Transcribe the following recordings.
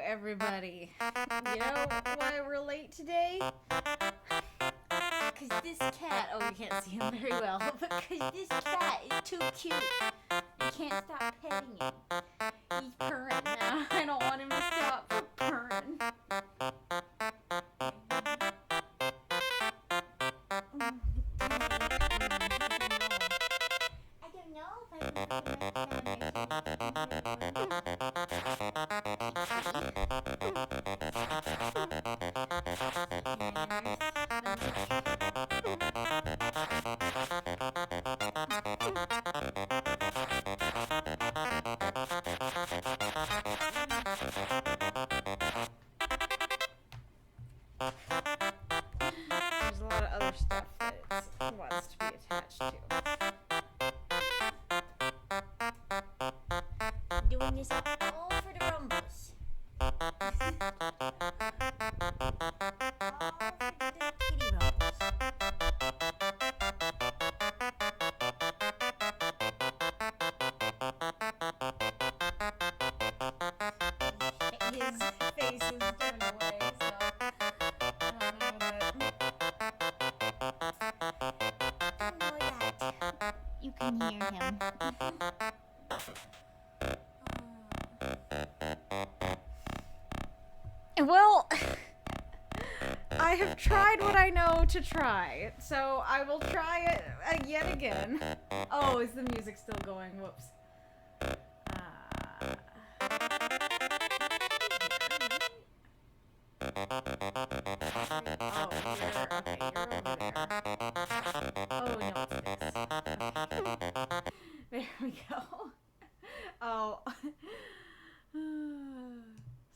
everybody. You know why we're late today? Because this cat, oh, you can't see him very well, but because this cat is too cute. You can't stop petting him. He's purring now. I don't want him to stop purring. I don't know if I'm going There's a lot of other stuff that it wants to be attached to. Doing this all for the rumbles. All for the kitty rumbles. His face is turned away, so I don't know that. You can hear him. Well, I have tried what I know to try, so I will try it yet again. Oh, is the music still going? Whoops. There we go. Oh.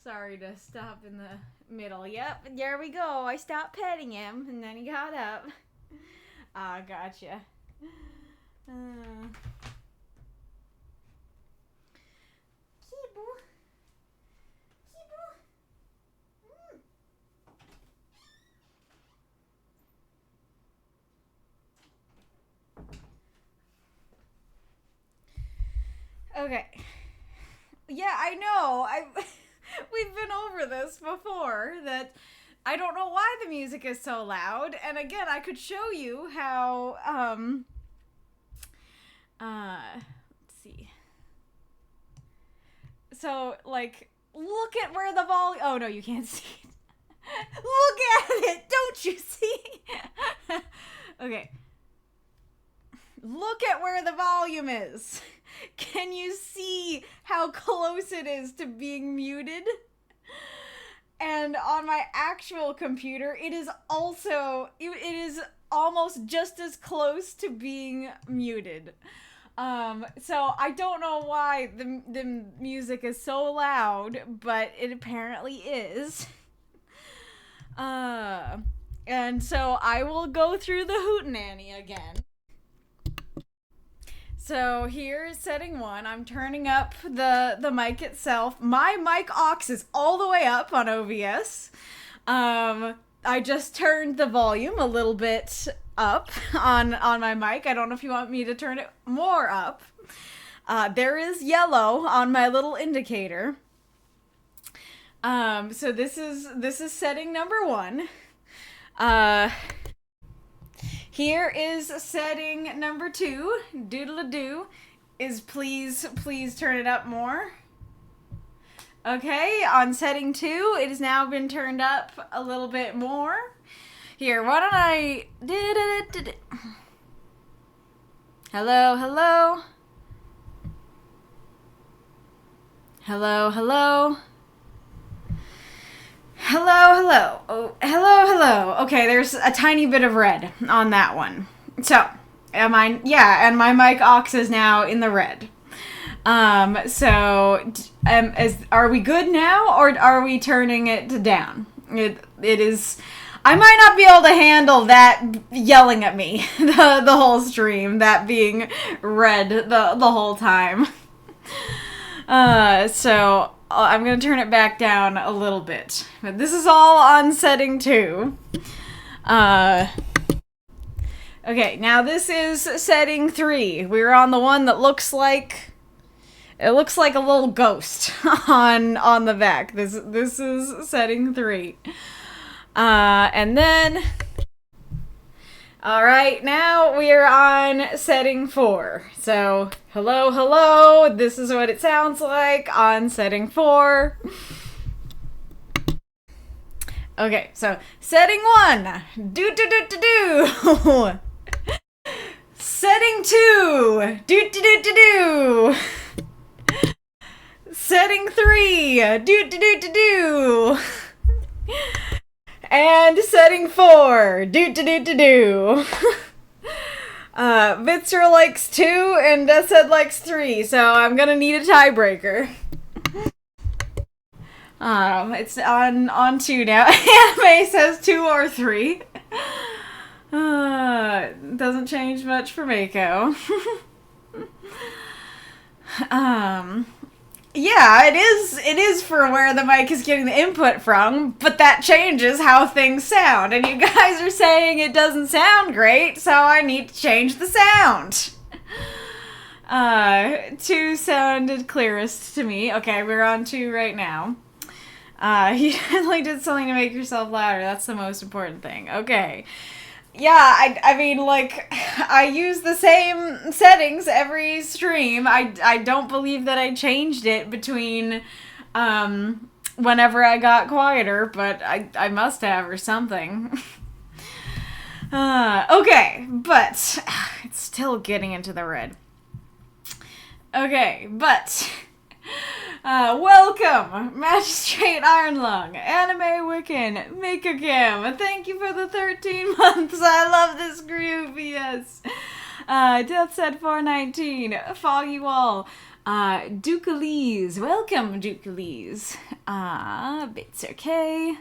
Sorry to stop in the middle. Yep, there we go. I stopped petting him, and then he got up. Ah, gotcha. Kibu. Kibu. Okay. Yeah, I know. We've been over this before, that I don't know why the music is so loud. And again, I could show you how, let's see. So, like, look at where the volume, oh no, you can't see it. Look at it, don't you see? Okay. Look at where the volume is. Can you see how close it is to being muted? And on my actual computer, it is almost just as close to being muted. So I don't know why the music is so loud, but it apparently is. And so I will go through the hootenanny again. So here's setting 1. I'm turning up the mic itself. My mic aux is all the way up on OBS. I just turned the volume a little bit up on my mic. I don't know if you want me to turn it more up. There is yellow on my little indicator. So this is setting number 1. Here is setting number 2, doodle-a-doo, is please turn it up more. Okay, on setting 2, it has now been turned up a little bit more. Here, why don't I... Hello, hello. Hello, hello. Hello, hello. Oh, hello, hello. Okay, there's a tiny bit of red on that one. So, and my mic aux is now in the red. Are we good now, or are we turning it down? It is... I might not be able to handle that yelling at me the whole stream, that being red the whole time. So I'm going to turn it back down a little bit. But this is all on setting 2. Okay, now this is setting 3. We're on the one that looks like... It looks like a little ghost on the back. This is setting 3. And then, all right, now we are on setting 4. So, hello, this is what it sounds like on setting 4. Okay, so setting 1, do. Setting 2, do. Setting 3, do. And setting 4, do. Vitzer likes 2 and Deathshead likes 3, so I'm gonna need a tiebreaker. It's on 2 now. Anime says 2 or 3. Doesn't change much for Mako. Yeah, it is for where the mic is getting the input from, but that changes how things sound. And you guys are saying it doesn't sound great, so I need to change the sound. 2 sounded clearest to me. Okay, we're on 2 right now. You definitely did something to make yourself louder. That's the most important thing. Okay. Yeah, I mean, like, I use the same settings every stream. I don't believe that I changed it between, whenever I got quieter, but I must have or something. Okay, but it's still getting into the red. Okay, but welcome, Magistrate Ironlung, Anime Wiccan, Makokam. Thank you for the 13 months. I love this group. Yes. Deathshead 419, Foggy Wall, Dukalese. Welcome, Dukalese. Bits okay.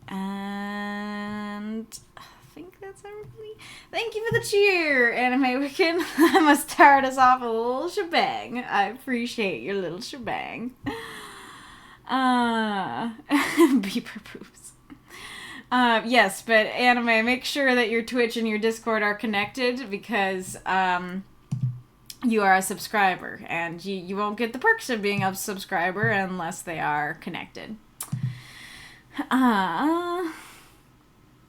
And I think that's everybody. Thank you for the cheer, Anime Wiccan. I must start us off a little shebang. I appreciate your little shebang. Beeper poops. Yes, but Anime, make sure that your Twitch and your Discord are connected because you are a subscriber, and you won't get the perks of being a subscriber unless they are connected.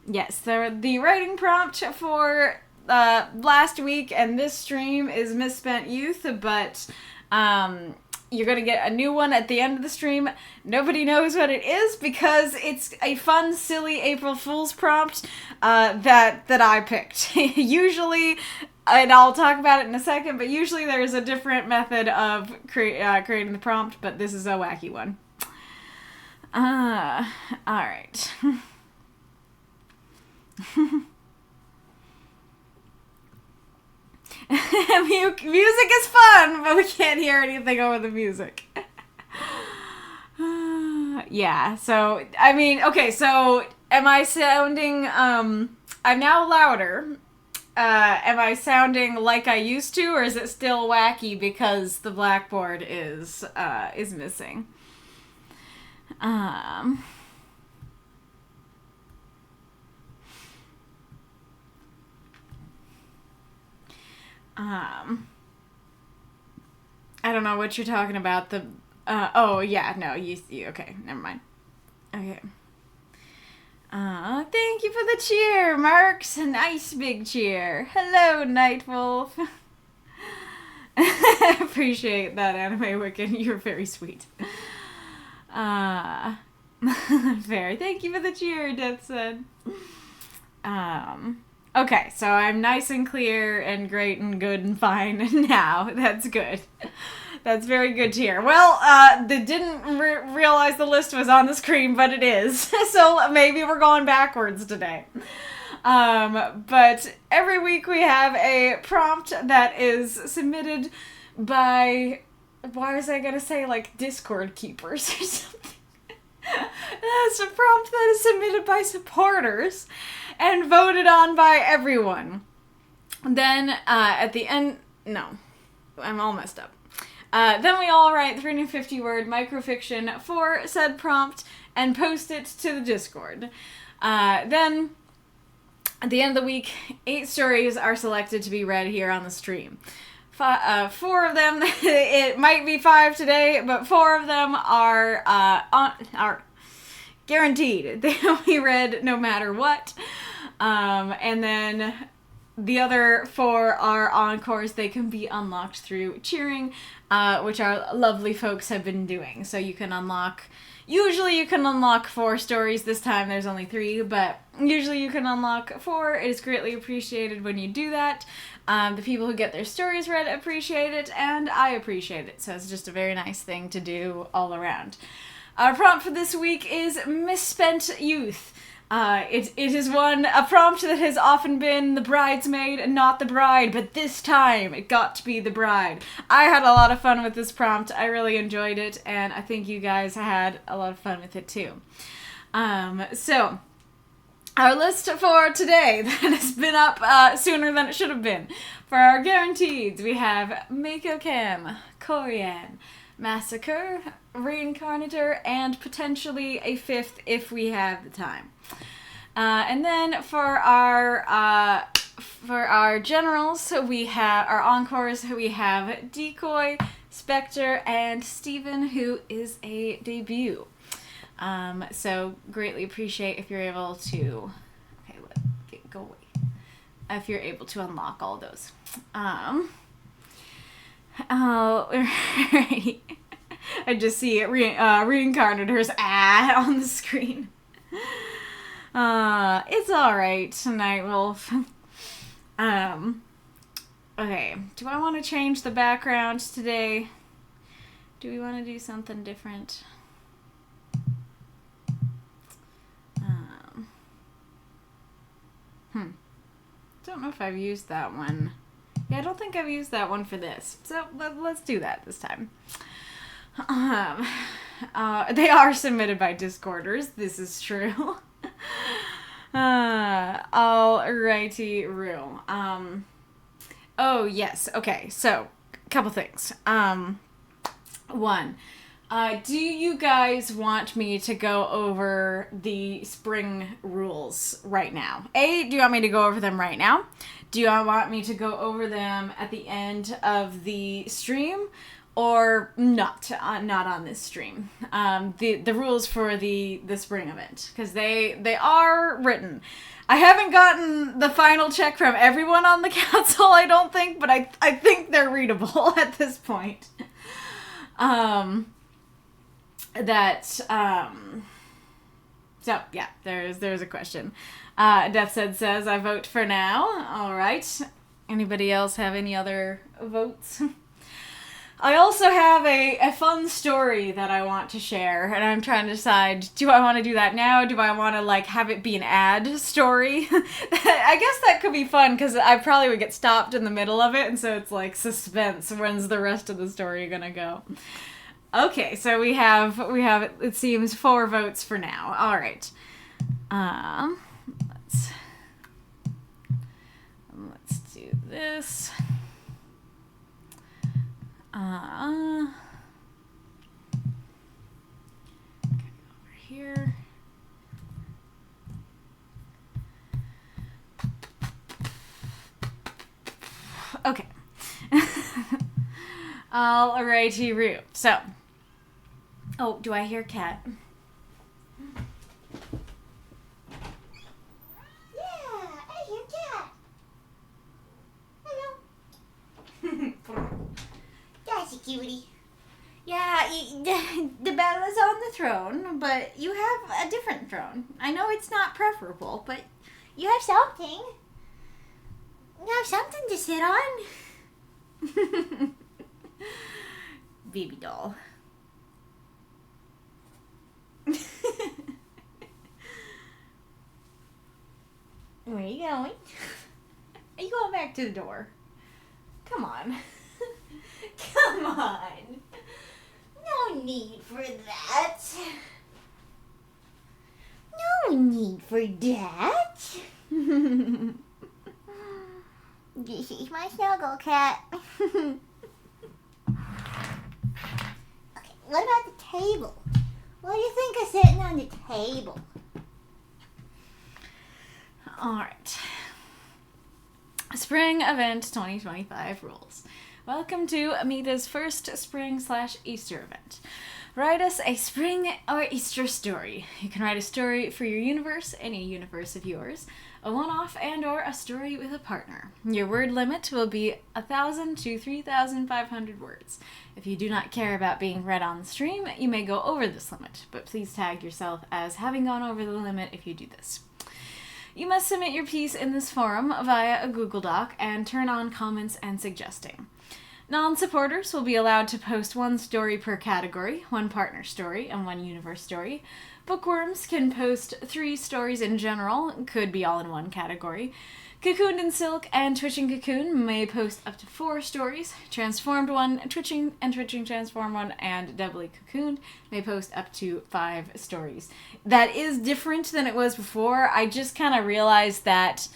Yes, the writing prompt for last week and this stream is Misspent Youth, but you're going to get a new one at the end of the stream. Nobody knows what it is because it's a fun, silly April Fool's prompt that I picked. Usually, and I'll talk about it in a second, but usually there's a different method of creating the prompt, but this is a wacky one. Alright. Music is fun, but we can't hear anything over the music. Yeah, so, I mean, okay, so, am I sounding, I'm now louder. Am I sounding like I used to, or is it still wacky because the blackboard is missing? I don't know what you're talking about. Oh, yeah, no, you okay, never mind. Okay. Thank you for the cheer, Marks. A nice big cheer. Hello, Nightwolf. Appreciate that, Anime Wiccan. You're very sweet. Fair. Thank you for the cheer, Deathshead. Okay, so I'm nice and clear and great and good and fine now. That's good. That's very good to hear. Well, they didn't realize the list was on the screen, but it is. So maybe we're going backwards today. But every week we have a prompt that is submitted by, why was I gonna say, like, Discord keepers or something? That's a prompt that is submitted by supporters and voted on by everyone. Then, at the end, no, I'm all messed up. Then we all write 350-word microfiction for said prompt and post it to the Discord. Then, at the end of the week, 8 stories are selected to be read here on the stream. 4 of them, it might be 5 today, but 4 of them are guaranteed. They will be read no matter what. And then the other 4 are Encores. They can be unlocked through cheering, which our lovely folks have been doing. So you can unlock... Usually you can unlock 4 stories. This time there's only 3, but usually you can unlock 4. It is greatly appreciated when you do that. The people who get their stories read appreciate it, and I appreciate it. So it's just a very nice thing to do all around. Our prompt for this week is Misspent Youth. It is a prompt that has often been the bridesmaid and not the bride, but this time it got to be the bride. I had a lot of fun with this prompt. I really enjoyed it, and I think you guys had a lot of fun with it too. So, our list for today that has been up sooner than it should have been. For our guaranteed, we have Makokam, Koryan, MasaCur, Reinkarnitor, and potentially a 5th if we have the time. And then for our generals, we have our Encores. We have Decoy, Spectre, and Steven, who is a debut. So greatly appreciate if you're able to. Okay, go away. If you're able to unlock all those. Alrighty. I just see it Reinkarnitor's on the screen. It's alright, Nightwolf. Okay. Do I want to change the background today? Do we want to do something different? Don't know if I've used that one. Yeah, I don't think I've used that one for this. So let's do that this time. They are submitted by Discorders. This is true. Alrighty, Rue. Oh, yes. Okay, so, couple things. One, do you guys want me to go over the spring rules right now? Do you want me to go over them right now? Do you want me to go over them at the end of the stream? Or not on this stream. The rules for the spring event, because they are written. I haven't gotten the final check from everyone on the council, I don't think, but I think they're readable at this point. So yeah, there's a question. Death says I vote for now. All right. Anybody else have any other votes? I also have a fun story that I want to share, and I'm trying to decide, do I want to do that now? Do I want to, have it be an ad story? I guess that could be fun, because I probably would get stopped in the middle of it, and so it's suspense. When's the rest of the story gonna go? Okay, so we have, it seems, 4 votes for now. All right. Let's do this. Okay, over here. Okay. Alrighty, Roo. So. Oh, do I hear Cat? Yeah, I hear Cat. Hello. That's a cutie. Yeah, the Bella's on the throne, but you have a different throne. I know it's not preferable, but You have something. You have something to sit on. baby doll. Where are you going? Are you going back to the door? Come on. Come on. No need for that. No need for that. This is my snuggle cat. Okay, what about the table? What do you think of sitting on the table? Alright. Spring Event 2025 rules. Welcome to Amita's first spring/Easter event. Write us a spring or Easter story. You can write a story for your universe, any universe of yours, a one-off and or a story with a partner. Your word limit will be 1,000 to 3,500 words. If you do not care about being read on the stream, you may go over this limit, but please tag yourself as having gone over the limit if you do this. You must submit your piece in this forum via a Google Doc and turn on comments and suggesting. Non-supporters will be allowed to post one story per category, one partner story, and one universe story. Bookworms can post 3 stories in general, could be all in one category. Cocooned in Silk and Twitching Cocoon may post up to 4 stories. Transformed one, Twitching and Twitching Transformed one, and Doubly Cocooned may post up to 5 stories. That is different than it was before. I just kind of realized that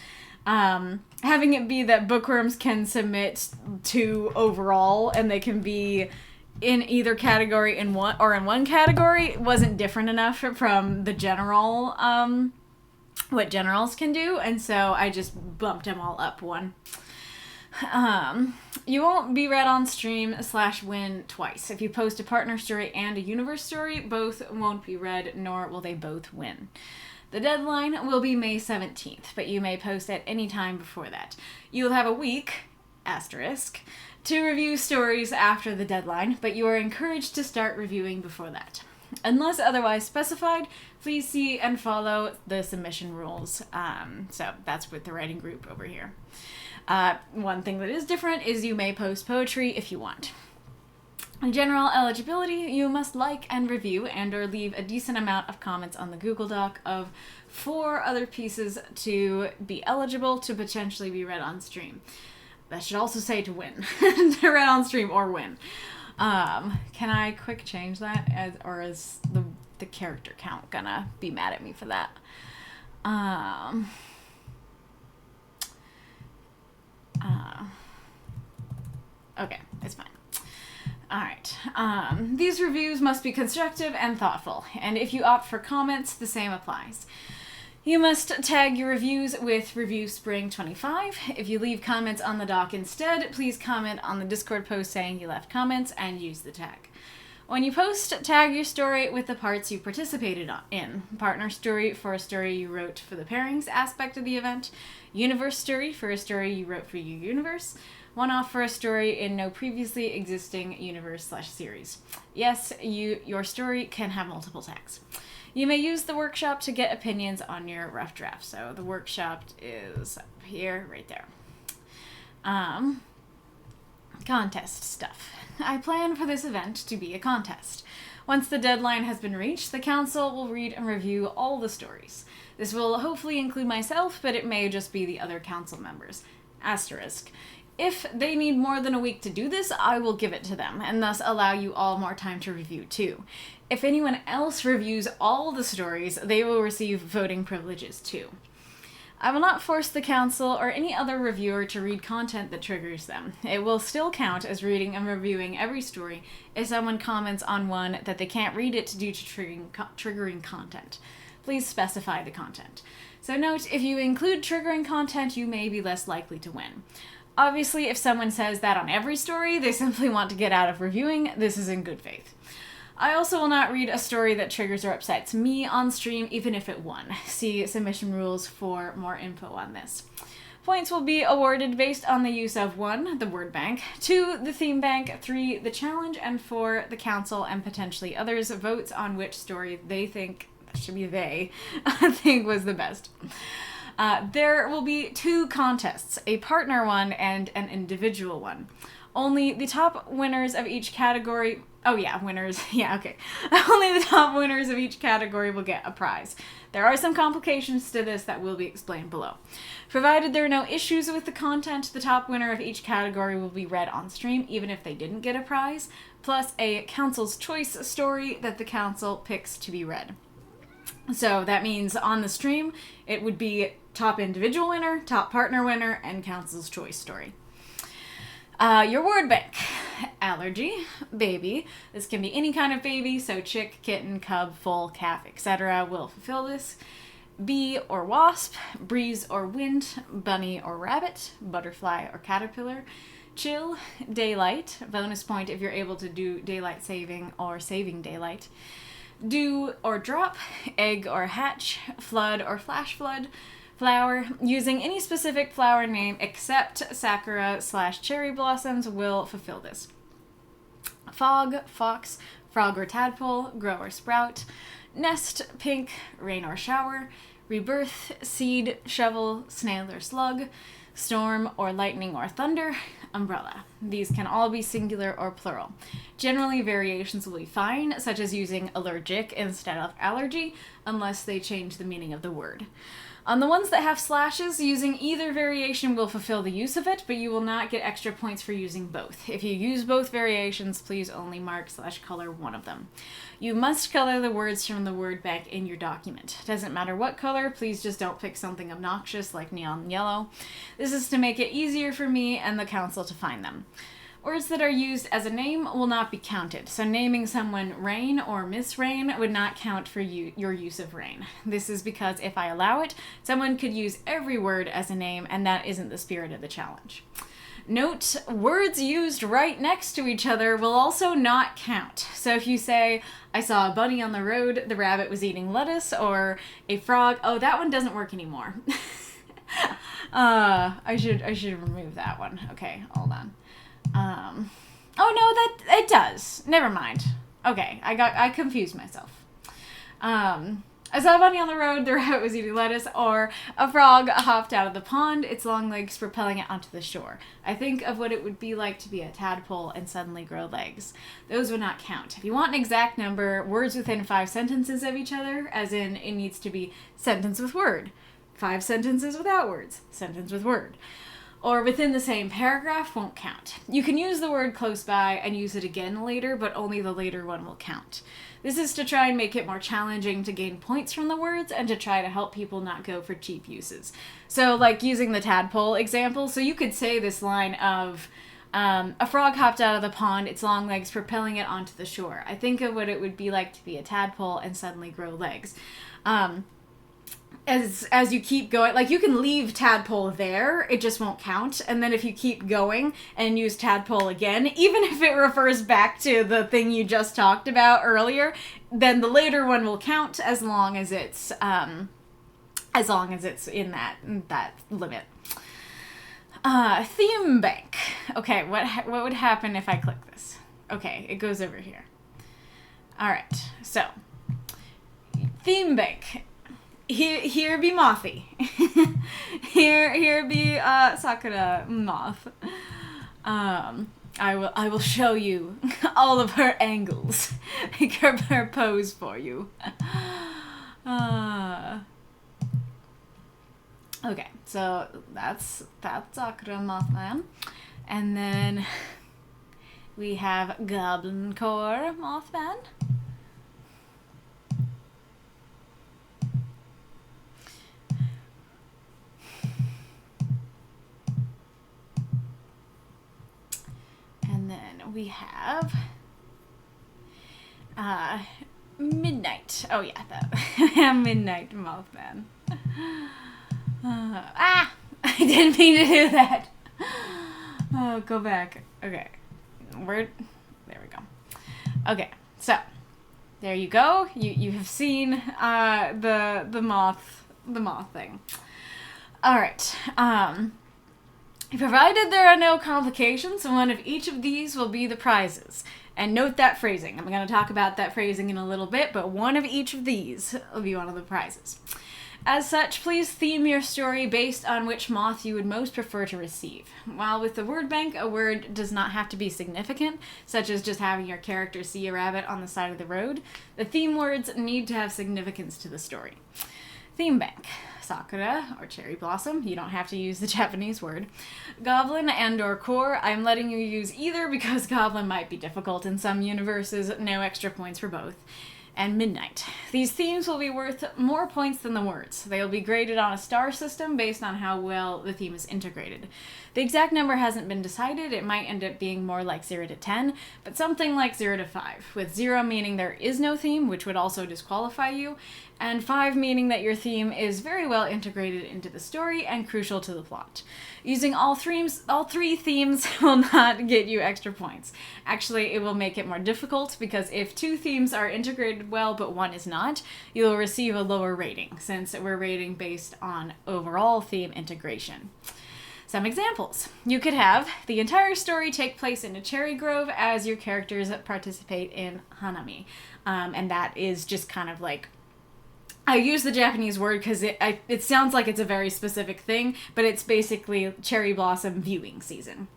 having it be that bookworms can submit 2 overall and they can be in either category in one category wasn't different enough from the general what generals can do, and so I just bumped them all up one. You won't be read on stream /win twice. If you post a partner story and a universe story, both won't be read, nor will they both win. The deadline will be May 17th, but you may post at any time before that. You will have a week, to review stories after the deadline, but you are encouraged to start reviewing before that. Unless otherwise specified, please see and follow the submission rules. So that's with the writing group over here. One thing that is different is you may post poetry if you want. In general eligibility, you must like and review and or leave a decent amount of comments on the Google Doc of 4 other pieces to be eligible to potentially be read on stream. That should also say to win. To read on stream or win. Can I quick change that? Is the character count gonna be mad at me for that? Okay, it's fine. Alright. These reviews must be constructive and thoughtful, and if you opt for comments, the same applies. You must tag your reviews with Review Spring 25. If you leave comments on the doc instead, please comment on the Discord post saying you left comments and use the tag. When you post, tag your story with the parts you participated in. Partner story for a story you wrote for the pairings aspect of the event. Universe story for a story you wrote for your universe. One-off for a story in no previously existing universe/series. Yes, your story can have multiple tags. You may use the workshop to get opinions on your rough draft. So the workshop is up here, right there. Contest stuff. I plan for this event to be a contest. Once the deadline has been reached, the council will read and review all the stories. This will hopefully include myself, but it may just be the other council members. Asterisk. If they need more than a week to do this, I will give it to them, and thus allow you all more time to review too. If anyone else reviews all the stories, they will receive voting privileges too. I will not force the council or any other reviewer to read content that triggers them. It will still count as reading and reviewing every story if someone comments on one that they can't read it due to triggering content. Please specify the content. So note, if you include triggering content, you may be less likely to win. Obviously, if someone says that on every story, they simply want to get out of reviewing. This is in good faith. I also will not read a story that triggers or upsets me on stream, even if it won. See submission rules for more info on this. Points will be awarded based on the use of 1, the word bank, 2, the theme bank, 3, the challenge, and 4, the council and potentially others' votes on which story they think, that should be they, I think was the best. There will be 2 contests, a partner one and an individual one. Only the top winners of each category... Only the top winners of each category will get a prize. There are some complications to this that will be explained below. Provided there are no issues with the content, the top winner of each category will be read on stream, even if they didn't get a prize, plus a council's choice story that the council picks to be read. So that means on the stream, it would be top individual winner, top partner winner, and council's choice story. Your word bank. Allergy, baby. This can be any kind of baby, so chick, kitten, cub, foal, calf, etc. will fulfill this. Bee or wasp, breeze or wind, bunny or rabbit, butterfly or caterpillar. Chill, daylight, bonus point if you're able to do daylight saving or saving daylight. Dew or drop, egg or hatch, flood or flash flood, flower. Using any specific flower name except Sakura/cherry blossoms will fulfill this. Fog, fox, frog or tadpole, grow or sprout. Nest, pink, rain or shower. Rebirth, seed, shovel, snail or slug. Storm or lightning or thunder. Umbrella. These can all be singular or plural. Generally, variations will be fine, such as using allergic instead of allergy, unless they change the meaning of the word. On the ones that have slashes, using either variation will fulfill the use of it, but you will not get extra points for using both. If you use both variations, please only mark/color one of them. You must color the words from the word bank in your document. Doesn't matter what color, please just don't pick something obnoxious like neon yellow. This is to make it easier for me and the council to find them. Words that are used as a name will not be counted, so naming someone Rain or Miss Rain would not count for your use of Rain. This is because if I allow it, someone could use every word as a name, and that isn't the spirit of the challenge. Note, words used right next to each other will also not count. So if you say, I saw a bunny on the road, the rabbit was eating lettuce, or a frog, oh, that one doesn't work anymore. I should remove that one. Okay, hold on. Oh no, that it does. Never mind. Okay, I confused myself. I saw a bunny on the road, the rabbit was eating lettuce, or a frog hopped out of the pond, its long legs propelling it onto the shore. I think of what it would be like to be a tadpole and suddenly grow legs. Those would not count. If you want an exact number, words within 5 sentences of each other, as in it needs to be sentence with word, 5 sentences without words, sentence with word, or within the same paragraph won't count. You can use the word close by and use it again later, but only the later one will count. This is to try and make it more challenging to gain points from the words and to try to help people not go for cheap uses. So, like using the tadpole example, so you could say this line of, a frog hopped out of the pond, its long legs propelling it onto the shore. I think of what it would be like to be a tadpole and suddenly grow legs. As you keep going, like you can leave tadpole there, it just won't count. And then if you keep going and use tadpole again, even if it refers back to the thing you just talked about earlier, then the later one will count as long as it's in that limit. Theme bank. Okay, what would happen if I click this? Okay, it goes over here. All right, so theme bank. Here be Mothy. here be Sakura Moth. I will show you all of her angles. Make her pose for you. Okay, so that's Sakura Mothman. And then we have Goblin Core Mothman. And then we have Midnight. Oh yeah, that Midnight Mothman. I didn't mean to do that. Oh, go back. Okay. There we go. Okay, so there you go. You have seen the moth thing. All right. Provided there are no complications, one of each of these will be the prizes. And note that phrasing. I'm going to talk about that phrasing in a little bit, but one of each of these will be one of the prizes. As such, please theme your story based on which moth you would most prefer to receive. While with the word bank, a word does not have to be significant, such as just having your character see a rabbit on the side of the road, the theme words need to have significance to the story. Theme bank. Sakura, or cherry blossom, you don't have to use the Japanese word. Goblin and or core, I'm letting you use either because goblin might be difficult in some universes, no extra points for both. and midnight. These themes will be worth more points than the words. They will be graded on a star system based on how well the theme is integrated. The exact number hasn't been decided. It might end up being more like 0 to 10, but something like 0 to 5, with 0 meaning there is no theme, which would also disqualify you, and 5 meaning that your theme is very well integrated into the story and crucial to the plot. Using all three themes will not get you extra points. Actually, it will make it more difficult, because if 2 themes are integrated well but 1 is not, you will receive a lower rating, since we're rating based on overall theme integration. Some examples. You could have the entire story take place in a cherry grove as your characters participate in Hanami. And that is just kind of like, I use the Japanese word because it sounds like it's a very specific thing, but it's basically cherry blossom viewing season.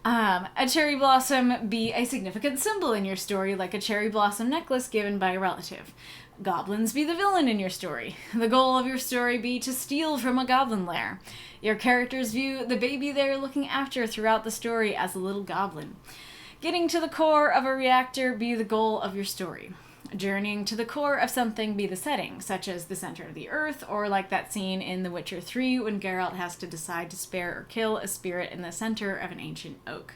A cherry blossom be a significant symbol in your story, like a cherry blossom necklace given by a relative. Goblins be the villain in your story. The goal of your story be to steal from a goblin lair. Your characters view the baby they're looking after throughout the story as a little goblin. Getting to the core of a reactor be the goal of your story. Journeying to the core of something be the setting, such as the center of the earth, or like that scene in The Witcher 3 when Geralt has to decide to spare or kill a spirit in the center of an ancient oak.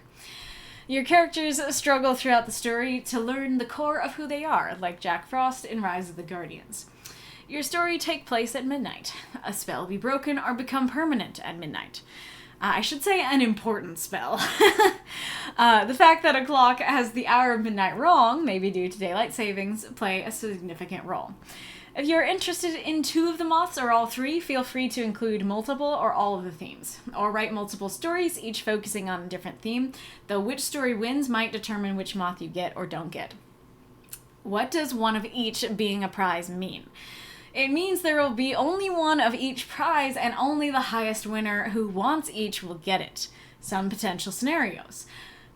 Your characters struggle throughout the story to learn the core of who they are, like Jack Frost in Rise of the Guardians. Your story take place at midnight. A spell be broken or become permanent at midnight. I should say an important spell. The fact that a clock has the hour of midnight wrong, maybe due to daylight savings, play a significant role. If you're interested in 2 of the moths or all 3, feel free to include multiple or all of the themes. Or write multiple stories, each focusing on a different theme, though which story wins might determine which moth you get or don't get. What does one of each being a prize mean? It means there will be only one of each prize, and only the highest winner who wants each will get it. Some potential scenarios.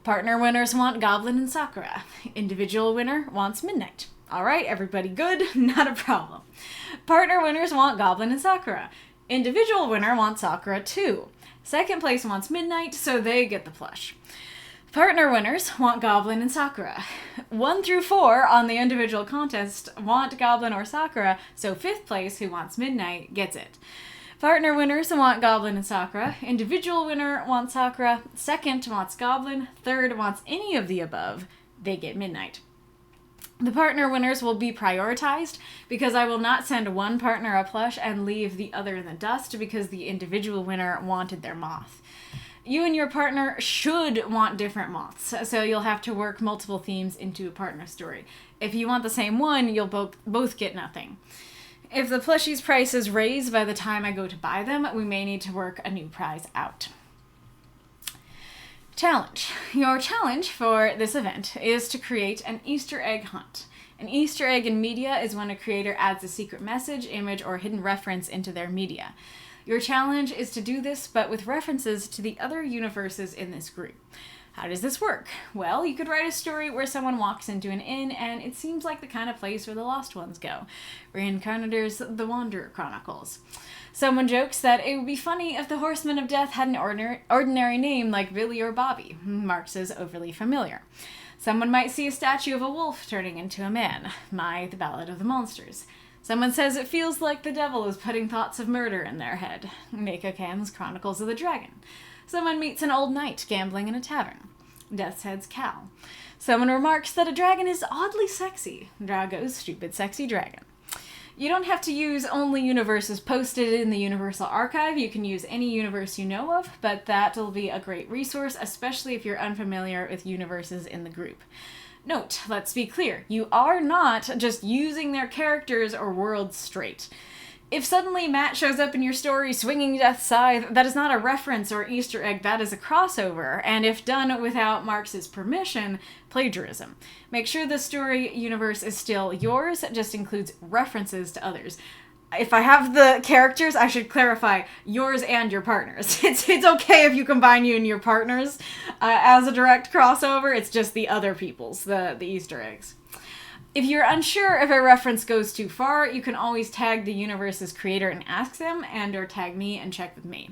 Partner winners want Goblin and Sakura. Individual winner wants Midnight. Alright, everybody good? Not a problem. Partner winners want Goblin and Sakura. Individual winner wants Sakura too. Second place wants Midnight, so they get the plush. Partner winners want Goblin and Sakura. 1 through 4 on the individual contest want Goblin or Sakura, so 5th place, who wants Midnight, gets it. Partner winners want Goblin and Sakura. Individual winner wants Sakura. 2nd wants Goblin. 3rd wants any of the above. They get Midnight. The partner winners will be prioritized, because I will not send one partner a plush and leave the other in the dust because the individual winner wanted their moth. You and your partner should want different moths, so you'll have to work multiple themes into a partner story. If you want the same one, you'll both get nothing. If the plushie's price is raised by the time I go to buy them, we may need to work a new prize out. Challenge. Your challenge for this event is to create an Easter egg hunt. An Easter egg in media is when a creator adds a secret message, image, or hidden reference into their media. Your challenge is to do this, but with references to the other universes in this group. How does this work? Well, you could write a story where someone walks into an inn, and it seems like the kind of place where the lost ones go. Reinkarnitor's The Wanderer Chronicles. Someone jokes that it would be funny if the Horsemen of Death had an ordinary name like Billy or Bobby. Marx's overly familiar. Someone might see a statue of a wolf turning into a man. The Ballad of the Monsters. Someone says it feels like the devil is putting thoughts of murder in their head. Makokam's Chronicles of the Dragon. Someone meets an old knight gambling in a tavern. Death's Head's Cal. Someone remarks that a dragon is oddly sexy. Drago's Stupid Sexy Dragon. You don't have to use only universes posted in the Universal Archive. You can use any universe you know of, but that'll be a great resource, especially if you're unfamiliar with universes in the group. Note, let's be clear, you are not just using their characters or worlds straight. If suddenly Matt shows up in your story swinging Death's Scythe, that is not a reference or Easter egg, that is a crossover, and if done without Marx's permission, plagiarism. Make sure the story universe is still yours, just includes references to others. If I have the characters, I should clarify yours and your partners. It's okay if you combine you and your partners as a direct crossover. It's just the other people's, the Easter eggs. If you're unsure if a reference goes too far, you can always tag the universe's creator and ask them, and or tag me and check with me.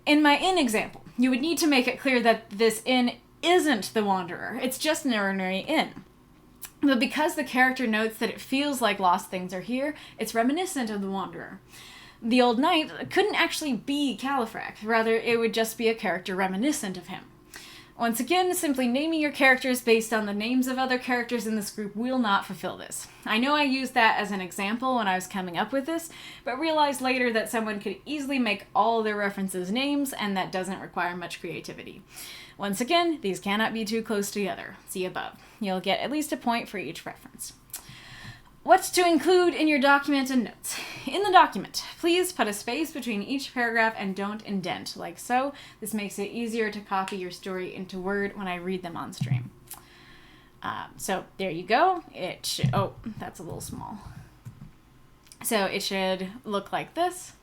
In my inn example, you would need to make it clear that this inn isn't the Wanderer. It's just an ordinary inn. But because the character notes that it feels like lost things are here, it's reminiscent of the Wanderer. The Old Knight couldn't actually be Califrac, rather it would just be a character reminiscent of him. Once again, simply naming your characters based on the names of other characters in this group will not fulfill this. I know I used that as an example when I was coming up with this, but realized later that someone could easily make all their references names, and that doesn't require much creativity. Once again, these cannot be too close together. See above. You'll get at least a point for each reference. What to include in your document and notes. In the document, please put a space between each paragraph and don't indent, like so. This makes it easier to copy your story into Word when I read them on stream. So there you go. It should, oh, that's a little small. So it should look like this.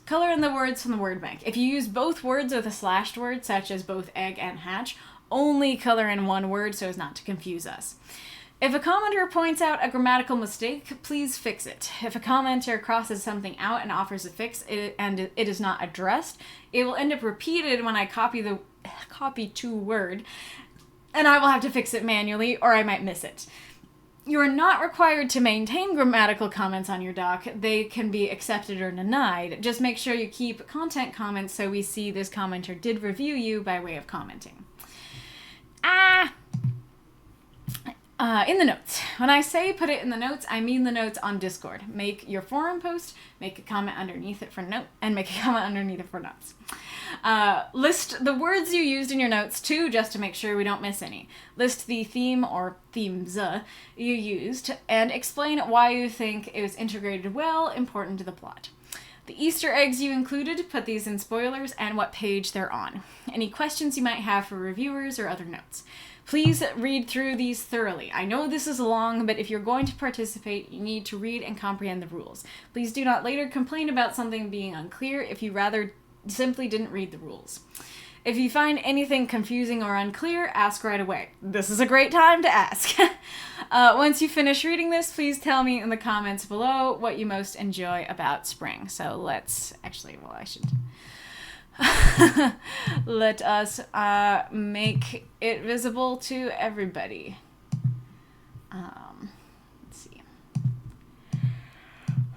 Color in the words from the word bank. If you use both words with a slashed word, such as both egg and hatch, only color in one word so as not to confuse us. If a commenter points out a grammatical mistake, please fix it. If a commenter crosses something out and offers a fix and it is not addressed, it will end up repeated when I copy to Word, and I will have to fix it manually or I might miss it. You are not required to maintain grammatical comments on your doc. They can be accepted or denied. Just make sure you keep content comments so we see this commenter did review you by way of commenting. In the notes. When I say put it in the notes, I mean the notes on Discord. Make your forum post, make a comment underneath it for note, and make a comment underneath it for notes. List the words you used in your notes too, just to make sure we don't miss any. List the theme or themes you used, and explain why you think it was integrated well, important to the plot. The Easter eggs you included, put these in spoilers, and what page they're on. Any questions you might have for reviewers or other notes. Please read through these thoroughly. I know this is long, but if you're going to participate, you need to read and comprehend the rules. Please do not later complain about something being unclear if you rather simply didn't read the rules. If you find anything confusing or unclear, ask right away. This is a great time to ask. Once you finish reading this, please tell me in the comments below what you most enjoy about spring. So let's, actually, well, I should... let us make it visible to everybody. Let's see.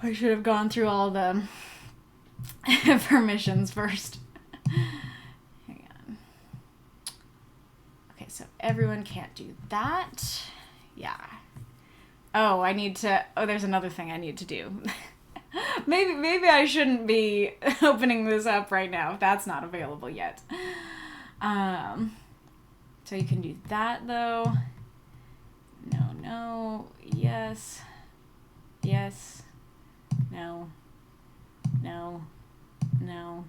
I should have gone through all the permissions first. Hang on. Okay, so everyone can't do that. Yeah. Oh, there's another thing I need to do. Maybe I shouldn't be opening this up right now if that's not available yet. So you can do that though. No, yes, no,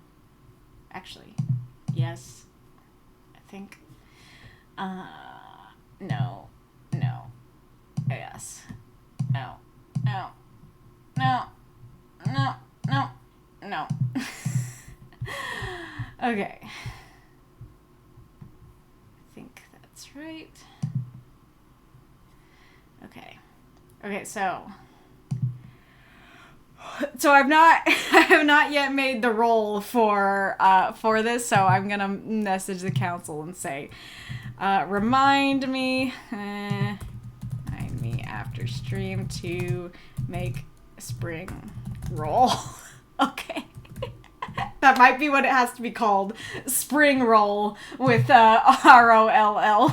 actually, yes, I think, no, yes, no. Okay. I think that's right. Okay, so I have not yet made the roll for this, so I'm gonna message the council and say, remind me after stream to make spring roll. Okay. That might be what it has to be called. Spring roll with ROLL.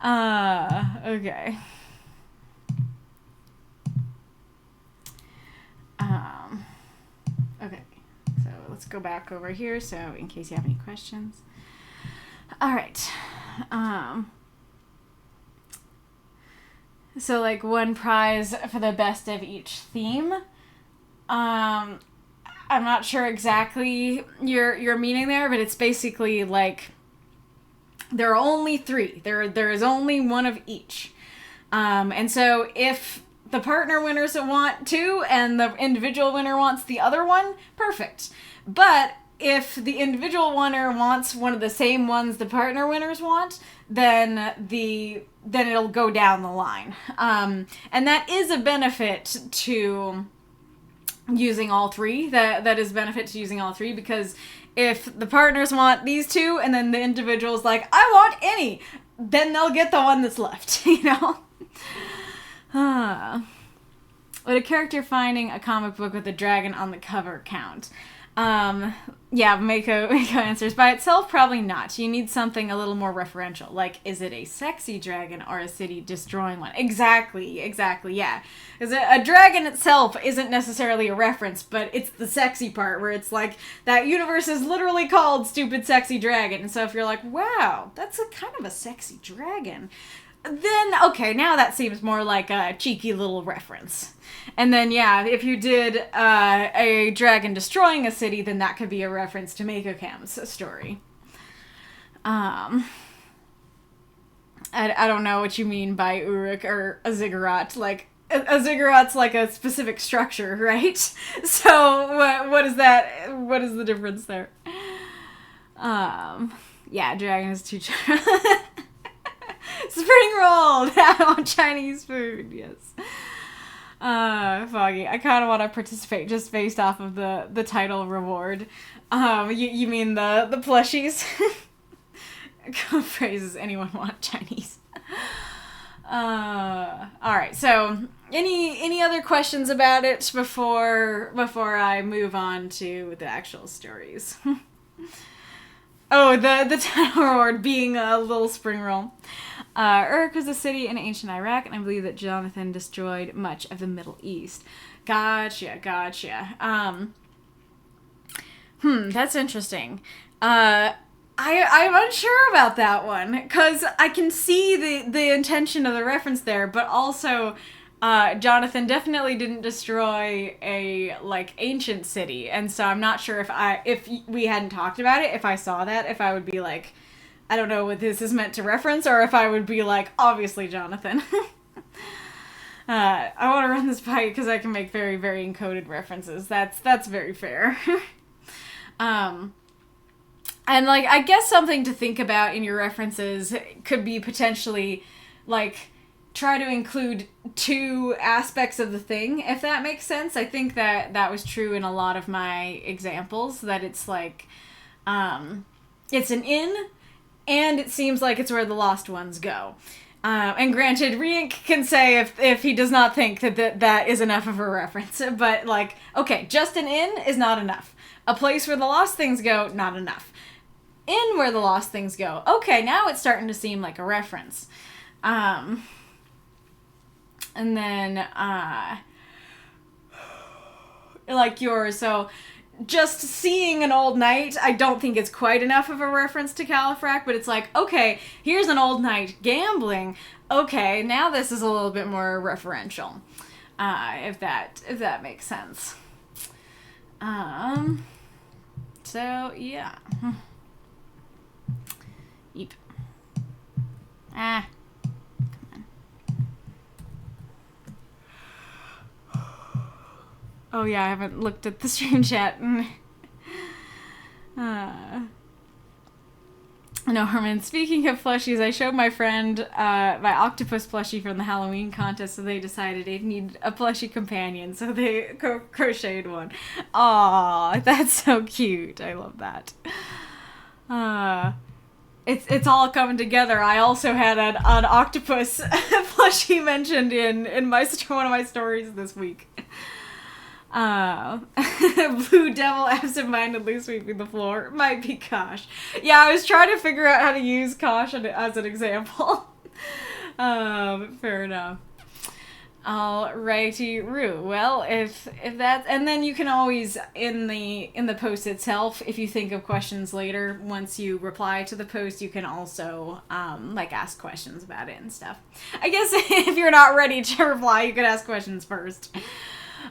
Okay. Okay. So let's go back over here so in case you have any questions. All right. So like one prize for the best of each theme. I'm not sure exactly your meaning there, but it's basically like there are only 3. There is only one of each. And so if the partner winners want 2 and the individual winner wants the other one, perfect. But if the individual winner wants one of the same ones the partner winners want, then it'll go down the line. And that is a benefit to using all 3. That is benefit to using all 3 because If the partners want these two, and then the individual's like, I want any, then they'll get the one that's left, you know? Would a character finding a comic book with a dragon on the cover count? Yeah, Mako answers, by itself, probably not. You need something a little more referential. Like, is it a sexy dragon or a city-destroying one? Exactly, yeah. Because a dragon itself isn't necessarily a reference, but it's the sexy part where it's like, that universe is literally called Stupid Sexy Dragon. And so if you're like, wow, that's a kind of a sexy dragon, then, okay, now that seems more like a cheeky little reference. And then, yeah, if you did a dragon destroying a city, then that could be a reference to Makokam's story. I don't know what you mean by Uruk or a ziggurat. Like, a ziggurat's like a specific structure, right? So, what is that? What is the difference there? Yeah, dragon is too... Spring roll! I want Chinese food, yes. Foggy. I kind of want to participate just based off of the title reward. You mean the plushies? Phrases, anyone want Chinese? Alright, so any other questions about it before I move on to the actual stories? Oh, the title reward being a little spring roll. Uruk was a city in ancient Iraq, and I believe that Jonathan destroyed much of the Middle East. Gotcha. That's interesting. I'm unsure about that one, because I can see the intention of the reference there, but also, Jonathan definitely didn't destroy a, like, ancient city, and so I'm not sure if we hadn't talked about it, if I saw that, if I would be like, I don't know what this is meant to reference, or if I would be like, obviously Jonathan. I want to run this by you because I can make very, very encoded references. That's very fair. And, like, I guess something to think about in your references could be potentially, like, try to include two aspects of the thing, if that makes sense. I think that was true in a lot of my examples, that it's like, it's an inn, and it seems like it's where the lost ones go. And granted, Reink can say if he does not think that is enough of a reference, but, like, okay, just an inn is not enough. A place where the lost things go, not enough. In where the lost things go, okay, now it's starting to seem like a reference. And then, like yours, so just seeing an old knight, I don't think it's quite enough of a reference to Califrac, but it's like, okay, here's an old knight gambling. Okay, now this is a little bit more referential, if that makes sense. So, yeah. Eep. Come on. Oh yeah, I haven't looked at the stream chat. Norman, speaking of plushies, I showed my friend my octopus plushie from the Halloween contest, so they decided they'd need a plushie companion, so they crocheted one. Aw, that's so cute. I love that. It's all coming together. I also had an octopus plushie mentioned in one of my stories this week. Blue Devil absentmindedly sweeping the floor. Might be Kosh. Yeah, I was trying to figure out how to use Kosh as an example. Fair enough. Alrighty, Rue. Well, if that's, and then you can always in the post itself, if you think of questions later, once you reply to the post, you can also like ask questions about it and stuff. I guess if you're not ready to reply, you could ask questions first.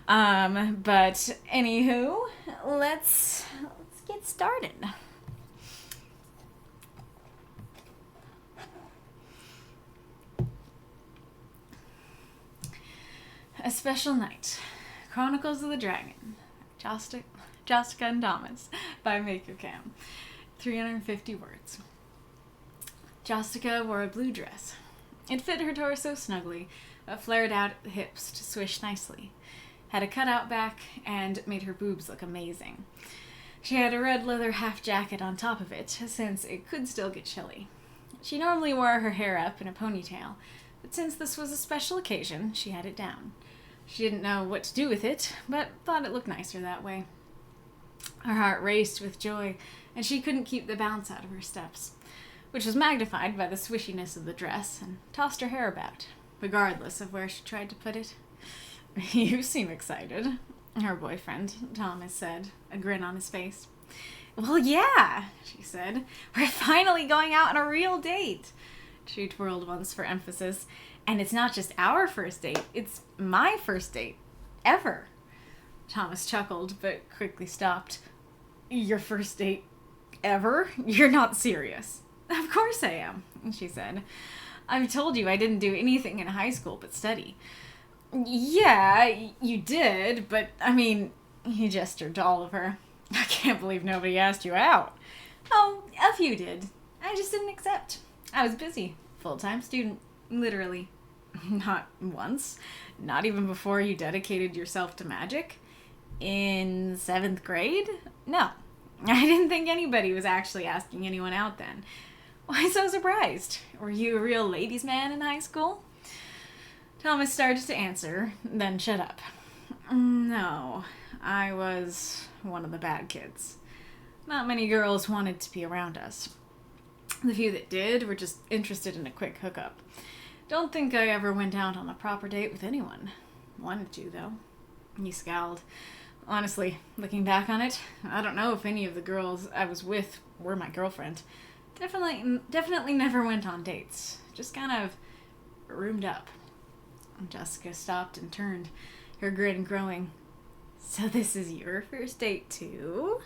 But anywho, let's get started. A Special Night. Chronicles of the Dragon. Jostica and Thomas by Makokam. 350 words. Jostica wore a blue dress. It fit her torso snugly, but flared out at the hips to swish nicely. Had a cutout back and made her boobs look amazing. She had a red leather half jacket on top of it, since it could still get chilly. She normally wore her hair up in a ponytail, but since this was a special occasion, she had it down. She didn't know what to do with it, but thought it looked nicer that way. Her heart raced with joy, and she couldn't keep the bounce out of her steps, which was magnified by the swishiness of the dress, and tossed her hair about, regardless of where she tried to put it. "You seem excited," her boyfriend, Thomas, said, a grin on his face. "Well, yeah," she said. "We're finally going out on a real date." She twirled once for emphasis. "And it's not just our first date, it's my first date. Ever." Thomas chuckled, but quickly stopped. "Your first date ever? You're not serious." "Of course I am," she said. "I've told you I didn't do anything in high school but study." "Yeah, you did, but, I mean," he gestured to Oliver. "I can't believe nobody asked you out." "Oh, a few did. I just didn't accept. I was busy. Full-time student. Literally." "Not once? Not even before you dedicated yourself to magic? In 7th grade? No. I didn't think anybody was actually asking anyone out then. Why so surprised? Were you a real ladies' man in high school?" Thomas started to answer, then shut up. "No, I was one of the bad kids. Not many girls wanted to be around us. The few that did were just interested in a quick hookup. Don't think I ever went out on a proper date with anyone. Wanted to, though." He scowled. "Honestly, looking back on it, I don't know if any of the girls I was with were my girlfriend. Definitely never went on dates. Just kind of roomed up." Jessica stopped and turned, her grin growing. "So this is your first date, too?"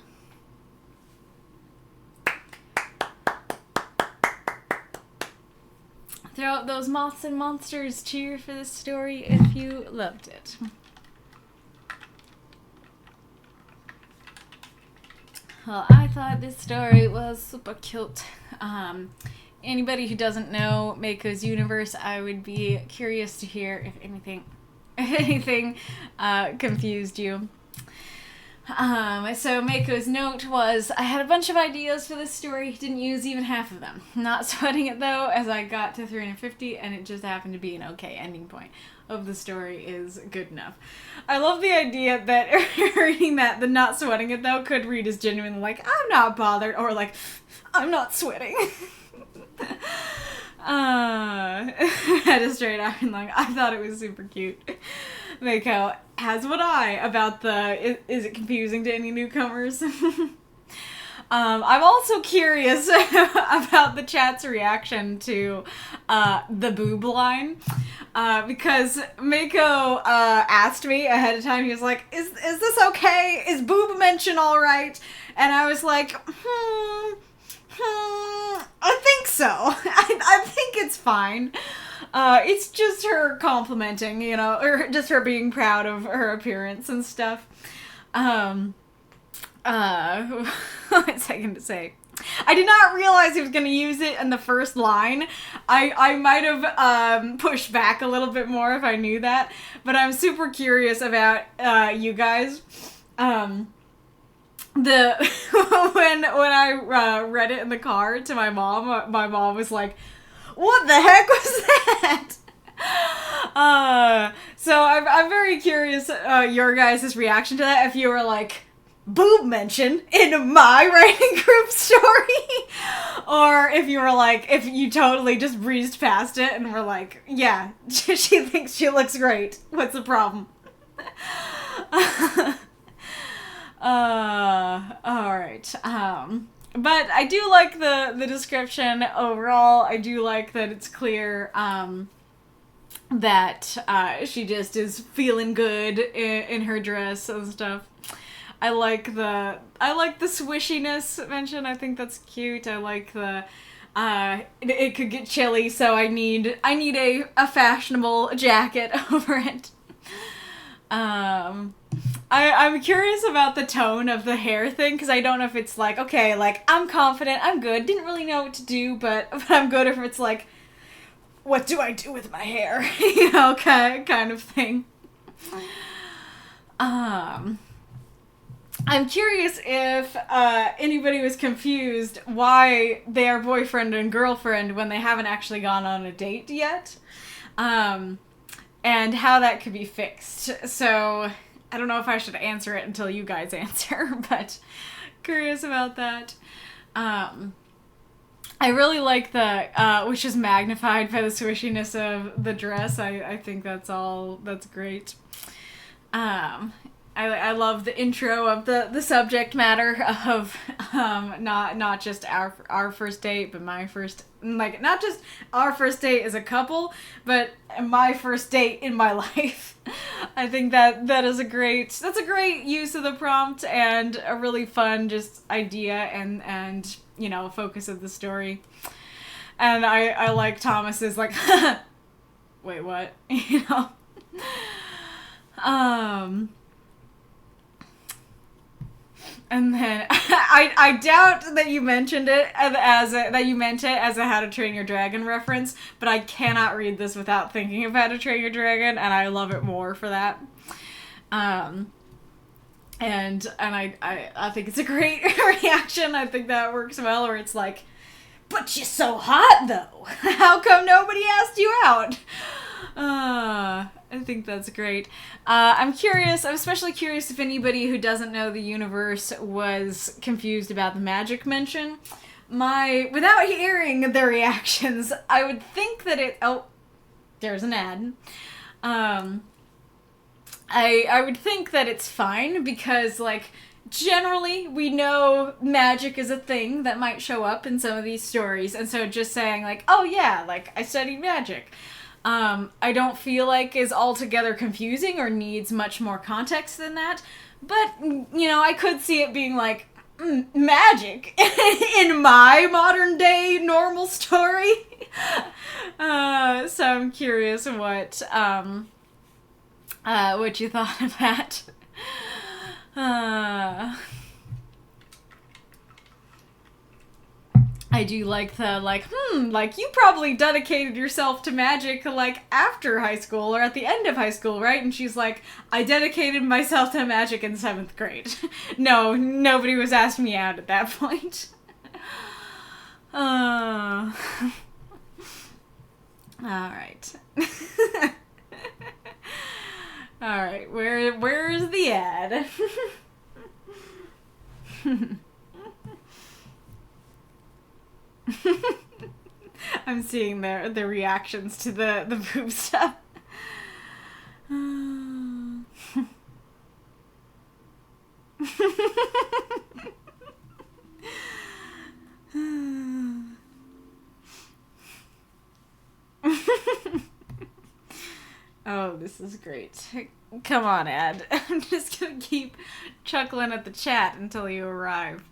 Throw out those moths and monsters. Cheer for this story if you loved it. Well, I thought this story was super cute. Anybody who doesn't know Mako's universe, I would be curious to hear if anything confused you. So Mako's note was, "I had a bunch of ideas for this story, didn't use even half of them. Not sweating it though, as I got to 350 and it just happened to be an okay ending point. Of the story is good enough." I love the idea that reading that, the not sweating it though, could read as genuine, like, "I'm not bothered," or like, "I'm not sweating." Had a straight iron lung. I thought it was super cute. Mako, as would I, about the, is it confusing to any newcomers? I'm also curious about the chat's reaction to the boob line. Because Mako asked me ahead of time, he was like, is this okay? Is boob mention alright? And I was like, I think so. I think it's fine. It's just her complimenting, you know, or just her being proud of her appearance and stuff. One second to say. I did not realize he was going to use it in the first line. I might have pushed back a little bit more if I knew that, but I'm super curious about you guys. When I read it in the car to my mom was like, "What the heck was that?" So I'm very curious your guys' reaction to that. If you were like, "Boob mention in my writing group story," or if you were like, if you totally just breezed past it and were like, "Yeah, she thinks she looks great. What's the problem?" Alright. But I do like the description overall. I do like that it's clear, that, she just is feeling good in her dress and stuff. I like the swishiness mentioned. I think that's cute. I like the, it could get chilly, so I need a fashionable jacket over it. I'm curious about the tone of the hair thing, because I don't know if it's like, okay, like, I'm confident, I'm good, didn't really know what to do, but I'm good, if it's like, what do I do with my hair? You know, kind of thing. I'm curious if anybody was confused why they are boyfriend and girlfriend when they haven't actually gone on a date yet. And how that could be fixed. So, I don't know if I should answer it until you guys answer, but curious about that. I really like the, which is magnified by the swishiness of the dress. I think that's great. I love the intro of the subject matter of not just our first date, but my first, like, not just our first date as a couple, but my first date in my life. I think that is a great use of the prompt and a really fun just idea and you know, focus of the story. And I like Thomas's like wait, what? You know. And then I doubt that you mentioned it that you meant it as a How to Train Your Dragon reference, but I cannot read this without thinking of How to Train Your Dragon, and I love it more for that. And I think it's a great reaction. I think that works well, or it's like, but you're so hot though. How come nobody asked you out? I think that's great. I'm especially curious if anybody who doesn't know the universe was confused about the magic mention. Without hearing their reactions, I would think that there's an ad. I would think that it's fine because, like, generally we know magic is a thing that might show up in some of these stories, and so just saying, like, oh yeah, like, I studied magic, I don't feel like is altogether confusing or needs much more context than that. But, you know, I could see it being like, magic in my modern day normal story. So I'm curious what you thought of that. I do like the, like, like, you probably dedicated yourself to magic, like, after high school or at the end of high school, right? And she's like, I dedicated myself to magic in 7th grade. No, nobody was asking me out at that point. Alright. Alright, where is the ad? I'm seeing the reactions to the boob stuff. Oh, this is great. Come on, ad. I'm just gonna keep chuckling at the chat until you arrive.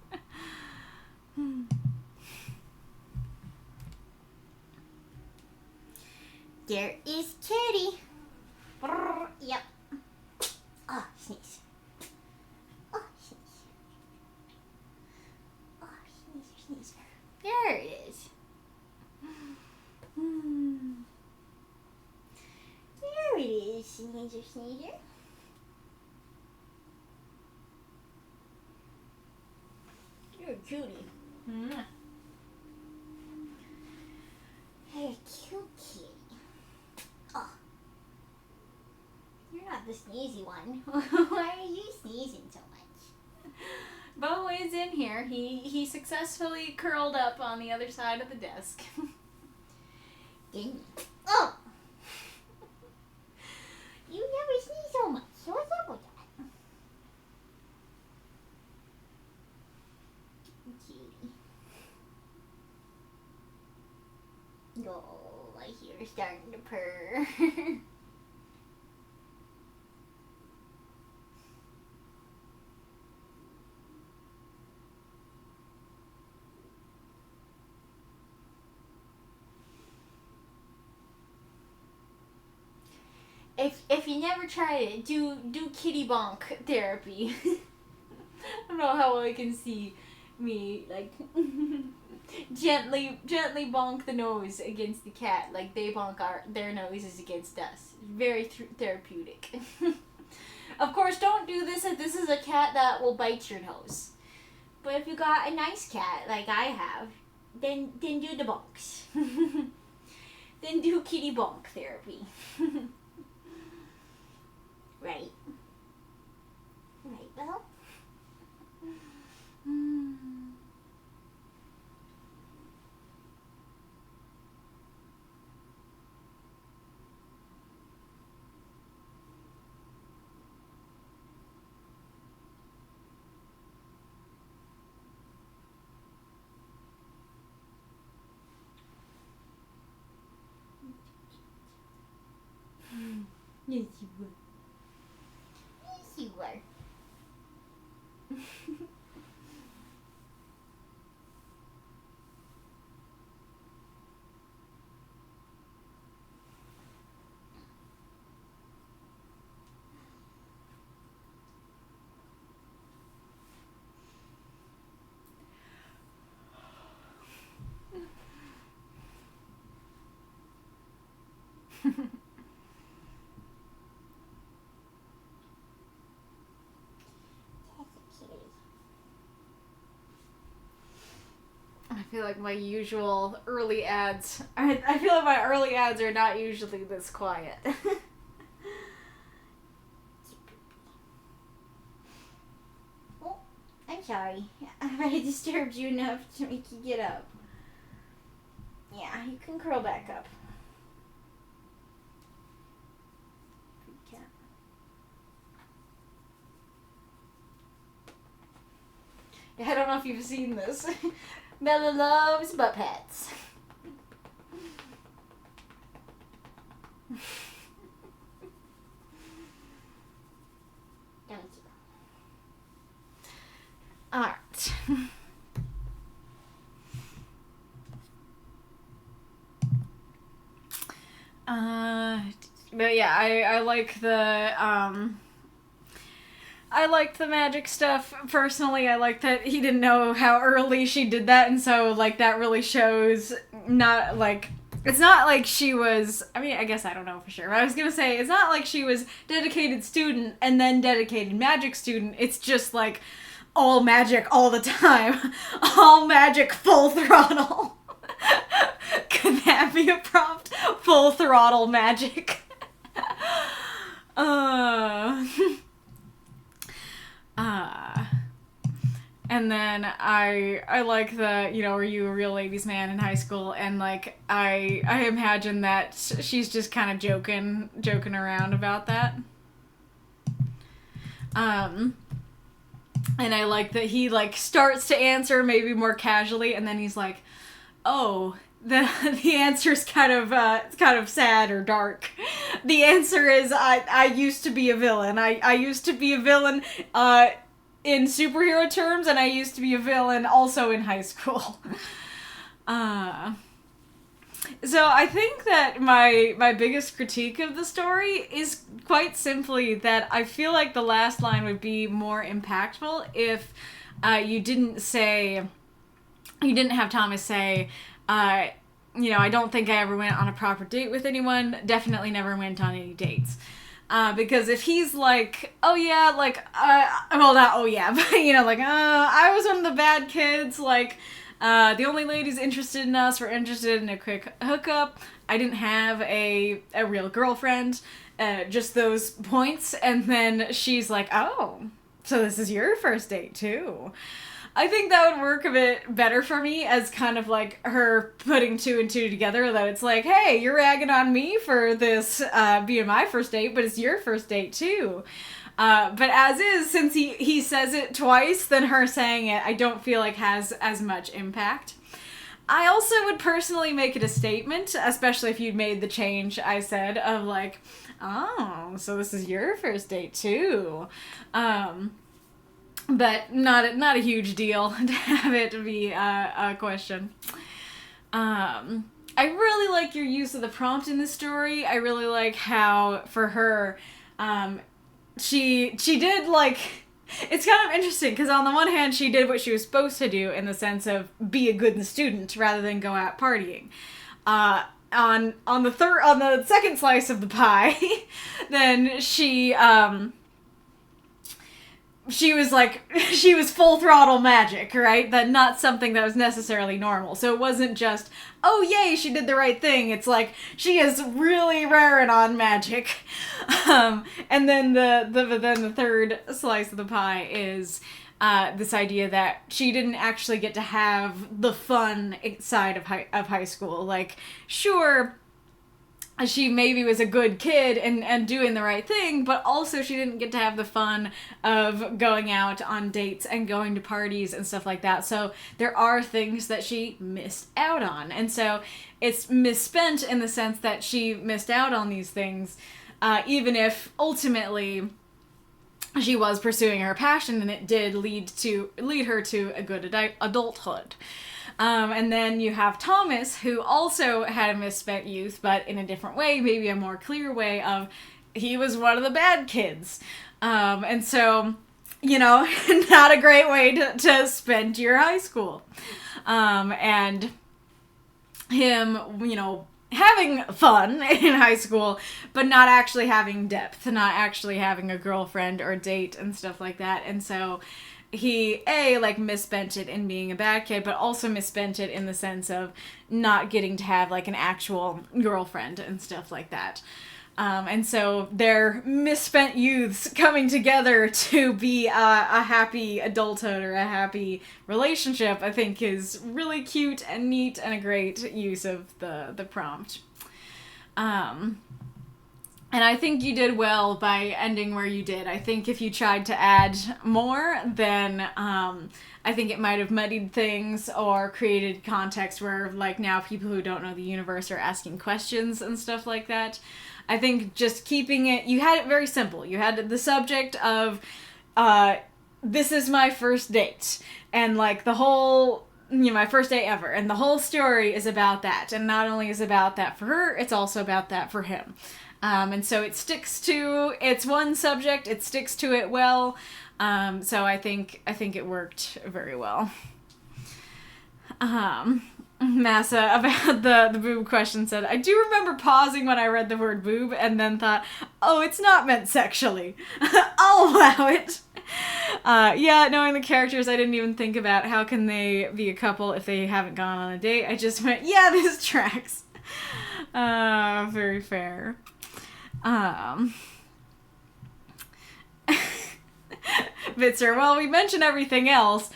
There is Kitty. Brrr, yep. Oh, sneeze. Oh, sneeze. Oh, sneeze. There it is. There it is, sneezer. You're a cutie. You're a cute kitty. Oh. You're not the sneezy one. Why are you sneezing so much? Bo is in here. He successfully curled up on the other side of the desk. Oh! You never sneeze so much. So what's up with that? Cutie. Oh, I hear her starting to purr. If you never tried it, do kitty bonk therapy. I don't know how I can see me, like, gently bonk the nose against the cat, like they bonk their noses against us. Very therapeutic. Of course, don't do this if this is a cat that will bite your nose. But if you got a nice cat, like I have, then do the bonks. Then do kitty bonk therapy. Right. Right, well. Yes, you were. Yes, you were. I feel like my usual early ads. I feel like my early ads are not usually this quiet. Oh, I'm sorry. Have I disturbed you enough to make you get up? Yeah, you can curl back up. Good cat. Yeah, I don't know if you've seen this. Bella loves butt pats. Alright. But yeah, I like I liked the magic stuff. Personally, I like that he didn't know how early she did that, and so, like, that really shows not, like, it's not like she was, I mean, I guess I don't know for sure, but I was gonna say, it's not like she was dedicated student and then dedicated magic student, it's just, like, all magic all the time. All magic full throttle. Could that be a prompt? Full throttle magic. And then I like the, you know, were you a real ladies' man in high school? And like I imagine that she's just kind of joking around about that. And I like that he like starts to answer maybe more casually, and then he's like, "Oh, the answer's kind of sad or dark. The answer is I used to be a villain. I used to be a villain in superhero terms, and I used to be a villain also in high school." So I think that my biggest critique of the story is quite simply that I feel like the last line would be more impactful if you didn't have Thomas say, you know, I don't think I ever went on a proper date with anyone, definitely never went on any dates. Because if he's like, oh yeah, like, well, not oh yeah, but, you know, like, I was one of the bad kids, like, the only ladies interested in us were interested in a quick hookup, I didn't have a real girlfriend, just those points, and then she's like, oh, so this is your first date too. I think that would work a bit better for me as kind of like her putting two and two together, that it's like, hey, you're ragging on me for this being my first date, but it's your first date too. But as is, since he says it twice, then her saying it, I don't feel like has as much impact. I also would personally make it a statement, especially if you'd made the change I said of like, oh, so this is your first date too. But not a huge deal to have it be a question. I really like your use of the prompt in this story. I really like how, for her, she did, like, it's kind of interesting, because on the one hand, she did what she was supposed to do in the sense of be a good student rather than go out partying. On the second slice of the pie, then she she was full throttle magic, right? That not something that was necessarily normal. So it wasn't just, oh yay, she did the right thing. It's like, she is really raring on magic. And then the third slice of the pie is this idea that she didn't actually get to have the fun side of high school. Like, sure, she maybe was a good kid and doing the right thing, but also she didn't get to have the fun of going out on dates and going to parties and stuff like that. So there are things that she missed out on. And so it's misspent in the sense that she missed out on these things, even if ultimately she was pursuing her passion and it did lead her to a good adulthood. And then you have Thomas, who also had a misspent youth, but in a different way, maybe a more clear way of, he was one of the bad kids. And so, not a great way to spend your high school. And him, having fun in high school, but not actually having depth, not actually having a girlfriend or date and stuff like that. And so he, misspent it in being a bad kid, but also misspent it in the sense of not getting to have, an actual girlfriend and stuff like that. And so their misspent youths coming together to be a happy adulthood or a happy relationship, I think is really cute and neat and a great use of the prompt. And I think you did well by ending where you did. I think if you tried to add more, then I think it might have muddied things or created context where, now people who don't know the universe are asking questions and stuff like that. I think just keeping it, you had it very simple. You had the subject of, this is my first date. And, the whole, my first date ever. And the whole story is about that. And not only is about that for her, it's also about that for him. And so it sticks to its one subject, it sticks to it well, so I think it worked very well. Masa, about the boob question, said, I do remember pausing when I read the word boob and then thought, oh, it's not meant sexually. I'll allow it. Knowing the characters, I didn't even think about how can they be a couple if they haven't gone on a date. I just went, yeah, this tracks. Very fair. Vitzer, well, we mentioned everything else.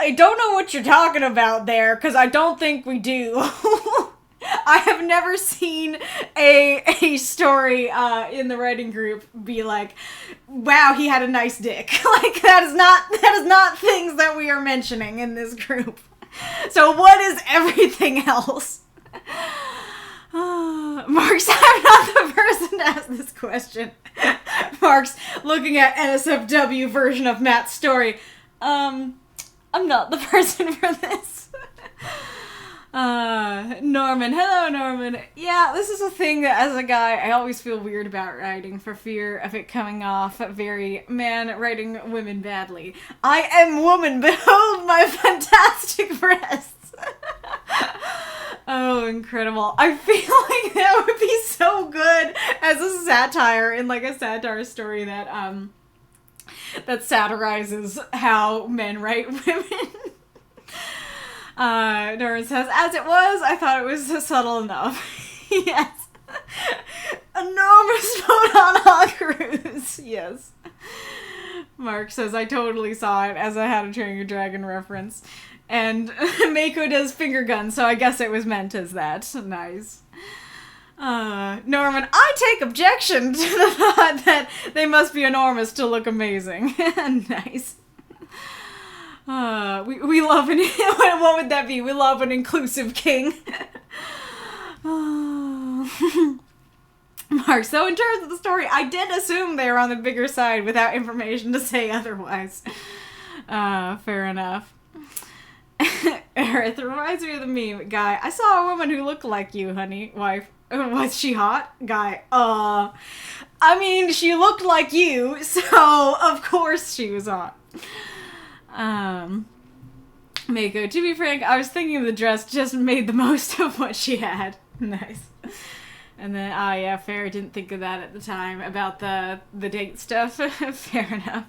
I don't know what you're talking about there, because I don't think we do. I have never seen a story in the writing group be like, wow, he had a nice dick. That is not things that we are mentioning in this group. So what is everything else? Mark's, I'm not the person to ask this question. Mark's looking at NSFW version of Matt's story. I'm not the person for this. Norman. Hello, Norman. Yeah, this is a thing that as a guy, I always feel weird about writing for fear of it coming off very man writing women badly. I am woman, behold my fantastic breasts. Oh, incredible. I feel like that would be so good as a satire in a satire story that that satirizes how men write women. Norman says, as it was, I thought it was subtle enough. Yes. Enormous photon cruise. Yes. Mark says, I totally saw it as I had a Train Your Dragon reference. And Mako does finger guns, so I guess it was meant as that. Nice. Norman, I take objection to the thought that they must be enormous to look amazing. Nice. We love an... What would that be? We love an inclusive king. Mark, so in terms of the story, I did assume they were on the bigger side without information to say otherwise. Fair enough. It reminds me of the meme. Guy, I saw a woman who looked like you, honey. Wife, was she hot? Guy, I mean, she looked like you, so of course she was hot. Mako, to be frank, I was thinking the dress just made the most of what she had. Nice. And then, yeah, fair. Didn't think of that at the time about the date stuff. Fair enough.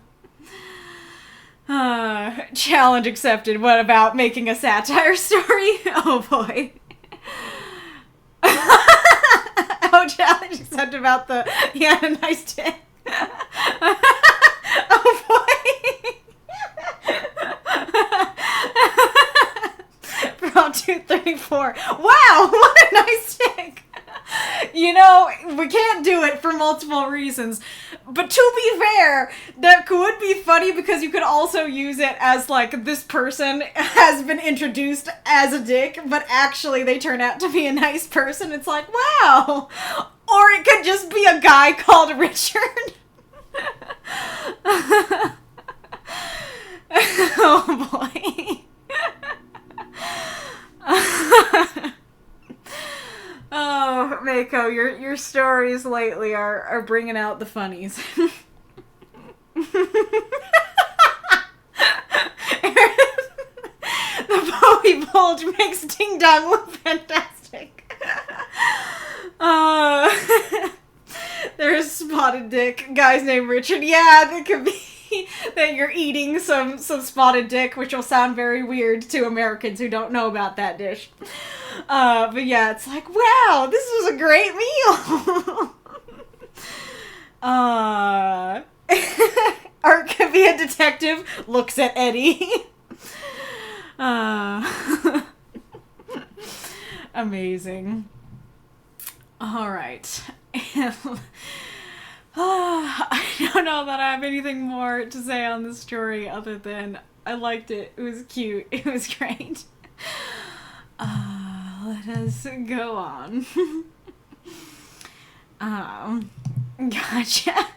Challenge accepted. What about making a satire story? Oh boy. Oh, challenge accepted about he had a nice dick. Oh boy. From 234. Wow, what a nice dick. You know, we can't do it for multiple reasons. But to be fair, that could be funny because you could also use it as, like, this person has been introduced as a dick, but actually they turn out to be a nice person. It's like, wow. Or it could just be a guy called Richard. Oh, boy. Oh, Mako, your stories lately are bringing out the funnies. The Bowie Bulge makes Ding Dong look fantastic. There's Spotted Dick, guy's named Richard. Yeah, that could be that you're eating some spotted dick, which will sound very weird to Americans who don't know about that dish. But yeah, it's like, wow, this was a great meal. Art could be a detective, looks at Eddie. Amazing. All right. I don't know that I have anything more to say on this story other than I liked it. It was cute. It was great. Let us go on. Gotcha.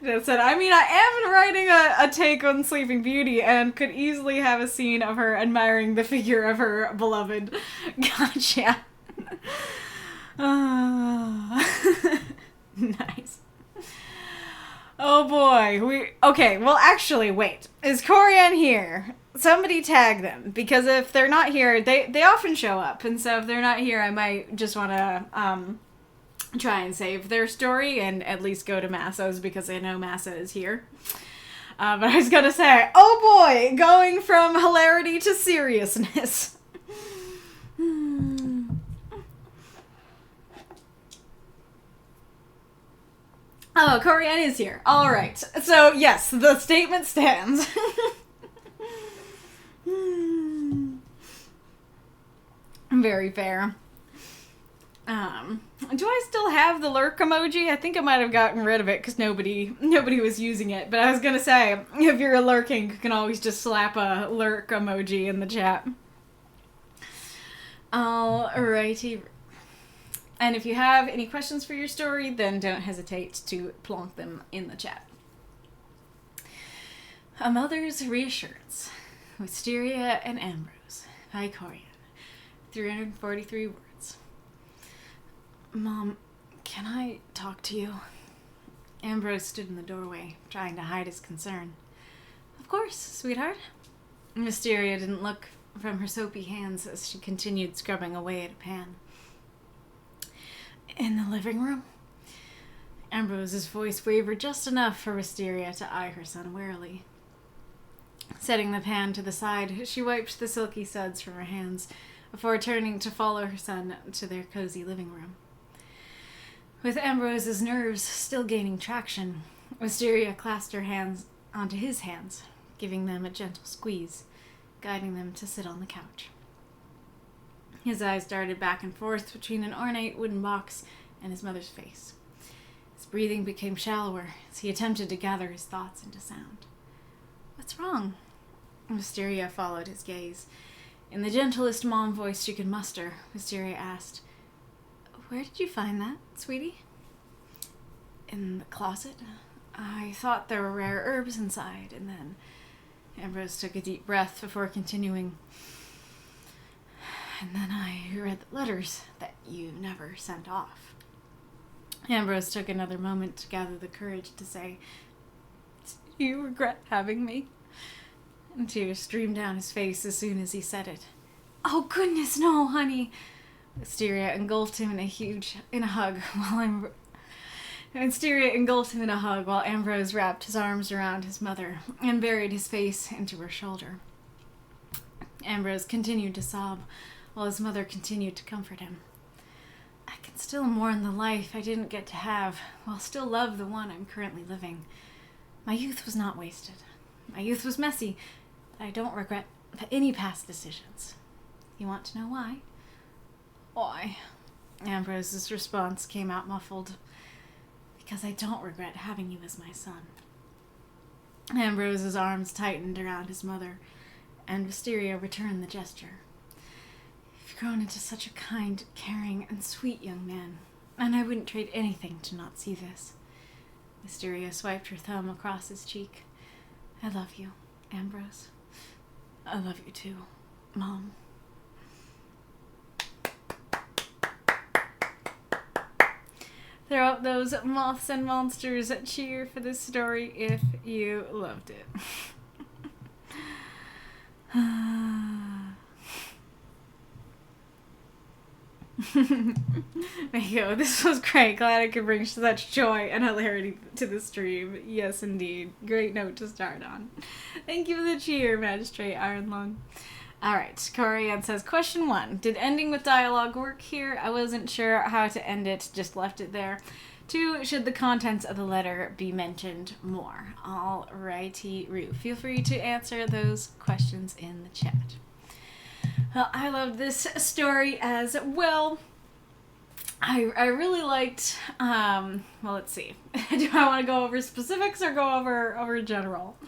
That's it. I mean, I am writing a take on Sleeping Beauty and could easily have a scene of her admiring the figure of her beloved. Gotcha. Nice. Oh boy. Okay, well actually, wait. Is Koryan here? Somebody tag them, because if they're not here, they often show up, and so if they're not here, I might just want to try and save their story and at least go to Masa's, because I know Masa is here. But I was gonna say, oh boy, going from hilarity to seriousness. Oh, Koryan is here. All right. So, yes, the statement stands. Very fair. Do I still have the lurk emoji? I think I might have gotten rid of it because nobody was using it. But I was gonna say, if you're lurking, you can always just slap a lurk emoji in the chat. Alrighty. And if you have any questions for your story, then don't hesitate to plonk them in the chat. A Mother's Reassurance. Wisteria and Ambrose. By Koryan. 343 words. Mom, can I talk to you? Ambrose stood in the doorway, trying to hide his concern. Of course, sweetheart. Wisteria didn't look from her soapy hands as she continued scrubbing away at a pan. In the living room? Ambrose's voice wavered just enough for Wisteria to eye her son warily. Setting the pan to the side, she wiped the silky suds from her hands before turning to follow her son to their cozy living room. With Ambrose's nerves still gaining traction, Wisteria clasped her hands onto his hands, giving them a gentle squeeze, guiding them to sit on the couch. His eyes darted back and forth between an ornate wooden box and his mother's face. His breathing became shallower as he attempted to gather his thoughts into sound. What's wrong? Wisteria followed his gaze. In the gentlest mom voice she could muster, Wisteria asked, Where did you find that, sweetie? In the closet. I thought there were rare herbs inside, and then Ambrose took a deep breath before continuing. And then I read the letters that you never sent off. Ambrose took another moment to gather the courage to say, Do you regret having me? And tears streamed down his face as soon as he said it. Oh, goodness, no, honey. Wisteria engulfed him in a hug while Ambrose wrapped his arms around his mother and buried his face into her shoulder. Ambrose continued to sob while his mother continued to comfort him. I can still mourn the life I didn't get to have, while still love the one I'm currently living. My youth was not wasted. My youth was messy, but I don't regret any past decisions. You want to know why? Why? Ambrose's response came out muffled. Because I don't regret having you as my son. Ambrose's arms tightened around his mother, and Wisteria returned the gesture. You've grown into such a kind, caring, and sweet young man, and I wouldn't trade anything to not see this. Wisteria swiped her thumb across his cheek. I love you, Ambrose. I love you too, Mom. Throw up those moths and monsters. Cheer for this story if you loved it. Mako, this was great. Glad I could bring such joy and hilarity to the stream. Yes, indeed. Great note to start on. Thank you for the cheer, Magistrate Ironlung. Alright, Koryan says, question 1. Did ending with dialogue work here? I wasn't sure how to end it, just left it there. 2. Should the contents of the letter be mentioned more? Alrighty, Roo. Feel free to answer those questions in the chat. Well, I love this story as well. I really liked, well, let's see. Do I want to go over specifics or go over general?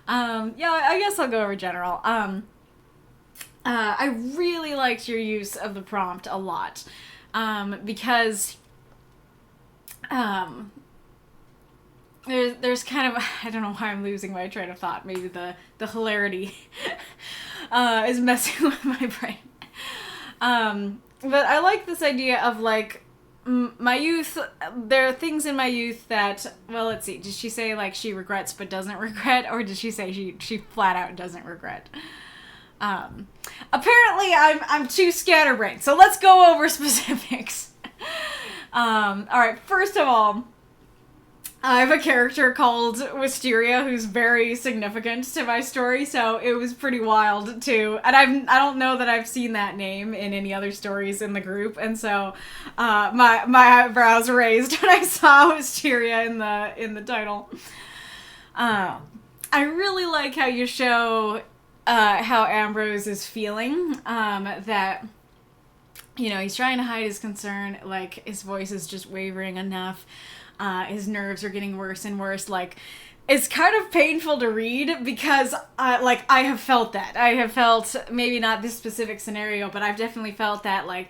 Yeah, I guess I'll go over general. I really liked your use of the prompt a lot, because there's kind of, I don't know why I'm losing my train of thought. Maybe the hilarity is messing with my brain. But I like this idea of, like, my youth, there are things in my youth that, well, let's see, did she say, like, she regrets but doesn't regret, or did she say she flat out doesn't regret? Apparently I'm too scatterbrained, so let's go over specifics. Alright, first of all, I have a character called Wisteria who's very significant to my story, so it was pretty wild too. And I don't know that I've seen that name in any other stories in the group, and so my eyebrows raised when I saw Wisteria in the title. I really like how you show how Ambrose is feeling, that, you know, he's trying to hide his concern, like, his voice is just wavering enough, his nerves are getting worse and worse, like, it's kind of painful to read, because, like, I have felt that. I have felt, maybe not this specific scenario, but I've definitely felt that, like,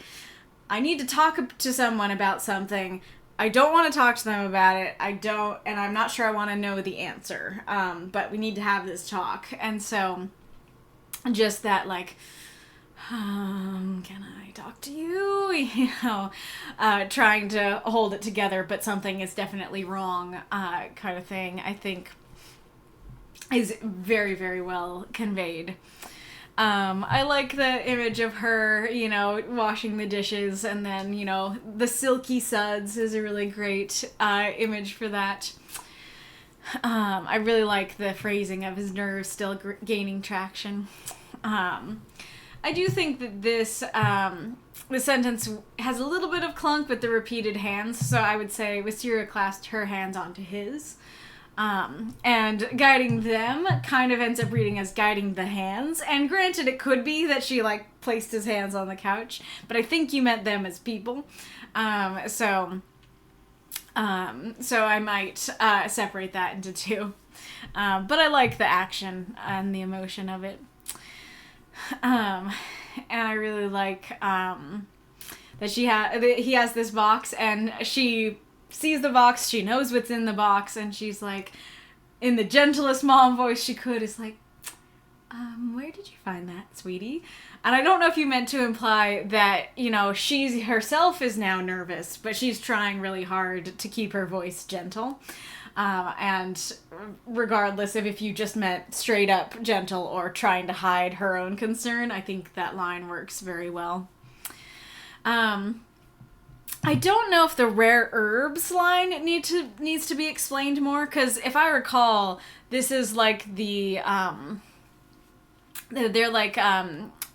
I need to talk to someone about something, I don't want to talk to them about it, and I'm not sure I want to know the answer, but we need to have this talk, and so just that, like, can I talk to you? You know, trying to hold it together, but something is definitely wrong, kind of thing, I think is very, very well conveyed. I like the image of her, you know, washing the dishes, and then, you know, the silky suds is a really great image for that. I really like the phrasing of his nerves still gaining traction. I do think that this sentence has a little bit of clunk with the repeated hands, so I would say Wisteria clasped her hands onto his. And guiding them kind of ends up reading as guiding the hands, and granted it could be that she, like, placed his hands on the couch, but I think you meant them as people. So I might separate that into two. But I like the action and the emotion of it. And I really like that he has this box, and she sees the box, she knows what's in the box, and she's like, in the gentlest mom voice she could, is like, where did you find that, sweetie? And I don't know if you meant to imply that, you know, she herself is now nervous, but she's trying really hard to keep her voice gentle. And regardless of if you just meant straight up gentle or trying to hide her own concern, I think that line works very well. I don't know if the rare herbs line needs to be explained more, because if I recall, this is like they're like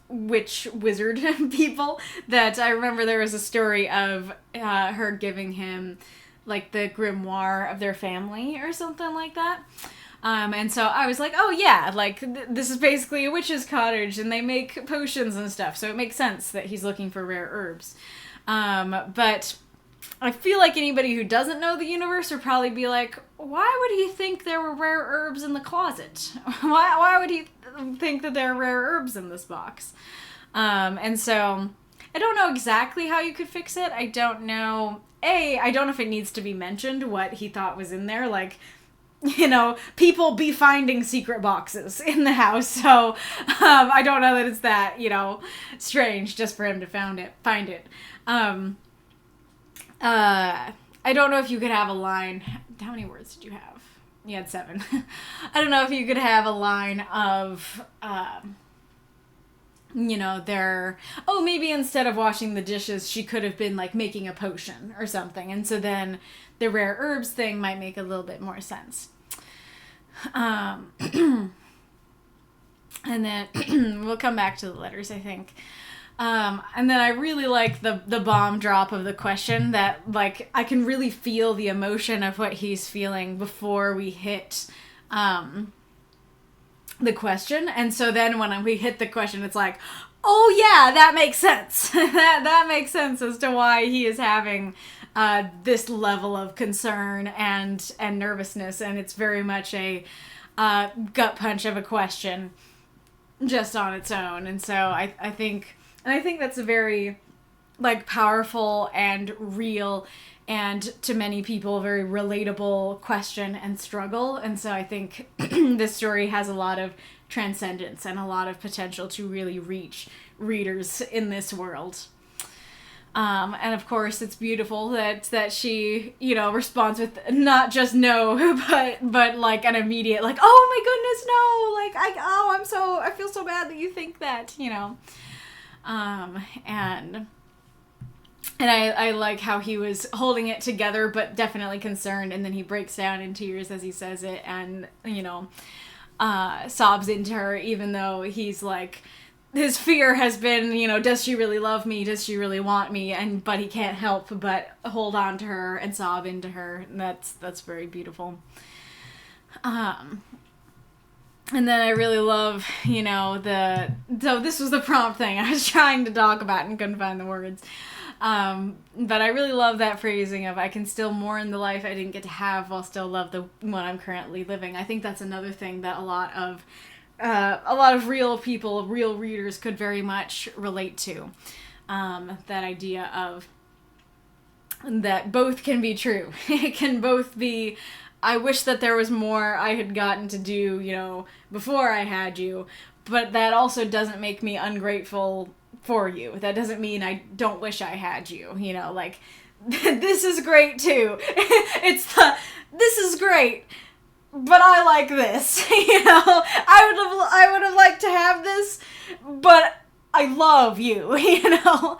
witch wizard people that I remember there was a story of her giving him like the grimoire of their family or something like that. And so I was like, oh yeah, like this is basically a witch's cottage and they make potions and stuff, so it makes sense that he's looking for rare herbs. But I feel like anybody who doesn't know the universe would probably be like, why would he think there were rare herbs in the closet? Why would he think that there are rare herbs in this box? And so I don't know exactly how you could fix it. I don't know. I don't know if it needs to be mentioned what he thought was in there. Like, you know, people be finding secret boxes in the house. So I don't know that it's that, you know, strange just for him to find it. I don't know if you could have a line. How many words did you have? You had 7. I don't know if you could have a line of, you know, maybe instead of washing the dishes, she could have been like making a potion or something. And so then the rare herbs thing might make a little bit more sense. And then we'll come back to the letters, I think. And then I really like the bomb drop of the question that, like, I can really feel the emotion of what he's feeling before we hit, the question. And so then when we hit the question, it's like, oh yeah, that makes sense. that makes sense as to why he is having, this level of concern and nervousness. And it's very much a, gut punch of a question just on its own. And so I think that's a very, like, powerful and real and to many people very relatable question and struggle. And so I think this story has a lot of transcendence and a lot of potential to really reach readers in this world. And of course it's beautiful that she, you know, responds with not just no, but like an immediate, like, oh my goodness, no, like, I feel so bad that you think that, you know. And I like how he was holding it together, but definitely concerned. And then he breaks down in tears as he says it and, you know, sobs into her, even though he's like, his fear has been, you know, does she really love me? Does she really want me? But he can't help but hold on to her and sob into her. And that's very beautiful. And then I really love, you know, so this was the prompt thing I was trying to talk about and couldn't find the words. But I really love that phrasing of, I can still mourn the life I didn't get to have while still love the one I'm currently living. I think that's another thing that a lot of real people, real readers could very much relate to. That idea of that both can be true. It can both be, I wish that there was more I had gotten to do, you know, before I had you, but that also doesn't make me ungrateful for you. That doesn't mean I don't wish I had you, you know, like, this is great too. This is great, but I like this, you know, I would have liked to have this, but I love you, you know.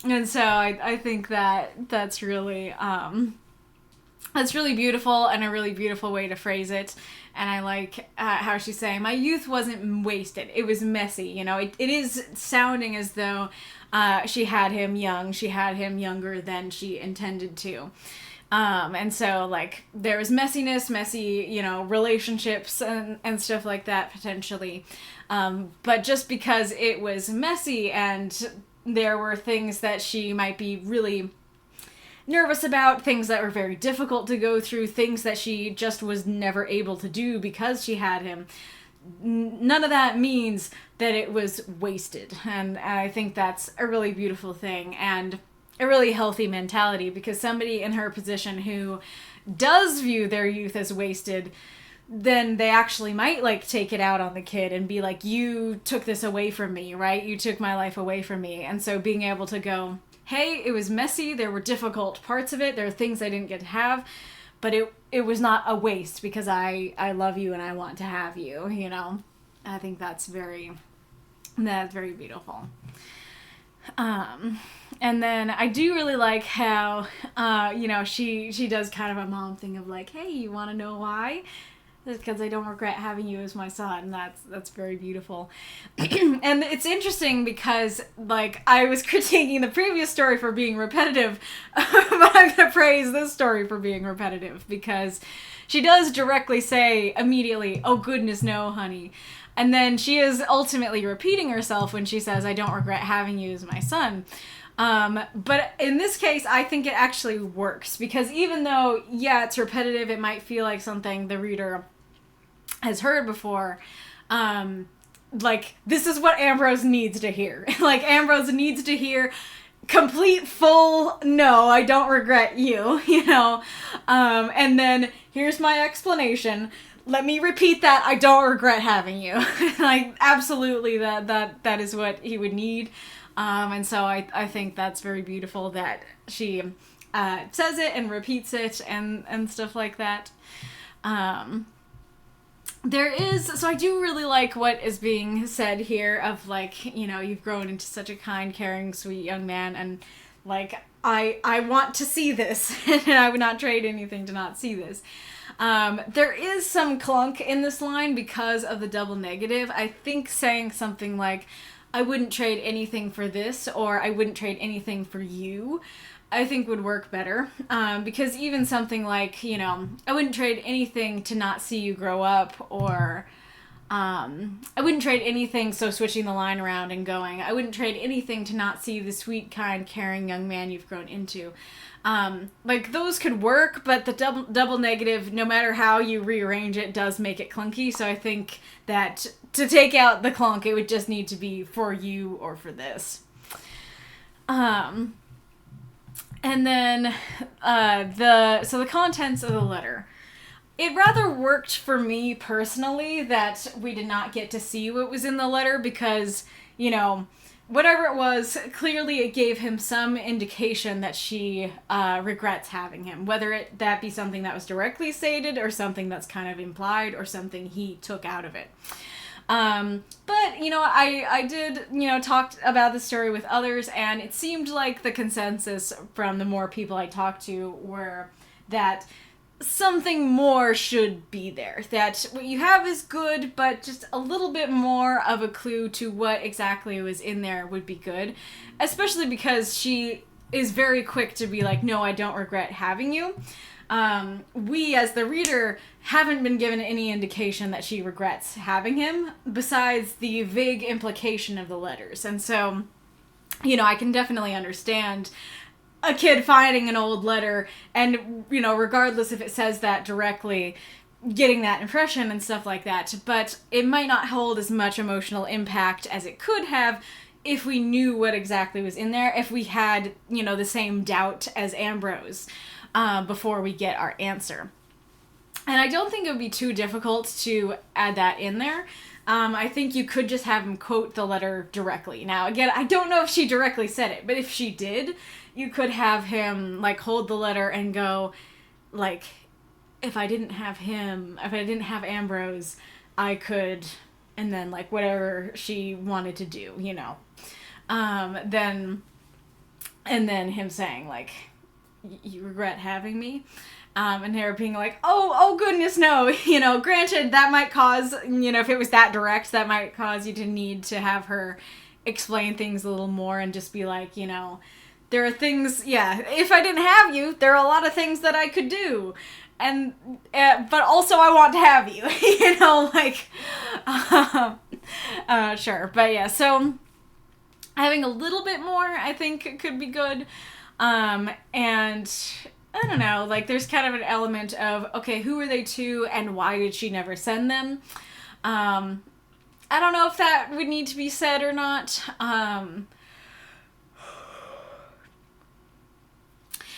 And so I think that's really, that's really beautiful and a really beautiful way to phrase it. And I like how she's saying, my youth wasn't wasted. It was messy. You know, it is sounding as though she had him young. She had him younger than she intended to. And so, like, there was messy, you know, relationships and stuff like that, potentially. But just because it was messy and there were things that she might be really nervous about, things that were very difficult to go through, things that she just was never able to do because she had him, none of that means that it was wasted. And I think that's a really beautiful thing and a really healthy mentality, because somebody in her position who does view their youth as wasted, then they actually might, like, take it out on the kid and be like, you took this away from me, right? You took my life away from me. And so being able to go, hey, it was messy, there were difficult parts of it, there are things I didn't get to have, but it was not a waste because I love you and I want to have you, you know? I think that's very beautiful. And then I do really like how, she does kind of a mom thing of like, hey, you want to know why? Because I don't regret having you as my son. That's very beautiful. And it's interesting because, like, I was critiquing the previous story for being repetitive, but I'm going to praise this story for being repetitive because she does directly say immediately, oh, goodness, no, honey. And then she is ultimately repeating herself when she says, I don't regret having you as my son. But in this case, I think it actually works because even though, yeah, it's repetitive, it might feel like something the reader has heard before. Like, this is what Ambrose needs to hear. Like, Ambrose needs to hear complete, full, no, I don't regret you, and then here's my explanation. Let me repeat that. I don't regret having you. Like, absolutely, that is what he would need. And so I think that's very beautiful that she says it and repeats it and stuff like that. So I do really like what is being said here of, like, you've grown into such a kind, caring, sweet young man, and, like, I want to see this, and I would not trade anything to not see this. There is some clunk in this line because of the double negative. I think saying something like, I wouldn't trade anything for this, or I wouldn't trade anything for you, I think would work better. Because even something like, I wouldn't trade anything to not see you grow up, or I wouldn't trade anything, so switching the line around and going, I wouldn't trade anything to not see the sweet, kind, caring young man you've grown into. Like, those could work, but the double negative, no matter how you rearrange it, does make it clunky, so I think that to take out the clunk, it would just need to be for you or for this. And then, the contents of the letter. It rather worked for me personally that we did not get to see what was in the letter because, whatever it was, clearly it gave him some indication that she regrets having him. Whether that be something that was directly stated or something that's kind of implied or something he took out of it. But, I did, talk about the story with others, and it seemed like the consensus from the more people I talked to were that something more should be there. That what you have is good, but just a little bit more of a clue to what exactly was in there would be good. Especially because she is very quick to be like, no, I don't regret having you. We, as the reader, haven't been given any indication that she regrets having him, besides the vague implication of the letters. And so, I can definitely understand a kid finding an old letter and, regardless if it says that directly, getting that impression and stuff like that. But it might not hold as much emotional impact as it could have if we knew what exactly was in there, if we had, the same doubt as Ambrose. Before we get our answer. And I don't think it would be too difficult to add that in there. I think you could just have him quote the letter directly. Now, again, I don't know if she directly said it, but if she did, you could have him, like, hold the letter and go, like, if I didn't have Ambrose, I could, and then, like, whatever she wanted to do, and then him saying, like, you regret having me, and her being like, oh goodness, no, granted, that might cause, if it was that direct, that might cause you to need to have her explain things a little more and just be like, there are things, if I didn't have you, there are a lot of things that I could do, and, but also I want to have you, sure, but yeah, so, having a little bit more, I think, could be good. And I don't know, like, there's kind of an element of, okay, who are they to and why did she never send them? I don't know if that would need to be said or not.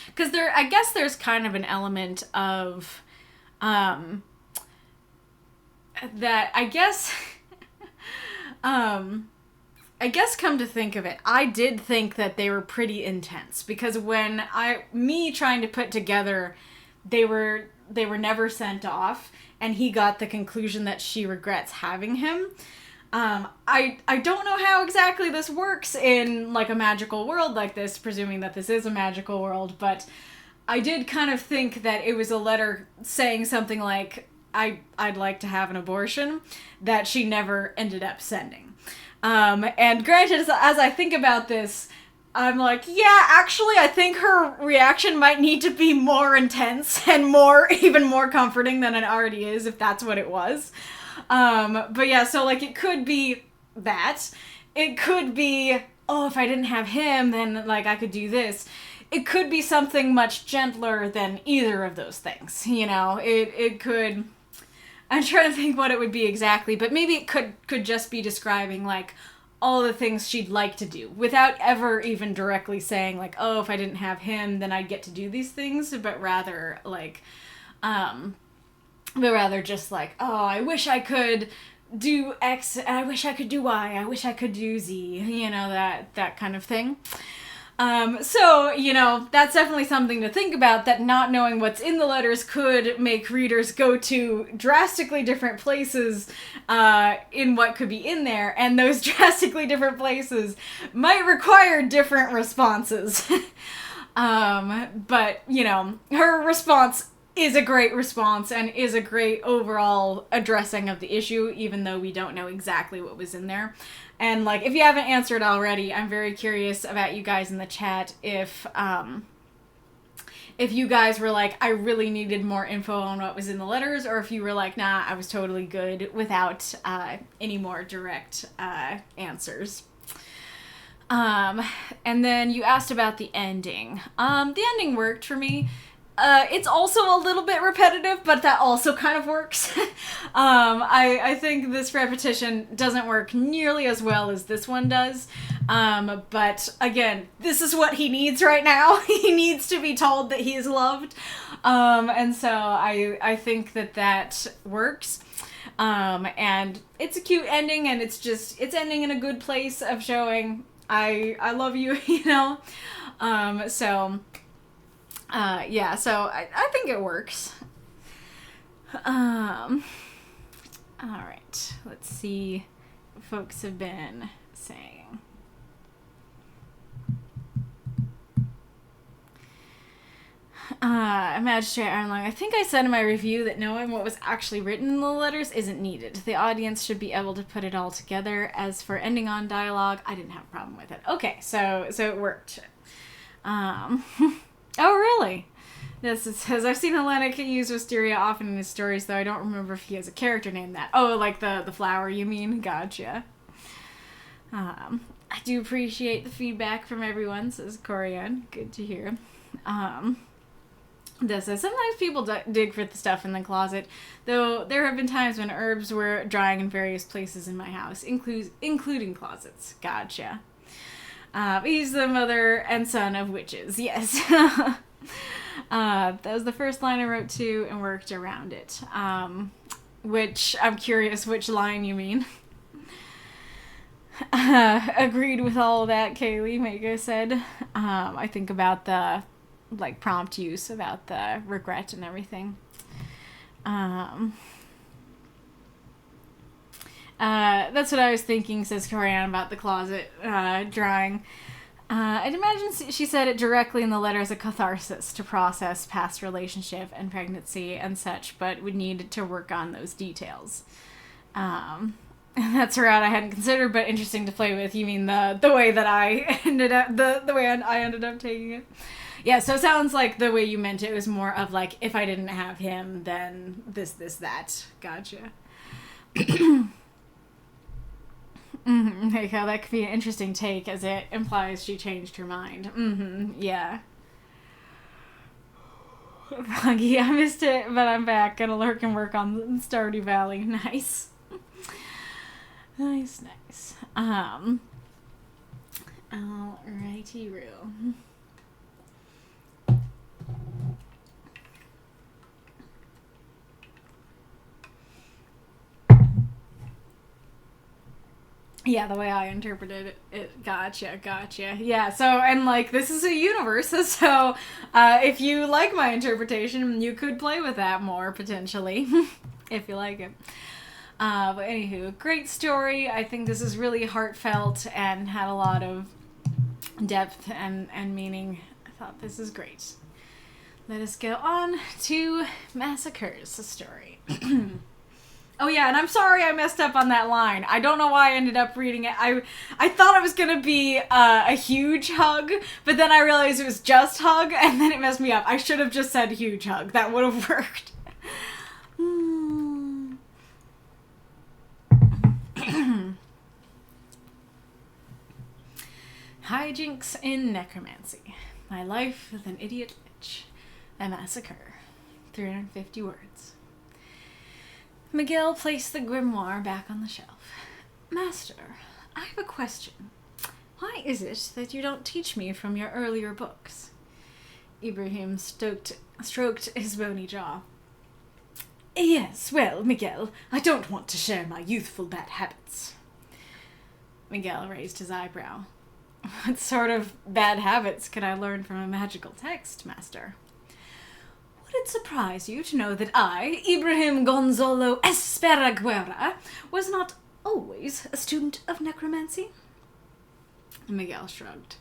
Because I guess there's kind of an element of, that I guess, come to think of it, I did think that they were pretty intense because when me trying to put together, they were never sent off and he got the conclusion that she regrets having him. I don't know how exactly this works in, like, a magical world like this, presuming that this is a magical world, but I did kind of think that it was a letter saying something like, I'd like to have an abortion, that she never ended up sending. And granted, as I think about this, I'm like, yeah, actually, I think her reaction might need to be more intense and even more comforting than it already is, if that's what it was. But yeah, so, like, it could be that. It could be, oh, if I didn't have him, then, like, I could do this. It could be something much gentler than either of those things, you know? It could... I'm trying to think what it would be exactly, but maybe it could just be describing, like, all the things she'd like to do, without ever even directly saying, like, oh, if I didn't have him, then I'd get to do these things, but rather, like, just like, oh, I wish I could do X, and I wish I could do Y, I wish I could do Z, you know, that kind of thing. So, you know, that's definitely something to think about, that not knowing what's in the letters could make readers go to drastically different places, in what could be in there, and those drastically different places might require different responses. But, you know, her response is a great response, and is a great overall addressing of the issue, even though we don't know exactly what was in there. And, like, if you haven't answered already, I'm very curious about you guys in the chat if you guys were like, I really needed more info on what was in the letters, or if you were like, nah, I was totally good without any more direct answers. And then you asked about the ending. The ending worked for me. It's also a little bit repetitive, but that also kind of works. I think this repetition doesn't work nearly as well as this one does. But again, this is what he needs right now. He needs to be told that he is loved. And so I think that works. And it's a cute ending, and it's ending in a good place of showing I love you, you know? Yeah, so I think it works. Alright, let's see what folks have been saying. Magistrate Ironlung, I think I said in my review that knowing what was actually written in the letters isn't needed. The audience should be able to put it all together. As for ending on dialogue, I didn't have a problem with it. Okay, so it worked. Oh, really? Yes, it says, I've seen Hellenic use Wisteria often in his stories, though I don't remember if he has a character named that. Oh, like the flower, you mean? Gotcha. I do appreciate the feedback from everyone, says Koryan. Good to hear. This says, sometimes people dig for the stuff in the closet, though there have been times when herbs were drying in various places in my house, including closets. Gotcha. He's the mother and son of witches, yes. That was the first line I wrote to and worked around it. Which, I'm curious which line you mean. Agreed with all of that, Kaylee, Mega said. I think about the, like, prompt use, about the regret and everything. That's what I was thinking, says Koryan, about the closet drawing. I'd imagine she said it directly in the letter as a catharsis to process past relationship and pregnancy and such, but would need to work on those details. That's a route I hadn't considered, but interesting to play with. You mean the way that I ended up, the way I ended up taking it? Yeah, so it sounds like the way you meant it was more of like, if I didn't have him, then this, that. Gotcha. Okay, that could be an interesting take, as it implies she changed her mind. Yeah. Buggy, I missed it, but I'm back. Gonna lurk and work on Stardew Valley. Nice. Nice. Alrighty-roo. Yeah, the way I interpreted it, gotcha. Yeah, so, and, like, this is a universe, so, if you like my interpretation, you could play with that more, potentially, if you like it. But anywho, great story. I think this is really heartfelt and had a lot of depth and meaning. I thought this is great. Let us go on to MasaCur's story. Oh yeah, and I'm sorry I messed up on that line. I don't know why I ended up reading it. I thought it was gonna be a huge hug, but then I realized it was just hug, and then it messed me up. I should have just said huge hug. That would have worked. Hijinks in Necromancy. My life with an idiot Lich. A MasaCur. 350 words. Miguel placed the grimoire back on the shelf. Master, I have a question. Why is it that you don't teach me from your earlier books? Ibrahim stroked his bony jaw. Yes, well, Miguel, I don't want to share my youthful bad habits. Miguel raised his eyebrow. What sort of bad habits could I learn from a magical text, Master? Would it surprise you to know that I, Ibrahim Gonzalo Esperaguera, was not always a student of necromancy? Miguel shrugged.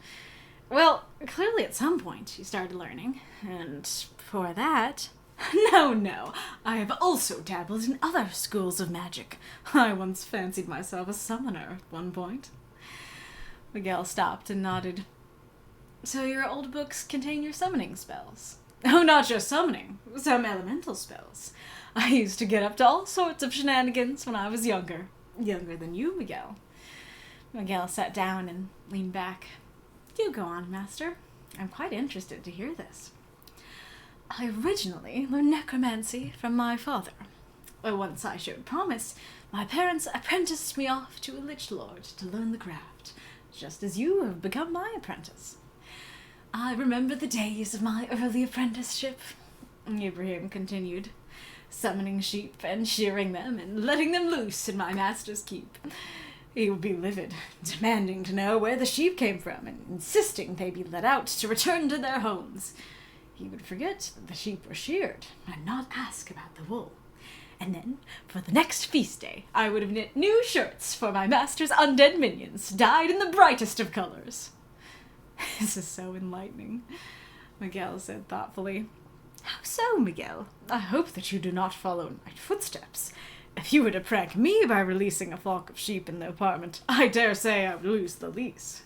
Well, clearly at some point you started learning, and for that... No, I have also dabbled in other schools of magic. I once fancied myself a summoner at one point. Miguel stopped and nodded. So your old books contain your summoning spells? Oh, not just summoning. Some elemental spells. I used to get up to all sorts of shenanigans when I was younger. Younger than you, Miguel. Miguel sat down and leaned back. You go on, Master. I'm quite interested to hear this. I originally learned necromancy from my father. Once I showed promise, my parents apprenticed me off to a Lich Lord to learn the craft, just as you have become my apprentice. I remember the days of my early apprenticeship, Ibrahim continued, summoning sheep and shearing them and letting them loose in my master's keep. He would be livid, demanding to know where the sheep came from and insisting they be let out to return to their homes. He would forget that the sheep were sheared and not ask about the wool. And then, for the next feast day, I would have knit new shirts for my master's undead minions, dyed in the brightest of colors. This is so enlightening, Miguel said thoughtfully. How so, Miguel? I hope that you do not follow in my footsteps. If you were to prank me by releasing a flock of sheep in the apartment, I dare say I would lose the lease.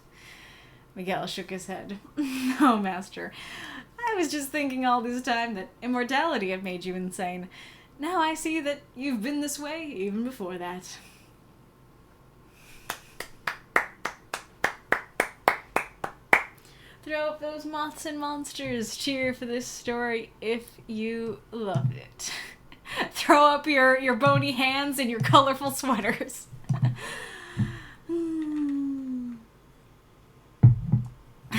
Miguel shook his head. No, Master. I was just thinking all this time that immortality had made you insane. Now I see that you've been this way even before that. Throw up those moths and monsters. Cheer for this story if you loved it. Throw up your bony hands and your colorful sweaters.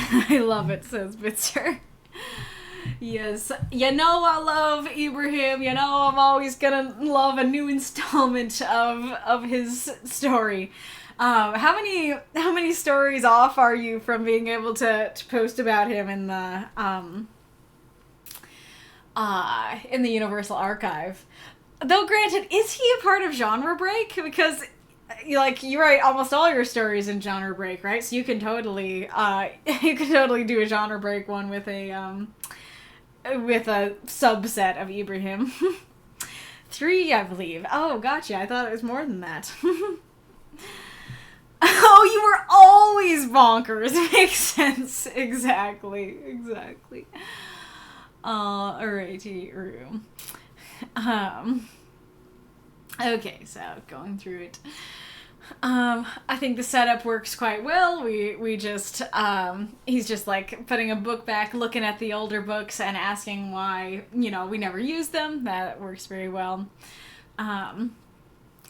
I love it, says Bitzer. Yes, you know I love Ibrahim. You know I'm always gonna love a new installment of his story. How many stories off are you from being able to post about him in the Universal Archive? Though granted, is he a part of Genre Break? Because you write almost all your stories in Genre Break, right? So you can totally do a Genre Break one with a subset of Ibrahim. 3, I believe. Oh, gotcha. I thought it was more than that. Oh, you were always bonkers. Makes sense. Exactly. Alrighty, room. Okay, so going through it. I think the setup works quite well. We just, he's just like putting a book back, looking at the older books and asking why, we never use them. That works very well.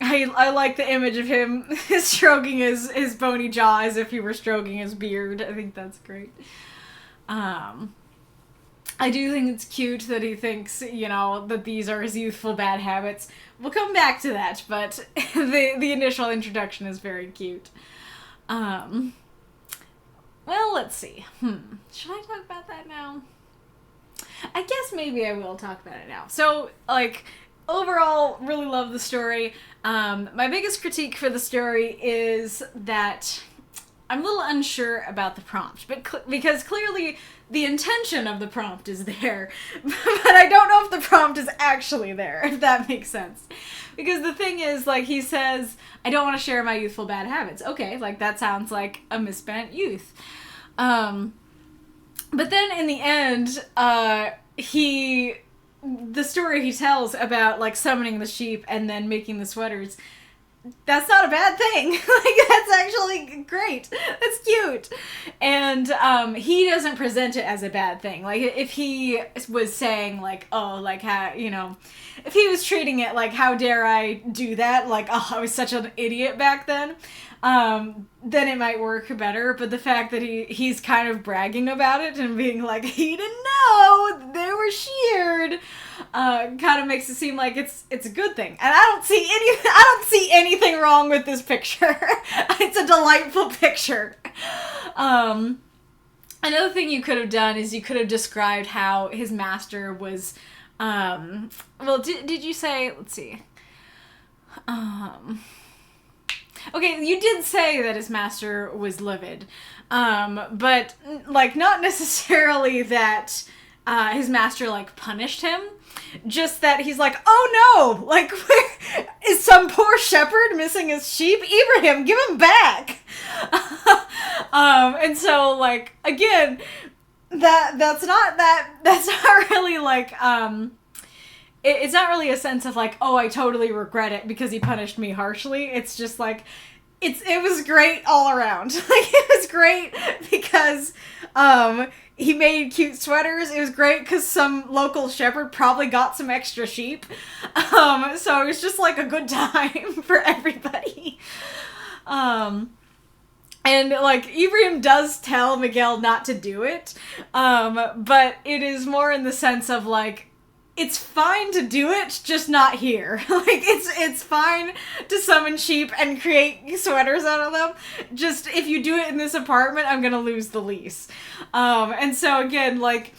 I like the image of him stroking his bony jaw as if he were stroking his beard. I think that's great. I do think it's cute that he thinks, that these are his youthful bad habits. We'll come back to that, but the initial introduction is very cute. Well, let's see. Should I talk about that now? I guess maybe I will talk about it now. So, overall, really love the story. My biggest critique for the story is that I'm a little unsure about the prompt, but because clearly the intention of the prompt is there, but I don't know if the prompt is actually there, if that makes sense. Because the thing is, like, he says, I don't want to share my youthful bad habits. Okay, like, that sounds like a misspent youth. But then in the end, the story he tells about, like, summoning the sheep and then making the sweaters, that's not a bad thing. Like, that's actually great. That's cute. And he doesn't present it as a bad thing. Like, if he was saying, like, oh, like, how, you know, if he was treating it like, how dare I do that? Like, oh, I was such an idiot back then. Then it might work better. But the fact that he's kind of bragging about it and being like, he didn't know they were sheared, kind of makes it seem like it's a good thing. And I don't see anything wrong with this picture. It's a delightful picture. Another thing you could have done is you could have described how his master was, well, did you say, let's see, okay, you did say that his master was livid, but, like, not necessarily that, his master, like, punished him, just that he's like, oh no, like, where is some poor shepherd missing his sheep? Ibrahim, give him back! And so, like, again, that's not really, like, it's not really a sense of, like, oh, I totally regret it because he punished me harshly. It's just, like, it was great all around. Like, it was great because, he made cute sweaters. It was great because some local shepherd probably got some extra sheep. So it was just, like, a good time for everybody. And, like, Ibrahim does tell Miguel not to do it, but it is more in the sense of, like, it's fine to do it, just not here. Like, it's fine to summon sheep and create sweaters out of them. Just, if you do it in this apartment, I'm gonna lose the lease. And so, again, like,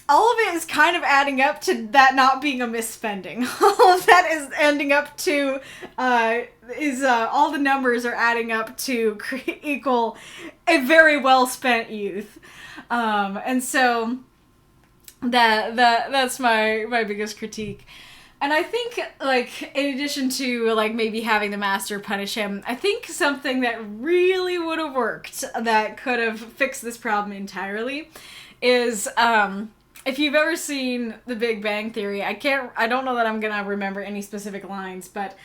all of it is kind of adding up to that not being a misspending. All of that is ending up to, all the numbers are adding up to equal a very well spent youth. And so that's my biggest critique. And I think, like, in addition to, like, maybe having the master punish him, I think something that really would have worked that could have fixed this problem entirely is, if you've ever seen The Big Bang Theory, I don't know that I'm gonna remember any specific lines, but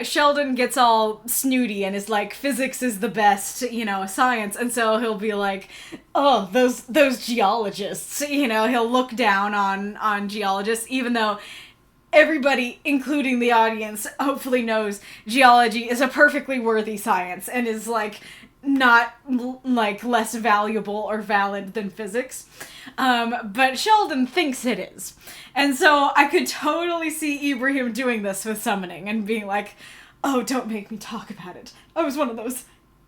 Sheldon gets all snooty and is like, physics is the best, you know, science, and so he'll be like, oh, those geologists, you know, he'll look down on geologists, even though everybody, including the audience, hopefully knows geology is a perfectly worthy science and is, like, not, like, less valuable or valid than physics. But Sheldon thinks it is. And so I could totally see Ibrahim doing this with summoning and being like, oh, don't make me talk about it. I was one of those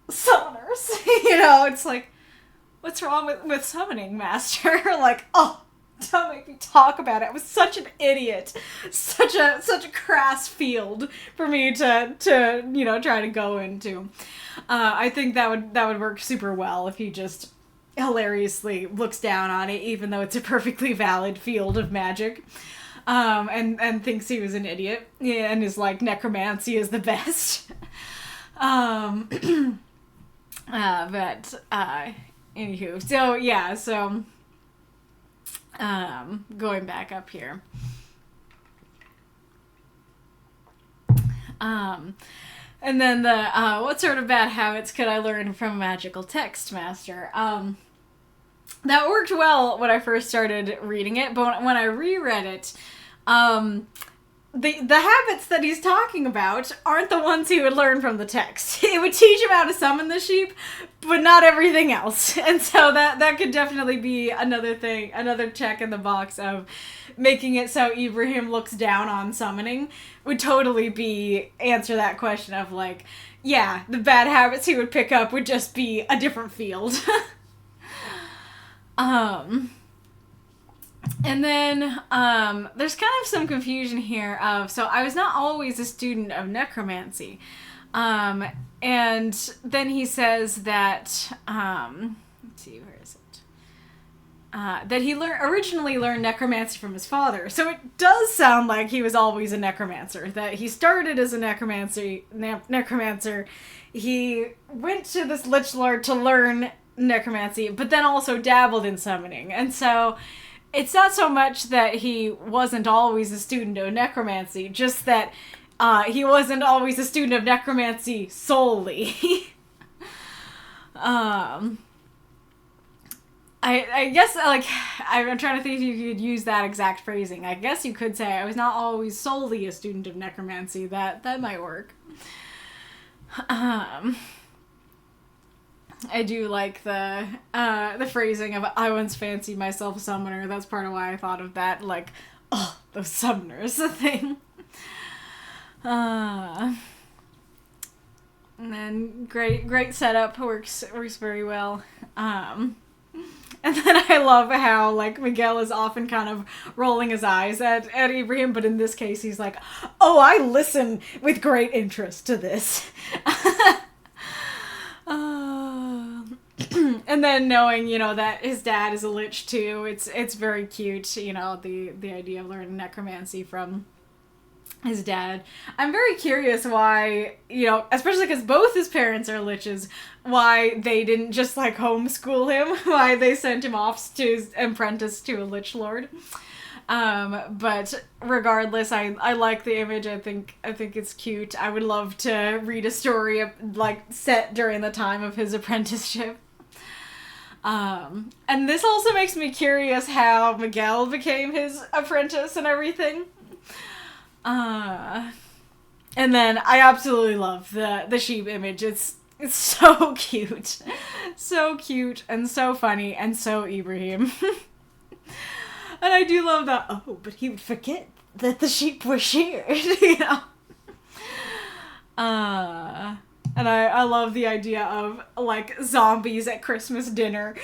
summoners. You know, it's like, what's wrong with summoning, master? Like, oh, don't make me talk about it. I was such an idiot. Such a crass field for me to you know, try to go into. I think that would work super well if he just hilariously looks down on it, even though it's a perfectly valid field of magic, and thinks he was an idiot, yeah, and is like, necromancy is the best. But anywho, so yeah, so going back up here. And then what sort of bad habits could I learn from a magical text master? That worked well when I first started reading it, but when I reread it, the habits that he's talking about aren't the ones he would learn from the text. It would teach him how to summon the sheep, but not everything else. And so that could definitely be another thing, another check in the box of making it so Ibrahim looks down on summoning would totally be answer that question of, like, yeah, the bad habits he would pick up would just be a different field. And then there's kind of some confusion here of, so I was not always a student of necromancy. And then he says that, let's see, where is it? That he originally learned necromancy from his father. So it does sound like he was always a necromancer, that he started as a necromancer. He went to this Lich Lord to learn necromancy, but then also dabbled in summoning. And so it's not so much that he wasn't always a student of necromancy, just that he wasn't always a student of necromancy solely. I guess, like, I'm trying to think if you could use that exact phrasing. I guess you could say I was not always solely a student of necromancy. That might work. I do like the phrasing of I once fancied myself a summoner. That's part of why I thought of that, like, oh, those summoners thing. And then great setup, works very well. And then I love how, like, Miguel is often kind of rolling his eyes at Ibrahim, but in this case he's like, oh, I listen with great interest to this. And then knowing, you know, that his dad is a lich too, it's very cute, you know, the idea of learning necromancy from his dad. I'm very curious why, you know, especially because both his parents are liches, why they didn't just, like, homeschool him, why they sent him off to apprentice to a lich lord. But regardless, I like the image. I think it's cute. I would love to read a story like set during the time of his apprenticeship. And this also makes me curious how Miguel became his apprentice and everything. And then I absolutely love the sheep image. It's so cute. So cute and so funny and so Ibrahim. And I do love that, oh, but he would forget that the sheep were sheared, you know? And I love the idea of, like, zombies at Christmas dinner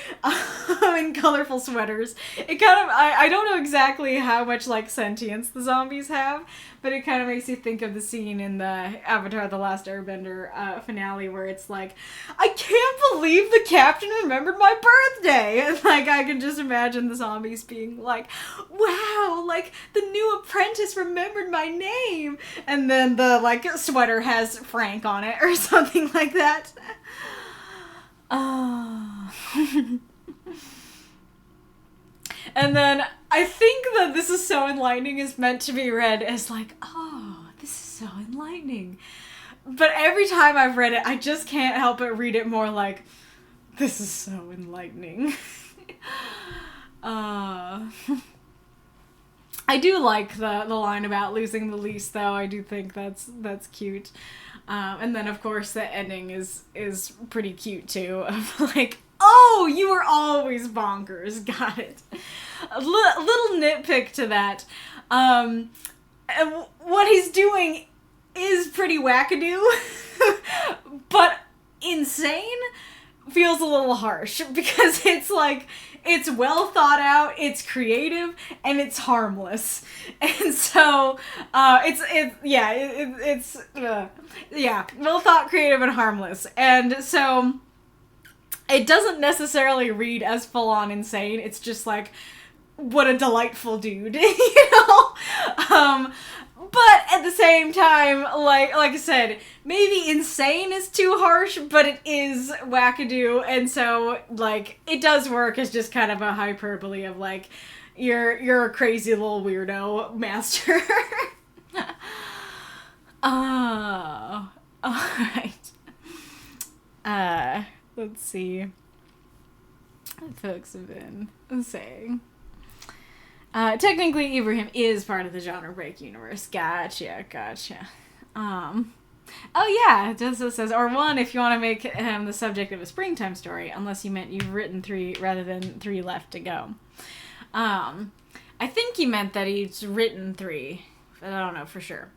in colorful sweaters. It kind of, I don't know exactly how much, like, sentience the zombies have, but it kind of makes you think of the scene in the Avatar: The Last Airbender finale where it's like, I can't believe the captain remembered my birthday! And, like, I can just imagine the zombies being like, wow, like, the new apprentice remembered my name! And then the, like, sweater has Frank on it or something like that. Oh. And then I think that This Is So Enlightening is meant to be read as like, oh, this is so enlightening. But every time I've read it, I just can't help but read it more like, this is so enlightening. I do like the line about losing the lease, though. I do think that's cute. And then, of course, the ending is pretty cute, too. Of like, oh, you were always bonkers. Got it. A little nitpick to that. And what he's doing is pretty wackadoo. But insane feels a little harsh. Because it's like, it's well thought out, it's creative, and it's harmless. And so, it's well thought, creative, and harmless. And so, it doesn't necessarily read as full-on insane, it's just like, what a delightful dude, you know? But at the same time, like I said, maybe insane is too harsh, but it is wackadoo, and so, like, it does work as just kind of a hyperbole of, like, you're a crazy little weirdo master. Oh, alright. Let's see what folks have been saying. Technically, Ibrahim is part of the genre break universe. Gotcha. Oh yeah, it just says, or one if you want to make him the subject of a springtime story, unless you meant you've written 3 rather than 3 left to go. I think he meant that he's written 3, but I don't know for sure.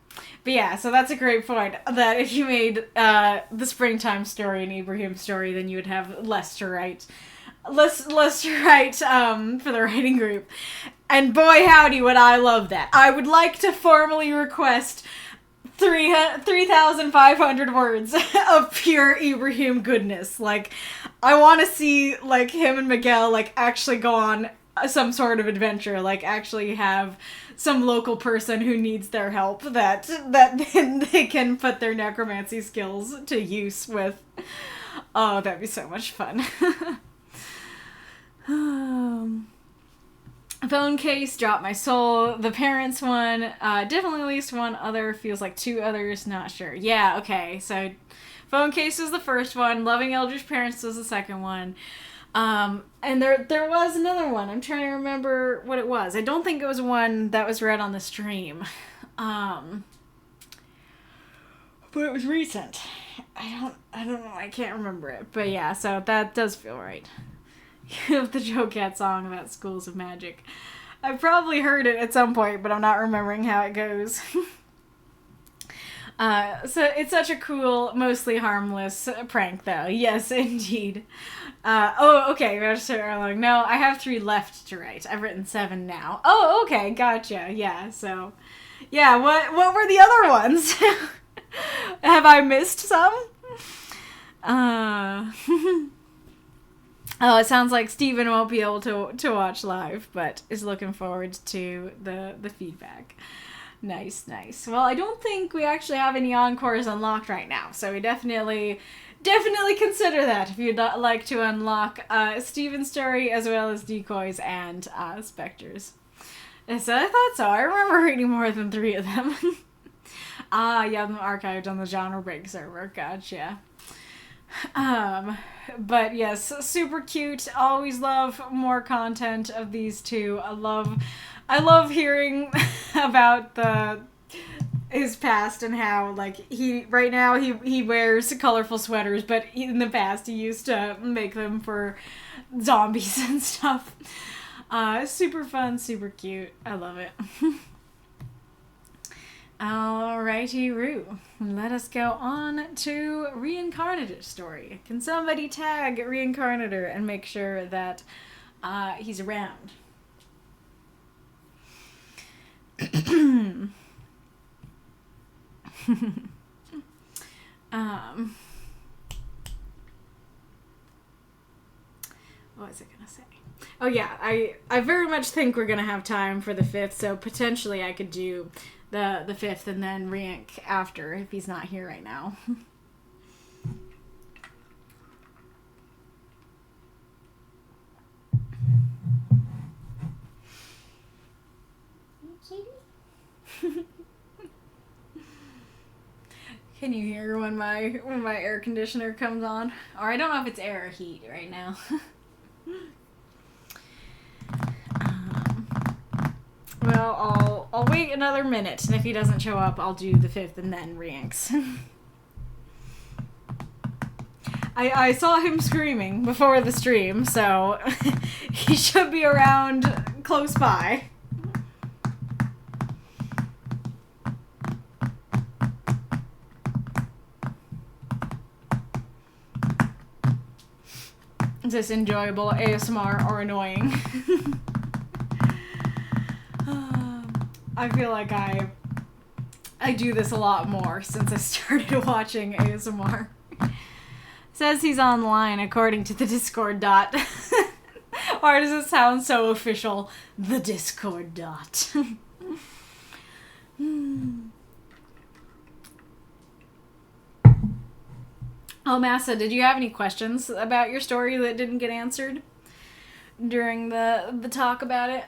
But yeah, so that's a great point, that if you made the springtime story an Ibrahim story, then you would have less to write. Less to write for the writing group. And boy howdy would I love that. I would like to formally request 3,500 words of pure Ibrahim goodness. Like, I want to see, like, him and Miguel, like, actually go on some sort of adventure. Like, actually have some local person who needs their help that they can put their necromancy skills to use with. Oh, that'd be so much fun. Phone case, Drop My Soul, the parents one, definitely at least one other, feels like two others, not sure. Yeah, okay, so phone case was the first one, Loving Eldritch Parents was the second one, and there was another one, I'm trying to remember what it was. I don't think it was one that was read on the stream, but it was recent. I don't know, I can't remember it, but yeah, so that does feel right. The Joe Cat song about schools of magic. I've probably heard it at some point, but I'm not remembering how it goes. So it's such a cool, mostly harmless prank, though. Yes, indeed. Okay, Register. No, I have 3 left to write. I've written 7 now. Oh, okay, gotcha. Yeah, so... Yeah, what were the other ones? Have I missed some? Oh, it sounds like Steven won't be able to watch live, but is looking forward to the feedback. Nice. Well, I don't think we actually have any encores unlocked right now, so we definitely consider that if you'd like to unlock Steven's story as well as Decoys and Spectres. And so I thought so. I remember reading more than 3 of them. Yeah, them archived on the Genre Break server. Gotcha. But yes, super cute. Always love more content of these two. I love hearing about his past and how, like, right now he wears colorful sweaters, but in the past he used to make them for zombies and stuff. Super fun, super cute. I love it. Alrighty, Roo. Let us go on to Reinkarnitor's story. Can somebody tag Reinkarnitor and make sure that he's around? What was I gonna say? Oh yeah, I very much think we're gonna have time for the 5th, so potentially I could do the 5th and then Reinc after if he's not here right now. Can you hear when my air conditioner comes on? Or I don't know if it's air or heat right now. Well, I'll wait another minute, and if he doesn't show up, I'll do the 5th and then Reincs. I saw him screaming before the stream, so he should be around close by. Is this enjoyable ASMR or annoying? I feel like I do this a lot more since I started watching ASMR. Says he's online according to the Discord dot. Why does it sound so official? The Discord dot. Oh, Masa, did you have any questions about your story that didn't get answered during the talk about it?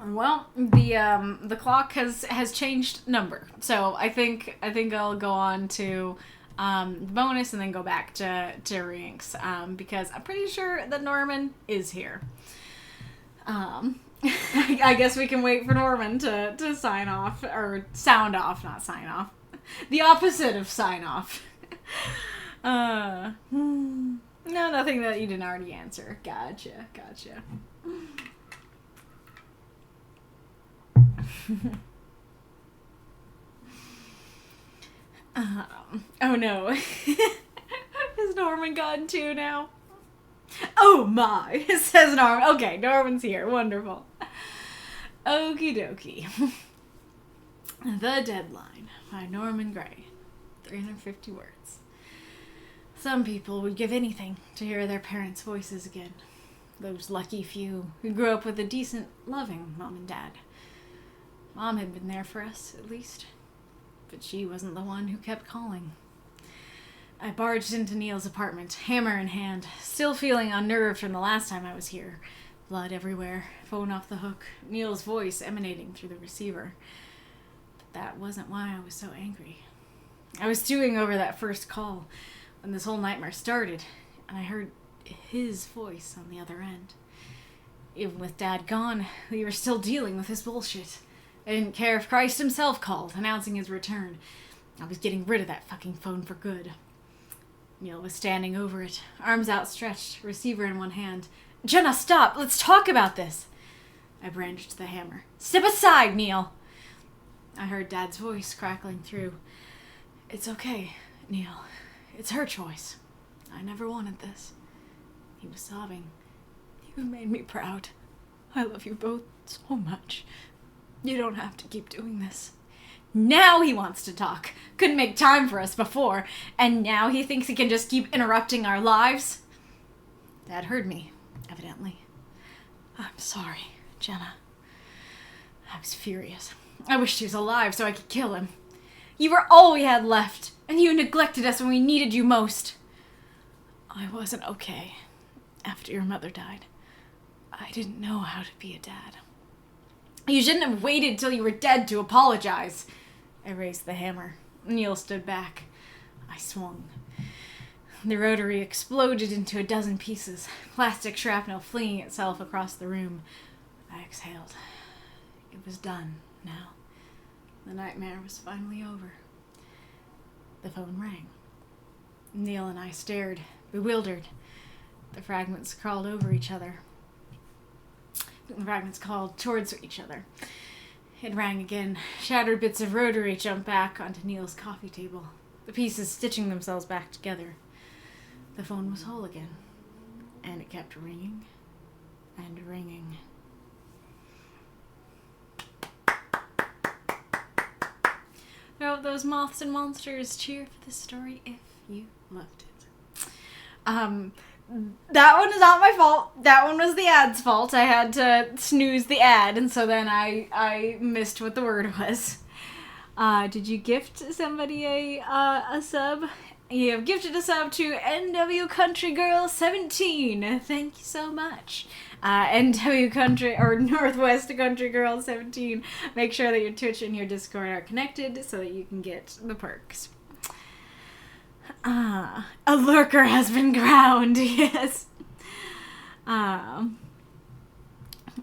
Well, the clock has changed number, so I think I'll go on to bonus and then go back to Reinks, because I'm pretty sure that Norman is here. I guess we can wait for Norman to sign off, or sound off, not sign off. The opposite of sign off. No, nothing that you didn't already answer. Gotcha. Oh no. Is Norman gone too now? Oh my, says Norman. Okay, Norman's here. Wonderful. Okie dokie. The Deadline by Norman Gray. 350 words. Some people would give anything to hear their parents' voices again. Those lucky few who grew up with a decent, loving mom and dad. Mom had been there for us, at least. But she wasn't the one who kept calling. I barged into Neil's apartment, hammer in hand, still feeling unnerved from the last time I was here. Blood everywhere, phone off the hook, Neil's voice emanating through the receiver. But that wasn't why I was so angry. I was stewing over that first call when this whole nightmare started, and I heard his voice on the other end. Even with Dad gone, we were still dealing with his bullshit. I didn't care if Christ himself called, announcing his return. I was getting rid of that fucking phone for good. Neil was standing over it, arms outstretched, receiver in one hand. Jenna, stop! Let's talk about this! I brandished the hammer. Step aside, Neil! I heard Dad's voice crackling through. It's okay, Neil. It's her choice. I never wanted this. He was sobbing. You made me proud. I love you both so much. You don't have to keep doing this. Now he wants to talk. Couldn't make time for us before, and now he thinks he can just keep interrupting our lives? Dad heard me, evidently. I'm sorry, Jenna. I was furious. I wished he was alive so I could kill him. You were all we had left, and you neglected us when we needed you most. I wasn't okay after your mother died. I didn't know how to be a dad. You shouldn't have waited till you were dead to apologize. I raised the hammer. Neil stood back. I swung. The rotary exploded into a dozen pieces, plastic shrapnel flinging itself across the room. I exhaled. It was done now. The nightmare was finally over. The phone rang. Neil and I stared, bewildered. The fragments crawled over each other. The fragments crawled towards each other. It rang again. Shattered bits of rotary jumped back onto Neil's coffee table, the pieces stitching themselves back together. The phone was whole again, and it kept ringing and ringing. Oh, those moths and monsters, cheer for this story if you loved it. That one is not my fault. That one was the ad's fault. I had to snooze the ad, and so then I missed what the word was. Did you gift somebody a sub? You have gifted a sub to NW Country Girl 17. Thank you so much. NW Country, or Northwest Country Girl 17. Make sure that your Twitch and your Discord are connected so that you can get the perks. A lurker has been ground, yes.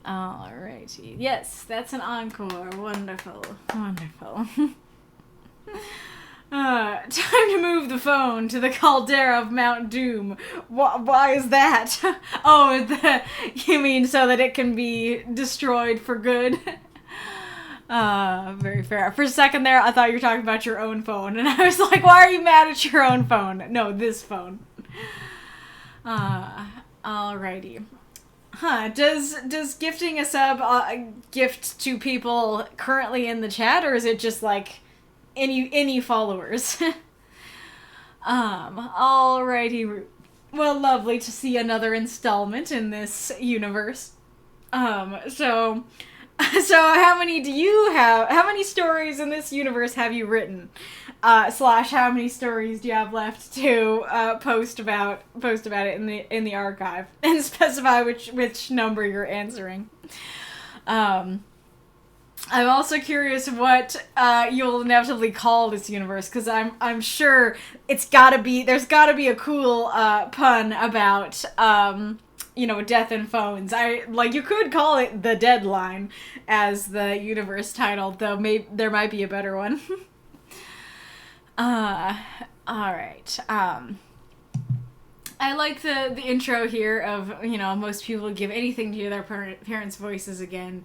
Alrighty. Yes, that's an encore. Wonderful. Wonderful. Time to move the phone to the caldera of Mount Doom. Why is that? Oh, you mean so that it can be destroyed for good? Very fair. For a second there, I thought you were talking about your own phone, and I was like, why are you mad at your own phone? No, this phone. Alrighty. Does gifting a sub gift to people currently in the chat, or is it just like any followers? Alrighty. Well, lovely to see another installment in this universe. So how many do you have? How many stories in this universe have you written? / how many stories do you have left to post about it in the archive, and specify which number you're answering. I'm also curious what you'll inevitably call this universe, because I'm sure there's gotta be a cool pun about death and phones. You could call it The Deadline as the universe title, though there might be a better one. Alright. I like the intro here of, most people give anything to hear their parents' voices again.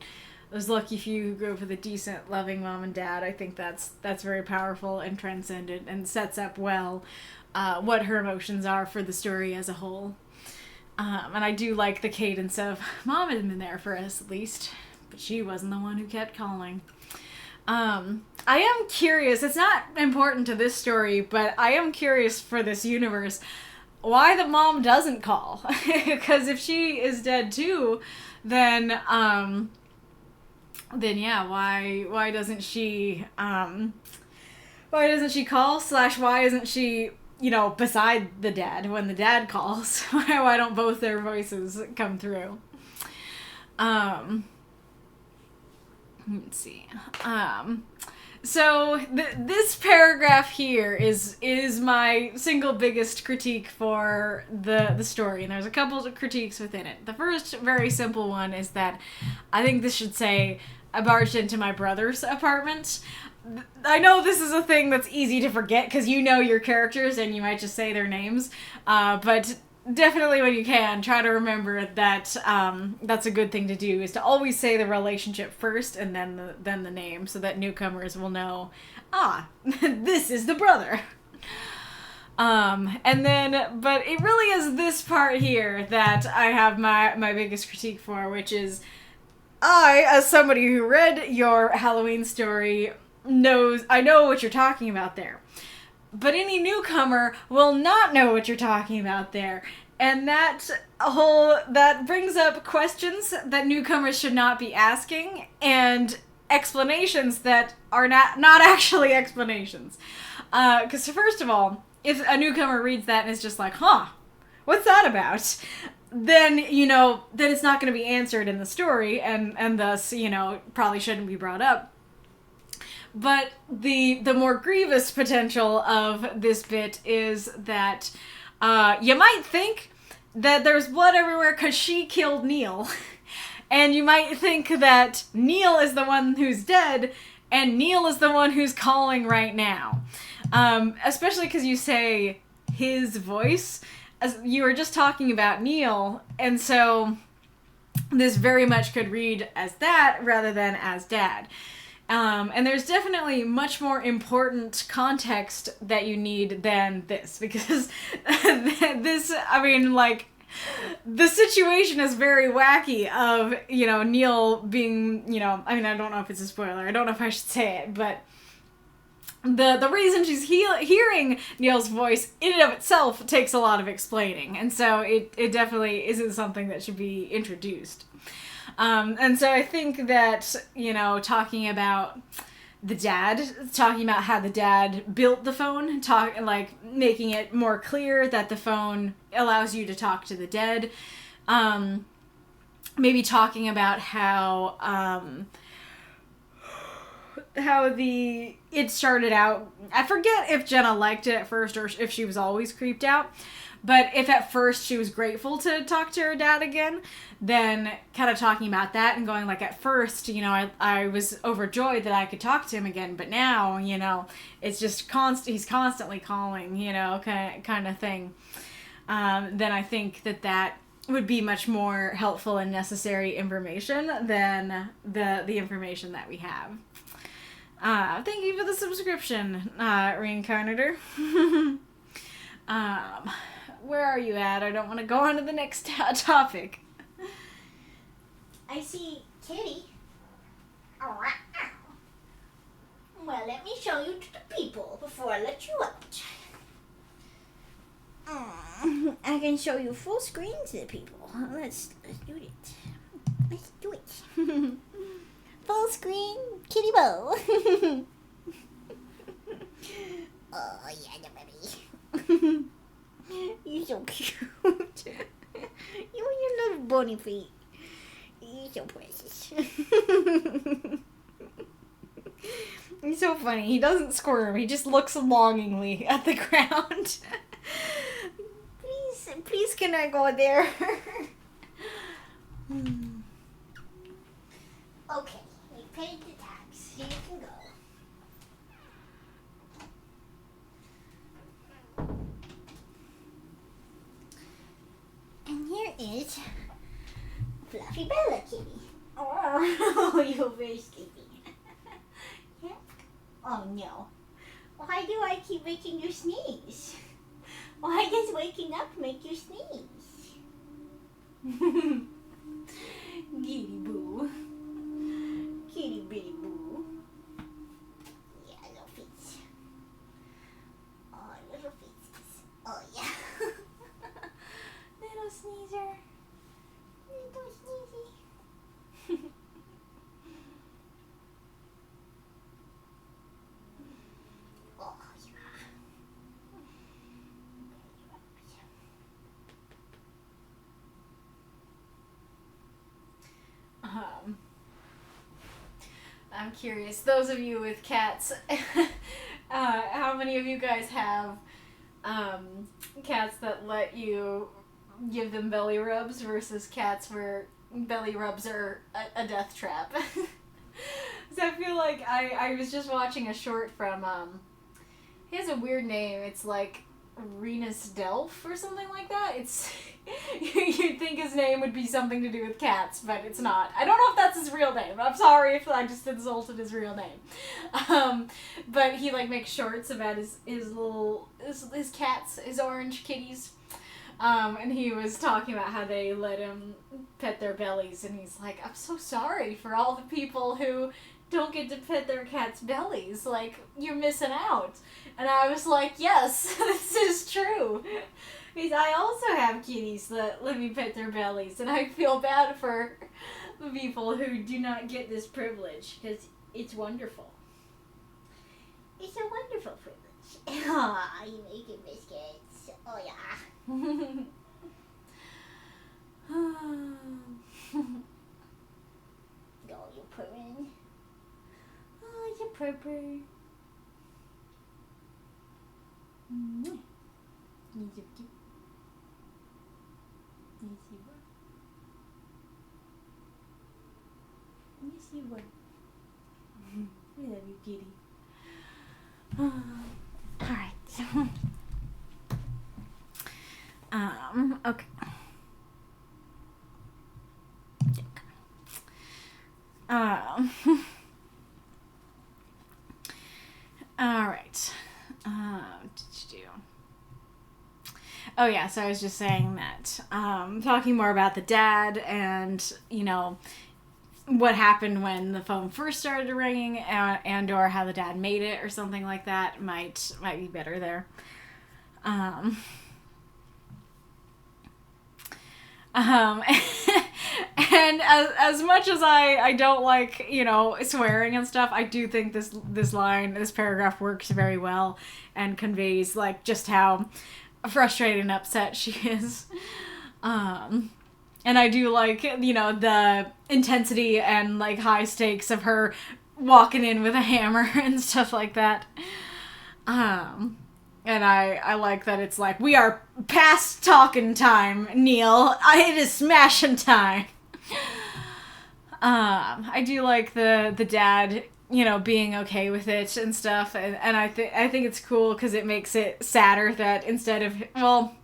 those lucky few who grew up with a decent, loving mom and dad. I think that's very powerful and transcendent and sets up well what her emotions are for the story as a whole. And I do like the cadence of, Mom had been there for us at least, but she wasn't the one who kept calling. I am curious, it's not important to this story, but I am curious for this universe why the mom doesn't call. Because if she is dead too, then yeah, why doesn't she call, / why isn't she, beside the dad when the dad calls? Why don't both their voices come through? Let's see. So this paragraph here is my single biggest critique for the story, and there's a couple of critiques within it. The first very simple one is that I think this should say, I barged into my brother's apartment. I know this is a thing that's easy to forget because you know your characters and you might just say their names, but definitely when you can, try to remember that that's a good thing to do, is to always say the relationship first and then the name, so that newcomers will know, this is the brother. And then, but it really is this part here that I have my biggest critique for, which is, I, as somebody who read your Halloween story, I know what you're talking about there. But any newcomer will not know what you're talking about there. And that brings up questions that newcomers should not be asking, and explanations that are not actually explanations. Because first of all, if a newcomer reads that and is just like, what's that about? Then, then it's not going to be answered in the story, and thus, probably shouldn't be brought up. But the more grievous potential of this bit is that you might think that there's blood everywhere because she killed Neil. And you might think that Neil is the one who's dead, and Neil is the one who's calling right now. Especially because you say his voice, as you were just talking about Neil, and so this very much could read as that rather than as dad. And there's definitely much more important context that you need than this, because this, the situation is very wacky of, Neil being, I don't know if it's a spoiler, I don't know if I should say it, but the reason she's hearing Neil's voice in and of itself takes a lot of explaining, and so it definitely isn't something that should be introduced. And so I think that, talking about the dad, talking about how the dad built the phone, making it more clear that the phone allows you to talk to the dead. Maybe talking about how it started out. I forget if Jenna liked it at first or if she was always creeped out. But if at first she was grateful to talk to her dad again, then kind of talking about that and going at first, I was overjoyed that I could talk to him again, but now, it's just he's constantly calling, kind of thing. Then I think that would be much more helpful and necessary information than the information that we have. Thank you for the subscription, Reinkarnitor. Where are you at? I don't want to go on to the next topic. I see Kitty. Well, let me show you to the people before I let you out. I can show you full screen to the people. Let's do it. Let's do it. Full screen Kitty Bow. Oh, yeah, the baby. You're so cute. You and your little bunny feet. You're so precious. He's so funny. He doesn't squirm. He just looks longingly at the ground. Please can I go there? Okay, we paid the tax. Here you can go. And here is Fluffy Bella Kitty. Oh, you're very sleepy. Yeah? Oh no. Why do I keep making you sneeze? Why does waking up make you sneeze? Giddy boo. Kitty bitty boo. Yeah, little feet. Oh, little feet. Oh, yeah. Little sneezer. Little sneezy. Oh, yeah. I'm curious, those of you with cats, how many of you guys have cats that let you give them belly rubs versus cats where belly rubs are a death trap? So I feel like I was just watching a short from, he has a weird name, it's like Renus Delph or something like that. It's you'd think his name would be something to do with cats, but it's not. I don't know if that's his real name. I'm sorry if I just insulted his real name. But he like makes shorts about his cats, his orange kitties. And he was talking about how they let him pet their bellies, and he's like, I'm so sorry for all the people who don't get to pet their cats' bellies. Like, you're missing out. And I was like, yes, this is true. Because I also have kitties that let me pet their bellies, and I feel bad for the people who do not get this privilege, because it's wonderful. It's a wonderful privilege. Aw, you making biscuits. Oh, yeah. Oh, you're purring. Oh, you're purring. Yes, you do. Yes, you will. Yes, you will. We love you, kitty. Alright. Okay. Alright. Did you do? Oh yeah, so I was just saying that, talking more about the dad and, you know, what happened when the phone first started ringing, and or how the dad made it or something like that might be better there. And as much as I don't like, you know, swearing and stuff, I do think this paragraph works very well and conveys like just how frustrated and upset she is. And I do like, you know, the intensity and like high stakes of her walking in with a hammer and stuff like that. And I like that it's like, we are past talking time, Neil. It is smashing time. I do like the dad, you know, being okay with it and stuff, and I think it's cool because it makes it sadder that instead of, well,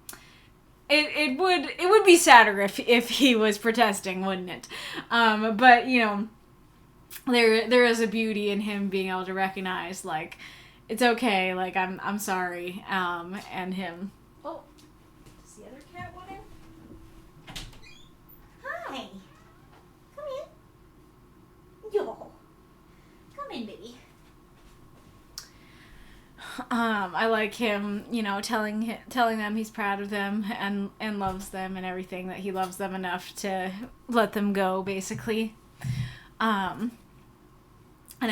it would be sadder if he was protesting, wouldn't it? But you know, there is a beauty in him being able to recognize like, it's okay, like I'm sorry, and him. Oh, does the other cat want in? Hi. Come in. Yo. Come in, baby. I like him, you know, telling them he's proud of them and loves them and everything, that he loves them enough to let them go, basically. And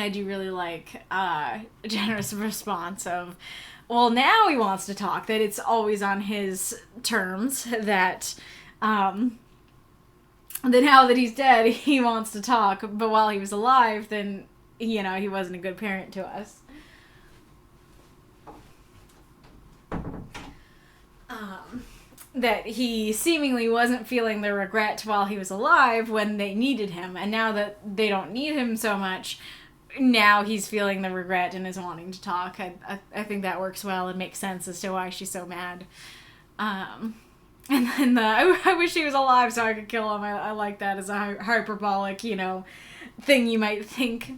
I do really like a generous response of, well, now he wants to talk, that it's always on his terms, that now that he's dead, he wants to talk, but while he was alive, then, you know, he wasn't a good parent to us. That he seemingly wasn't feeling the regret while he was alive when they needed him, and now that they don't need him so much, now he's feeling the regret and is wanting to talk. I think that works well and makes sense as to why she's so mad. And And then I wish he was alive so I could kill him. I like that as a hyperbolic, thing you might think.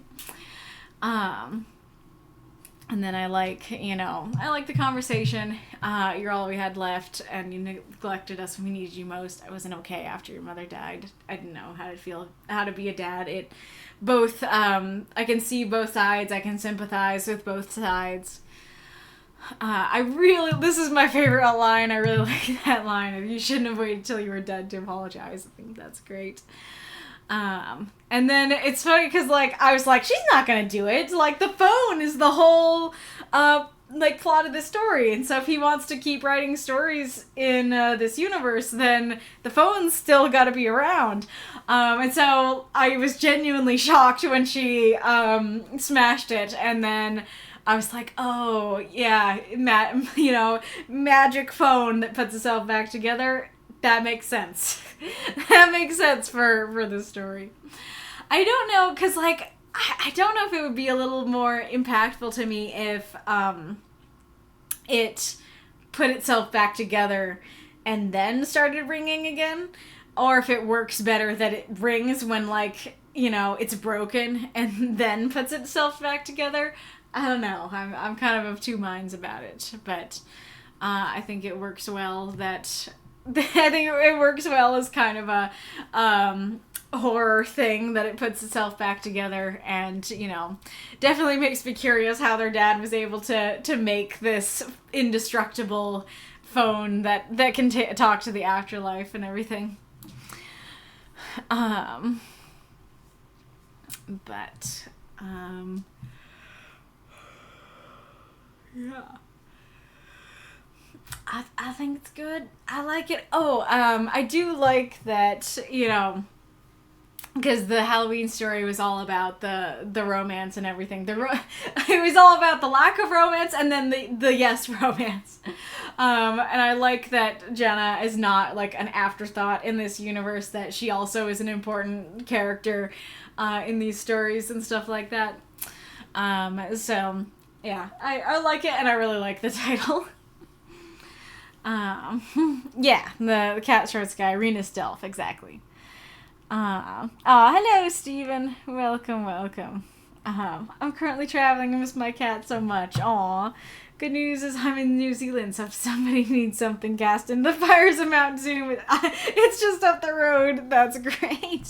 And then I like the conversation. You're all we had left, and you neglected us when we needed you most. I wasn't okay after your mother died. I didn't know how to be a dad. I can see both sides. I can sympathize with both sides. This is my favorite line. I really like that line. You shouldn't have waited till you were dead to apologize. I think that's great. And then it's funny because, I was like, she's not gonna do it. The phone is the whole, plot of the story. And so if he wants to keep writing stories in this universe, then the phone's still gotta be around. And so I was genuinely shocked when she smashed it. And then I was like, oh, yeah, magic phone that puts itself back together. That makes sense. That makes sense for the story. I don't know, because, I don't know if it would be a little more impactful to me if it put itself back together and then started ringing again, or if it works better that it rings when, it's broken and then puts itself back together. I don't know. I'm kind of two minds about it, but I think it works well that... I think it works well as kind of a horror thing that it puts itself back together, and definitely makes me curious how their dad was able to make this indestructible phone that can talk to the afterlife and everything. Yeah. I think it's good. I like it. Oh, I do like that, because the Halloween story was all about the romance and everything. It was all about the lack of romance and then the yes romance. And I like that Jenna is not an afterthought in this universe, that she also is an important character in these stories and stuff like that. So, yeah, I like it, and I really like the title. Yeah, the cat shorts guy, Rena Stealth, exactly. Hello, Steven. Welcome. I'm currently traveling and miss my cat so much. Aw. Good news is I'm in New Zealand, so if somebody needs something cast in the fires of Mount Zoom, it's just up the road. That's great.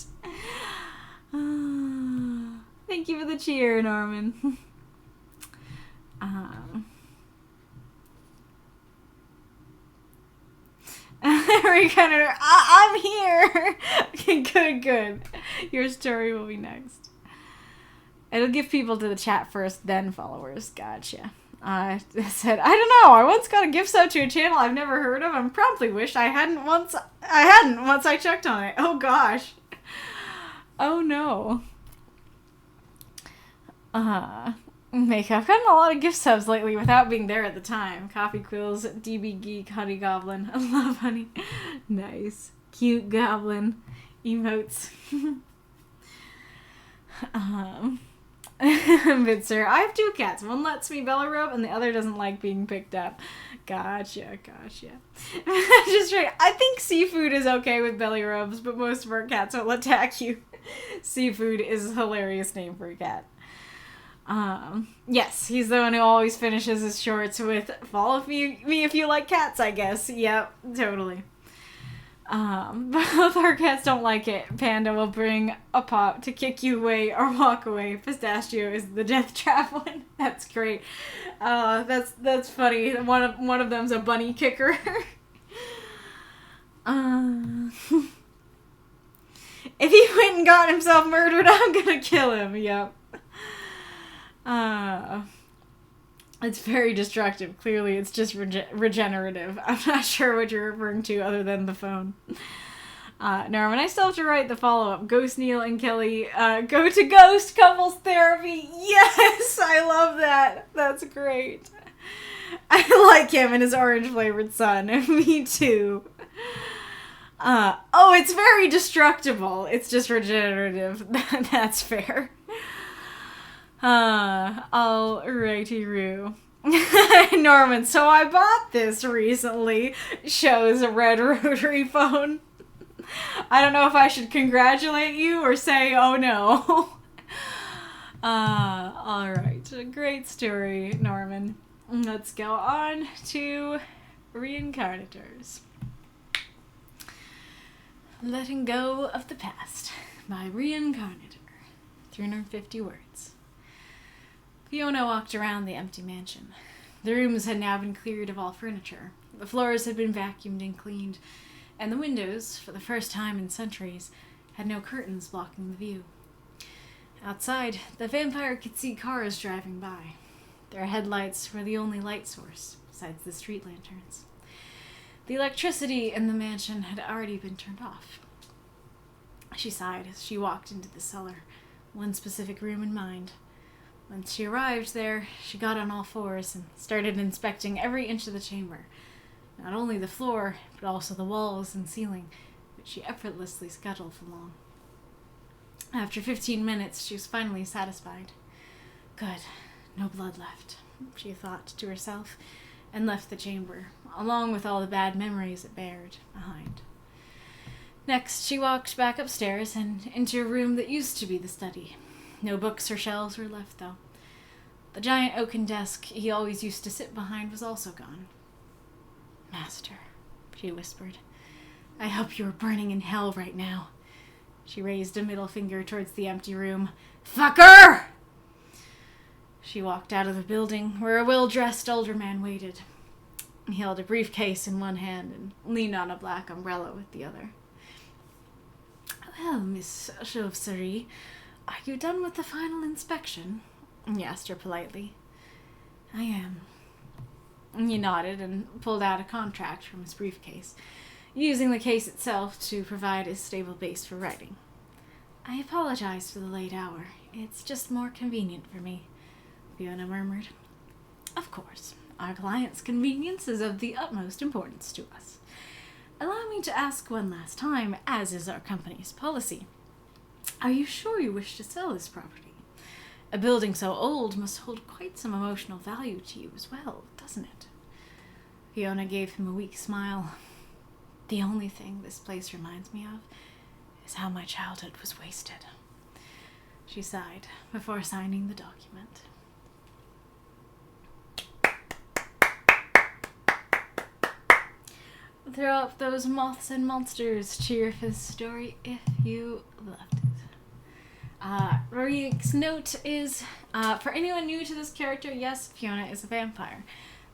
Thank you for the cheer, Norman. Reinkarnitor, I'm here! Good. Your story will be next. It'll give people to the chat first, then followers. Gotcha. I said, I don't know, I once got a gift sub to a channel I've never heard of and promptly wished I hadn't once I checked on it. Oh gosh. Oh no. I've gotten a lot of gift subs lately without being there at the time. Coffee Quills, DB Geek, Honey Goblin. I love Honey. Nice. Cute Goblin. Emotes. Bitzer. I have two cats. One lets me belly rub and the other doesn't like being picked up. Gotcha. Just right. I think Seafood is okay with belly rubs, but most of our cats will attack you. Seafood is a hilarious name for a cat. Yes, he's the one who always finishes his shorts with "Follow me if you like cats," I guess. Yep, totally. Both our cats don't like it. Panda will bring a paw to kick you away or walk away. Pistachio is the death trap one. That's great. That's funny. One of them's a bunny kicker. If he went and got himself murdered, I'm gonna kill him. Yep. It's very destructive. Clearly, it's just regenerative. I'm not sure what you're referring to other than the phone. Norman, I still have to write the follow-up. Ghost Neil and Kelly, go to Ghost Couples Therapy. Yes! I love that. That's great. I like him and his orange-flavored sun. Me too. It's very destructible. It's just regenerative. That's fair. Alrighty-roo. Norman, so I bought this recently. Shows a red rotary phone. I don't know if I should congratulate you or say, oh no. Alright. A great story, Norman. Let's go on to Reinkarnitors. Letting Go of the Past by Reinkarnitor. 350 words. Fiona walked around the empty mansion. The rooms had now been cleared of all furniture. The floors had been vacuumed and cleaned, and the windows, for the first time in centuries, had no curtains blocking the view. Outside, the vampire could see cars driving by. Their headlights were the only light source, besides the street lanterns. The electricity in the mansion had already been turned off. She sighed as she walked into the cellar, one specific room in mind. Once she arrived there, she got on all fours and started inspecting every inch of the chamber. Not only the floor, but also the walls and ceiling, which she effortlessly scuttled along. After 15 minutes, she was finally satisfied. Good, no blood left, she thought to herself, and left the chamber, along with all the bad memories it bared behind. Next, she walked back upstairs and into a room that used to be the study. No books or shelves were left, though. The giant oaken desk he always used to sit behind was also gone. Master, she whispered, I hope you are burning in hell right now. She raised a middle finger towards the empty room. Fucker! She walked out of the building, where a well-dressed older man waited. He held a briefcase in one hand and leaned on a black umbrella with the other. Well, Miss Chauve-Souris, are you done with the final inspection? He asked her politely. I am. He nodded and pulled out a contract from his briefcase, using the case itself to provide a stable base for writing. I apologize for the late hour. It's just more convenient for me, Fiona murmured. Of course. Our client's convenience is of the utmost importance to us. Allow me to ask one last time, as is our company's policy. Are you sure you wish to sell this property? A building so old must hold quite some emotional value to you as well, doesn't it? Fiona gave him a weak smile. The only thing this place reminds me of is how my childhood was wasted. She sighed before signing the document. Throw up those moths and monsters. Cheer for the story if you loved it. Rorik's note is, for anyone new to this character, yes, Fiona is a vampire.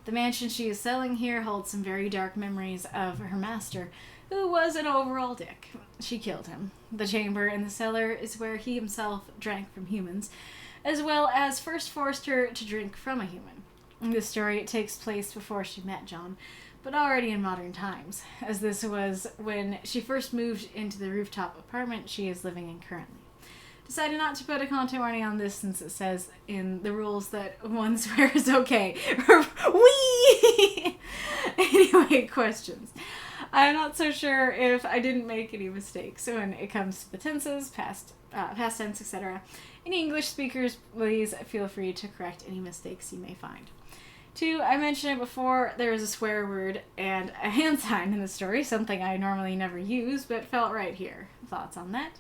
The mansion she is selling here holds some very dark memories of her master, who was an overall dick. She killed him. The chamber in the cellar is where he himself drank from humans, as well as first forced her to drink from a human. The story takes place before she met John, but already in modern times, as this was when she first moved into the rooftop apartment she is living in currently. Decided not to put a content warning on this since it says in the rules that one swear is okay. Whee! Anyway, questions. I'm not so sure if I didn't make any mistakes when it comes to the tenses, past tense, etc. Any English speakers, please feel free to correct any mistakes you may find. 2, I mentioned it before, there is a swear word and a hand sign in the story, something I normally never use, but felt right here. Thoughts on that?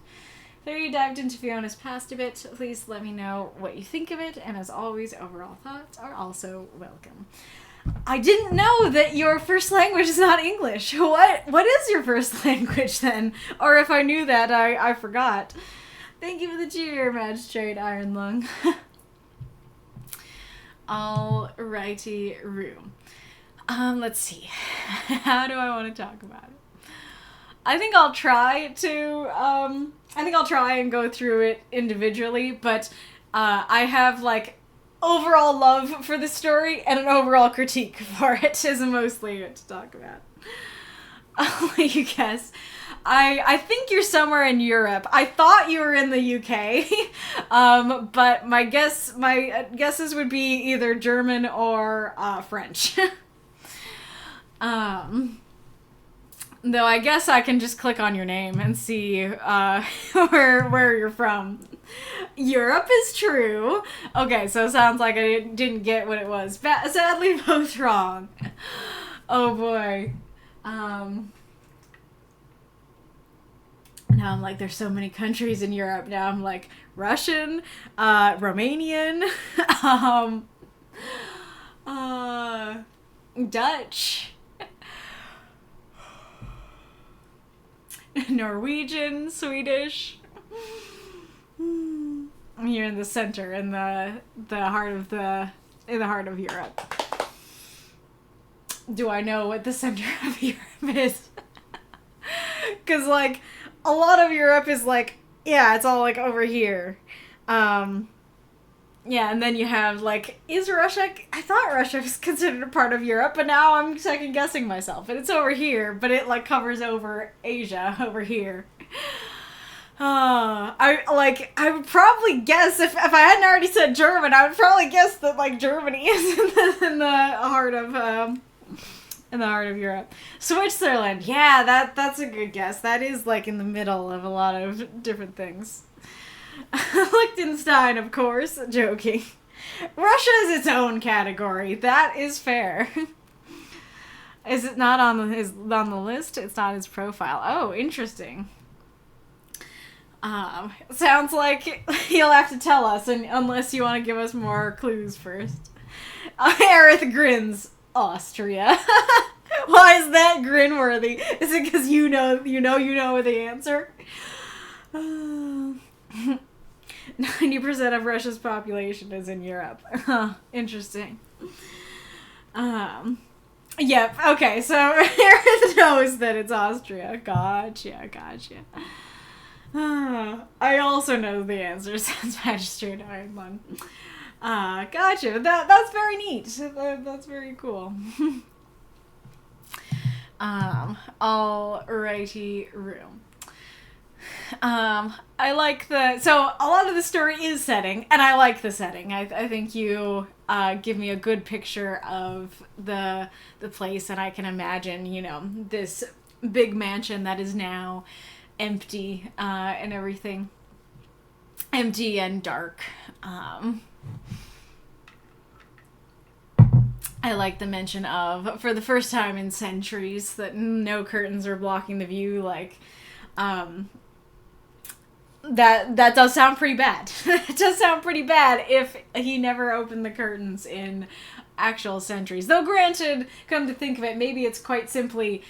3, dived into Fiona's past a bit. Please let me know what you think of it, and as always, overall thoughts are also welcome. I didn't know that your first language is not English. What is your first language then? Or if I knew that, I forgot. Thank you for the cheer, Magistrate Iron Lung. Alrighty, room. Let's see. How do I want to talk about it? I think I'll try and go through it individually, but I have like overall love for the story and an overall critique for it is mostly it to talk about. I'll let you guess. I think you're somewhere in Europe. I thought you were in the UK, but my guesses would be either German or French. Though I guess I can just click on your name and see where you're from. Europe is true. Okay, so it sounds like I didn't get what it was. Sadly, both wrong. Oh boy. Now I'm like, there's so many countries in Europe. Now I'm like, Russian, Romanian, Dutch, Norwegian, Swedish. You're in the center, in the heart of Europe. Do I know what the center of Europe is? Because like a lot of Europe is like, yeah, it's all like over here. Yeah, and then you have like, is Russia? I thought Russia was considered a part of Europe, but now I'm second guessing myself. And it's over here, but it like covers over Asia over here. I would probably guess if I hadn't already said German, I would probably guess that like Germany is in the heart of Europe. Switzerland, yeah, that's a good guess. That is like in the middle of a lot of different things. Liechtenstein, of course, joking. Russia is its own category. That is fair. Is it not on the list? It's not his profile. Oh, interesting. Sounds like you'll have to tell us, unless you want to give us more clues first. Aerith grins. Austria. Why is that grin worthy? Is it because you know the answer? 90% of Russia's population is in Europe. Interesting. Yep. Okay. So Aerith knows that it's Austria. Gotcha. I also know the answer since Magistrate Ironlung. Gotcha. That's very neat. That's very cool. Alrighty, room. I like so a lot of the story is setting, and I like the setting. I think you give me a good picture of the place, and I can imagine, this big mansion that is now empty, and everything. Empty and dark. I like the mention of, for the first time in centuries, that no curtains are blocking the view. Like, that does sound pretty bad. It does sound pretty bad if he never opened the curtains in actual centuries. Though granted, come to think of it, maybe it's quite simply,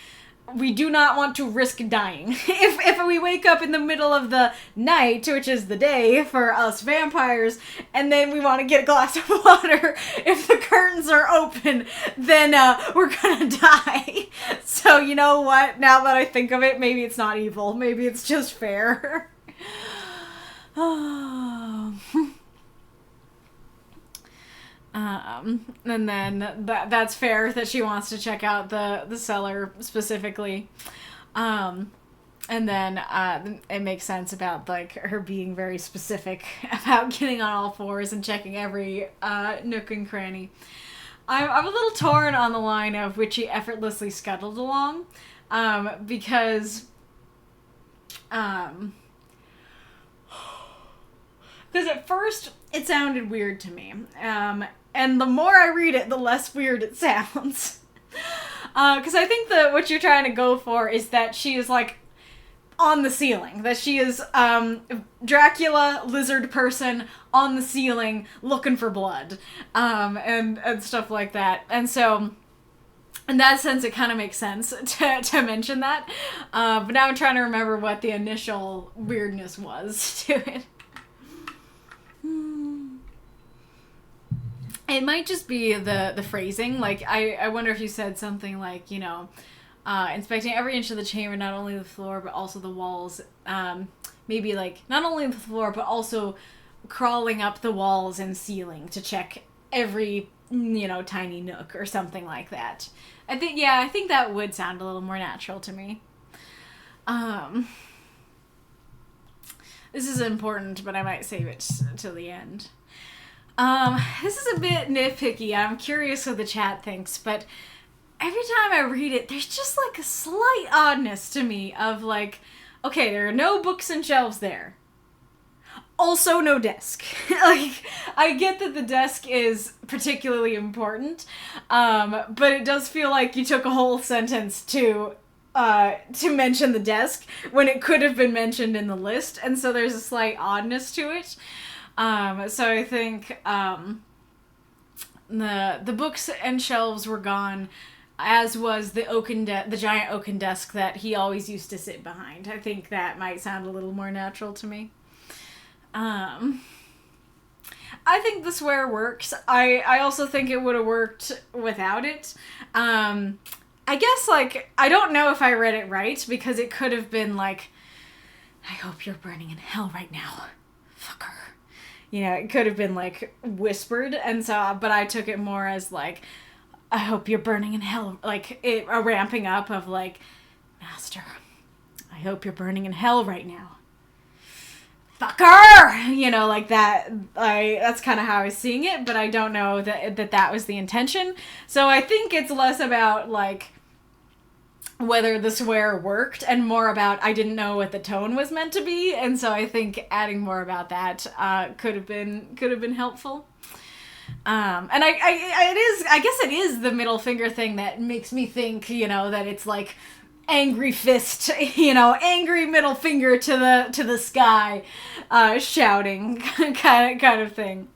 we do not want to risk dying. If we wake up in the middle of the night, which is the day for us vampires, and then we want to get a glass of water, if the curtains are open, then we're gonna die. So you know what? Now that I think of it, maybe it's not evil. Maybe it's just fair. Oh. And then that's fair that she wants to check out the cellar specifically. And then it makes sense about like her being very specific about getting on all fours and checking every nook and cranny. I'm a little torn on the line of which he effortlessly scuttled along, because at first it sounded weird to me. And the more I read it, the less weird it sounds. Because I think that what you're trying to go for is that she is, like, on the ceiling. That she is, Dracula, lizard person, on the ceiling, looking for blood. And stuff like that. And so, in that sense, it kind of makes sense to mention that. But now I'm trying to remember what the initial weirdness was to it. It might just be the phrasing. Like, I wonder if you said something like, inspecting every inch of the chamber, not only the floor, but also the walls. Maybe, like, not only the floor, but also crawling up the walls and ceiling to check every, tiny nook or something like that. I think that would sound a little more natural to me. This is important, but I might save it till the end. This is a bit nitpicky. I'm curious what the chat thinks, but every time I read it, there's just like a slight oddness to me of like, okay, there are no books and shelves there. Also no desk. Like, I get that the desk is particularly important, but it does feel like you took a whole sentence to mention the desk when it could have been mentioned in the list, and so there's a slight oddness to it. So I think the books and shelves were gone, as was the giant oaken desk that he always used to sit behind. I think that might sound a little more natural to me. I think the swear works. I also think it would have worked without it. I guess, like, I don't know if I read it right, because it could have been like, I hope you're burning in hell right now, fucker. You know, it could have been, like, whispered, and so, but I took it more as, like, I hope you're burning in hell, like, a ramping up of, like, Master, I hope you're burning in hell right now. Fucker! You know, like that, that's kind of how I was seeing it, but I don't know that was the intention. So I think it's less about, like, whether the swear worked, and more about I didn't know what the tone was meant to be, and so I think adding more about that could have been helpful. And I guess it is the middle finger thing that makes me think, you know, that it's like angry fist, you know, angry middle finger to the sky, shouting kind of thing.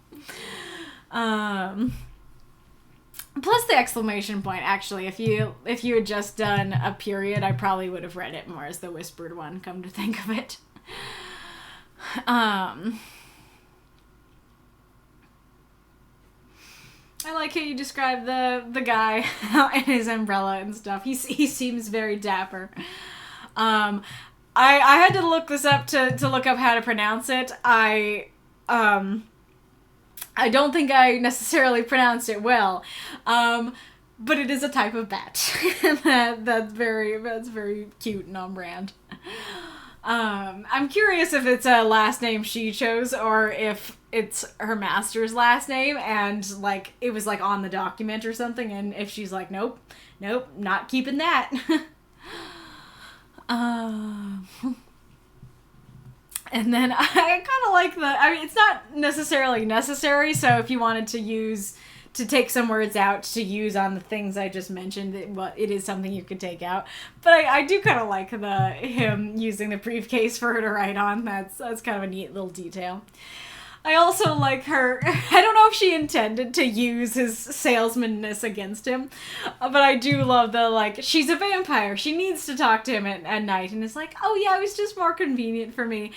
Plus the exclamation point, actually, if you had just done a period, I probably would have read it more as the whispered one, come to think of it. I like how you describe the guy and his umbrella and stuff. He seems very dapper. I had to look this up to look up how to pronounce it. I don't think I necessarily pronounced it well, but it is a type of bat. that's very cute and on brand. I'm curious if it's a last name she chose, or if it's her master's last name, and, like, it was, like, on the document or something, and if she's like, nope, not keeping that. And then I kind of like it's not necessarily necessary, so if you wanted to take some words out to use on the things I just mentioned, it is something you could take out. But I do kind of like him using the briefcase for her to write on. That's kind of a neat little detail. I also like her. I don't know if she intended to use his salesmanness against him, but I do love the, like, she's a vampire. She needs to talk to him at night, and it's like, oh yeah, it was just more convenient for me.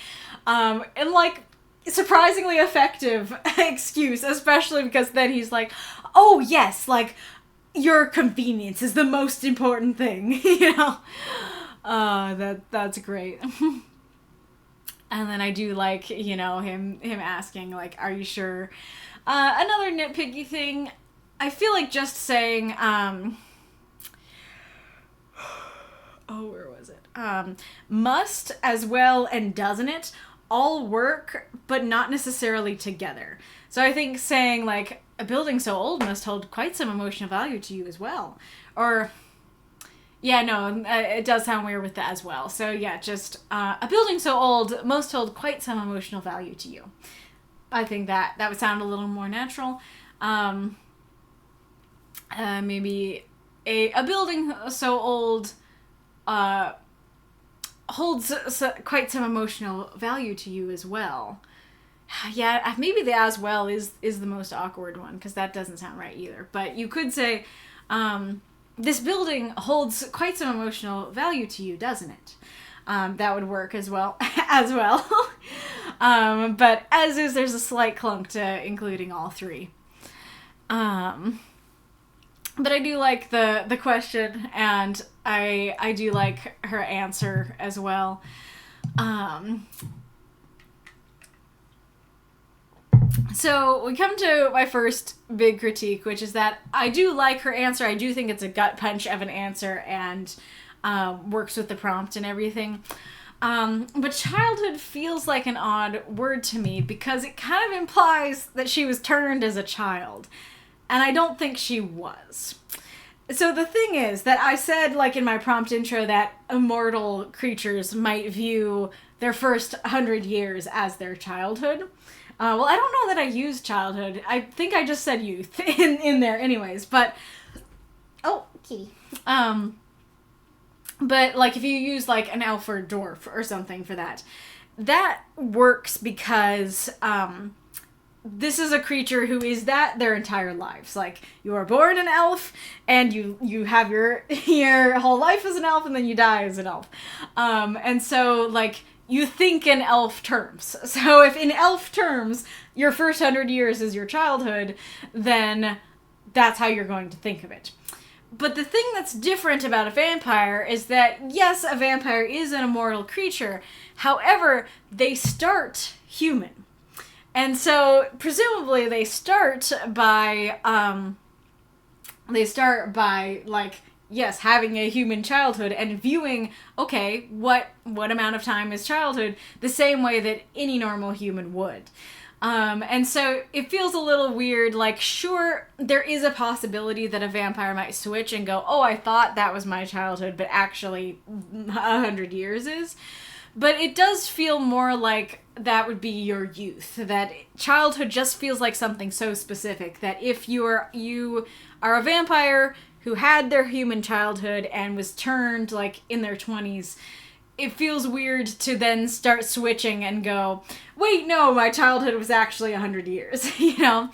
And, like, surprisingly effective excuse, especially because then he's like, oh yes, like, your convenience is the most important thing, you know? That's great. And then I do like, you know, him asking, like, are you sure? Another nitpicky thing, I feel like just saying, where was it? Must as well and doesn't it all work, but not necessarily together. So I think saying, like, a building so old must hold quite some emotional value to you as well. Or, yeah, no, it does sound weird with the as well. So yeah, just a building so old must hold quite some emotional value to you. I think that would sound a little more natural. Maybe a building so old holds quite some emotional value to you as well. Yeah, maybe the as well is the most awkward one, because that doesn't sound right either. But you could say, this building holds quite some emotional value to you, doesn't it? That would work as well. But as is, there's a slight clunk to including all three. But I do like the question, and I do like her answer as well. So we come to my first big critique, which is that I do like her answer. I do think it's a gut punch of an answer, and works with the prompt and everything. But childhood feels like an odd word to me, because it kind of implies that she was turned as a child. And I don't think she was. So the thing is that I said, like, in my prompt intro, that immortal creatures might view their first 100 years as their childhood. Well, I don't know that I used childhood. I think I just said youth in there anyways, but... Oh, kitty. But, like, if you use, like, an elf or dwarf or something for that, that works because, this is a creature who is that their entire lives. Like, you are born an elf, and you have your whole life as an elf, and then you die as an elf. And so, like, you think in elf terms. So if in elf terms, your first 100 years is your childhood, then that's how you're going to think of it. But the thing that's different about a vampire is that, yes, a vampire is an immortal creature. However, they start human. And so, presumably, they start by, like, yes, having a human childhood and viewing, okay, what amount of time is childhood, the same way that any normal human would. And so it feels a little weird, like, sure, there is a possibility that a vampire might switch and go, oh, I thought that was my childhood, but actually 100 years is. But it does feel more like that would be your youth, that childhood just feels like something so specific that if you are a vampire who had their human childhood and was turned, like, in their 20s, it feels weird to then start switching and go, wait, no, my childhood was actually 100 years, you know?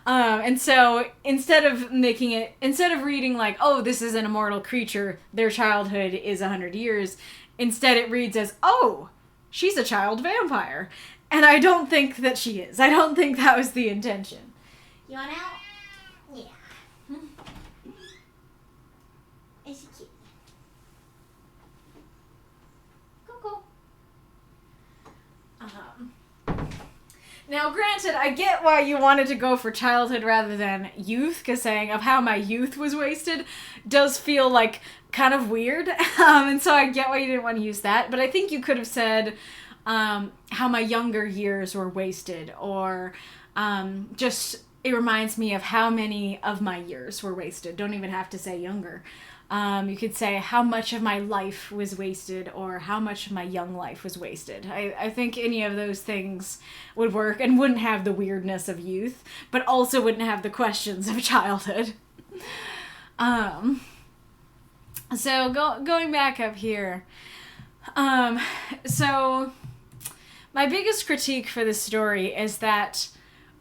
And so instead of reading like, oh, this is an immortal creature, their childhood is 100 years, instead it reads as, oh, she's a child vampire. And I don't think that she is. I don't think that was the intention. You want out? Yeah. Is she cute? Go. Now, granted, I get why you wanted to go for childhood rather than youth, because saying of how my youth was wasted does feel like kind of weird, and so I get why you didn't want to use that, but I think you could have said how my younger years were wasted, or just it reminds me of how many of my years were wasted. Don't even have to say younger. You could say how much of my life was wasted, or how much of my young life was wasted. I think any of those things would work and wouldn't have the weirdness of youth, but also wouldn't have the questions of childhood. So going back up here, so my biggest critique for this story is that,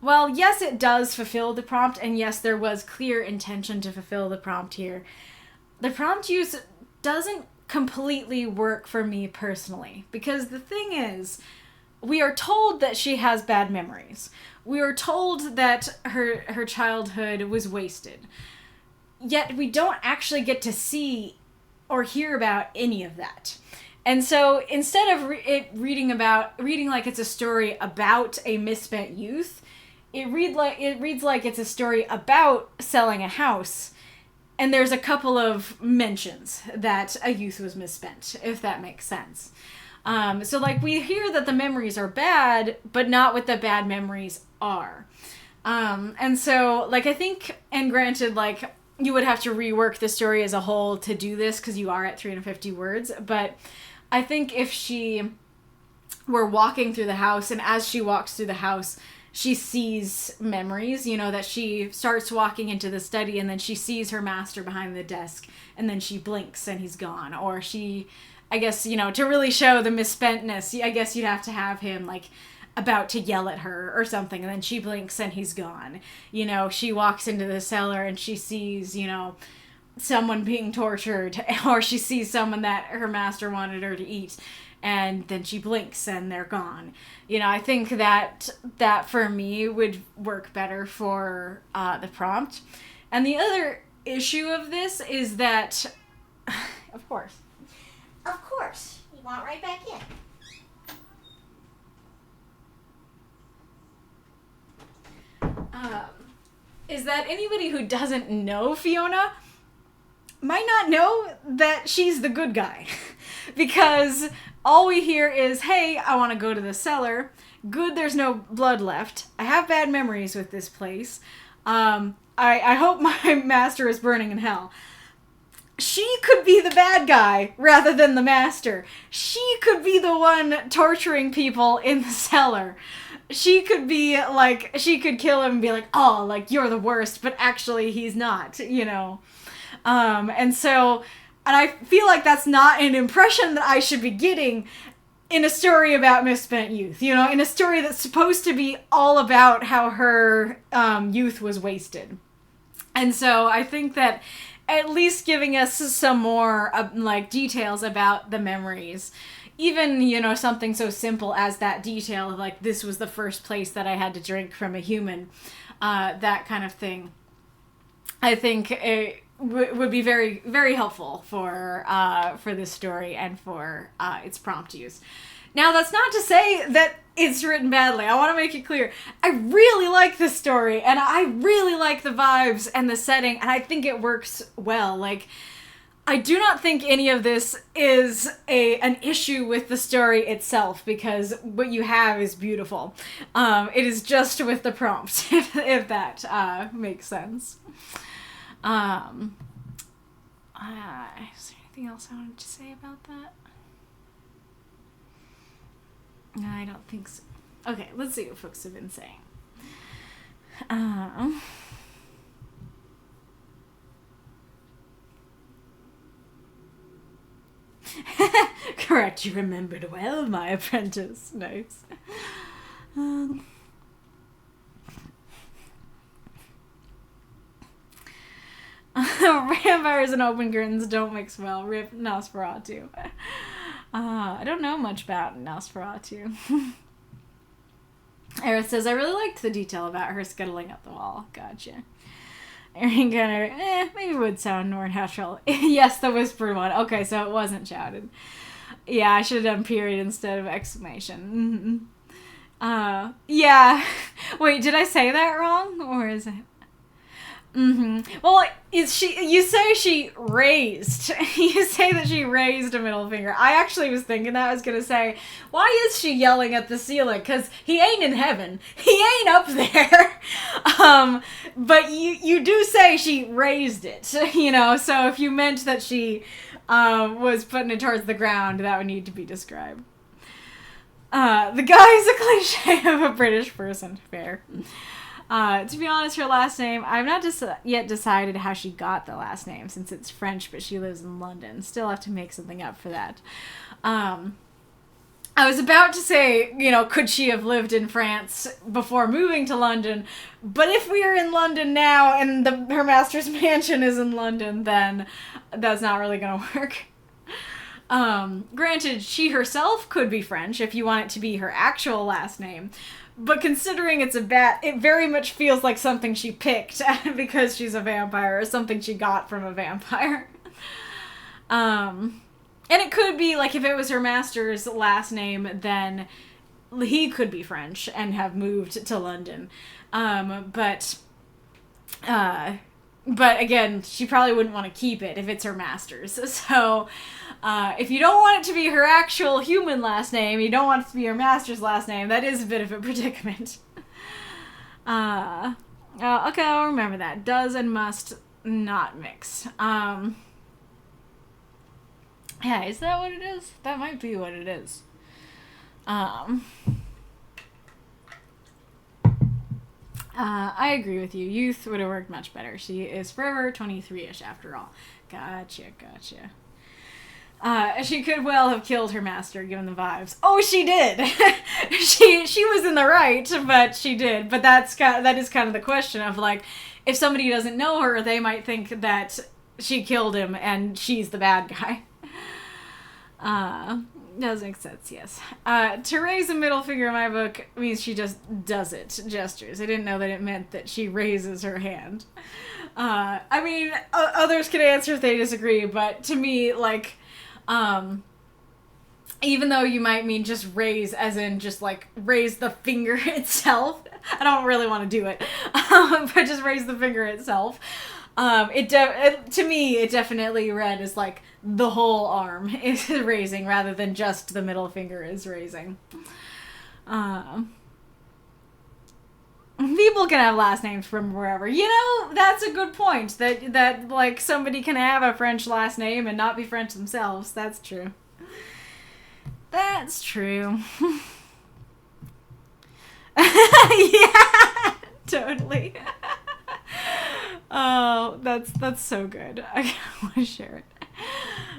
well, yes, it does fulfill the prompt, and yes, there was clear intention to fulfill the prompt here. The prompt use doesn't completely work for me personally, because the thing is, we are told that she has bad memories. We are told that her childhood was wasted. Yet we don't actually get to see or hear about any of that. And so instead of reading like it's a story about a misspent youth, it reads like it's a story about selling a house. And there's a couple of mentions that a youth was misspent, if that makes sense. So, like, we hear that the memories are bad, but not what the bad memories are. And so, like, I think, and granted, like, you would have to rework the story as a whole to do this, because you are at 350 words, but I think if she were walking through the house, and as she walks through the house, she sees memories, you know, that she starts walking into the study and then she sees her master behind the desk and then she blinks and he's gone. Or she, I guess, you know, to really show the misspentness, I guess you'd have to have him, like, about to yell at her or something, and then she blinks and he's gone. You know, she walks into the cellar and she sees, you know, someone being tortured, or she sees someone that her master wanted her to eat, and then she blinks and they're gone. You know, I think that for me would work better for the prompt. And the other issue of this is that, of course, You want right back in. Is that anybody who doesn't know Fiona might not know that she's the good guy. Because all we hear is, hey, I want to go to the cellar. Good, there's no blood left. I have bad memories with this place. I hope my master is burning in hell. she could be the bad guy rather than the master. She could be the one torturing people in the cellar. She could be like, she could kill him and be like, oh, like, you're the worst, but actually he's not, you know. And I feel like that's not an impression that I should be getting in a story about misspent youth, you know, in a story that's supposed to be all about how her youth was wasted. And so I think that at least giving us some more like details about the memories, even, you know, something so simple as that detail of like, this was the first place that I had to drink from a human, that kind of thing, I think it would be very, very helpful for this story and for its prompt use. Now, that's not to say that it's written badly. I want to make it clear. I really like this story, and I really like the vibes and the setting, and I think it works well. Like, I do not think any of this is an issue with the story itself, because what you have is beautiful. It is just with the prompt, if that makes sense. Is there anything else I wanted to say about that? No, I don't think so. Okay, let's see what folks have been saying. Correct, you remembered well, my apprentice. Nice. Vampires and open curtains don't mix well. Rip Nosferatu. I don't know much about Nosferatu. Aerith says, I really liked the detail about her scuttling up the wall. Gotcha. Reinkarnitor, maybe would sound more natural. Yes, the whispered one. Okay, so it wasn't shouted. Yeah, I should have done period instead of exclamation. Yeah. Wait, did I say that wrong? Or is it... Well, you say she raised. You say that she raised a middle finger. I actually was thinking that. I was going to say, why is she yelling at the ceiling? Because he ain't in heaven. He ain't up there. But you do say she raised it, you know, so if you meant that she was putting it towards the ground, that would need to be described. The guy is a cliche of a British person. Fair. To be honest, her last name, I've not yet decided how she got the last name, since it's French, but she lives in London. Still have to make something up for that. I was about to say, you know, could she have lived in France before moving to London? But if we are in London now, and her master's mansion is in London, then that's not really going to work. Granted, she herself could be French, if you want it to be her actual last name. But considering it's a bat, it very much feels like something she picked because she's a vampire, or something she got from a vampire. And it could be, like, if it was her master's last name, then he could be French and have moved to London. But again, she probably wouldn't want to keep it if it's her master's. So, if you don't want it to be her actual human last name, you don't want it to be her master's last name, that is a bit of a predicament. Okay, I'll remember that. Does and must not mix. Yeah, is that what it is? That might be what it is. I agree with you. Youth would have worked much better. She is forever 23-ish after all. Gotcha. She could well have killed her master, given the vibes. Oh, she did! she was in the right, but she did. But that is kind of the question of, like, if somebody doesn't know her, they might think that she killed him and she's the bad guy. Does make sense, yes. To raise a middle finger in my book means she just does it, gestures. I didn't know that it meant that she raises her hand. I mean, others can answer if they disagree, but to me, like, even though you might mean just raise as in just, like, raise the finger itself, I don't really want to do it, but just raise the finger itself. To me, it definitely read as, like, the whole arm is raising rather than just the middle finger is raising. People can have last names from wherever. You know, that's a good point. That like somebody can have a French last name and not be French themselves. That's true. That's true. Yeah, totally. Oh, that's so good. I want to share it.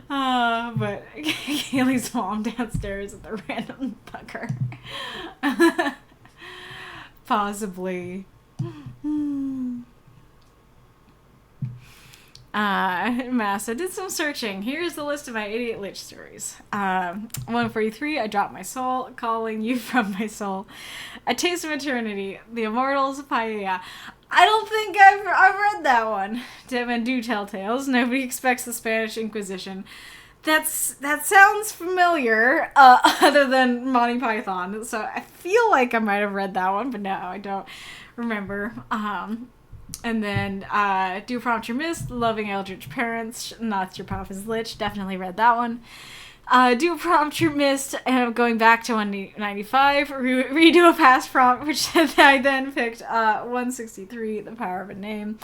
But Kaylee's mom downstairs at the random pucker. Possibly. Massa did some searching. Here's the list of my idiot Lich stories. 143, I dropped my soul, calling you from my soul. A Taste of Eternity, The Immortals, Paella. I don't think I've read that one. Dead Men Do Tell Tales, Nobody Expects the Spanish Inquisition. That sounds familiar, other than Monty Python. So I feel like I might have read that one, but no, I don't remember. And then Do Prompt Your Mist, Loving Eldritch Parents, Not Your Papa's Lich. Definitely read that one. Do Prompt Your Mist, and I'm going back to 195. Redo a past prompt, which I then picked 163, The Power of a Name.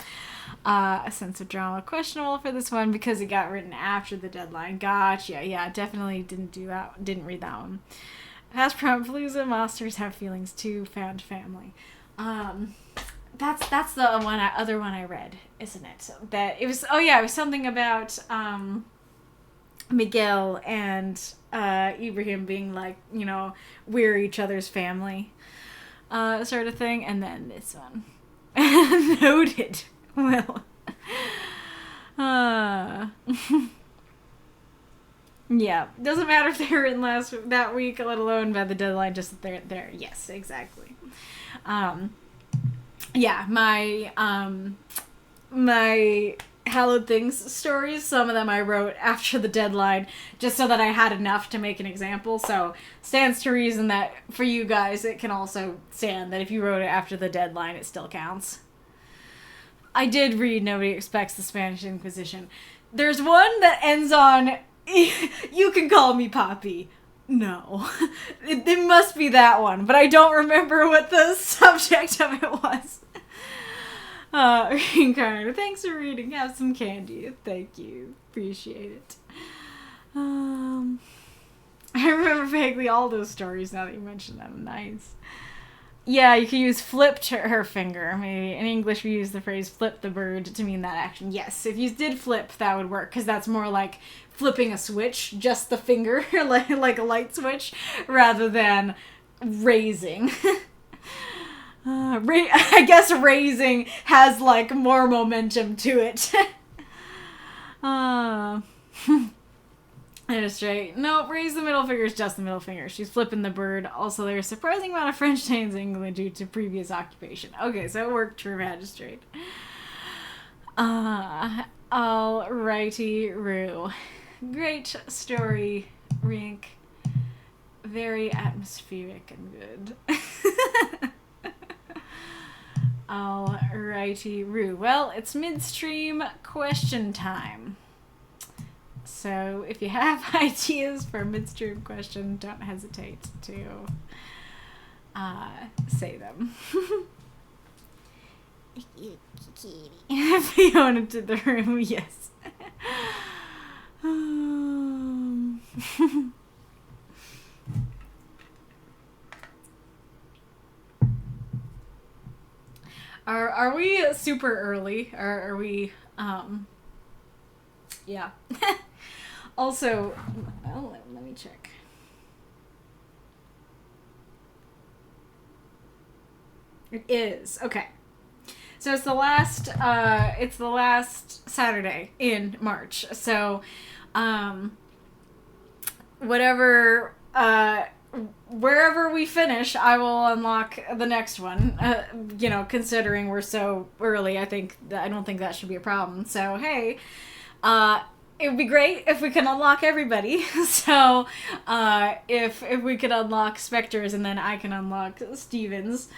A Sense of Drama, questionable for this one because it got written after the deadline. Gotcha. Yeah, definitely didn't read that one. Past prompt, Palooza, Monsters Have Feelings Too, Found Family. That's the other one I read, isn't it? That it was. Oh yeah, it was something about Miguel and Ibrahim being like, you know, we're each other's family, sort of thing. And then this one, noted. Well, yeah, doesn't matter if they were in that week, let alone by the deadline. Just that they're there. Yes, exactly. Yeah, my Hallowed Things stories, some of them I wrote after the deadline, just so that I had enough to make an example. So, stands to reason that for you guys, it can also stand that if you wrote it after the deadline, it still counts. I did read Nobody Expects the Spanish Inquisition. There's one that ends on, you can call me Poppy. No. It must be that one, but I don't remember what the subject of it was. Reinkarnitor, thanks for reading. Have some candy. Thank you. Appreciate it. I remember vaguely all those stories now that you mention them. Nice. Yeah, you could use flipped her finger. Maybe in English we use the phrase flip the bird to mean that action. Yes, if you did flip, that would work, because that's more like flipping a switch, just the finger, like a light switch, rather than raising. I guess raising has like more momentum to it. Illustrate. No, raise the middle finger is just the middle finger. She's flipping the bird. Also, there's a surprising amount of French names in England due to previous occupation. Okay, so it worked for magistrate. Alrighty, Roo. Great story, Rink. Very atmospheric and good. Alrighty, Roo. Well, it's midstream question time. So if you have ideas for a midstream question, don't hesitate to say them. Fiona to the room, yes. Are we super early? Are we, yeah. Also, well, let me check. It is. Okay. So it's the last Saturday in March. So, wherever we finish, I will unlock the next one. Considering we're so early, I don't think that should be a problem. So, hey, it would be great if we could unlock everybody. So, if we could unlock Spectres and then I can unlock Stevens.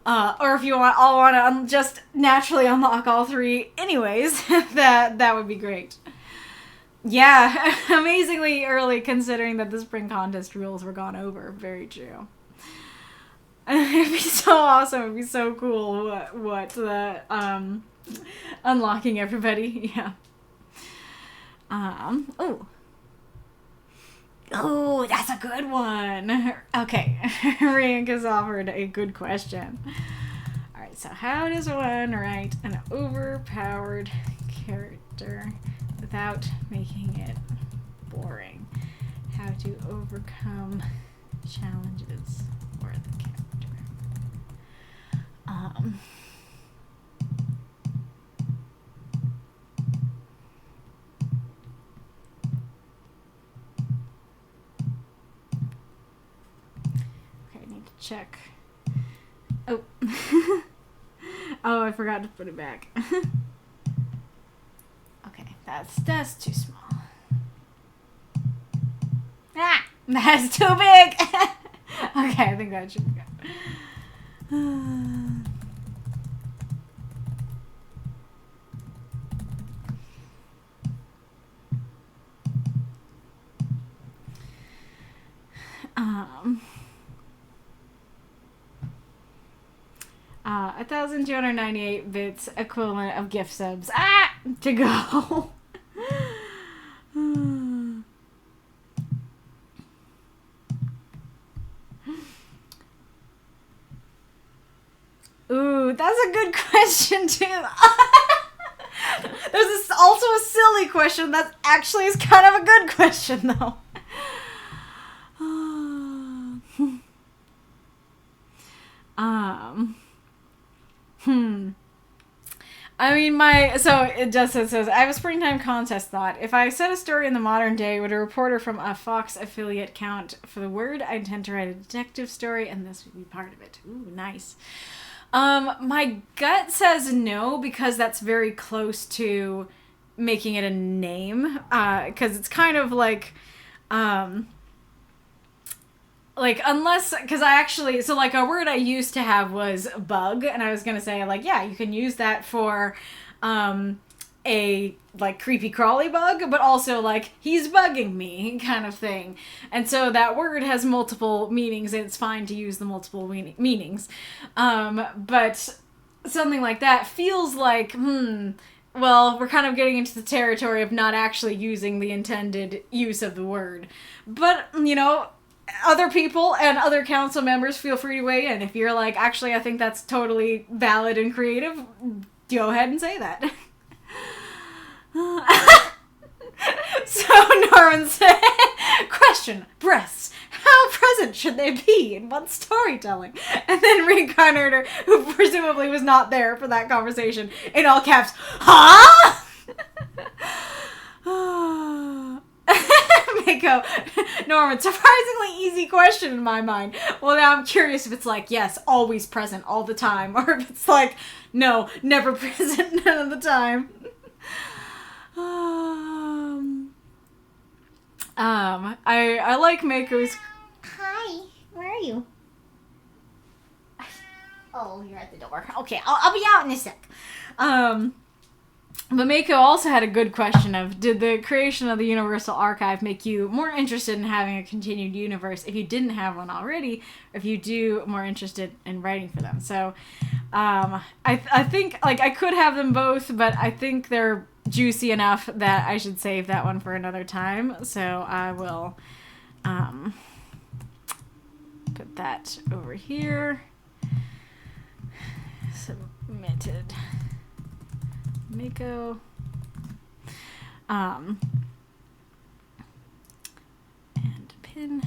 Or if you all want to just naturally unlock all three anyways, that would be great. Yeah, amazingly early considering that the spring contest rules were gone over. Very true. It'd be so awesome. It'd be so cool. What the unlocking everybody. Yeah. Oh. Oh, that's a good one. Okay. Rank has offered a good question. Alright, so how does one write an overpowered character without making it boring? How to overcome challenges for the character. Okay, I need to check. Oh. Oh, I forgot to put it back. Okay, that's too small. Ah! That's too big! Okay, I think that should be good. Um, 1,298 bits equivalent of gift subs. Ah! To go. Ooh, that's a good question too. There's also a silly question that actually is kind of a good question though. I mean, so it just says, I have a springtime contest thought. If I set a story in the modern day, would a reporter from a Fox affiliate count for the word? I intend to write a detective story, and this would be part of it. Ooh, nice. My gut says no, because that's very close to making it a name. Because it's kind of like unless, because I actually, so like a word I used to have was bug, and I was going to say, like, yeah, you can use that for, a, like, creepy crawly bug, but also, like, he's bugging me kind of thing. And so that word has multiple meanings, and it's fine to use the multiple meanings. But something like that feels like, well, we're kind of getting into the territory of not actually using the intended use of the word. But, you know, other people and other council members, feel free to weigh in. If you're like, actually, I think that's totally valid and creative, go ahead and say that. So Norman said, question, breasts, how present should they be in what storytelling? And then Reinkarnitor, who presumably was not there for that conversation, in all caps, huh? Mako, Norman, surprisingly easy question in my mind. Well, now I'm curious if it's like, yes, always present all the time, or if it's like, no, never present none of the time. I like Mako's. Hi, where are you? Oh, you're at the door. Okay, I'll be out in a sec. But Mako also had a good question of, did the creation of the Universal Archive make you more interested in having a continued universe if you didn't have one already, or if you do more interested in writing for them? So, I think, like, I could have them both, but I think they're juicy enough that I should save that one for another time. So I will, put that over here. Submitted. Mako. And pin.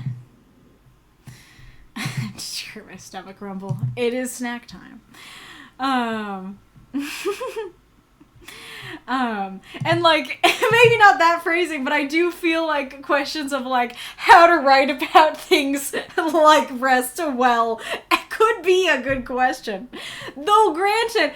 Just hear my stomach rumble. It is snack time. And like, maybe not that phrasing, but I do feel like questions of like how to write about things like breasts well could be a good question. Though granted,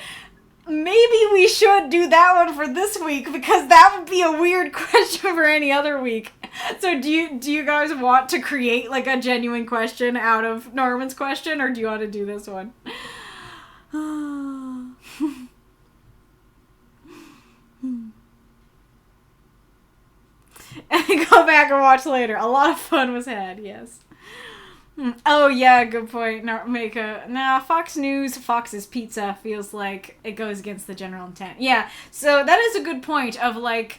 maybe we should do that one for this week, because that would be a weird question for any other week. So do you guys want to create like a genuine question out of Norman's question, or do you want to do this one? And go back and watch later. A lot of fun was had, yes. Oh yeah, good point. No, Fox News, Fox's Pizza feels like it goes against the general intent. Yeah, so that is a good point of like,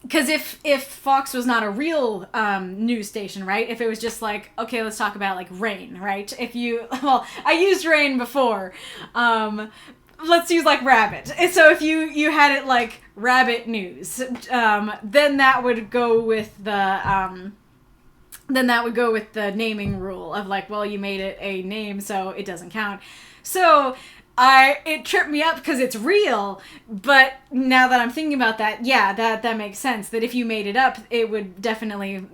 because if Fox was not a real news station, right? If it was just like, okay, let's talk about like rain, right? I used rain before. Let's use like rabbit. So if you had it like rabbit news, then that would go with the naming rule of like, well, you made it a name, so it doesn't count. So it tripped me up because it's real, but now that I'm thinking about that, yeah, that makes sense. That if you made it up, it would definitely,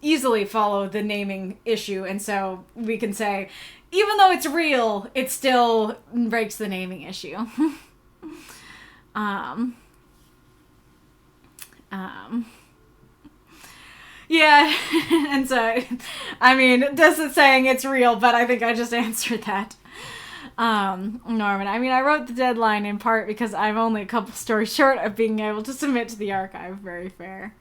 easily follow the naming issue, and so we can say, even though it's real, it still breaks the naming issue. Yeah, and so, I mean, this is saying it's real, but I think I just answered that. Norman, I mean, I wrote the deadline in part because I'm only a couple stories short of being able to submit to the archive. Very fair.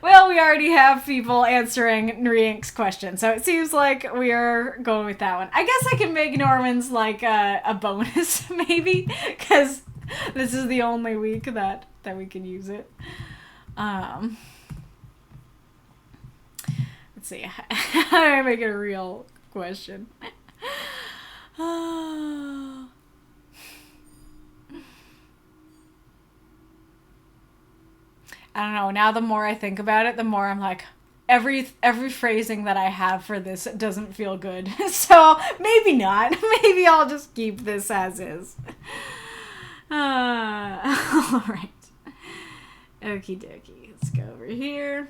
Well, we already have people answering Hijinks' question, so it seems like we are going with that one. I guess I can make Norman's like a bonus, maybe, because this is the only week that we can use it. Let's see. How do I make it a real question? I don't know. Now the more I think about it, the more I'm like, every phrasing that I have for this doesn't feel good. So maybe not. Maybe I'll just keep this as is. All right. Okie dokie. Let's go over here.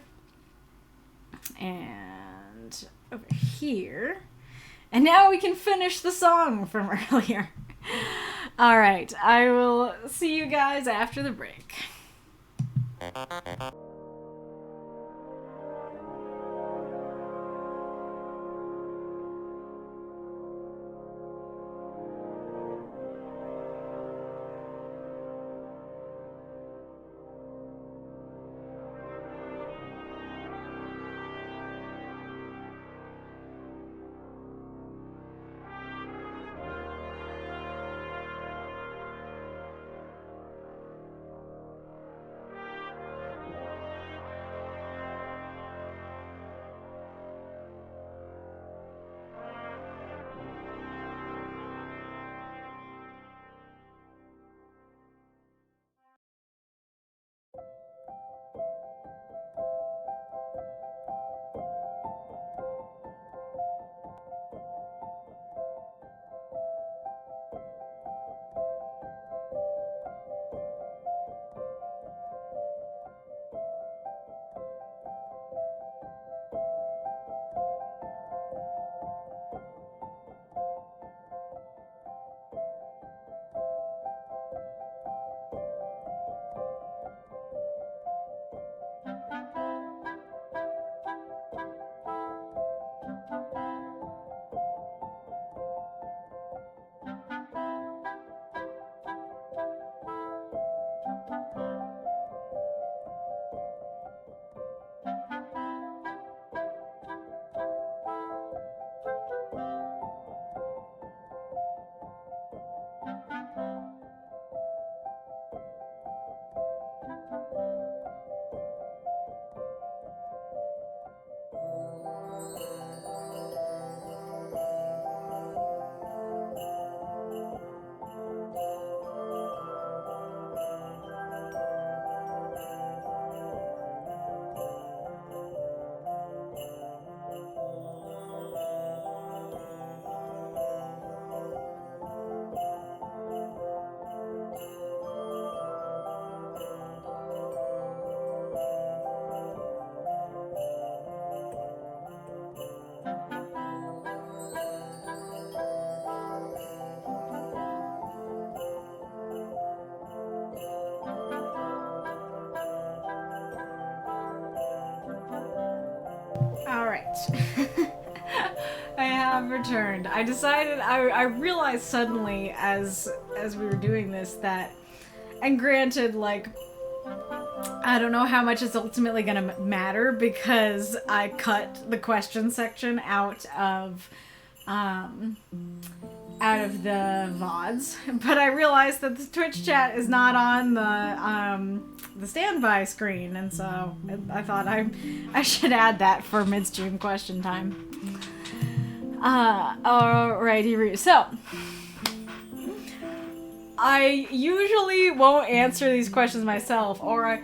And over here. And now we can finish the song from earlier. All right. I will see you guys after the break. I have returned. I decided, I realized suddenly as we were doing this that, and granted, like, I don't know how much it's ultimately going to matter because I cut the question section out of the VODs, but I realized that the Twitch chat is not on the standby screen, and so I thought I should add that for midstream question time. Alrighty, so I usually won't answer these questions myself, or I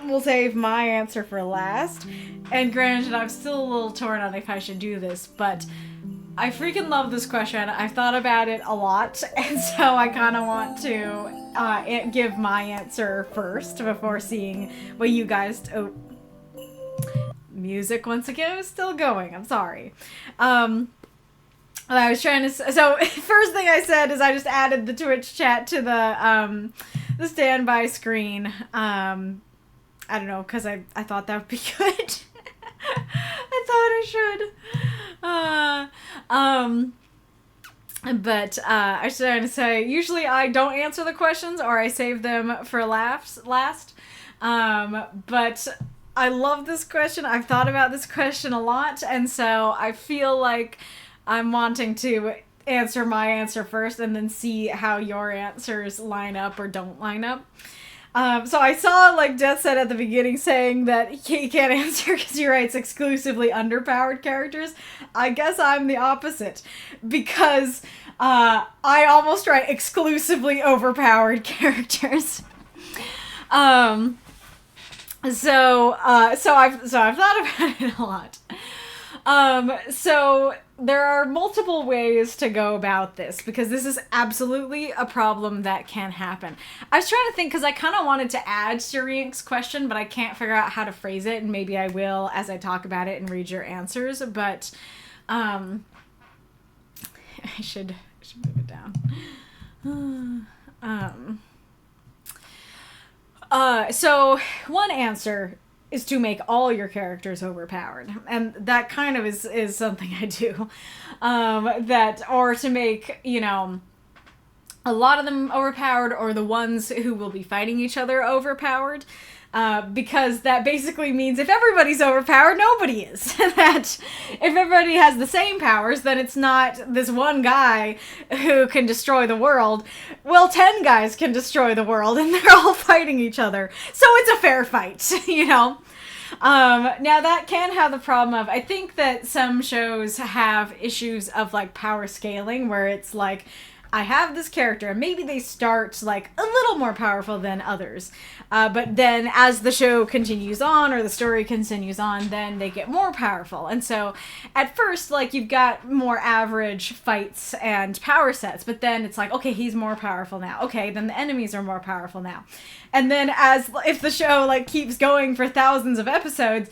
will save my answer for last. And granted, I'm still a little torn on if I should do this, but I freaking love this question. I've thought about it a lot, and so I kind of want to give my answer first before seeing what you guys... Oh, music once again is still going. I'm sorry. I was trying to... So, first thing I said is I just added the Twitch chat to the standby screen. I don't know, because I thought that would be good. I thought I should. But I was trying to say, usually I don't answer the questions or I save them for last. But I love this question. I've thought about this question a lot, and so I feel like I'm wanting to answer my answer first and then see how your answers line up or don't line up. So I saw, like Death said at the beginning, saying that he can't answer because he writes exclusively underpowered characters. I guess I'm the opposite, because I almost write exclusively overpowered characters. So I've thought about it a lot. So there are multiple ways to go about this, because this is absolutely a problem that can happen. I was trying to think, because I kind of wanted to add Hijinks' question, but I can't figure out how to phrase it, and maybe I will as I talk about it and read your answers, but I should move it down. So one answer is to make all your characters overpowered, and that kind of is something I do. Or to make, a lot of them overpowered, or the ones who will be fighting each other overpowered. Because that basically means if everybody's overpowered, nobody is. That if everybody has the same powers, then it's not this one guy who can destroy the world. Well, 10 guys can destroy the world, and they're all fighting each other. So it's a fair fight, Now that can have the problem of, I think that some shows have issues of, like, power scaling, where it's like, I have this character, and maybe they start, like, a little more powerful than others. But then as the show continues on, or the story continues on, then they get more powerful. And so at first, like, you've got more average fights and power sets, but then it's like, okay, he's more powerful now. Okay, then the enemies are more powerful now. And then if the show, like, keeps going for thousands of episodes,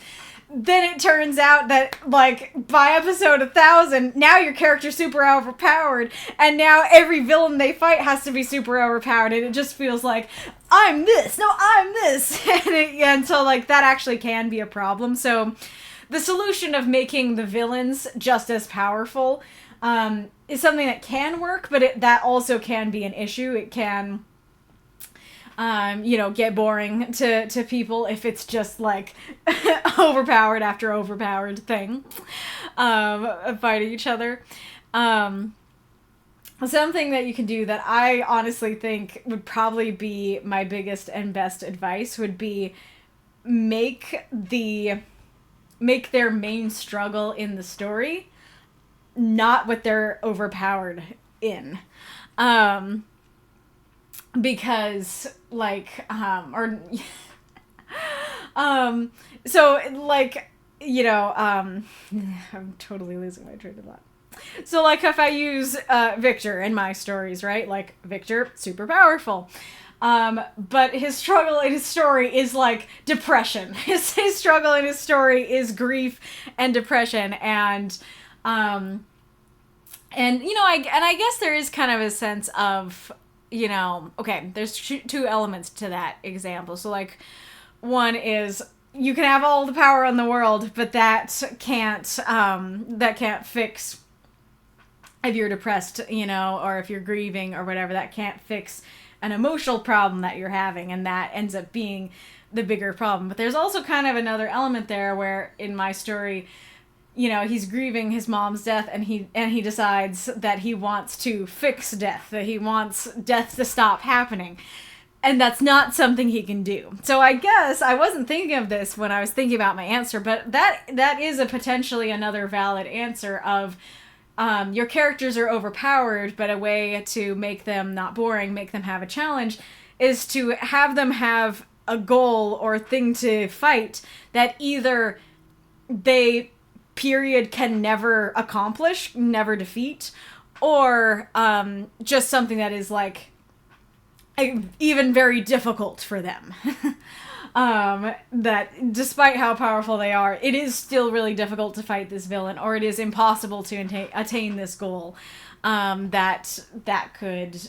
then it turns out that, like, by episode 1000, now your character's super overpowered, and now every villain they fight has to be super overpowered, and it just feels like, I'm this, no, I'm this, and so, like, that actually can be a problem. So the solution of making the villains just as powerful is something that can work, but that also can be an issue. It can... get boring to people if it's just, like, overpowered after overpowered thing, fighting each other. Something that you can do that I honestly think would probably be my biggest and best advice would be make their main struggle in the story not what they're overpowered in. Because, like, so, like, I'm totally losing my train of thought. So, like, if I use, Victor in my stories, right? Like, Victor, super powerful. But his struggle in his story is, like, depression. His struggle in his story is grief and depression, and I guess there is kind of a sense of, okay, there's two elements to that example. So, like, one is you can have all the power in the world, but that can't fix if you're depressed, or if you're grieving or whatever. That can't fix an emotional problem that you're having, and that ends up being the bigger problem. But there's also kind of another element there where in my story, you know, he's grieving his mom's death, and he decides that he wants to fix death, that he wants death to stop happening. And that's not something he can do. So I guess I wasn't thinking of this when I was thinking about my answer, but that is a potentially another valid answer of your characters are overpowered, but a way to make them not boring, make them have a challenge, is to have them have a goal or thing to fight that either they, period, can never accomplish, never defeat, or just something that is like even very difficult for them. That despite how powerful they are, it is still really difficult to fight this villain, or it is impossible to attain this goal. That could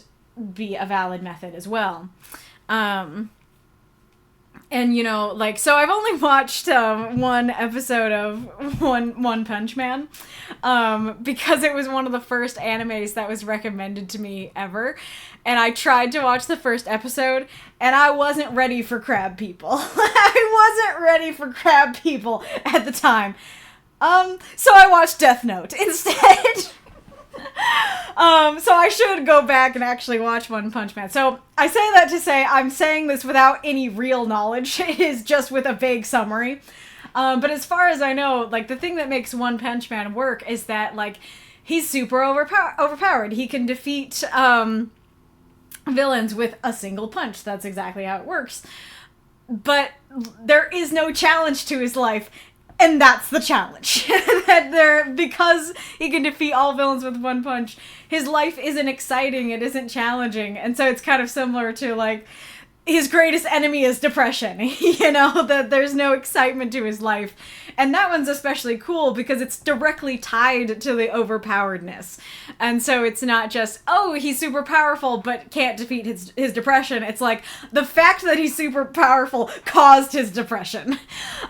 be a valid method as well. And, you know, like, so I've only watched one episode of One Punch Man, because it was one of the first animes that was recommended to me ever. And I tried to watch the first episode, and I wasn't ready for crab people. I wasn't ready for crab people at the time. So I watched Death Note instead. So I should go back and actually watch One Punch Man. So I say that to say I'm saying this without any real knowledge. It is just with a vague summary. But as far as I know, like, the thing that makes One Punch Man work is that, like, he's super overpowered. He can defeat villains with a single punch. That's exactly how it works. But there is no challenge to his life. And that's the challenge. Because he can defeat all villains with one punch, his life isn't exciting, it isn't challenging. And so it's kind of similar to, like, his greatest enemy is depression. You know, that there's no excitement to his life. And that one's especially cool because it's directly tied to the overpoweredness. And so it's not just, oh, he's super powerful but can't defeat his depression. It's like, the fact that he's super powerful caused his depression.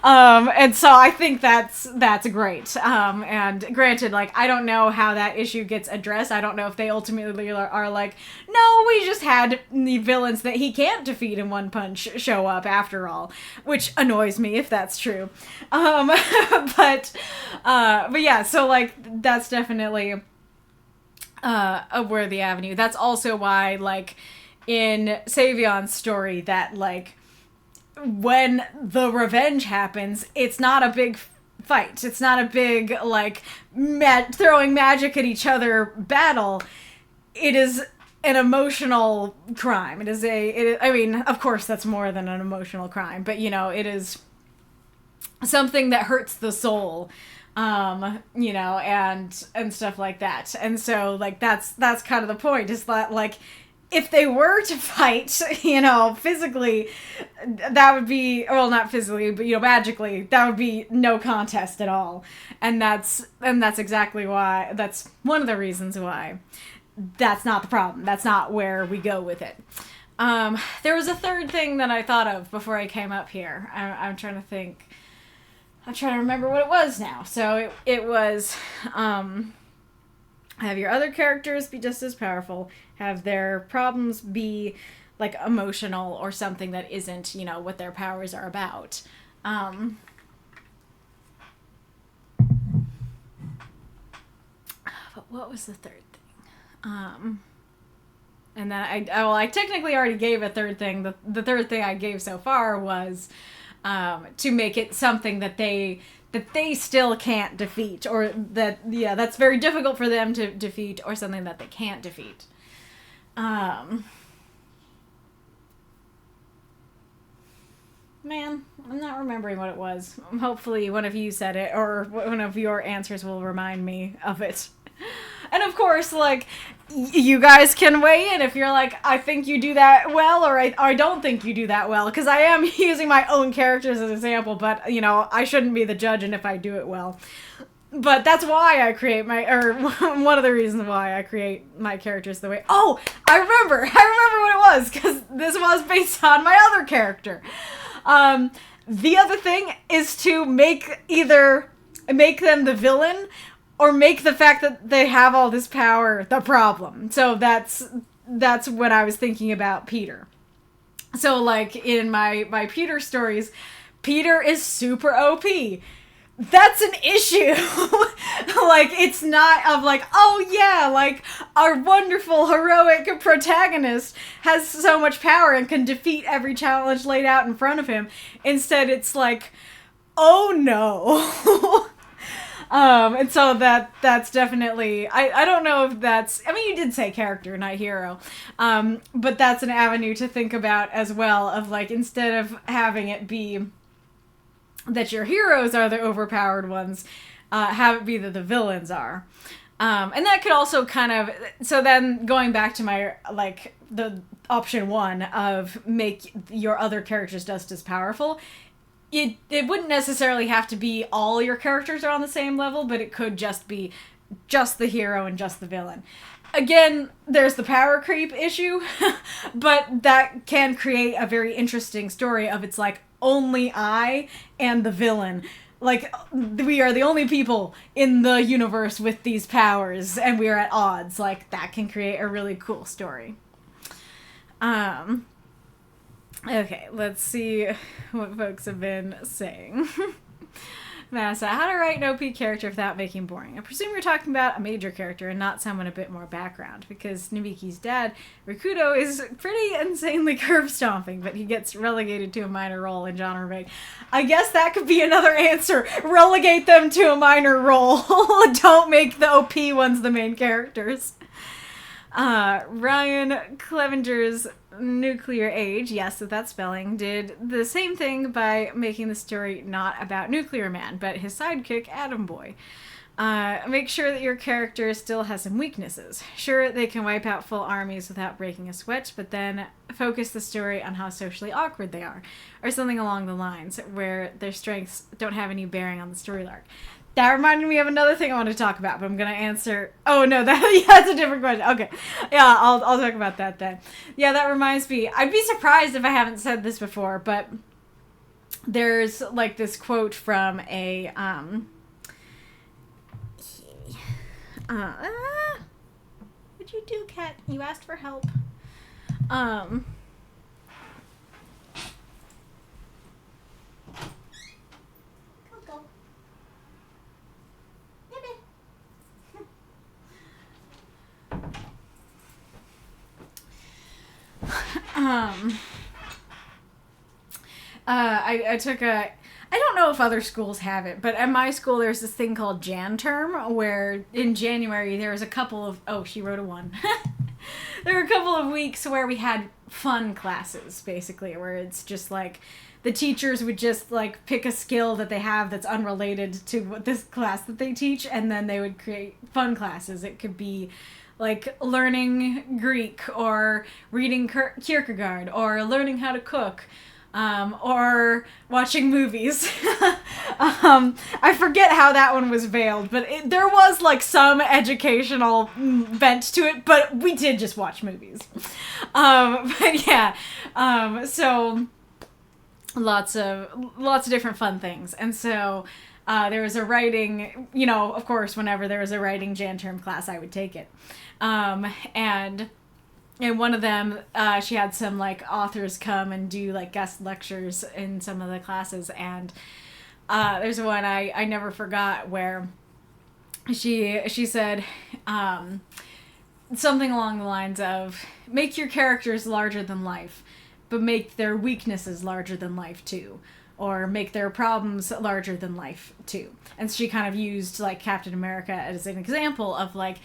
And so I think that's great. And granted, like, I don't know how that issue gets addressed. I don't know if they ultimately are like, no, we just had the villains that he can't defeat in one punch show up after all, which annoys me if that's true. But yeah, so, like, that's definitely a worthy avenue. That's also why, like, in Savion's story, that, like, when the revenge happens, it's not a big fight. It's not a big, like, throwing magic at each other battle. It is an emotional crime. I mean, of course, that's more than an emotional crime, but, you know, it is something that hurts the soul, you know, and stuff like that. And so, like, that's kind of the point, is that, like, if they were to fight, you know, physically, that would be, well, not physically, but, you know, magically, that would be no contest at all. And that's exactly why, that's one of the reasons why that's not the problem. That's not where we go with it. There was a third thing that I thought of before I came up here. I'm trying to think. I'm trying to remember what it was now. So it was, have your other characters be just as powerful. Have their problems be, like, emotional or something that isn't, you know, what their powers are about. But what was the third thing? And then I technically already gave a third thing. The third thing I gave so far was to make it something that they still can't defeat, or that, yeah, that's very difficult for them to defeat, or something that they can't defeat. Man, I'm not remembering what it was. Hopefully one of you said it, or one of your answers will remind me of it. And of course, like, you guys can weigh in if you're like, I think you do that well, or I don't think you do that well, because I am using my own characters as an example, but, you know, I shouldn't be the judge and if I do it well. But that's why I create one of the reasons why I create my characters the way. Oh, I remember what it was, because this was based on my other character. The other thing is to make them the villain, or make the fact that they have all this power the problem. So that's that's what I was thinking about Peter. So, like, in my Peter stories, Peter is super OP. That's an issue. Like, it's not of like, oh yeah, like, our wonderful heroic protagonist has so much power and can defeat every challenge laid out in front of him. Instead, it's like, oh no. And so that's definitely, I don't know if that's, I mean, you did say character, not hero. But that's an avenue to think about as well, of like, instead of having it be that your heroes are the overpowered ones, have it be that the villains are. And that could also kind of, so then going back to my, like, the option 1 of make your other characters just as powerful, it wouldn't necessarily have to be all your characters are on the same level, but it could just be just the hero and just the villain. Again, there's the power creep issue, but that can create a very interesting story of it's like, only I and the villain. Like, we are the only people in the universe with these powers, and we are at odds. Like, that can create a really cool story. Okay, let's see what folks have been saying. Masa, how to write an OP character without making boring? I presume you're talking about a major character and not someone a bit more background, because Nabiki's dad, Rikudo, is pretty insanely curve stomping, but he gets relegated to a minor role in genre remake. I guess that could be another answer. Relegate them to a minor role. Don't make the OP ones the main characters. Ryan Clevenger's Nuclear Age, yes, with that spelling, did the same thing by making the story not about Nuclear Man, but his sidekick, Atom Boy. Make sure that your character still has some weaknesses. Sure, they can wipe out full armies without breaking a sweat, but then focus the story on how socially awkward they are, or something along the lines, where their strengths don't have any bearing on the story arc. That reminded me of another thing I want to talk about, but I'm going to answer... Oh, no, that's a different question. Okay. Yeah, I'll talk about that then. Yeah, that reminds me. I'd be surprised if I haven't said this before, but there's, like, this quote from a... What'd you do, Cat? You asked for help. I took a... I don't know if other schools have it, but at my school there's this thing called Jan Term, where in January there was a couple of... Oh, she wrote a 1. There were a couple of weeks where we had fun classes, basically, where it's just like... The teachers would just, like, pick a skill that they have that's unrelated to what this class that they teach, and then they would create fun classes. It could be... like learning Greek, or reading Kierkegaard, or learning how to cook, or watching movies. I forget how that one was veiled, but there was like some educational bent to it, but we did just watch movies. But yeah, so lots of different fun things. And so there was a writing, you know, of course, whenever there was a writing Jan Term class, I would take it. And in one of them, she had some, like, authors come and do, like, guest lectures in some of the classes. And there's one I never forgot where she said something along the lines of, make your characters larger than life, but make their weaknesses larger than life, too. Or make their problems larger than life, too. And she kind of used, like, Captain America as an example of, like,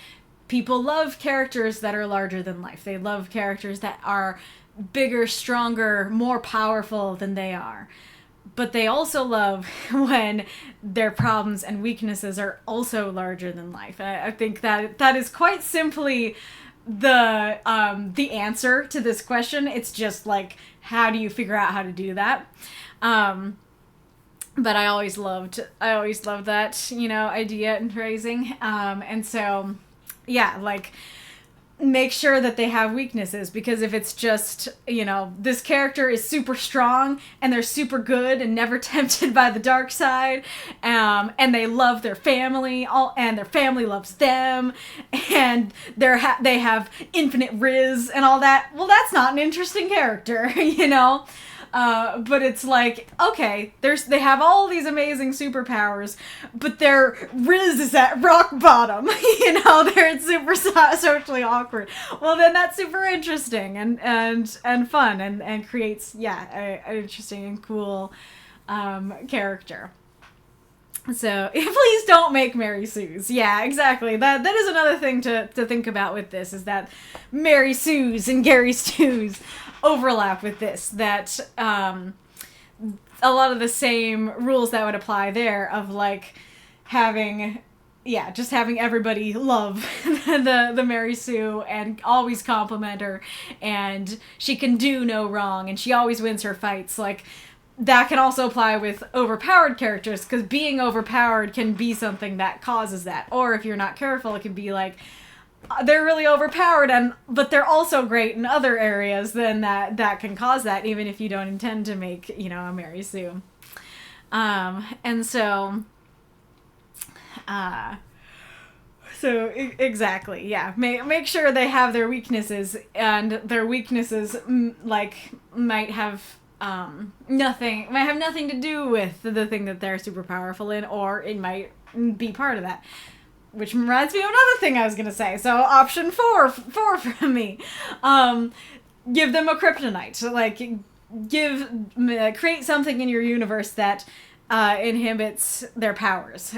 people love characters that are larger than life. They love characters that are bigger, stronger, more powerful than they are. But they also love when their problems and weaknesses are also larger than life. And I think that is quite simply the answer to this question. It's just, like, how do you figure out how to do that? But I always loved that, you know, idea and phrasing. And so, yeah, like, make sure that they have weaknesses, because if it's just, you know, this character is super strong and they're super good and never tempted by the dark side, and they love their family, and their family loves them, and they have infinite riz and all that, well, that's not an interesting character, you know? But it's like, okay, they have all these amazing superpowers, but their riz is at rock bottom, you know, they're super socially awkward. Well, then that's super interesting and fun and creates, an interesting and cool character. So, please don't make Mary Sue's. Yeah, exactly. That is another thing to think about with this, is that Mary Sue's and Gary Stu's overlap with this, that a lot of the same rules that would apply there, of like just having everybody love the Mary Sue and always compliment her, and she can do no wrong and she always wins her fights. Like, that can also apply with overpowered characters, because being overpowered can be something that causes that. Or if you're not careful, it can be like, they're really overpowered, but they're also great in other areas, then that can cause that, even if you don't intend to make, you know, a Mary Sue. And so... exactly, yeah. Make sure they have their weaknesses, and their weaknesses, might have nothing to do with the thing that they're super powerful in, or it might be part of that. Which reminds me of another thing I was gonna say. So option four from me. Give them a kryptonite. Like, create something in your universe that inhibits their powers.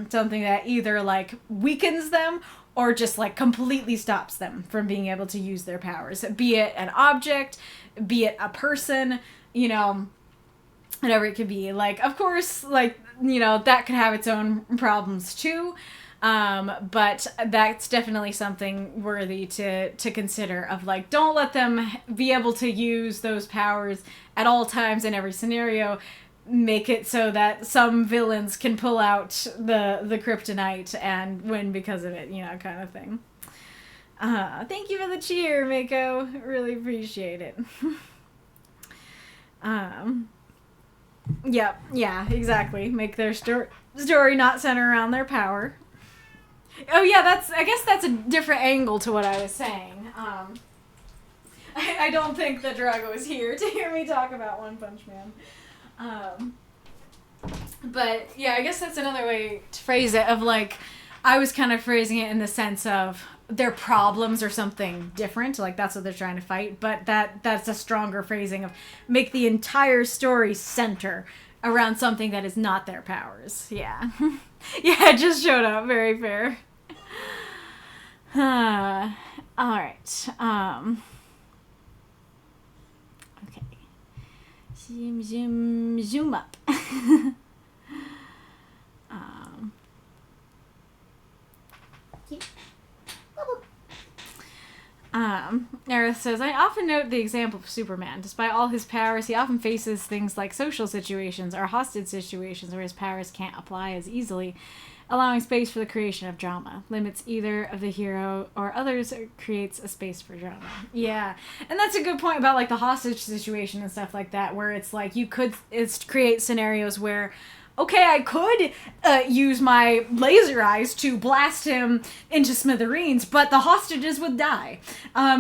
Something that either like weakens them or just like completely stops them from being able to use their powers. Be it an object, be it a person, you know, whatever it could be. Like, of course, like, you know, that could have its own problems too. But that's definitely something worthy to consider, of like, don't let them be able to use those powers at all times in every scenario. Make it so that some villains can pull out the kryptonite and win because of it, you know, kind of thing. Thank you for the cheer, Mako. Really appreciate it. Yeah, exactly. Make their story not center around their power. Oh yeah, I guess that's a different angle to what I was saying. I don't think that Drago is here to hear me talk about One Punch Man. But yeah, I guess that's another way to phrase it, of like, I was kind of phrasing it in the sense of their problems or something different, like that's what they're trying to fight, but that's a stronger phrasing of make the entire story center around something that is not their powers. Yeah. Yeah, it just showed up. Very fair. Alright. Okay. Zoom up. Aerith says, I often note the example of Superman. Despite all his powers, he often faces things like social situations or hostage situations where his powers can't apply as easily, allowing space for the creation of drama. Limits either of the hero or others, or creates a space for drama. Yeah, and that's a good point about like the hostage situation and stuff like that, where it's like it's create scenarios where, okay, I could use my laser eyes to blast him into smithereens, but the hostages would die.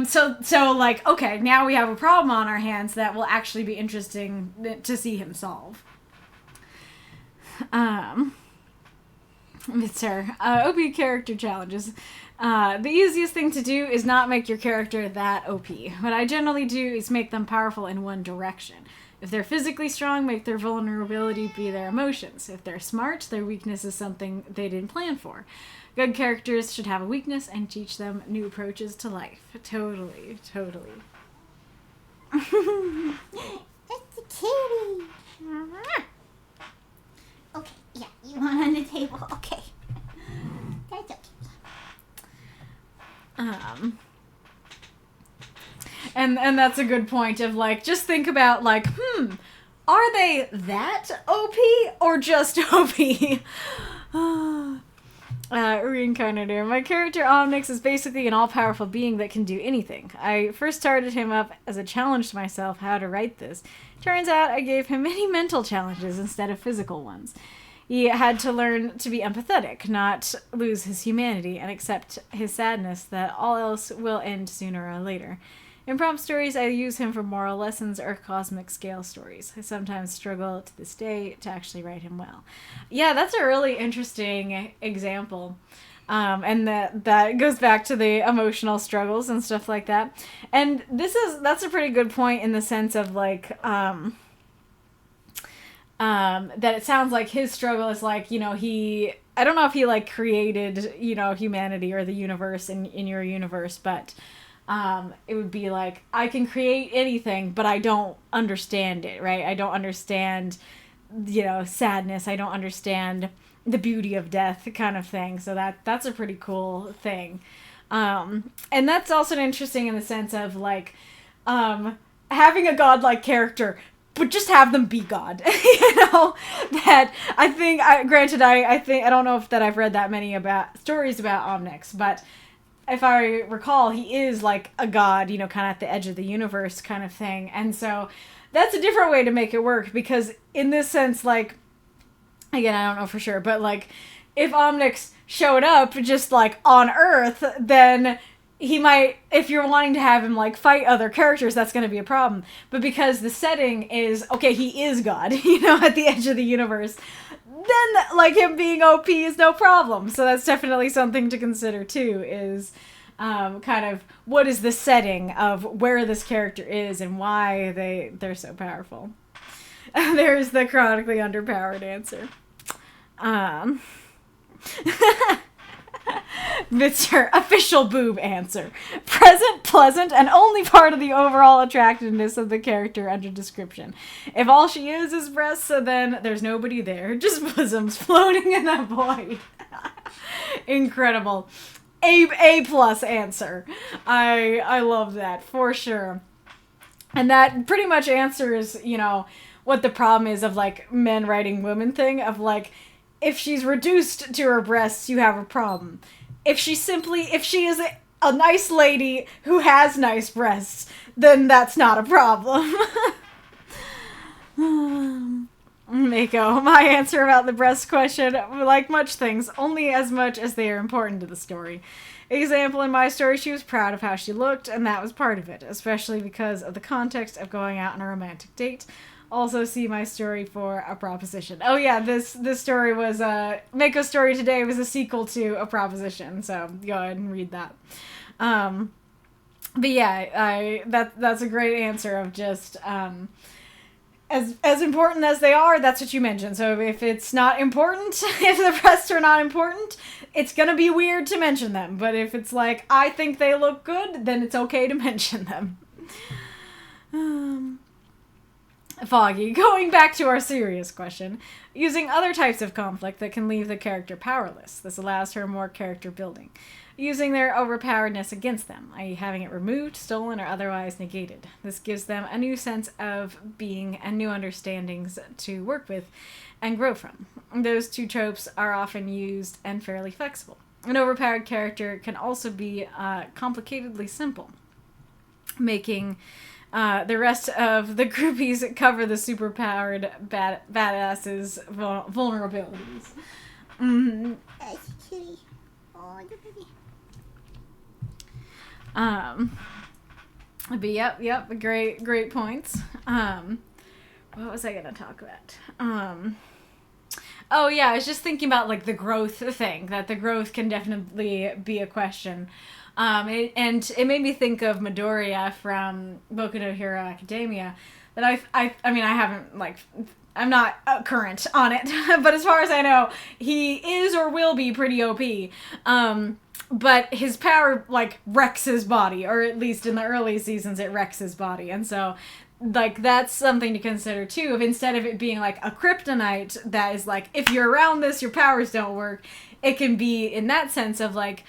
So like, okay, now we have a problem on our hands that will actually be interesting to see him solve. Sir, OP character challenges. The easiest thing to do is not make your character that OP. What I generally do is make them powerful in one direction. If they're physically strong, make their vulnerability be their emotions. If they're smart, their weakness is something they didn't plan for. Good characters should have a weakness and teach them new approaches to life. Totally. It's a kitty. Okay, yeah, you want on the table. Okay. That's okay. And that's a good point of like, just think about like, are they that OP or just OP? Reinkarnitor. My character Omnix is basically an all-powerful being that can do anything. I first started him up as a challenge to myself how to write this. Turns out I gave him many mental challenges instead of physical ones. He had to learn to be empathetic, not lose his humanity, and accept his sadness that all else will end sooner or later. In prompt stories, I use him for moral lessons or cosmic scale stories. I sometimes struggle to this day to actually write him well. Yeah, that's a really interesting example. And that goes back to the emotional struggles and stuff like that. And that's a pretty good point in the sense of like, that it sounds like his struggle is like, I don't know if he like created, humanity or the universe in your universe, but it would be like, I can create anything, but I don't understand it, right? I don't understand, sadness. I don't understand the beauty of death kind of thing. So that's a pretty cool thing. And that's also interesting in the sense of like, having a godlike character, but just have them be God, that I think, granted, I think, I don't know if that I've read that many stories about Omnix, but if I recall, he is like a god, kind of at the edge of the universe kind of thing. And so that's a different way to make it work, because in this sense, like, again, I don't know for sure, but like, if Omnix showed up just like on Earth, then he might, if you're wanting to have him like fight other characters, that's going to be a problem. But because the setting is, okay, he is God, at the edge of the universe, then like him being OP is no problem. So that's definitely something to consider too, is kind of what is the setting of where this character is and why they're so powerful. There's the chronically underpowered answer. Mr. Official Boob answer. Present, pleasant, and only part of the overall attractiveness of the character under description. If all she is breasts, then there's nobody there. Just bosoms floating in the void. Incredible. A plus answer. I love that, for sure. And that pretty much answers, what the problem is of, like, men writing women thing, of, like, if she's reduced to her breasts, you have a problem. If she is a nice lady who has nice breasts, then that's not a problem. Mako, my answer about the breast question, like much things, only as much as they are important to the story. Example, in my story, she was proud of how she looked, and that was part of it, especially because of the context of going out on a romantic date. Also see my story for a proposition. Oh yeah, this story was, Mako's story today was a sequel to a proposition, so go ahead and read that. But yeah, that's a great answer of just, as important as they are, that's what you mentioned. So if it's not important, if the breasts are not important, it's gonna be weird to mention them. But if it's like, I think they look good, then it's okay to mention them. Foggy, going back to our serious question, using other types of conflict that can leave the character powerless. This allows her more character building. Using their overpoweredness against them, i.e. having it removed, stolen, or otherwise negated. This gives them a new sense of being and new understandings to work with and grow from. Those two tropes are often used and fairly flexible. An overpowered character can also be complicatedly simple, making the rest of the groupies cover the superpowered badasses' vulnerabilities. Mm-hmm. But yep, great points. What was I gonna talk about? Oh yeah, I was just thinking about like the growth thing, that the growth can definitely be a question. And it made me think of Midoriya from Boku no Hero Academia, that I mean, I haven't, like, I'm not current on it, but as far as I know, he is or will be pretty OP. But his power, like, wrecks his body, or at least in the early seasons, it wrecks his body. And so, like, that's something to consider, too. If instead of it being, like, a kryptonite that is, like, if you're around this, your powers don't work, it can be in that sense of, like,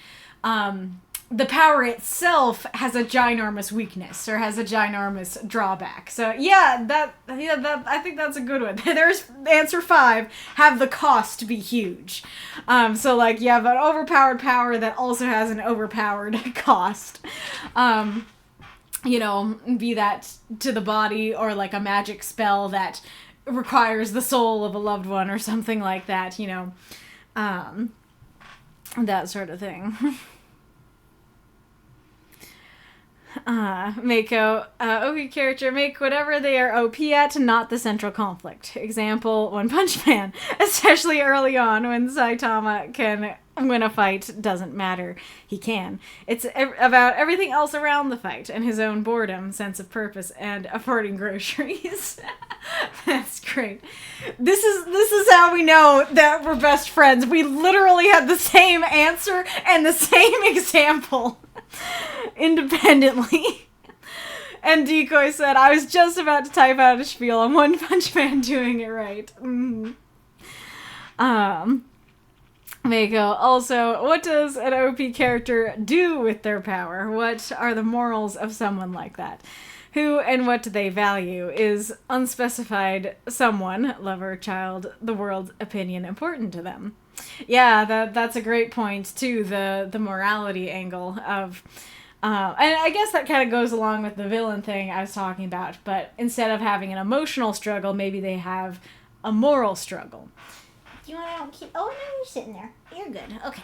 the power itself has a ginormous weakness or has a ginormous drawback. So yeah, I think that's a good one. There's answer 5, have the cost be huge. So like you have an overpowered power that also has an overpowered cost. You know, be that to the body or like a magic spell that requires the soul of a loved one or something like that, you know. That sort of thing. Mako, OP character, make whatever they are OP at not the central conflict. Example, One Punch Man. Especially early on when Saitama can win a fight, doesn't matter. He can. It's about everything else around the fight and his own boredom, sense of purpose, and affording groceries. That's great. This is how we know that we're best friends. We literally had the same answer and the same example. Independently. And Decoy said, I was just about to type out a spiel on One Punch Man doing it right. Mako, also, what does an OP character do with their power? What are the morals of someone like that? Who and what do they value? Is unspecified someone, lover, child, the world's opinion important to them? Yeah, that's a great point, too, the morality angle of... and I guess that kind of goes along with the villain thing I was talking about, but instead of having an emotional struggle, maybe they have a moral struggle. Do you want to keep... Oh, no, you're sitting there. You're good. Okay.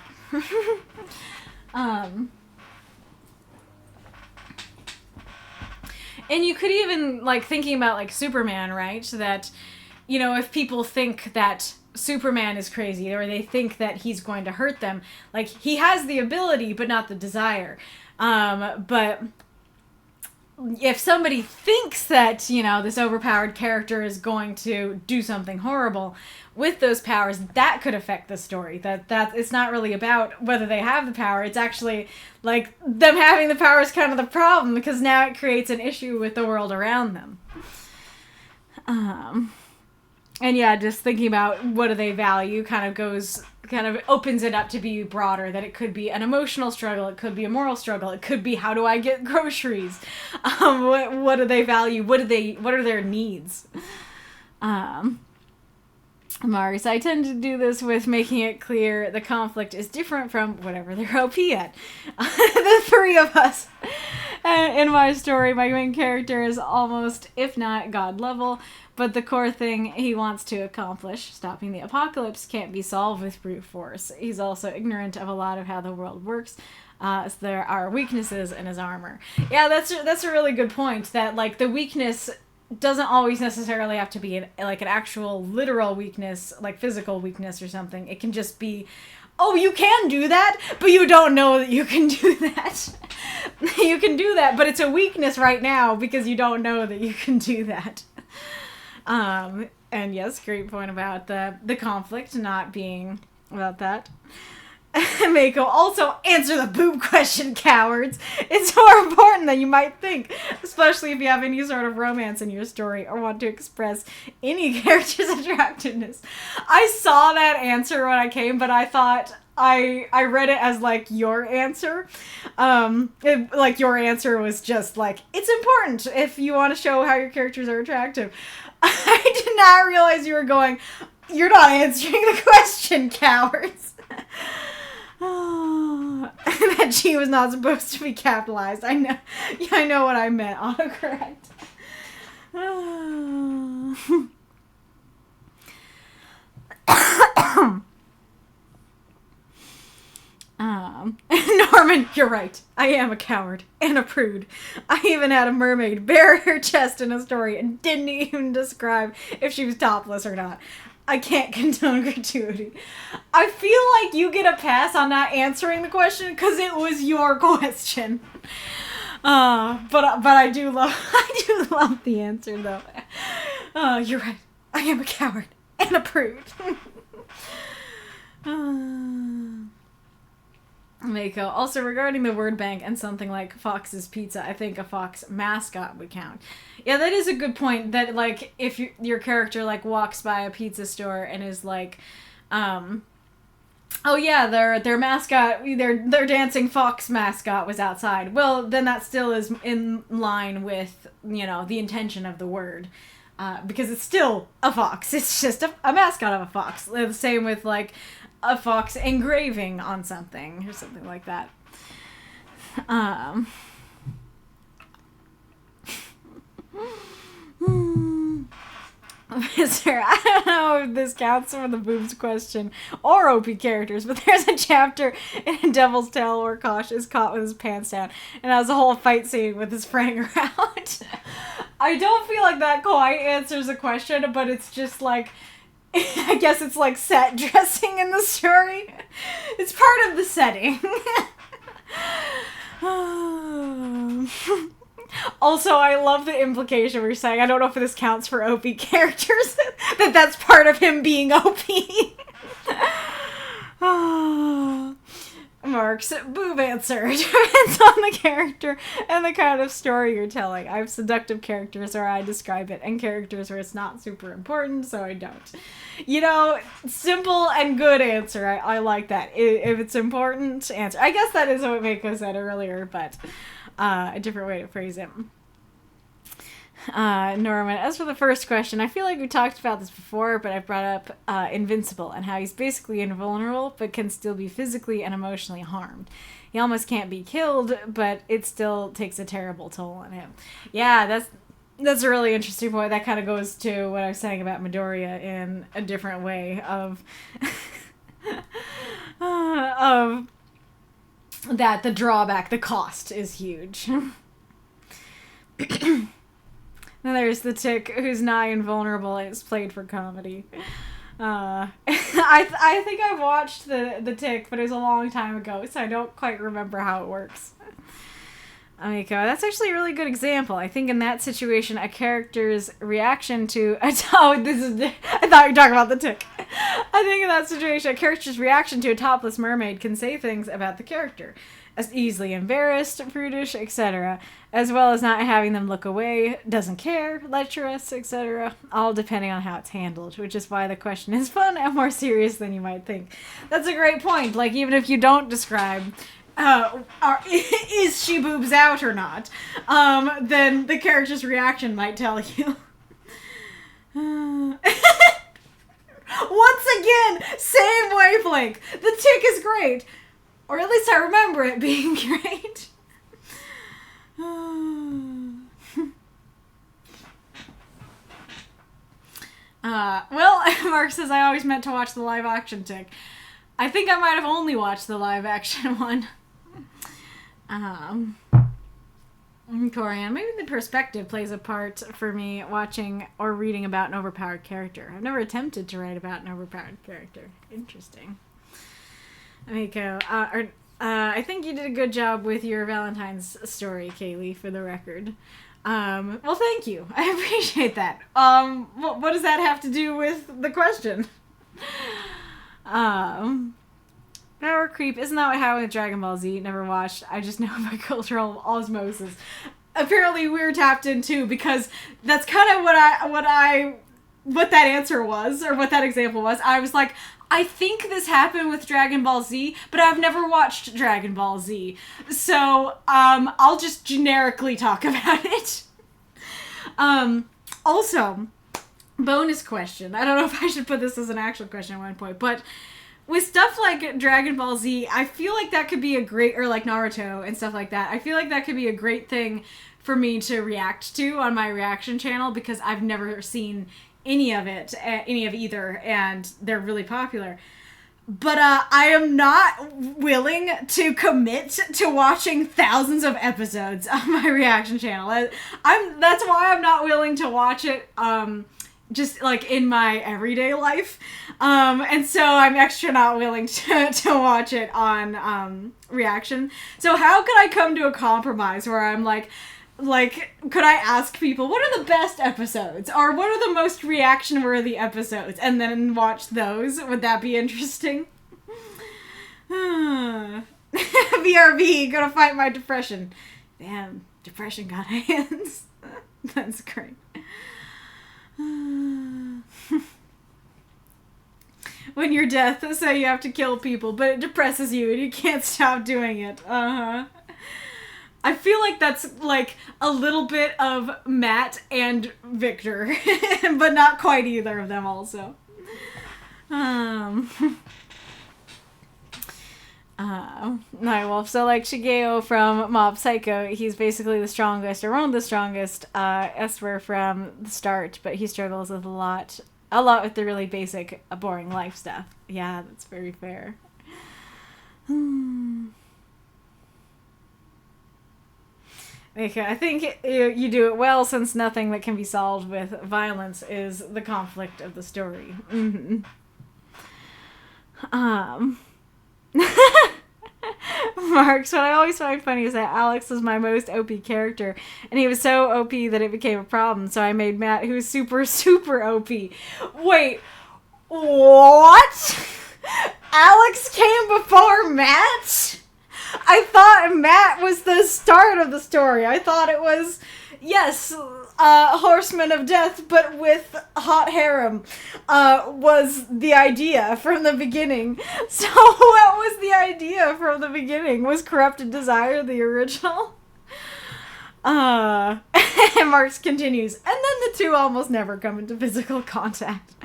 And you could even, like, thinking about, like, Superman, right? That, you know, if people think that Superman is crazy or they think that he's going to hurt them, like, he has the ability but not the desire. But if somebody thinks that, you know, this overpowered character is going to do something horrible with those powers, that could affect the story. That it's not really about whether they have the power. It's actually like them having the power is kind of the problem because now it creates an issue with the world around them. And yeah, just thinking about what do they value kind of opens it up to be broader, that it could be an emotional struggle, it could be a moral struggle, it could be how do I get groceries? What do they value? What are their needs? Marius, I tend to do this with making it clear the conflict is different from whatever they're OP at. The three of us. In my story, my main character is almost, if not God level, but the core thing he wants to accomplish, stopping the apocalypse, can't be solved with brute force. He's also ignorant of a lot of how the world works. So there are weaknesses in his armor. Yeah, that's a really good point, that like the weakness doesn't always necessarily have to be an actual literal weakness, like physical weakness or something. It can just be, oh, you can do that, but you don't know that you can do that. You can do that, but it's a weakness right now because you don't know that you can do that. And yes, great point about the conflict not being about that. Mako, also answer the boob question, cowards. It's more important than you might think, especially if you have any sort of romance in your story or want to express any character's attractiveness. I saw that answer when I came, but I thought I read it as like your answer. Like your answer was just like, it's important if you want to show how your characters are attractive. I did not realize you were going, you're not answering the question, cowards. That G was not supposed to be capitalized. I know. Yeah, I know what I meant. Autocorrect. Norman, you're right. I am a coward and a prude. I even had a mermaid bare her chest in a story and didn't even describe if she was topless or not. I can't condone gratuity. I feel like you get a pass on not answering the question because it was your question. But I do love the answer though. You're right. I am a coward and a prude. Mako. Also, regarding the word bank and something like Fox's Pizza, I think a fox mascot would count. Yeah, that is a good point, that, like, if your character, like, walks by a pizza store and is like, Oh yeah, their mascot, their dancing fox mascot was outside. Well, then that still is in line with, the intention of the word. Because it's still a fox. It's just a mascot of a fox. The same with, like, a fox engraving on something or something like that. Sir, I don't know if this counts for the boobs question or OP characters, but there's a chapter in Devil's Tale where Kosh is caught with his pants down and has a whole fight scene with his friend around. I don't feel like that quite answers the question, but it's just like, I guess it's like set dressing in the story. It's part of the setting. Also, I love the implication we're saying. I don't know if this counts for OP characters. that's part of him being OP. Mark's boob answer. Depends on the character and the kind of story you're telling. I have seductive characters where I describe it, and characters where it's not super important, so I don't. Simple and good answer. I like that. If it's important, answer. I guess that is what Mako said earlier, but a different way to phrase it. Norman, as for the first question, I feel like we talked about this before, but I brought up Invincible and how he's basically invulnerable, but can still be physically and emotionally harmed. He almost can't be killed, but it still takes a terrible toll on him. Yeah, that's a really interesting point. That kind of goes to what I was saying about Midoriya in a different way of that the drawback, the cost is huge. Then there's the Tick, who's nigh invulnerable and is played for comedy. I think I watched the Tick, but it was a long time ago, so I don't quite remember how it works. Amiko, that's actually a really good example. I think in that situation, a character's reaction to... I thought you were talking about the Tick. I think in that situation, a character's reaction to a topless mermaid can say things about the character. As easily embarrassed, prudish, etc., as well as not having them look away, doesn't care, lecherous, etc., all depending on how it's handled, which is why the question is fun and more serious than you might think. That's a great point. Like, even if you don't describe, is she boobs out or not, then the character's reaction might tell you. Once again, same wavelength. The Tick is great. Or at least I remember it being great. Well, Mark says I always meant to watch the live action Tick. I think I might have only watched the live action one. Koryan, maybe the perspective plays a part for me watching or reading about an overpowered character. I've never attempted to write about an overpowered character. Interesting. Miko, I think you did a good job with your Valentine's story, Kaylee, for the record. Well, thank you. I appreciate that. What does that have to do with the question? Power creep, isn't that what happened with Dragon Ball Z? Never watched. I just know by cultural osmosis. Apparently we're tapped in too, because that's kind of what that answer was, or what that example was. I was like, I think this happened with Dragon Ball Z, but I've never watched Dragon Ball Z. So, I'll just generically talk about it. Also, bonus question. I don't know if I should put this as an actual question at one point, but with stuff like Dragon Ball Z, I feel like that could be a great, or like Naruto and stuff like that, I feel like that could be a great thing for me to react to on my reaction channel, because I've never seen any of either, and they're really popular. But I am not willing to commit to watching thousands of episodes on my reaction channel. That's why I'm not willing to watch it just like in my everyday life. And so I'm extra not willing to watch it on reaction. So how could I come to a compromise where I'm like, could I ask people, what are the best episodes? Or what are the most reaction-worthy episodes? And then watch those? Would that be interesting? BRB, gonna fight my depression. Damn, depression got hands. That's great. when you're death, so you have to kill people, but it depresses you and you can't stop doing it. Uh-huh. I feel like that's like a little bit of Matt and Victor, but not quite either of them also. Nightwolf. So like Shigeo from Mob Psycho, he's basically the strongest, or one of the strongest, Esper from the start, but he struggles with a lot with the really basic, boring life stuff. Yeah, that's very fair. Okay, I think you do it well, since nothing that can be solved with violence is the conflict of the story. Mm-hmm. Marks, what I always find funny is that Alex was my most OP character, and he was so OP that it became a problem, so I made Matt, who was super, super OP. Wait, what? Alex came before Matt? I thought Matt was the start of the story. I thought it was, yes, Horseman of Death, but with hot harem, was the idea from the beginning. So what was the idea from the beginning? Was Corrupted Desire the original? And Marks continues, and then the two almost never come into physical contact.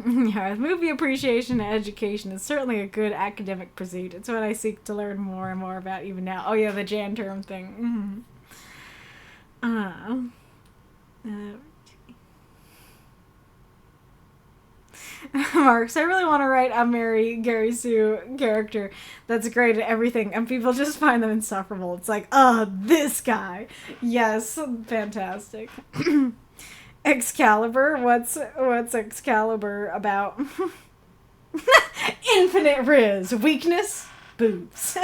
Yeah, movie appreciation and education is certainly a good academic pursuit. It's what I seek to learn more and more about even now. Oh yeah, the Jan term thing. Mm-hmm. Marks, I really want to write a Mary Gary Sue character that's great at everything, and people just find them insufferable. It's like, this guy. Yes, fantastic. Excalibur? What's Excalibur about? Infinite Riz. Weakness? Boobs.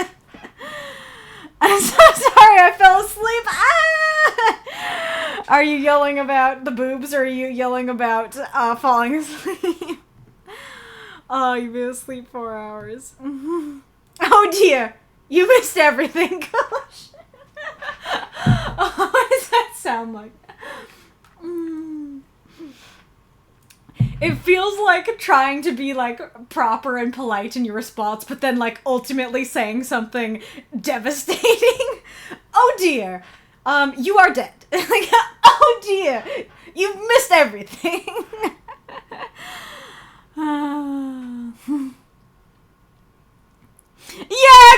I'm so sorry, I fell asleep. Ah! Are you yelling about the boobs, or are you yelling about falling asleep? Oh, you've been asleep 4 hours. Oh dear, you missed everything. Gosh. Oh, what does that sound like? It feels like trying to be like proper and polite in your response, but then like ultimately saying something devastating. Oh dear, you are dead. Like, oh dear, you've missed everything. Yeah,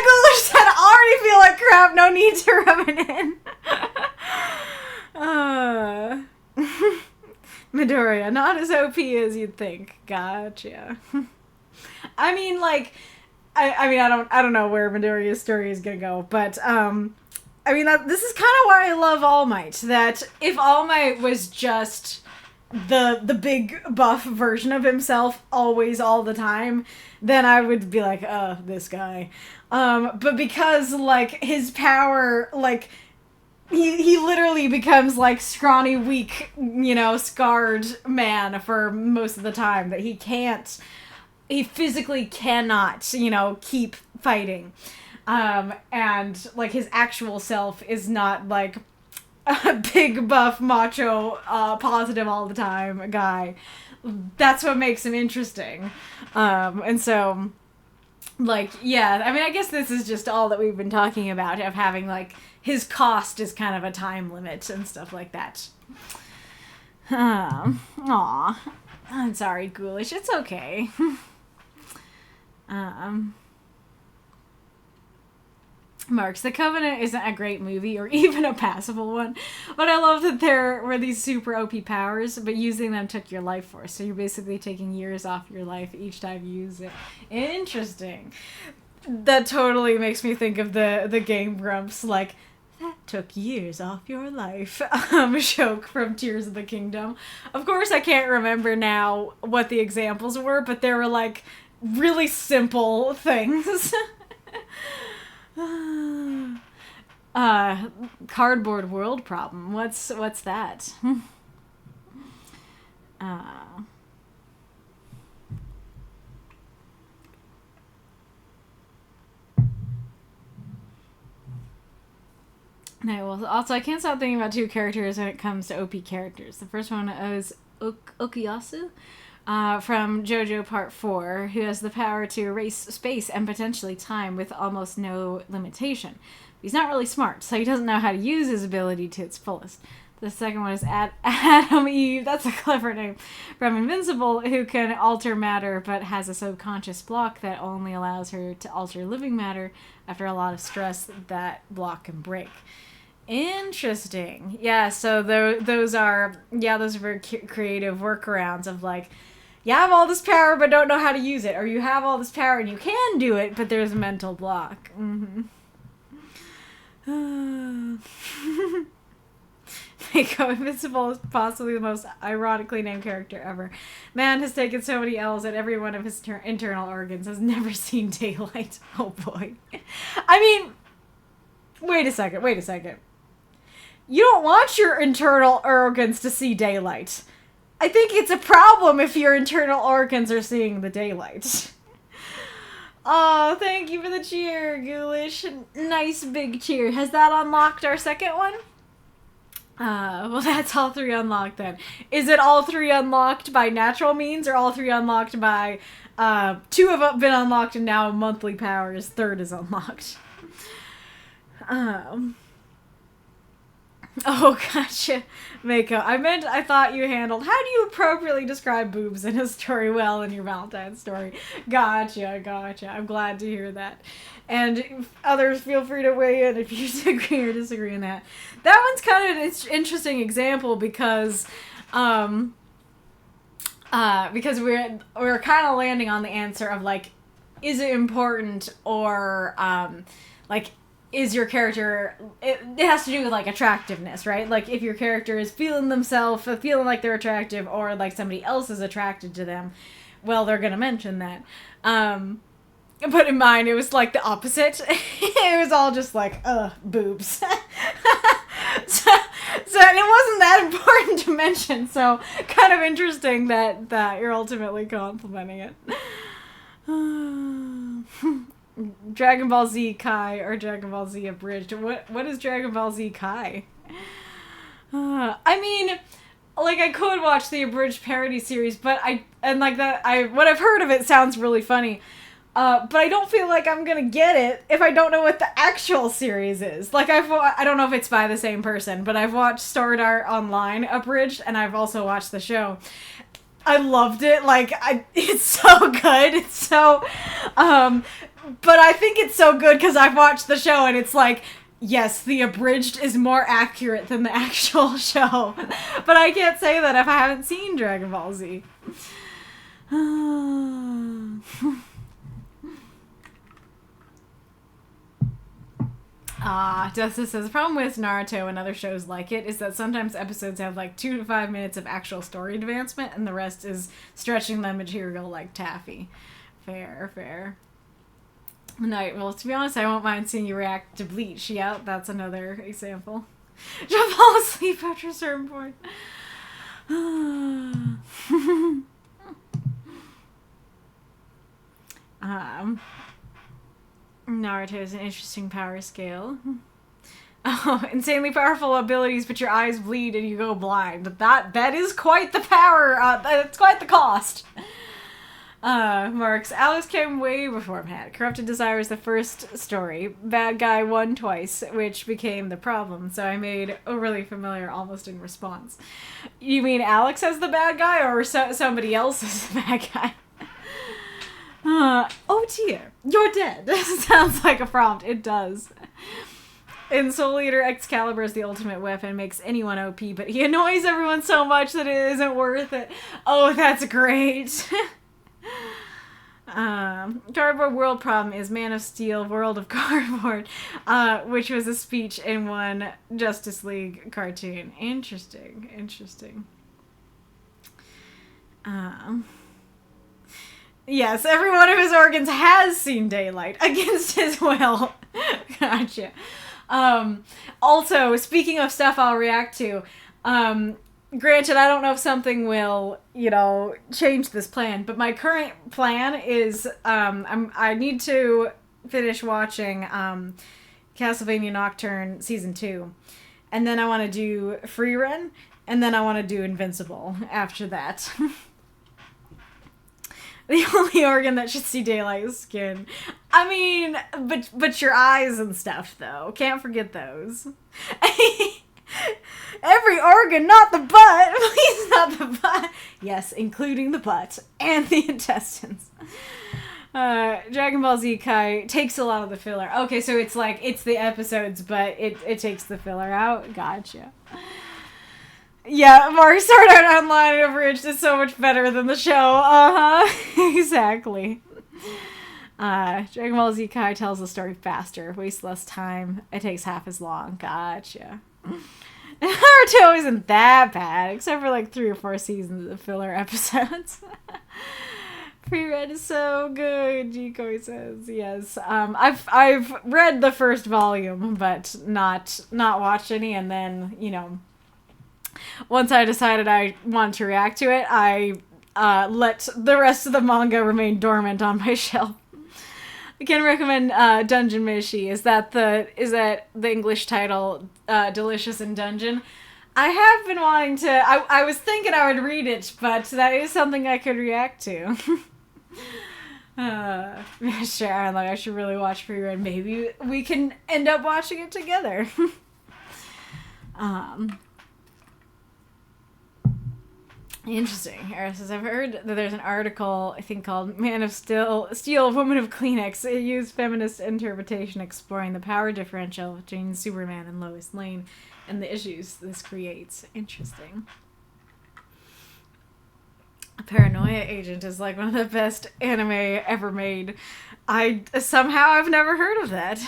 Ghoulish said, I already feel like crap, no need to rub it in. Midoriya, not as OP as you'd think. Gotcha. I mean, like, I don't know where Midoriya's story is gonna go, but, I mean, this is kind of why I love All Might. That if All Might was just the big buff version of himself always, all the time, then I would be like, this guy. But because, like, his power, like, he literally becomes, like, scrawny, weak, scarred man for most of the time. That he physically cannot, keep fighting. And, like, his actual self is not, like, a big, buff, macho, positive all the time guy. That's what makes him interesting. And so, like, yeah, I mean, I guess this is just all that we've been talking about, of having, like, his cost is kind of a time limit and stuff like that. Aw. I'm sorry, Ghoulish. It's okay. Marks, The Covenant isn't a great movie or even a passable one, but I love that there were these super OP powers, but using them took your life force, so you're basically taking years off your life each time you use it. Interesting. That totally makes me think of the Game Grumps, like, that took years off your life. Shoke from Tears of the Kingdom. Of course, I can't remember now what the examples were, but they were, like, really simple things. Cardboard world problem. What's that? No, well, also I can't stop thinking about two characters when it comes to OP characters. The first one is Okuyasu from JoJo Part 4, who has the power to erase space and potentially time with almost no limitation. He's not really smart, so he doesn't know how to use his ability to its fullest. The second one is Adam Eve, that's a clever name, from Invincible, who can alter matter but has a subconscious block that only allows her to alter living matter after a lot of stress that block can break. Interesting. Yeah, so those are very creative workarounds of like, you have all this power but don't know how to use it, or you have all this power and you can do it but there's a mental block. Mako Invincible is possibly the most ironically named character ever. Man has taken so many L's at every one of his internal organs, has never seen daylight. Oh boy. I mean, wait a second. You don't want your internal organs to see daylight. I think it's a problem if your internal organs are seeing the daylight. Oh, thank you for the cheer, Ghoulish. Nice big cheer. Has that unlocked our second one? Well, that's all 3 unlocked then. Is it all 3 unlocked by natural means, or all 3 unlocked by 2 have been unlocked and now monthly powers, 3rd is unlocked? Oh, gotcha, Mako. I thought you handled, how do you appropriately describe boobs in a story well in your Valentine's story? Gotcha. I'm glad to hear that. And others, feel free to weigh in if you agree or disagree on that. That one's kind of an interesting example because we're kind of landing on the answer of like, is it important, or like, is your character, it has to do with like attractiveness, right? Like if your character is feeling like they're attractive, or like somebody else is attracted to them, well, they're gonna mention that. But in mine, it was like the opposite. It was all just like, boobs. so and it wasn't that important to mention, so kind of interesting that you're ultimately complimenting it. Dragon Ball Z Kai or Dragon Ball Z Abridged. What is Dragon Ball Z Kai? I mean, like, I could watch the abridged parody series, but what I've heard of it sounds really funny. But I don't feel like I'm gonna get it if I don't know what the actual series is. Like, I don't know if it's by the same person, but I've watched Sword Art Online abridged, and I've also watched the show. I loved it. Like, it's so good. It's so, but I think it's so good because I've watched the show and it's like, yes, the abridged is more accurate than the actual show. But I can't say that if I haven't seen Dragon Ball Z. Justice says, the problem with Naruto and other shows like it is that sometimes episodes have like 2 to 5 minutes of actual story advancement and the rest is stretching the material like taffy. Fair. No, well, to be honest, I won't mind seeing you react to Bleach. Yeah, that's another example. Just fall asleep after a certain point. Naruto is an interesting power scale. Oh, insanely powerful abilities, but your eyes bleed and you go blind. That is quite the power. That's quite the cost. Marks, Alex came way before Matt. Corrupted Desire is the first story. Bad guy won twice, which became the problem, so I made overly familiar almost in response. You mean Alex as the bad guy, or somebody else as the bad guy? Oh dear, you're dead. Sounds like a prompt. It does. In Soul Eater, Excalibur is the ultimate weapon, makes anyone OP, but he annoys everyone so much that it isn't worth it. Oh, that's great. Cardboard World problem is Man of Steel, World of Cardboard, which was a speech in one Justice League cartoon. Interesting. Yes, every one of his organs has seen daylight against his will. Gotcha. Also, speaking of stuff I'll react to, granted, I don't know if something will, change this plan, but my current plan is, I need to finish watching, Castlevania Nocturne Season 2. and then I want to do free run, and then I want to do invincible after that. The only organ that should see daylight is skin. I mean, but your eyes and stuff, though. Can't forget those. Every organ, not the butt. Please, not the butt. Yes, including the butt and the intestines. Dragon Ball Z Kai takes a lot of the filler. Okay, so it's like, it's the episodes, but it takes the filler out. Gotcha. Yeah, Mark Sword Art Online and Abridged is so much better than the show. Uh-huh. Exactly. Dragon Ball Z Kai tells the story faster, wastes less time. It takes half as long. Gotcha. Naruto isn't that bad, except for like 3 or 4 seasons of filler episodes. Pre-read is so good, Decoy says. Yes. I've read the first volume, but not watched any, and then, you know, once I decided I wanted to react to it, I let the rest of the manga remain dormant on my shelf. I can recommend Dungeon Mishi. Is that the English title, Delicious in Dungeon? I have been wanting to. I was thinking I would read it, but that is something I could react to. Sure, I'm like, I should really watch for you, and maybe we can end up watching it together. Interesting. Eris says, I've heard that there's an article, I think, called Man of Steel, Woman of Kleenex. It used feminist interpretation exploring the power differential between Superman and Lois Lane and the issues this creates. Interesting. A Paranoia Agent is like one of the best anime ever made. I've never heard of that.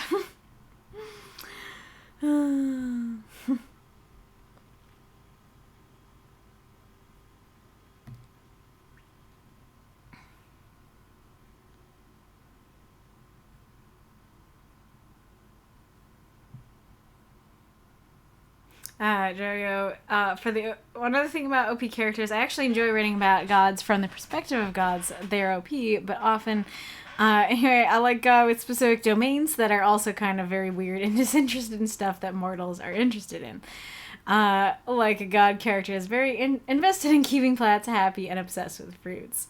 Jojo, one other thing about OP characters, I actually enjoy reading about gods from the perspective of gods. They're OP, but often, anyway, I like God with specific domains that are also kind of very weird and disinterested in stuff that mortals are interested in. Like a god character is very invested in keeping plants happy and obsessed with fruits.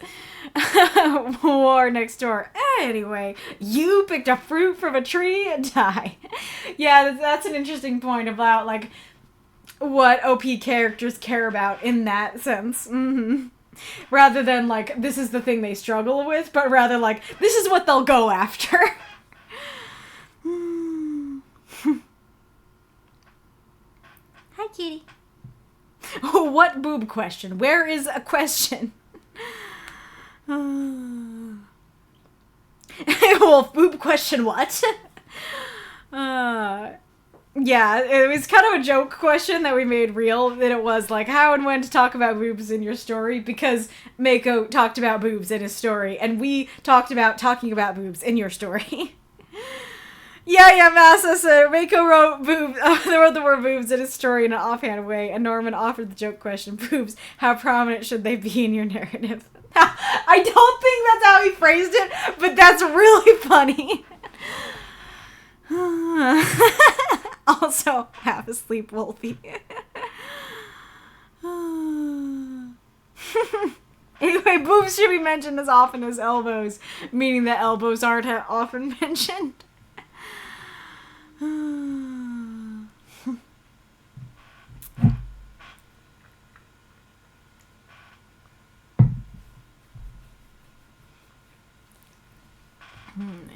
War next door. Anyway, you picked a fruit from a tree and die. Yeah, that's an interesting point about, like, what OP characters care about in that sense. Mm-hmm. Rather than, like, this is the thing they struggle with, but rather, like, this is what they'll go after. Hi, kitty. What boob question? Where is a question? Well, boob question what? Yeah, it was kind of a joke question that we made real, that it was like, how and when to talk about boobs in your story, because Mako talked about boobs in his story, and we talked about talking about boobs in your story. Yeah, Masa said, Mako wrote the word boobs in his story in an offhand way, and Norman offered the joke question, boobs, how prominent should they be in your narrative? I don't think that's how he phrased it, but that's really funny. Also, half asleep Wolfie. Anyway, boobs should be mentioned as often as elbows, meaning that elbows aren't often mentioned.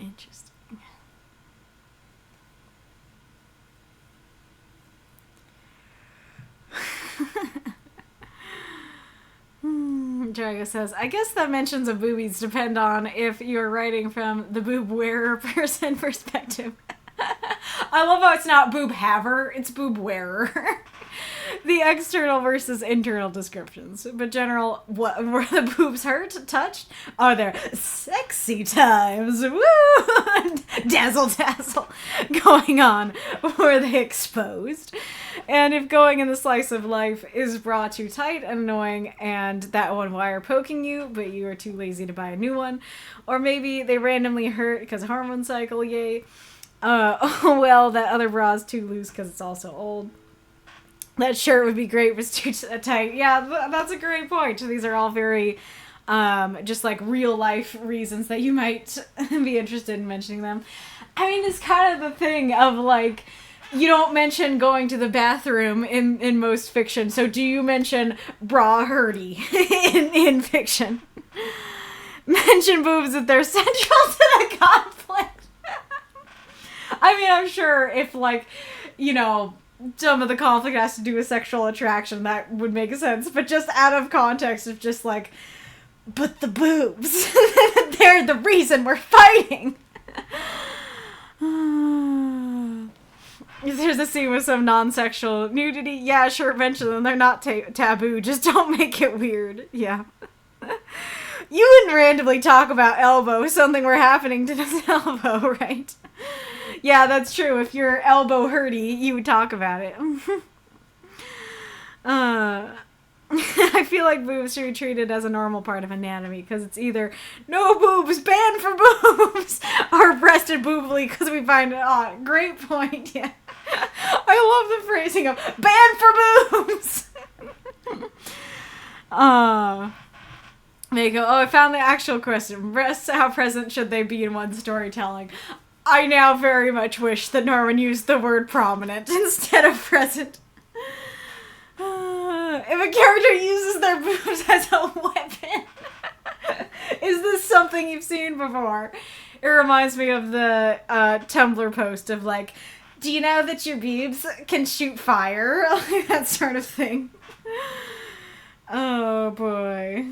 Interesting. Drago says, I guess the mentions of boobies depend on if you're writing from the boob wearer person perspective. I love how it's not boob haver, it's boob wearer. The external versus internal descriptions. But general, what were the boobs hurt, touched? Are there sexy times? Woo! Dazzle going on. Were they exposed? And if going in the slice of life is bra too tight and annoying and that one wire poking you, but you are too lazy to buy a new one. Or maybe they randomly hurt because of hormone cycle, yay. Well, that other bra is too loose because it's also old. That shirt would be great was too tight. Yeah, that's a great point. These are all very, just like real life reasons that you might be interested in mentioning them. I mean, it's kind of the thing of like, you don't mention going to the bathroom in most fiction. So do you mention bra hurdy in fiction? Mention boobs if they're central to the conflict. I mean, I'm sure if like, you know, some of the conflict has to do with sexual attraction, that would make sense. But just out of context of just like, but the boobs, they're the reason we're fighting. If there's a scene with some non-sexual nudity, yeah, sure, mention them. They're not taboo. Just don't make it weird. Yeah. You wouldn't randomly talk about elbow, something were happening to this elbow, right? Yeah, that's true. If you're elbow hurty, you would talk about it. I feel like boobs should be treated as a normal part of anatomy, because it's either no boobs, ban for boobs, or breasted boobly, because we find it odd. Great point, yeah. I love the phrasing of ban for boobs. There you go. Oh, I found the actual question. Breasts, how present should they be in one's storytelling? I now very much wish that Norman used the word prominent instead of present. If a character uses their boobs as a weapon, is this something you've seen before? It reminds me of the Tumblr post of like, do you know that your boobs can shoot fire? Like that sort of thing. Oh boy.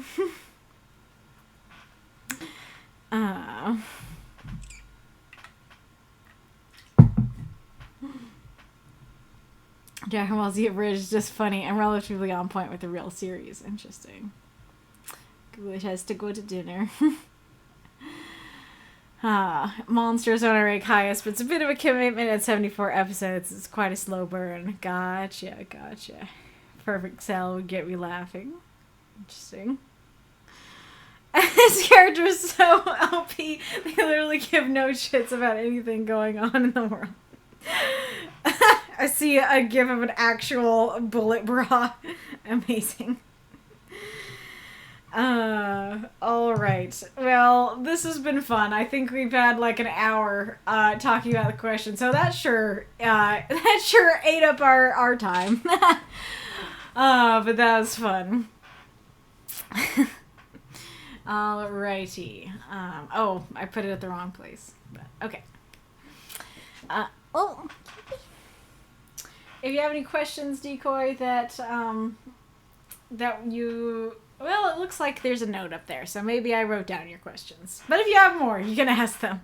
Dragon Ball Z Abridged is just funny and relatively on point with the real series. Interesting. Ghoulish has to go to dinner. Monsters on a rank highest, but it's a bit of a commitment at 74 episodes. It's quite a slow burn. Gotcha. Perfect Cell would get me laughing. Interesting. This character is so OP, they literally give no shits about anything going on in the world. I see a gif of an actual bullet bra. Amazing. Alright. Well, this has been fun. I think we've had like an hour talking about the question, so that sure ate up our time. But that was fun. Alrighty. Oh, I put it at the wrong place. But, okay. If you have any questions, Decoy, that you... Well, it looks like there's a note up there, so maybe I wrote down your questions. But if you have more, you can ask them.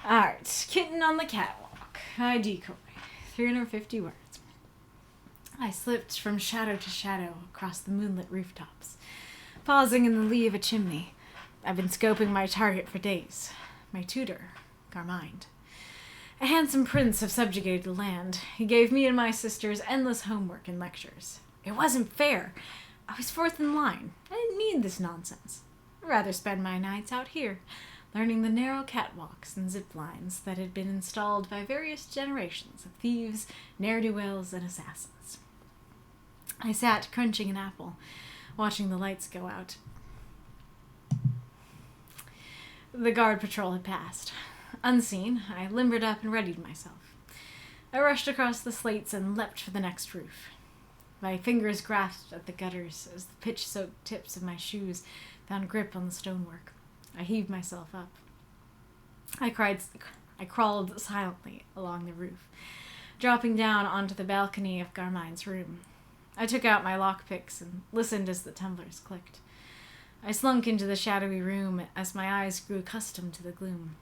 Alright. Kitten on the catwalk. Hi, Decoy. 350 words. I slipped from shadow to shadow across the moonlit rooftops, pausing in the lee of a chimney. I've been scoping my target for days. My tutor, Garmind. A handsome prince of subjugated land. He gave me and my sisters endless homework and lectures. It wasn't fair. I was fourth in line. I didn't need this nonsense. I'd rather spend my nights out here, learning the narrow catwalks and zip lines that had been installed by various generations of thieves, ne'er-do-wells, and assassins. I sat crunching an apple, watching the lights go out. The guard patrol had passed. Unseen, I limbered up and readied myself. I rushed across the slates and leapt for the next roof. My fingers grasped at the gutters as the pitch-soaked tips of my shoes found grip on the stonework. I heaved myself up. I crawled silently along the roof, dropping down onto the balcony of Garmind's room. I took out my lockpicks and listened as the tumblers clicked. I slunk into the shadowy room as my eyes grew accustomed to the gloom.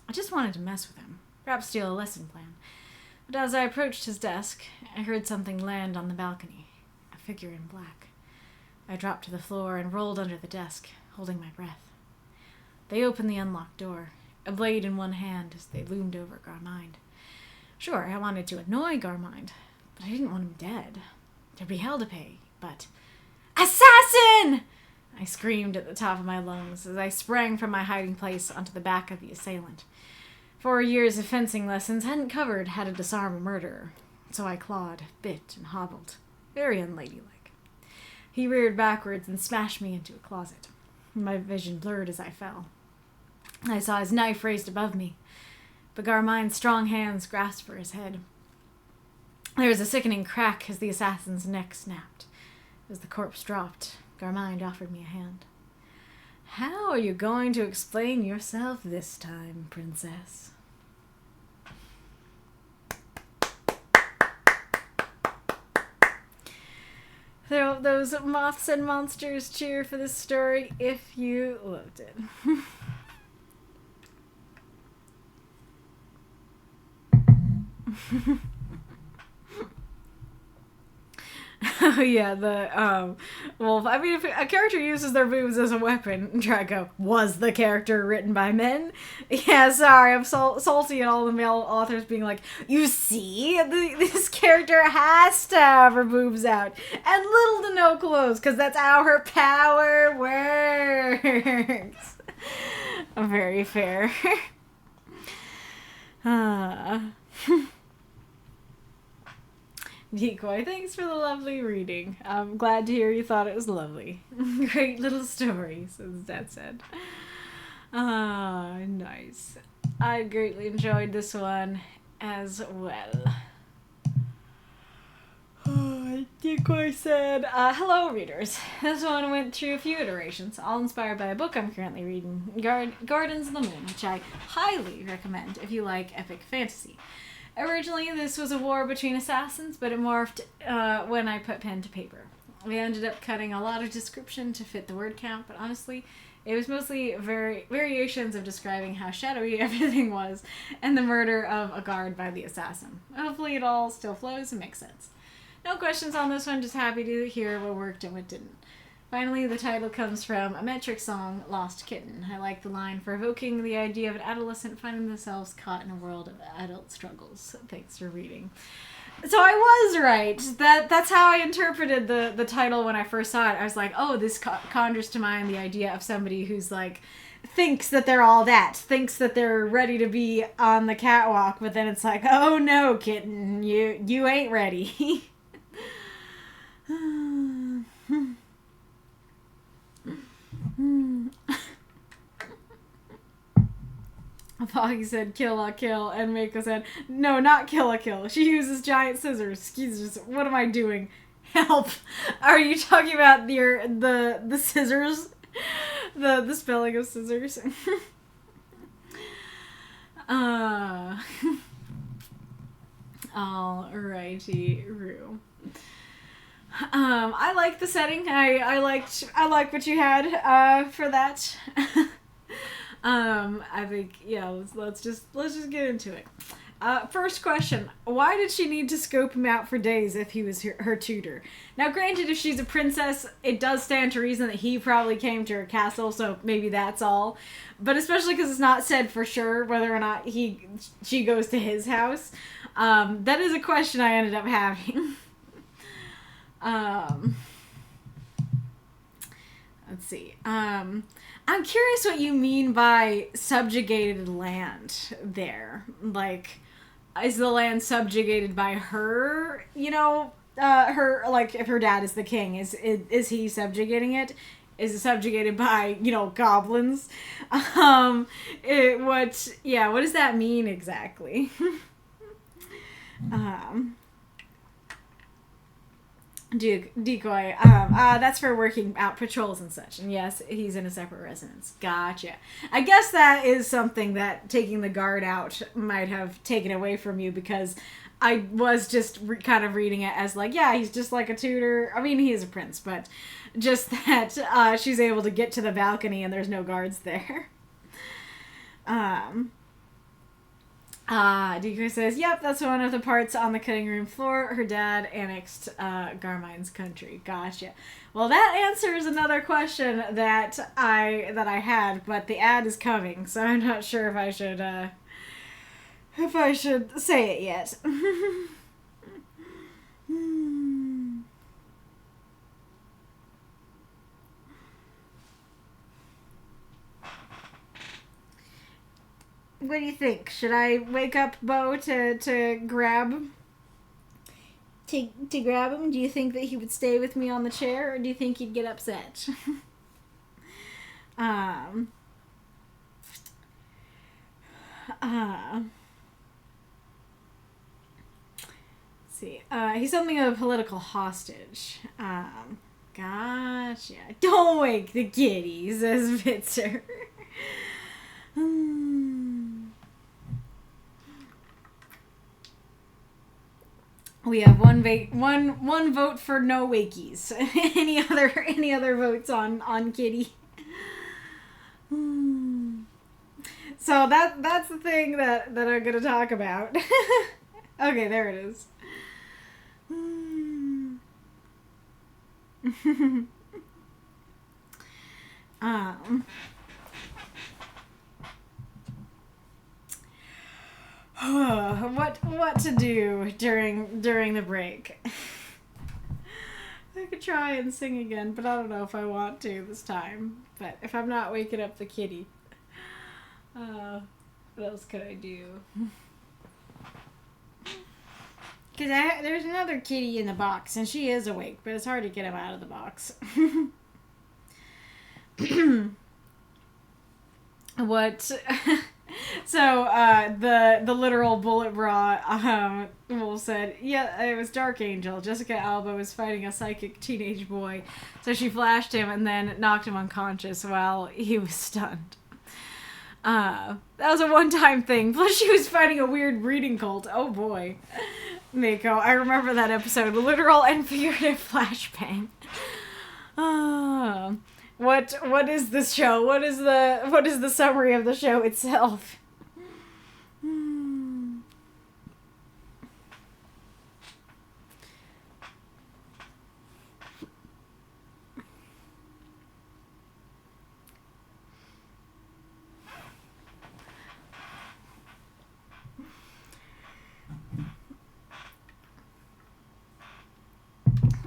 I just wanted to mess with him, perhaps steal a lesson plan. But as I approached his desk, I heard something land on the balcony, a figure in black. I dropped to the floor and rolled under the desk, holding my breath. They opened the unlocked door, a blade in one hand as they loomed over Garmind. Sure, I wanted to annoy Garmind, but I didn't want him dead. There'd be hell to pay, but... Assassin! I screamed at the top of my lungs as I sprang from my hiding place onto the back of the assailant. 4 years of fencing lessons hadn't covered how to disarm a murderer. So I clawed, bit, and hobbled, very unladylike. He reared backwards and smashed me into a closet. My vision blurred as I fell. I saw his knife raised above me, but Garmine's strong hands grasped for his head. There was a sickening crack as the assassin's neck snapped. As the corpse dropped, Garmine offered me a hand. How are you going to explain yourself this time, princess? Those moths and monsters cheer for this story if you loved it. Oh yeah, well, I mean, if a character uses their boobs as a weapon, and try to go, was the character written by men? Yeah, sorry, I'm salty at all the male authors being like, you see, this character has to have her boobs out, and little to no clothes, because that's how her power works. Very fair. Decoy, thanks for the lovely reading. I'm glad to hear you thought it was lovely. Great little stories, as Dad said. Nice. I greatly enjoyed this one as well. Decoy said, hello readers. This one went through a few iterations, all inspired by a book I'm currently reading, Gardens of the Moon, which I highly recommend if you like epic fantasy. Originally, this was a war between assassins, but it morphed when I put pen to paper. We ended up cutting a lot of description to fit the word count, but honestly, it was mostly variations of describing how shadowy everything was and the murder of a guard by the assassin. Hopefully it all still flows and makes sense. No questions on this one, just happy to hear what worked and what didn't. Finally, the title comes from a metric song, Lost Kitten. I like the line for evoking the idea of an adolescent finding themselves caught in a world of adult struggles. Thanks for reading. So I was right. That's how I interpreted the title when I first saw it. I was like, oh, this conjures to mind the idea of somebody who's like, thinks that they're all that, thinks that they're ready to be on the catwalk, but then it's like, oh no, kitten, you ain't ready. Foggy said, kill a kill, and Mako said, no, not kill a kill. She uses giant scissors. Jesus, what am I doing? Help! Are you talking about the scissors? The spelling of scissors? Alrighty, Rue. I like the setting. I liked what you had for that. I think, yeah, let's just get into it. First question, why did she need to scope him out for days if he was her tutor? Now, granted, if she's a princess, it does stand to reason that he probably came to her castle, so maybe that's all. But especially because it's not said for sure whether or not she goes to his house. That is a question I ended up having. Let's see. I'm curious what you mean by subjugated land there. Like, is the land subjugated by her, her, like, if her dad is the king, is he subjugating it? Is it subjugated by, goblins? What does that mean exactly? Decoy, that's for working out patrols and such. And yes, he's in a separate residence. Gotcha. I guess that is something that taking the guard out might have taken away from you, because I was just kind of reading it as like, yeah, he's just like a tutor. I mean, he is a prince, but just that she's able to get to the balcony and there's no guards there. Decoy says, yep, that's one of the parts on the cutting room floor. Her dad annexed Garmine's country. Gotcha. Well, that answers another question that I had, but the ad is coming, so I'm not sure if I should say it yet. What do you think? Should I wake up Bo to grab to grab him? Do you think that he would stay with me on the chair, or do you think he'd get upset? See. He's something of a political hostage. Gotcha. Don't wake the kitty, says Vitzer. We have one vote for no wakies. any other votes on kitty? So that's the thing that I'm gonna talk about. Okay, there it is. What to do during the break? I could try and sing again, but I don't know if I want to this time. But if I'm not waking up the kitty, what else could I do? Because there's another kitty in the box, and she is awake, but it's hard to get him out of the box. What? So, the literal bullet bra, Wolf said, yeah, it was Dark Angel. Jessica Alba was fighting a psychic teenage boy, so she flashed him and then knocked him unconscious while he was stunned. That was a one-time thing. Plus, she was fighting a weird breeding cult. Oh, boy. Mako, I remember that episode. Literal and figurative flashbang. What is this show? What is the summary of the show itself?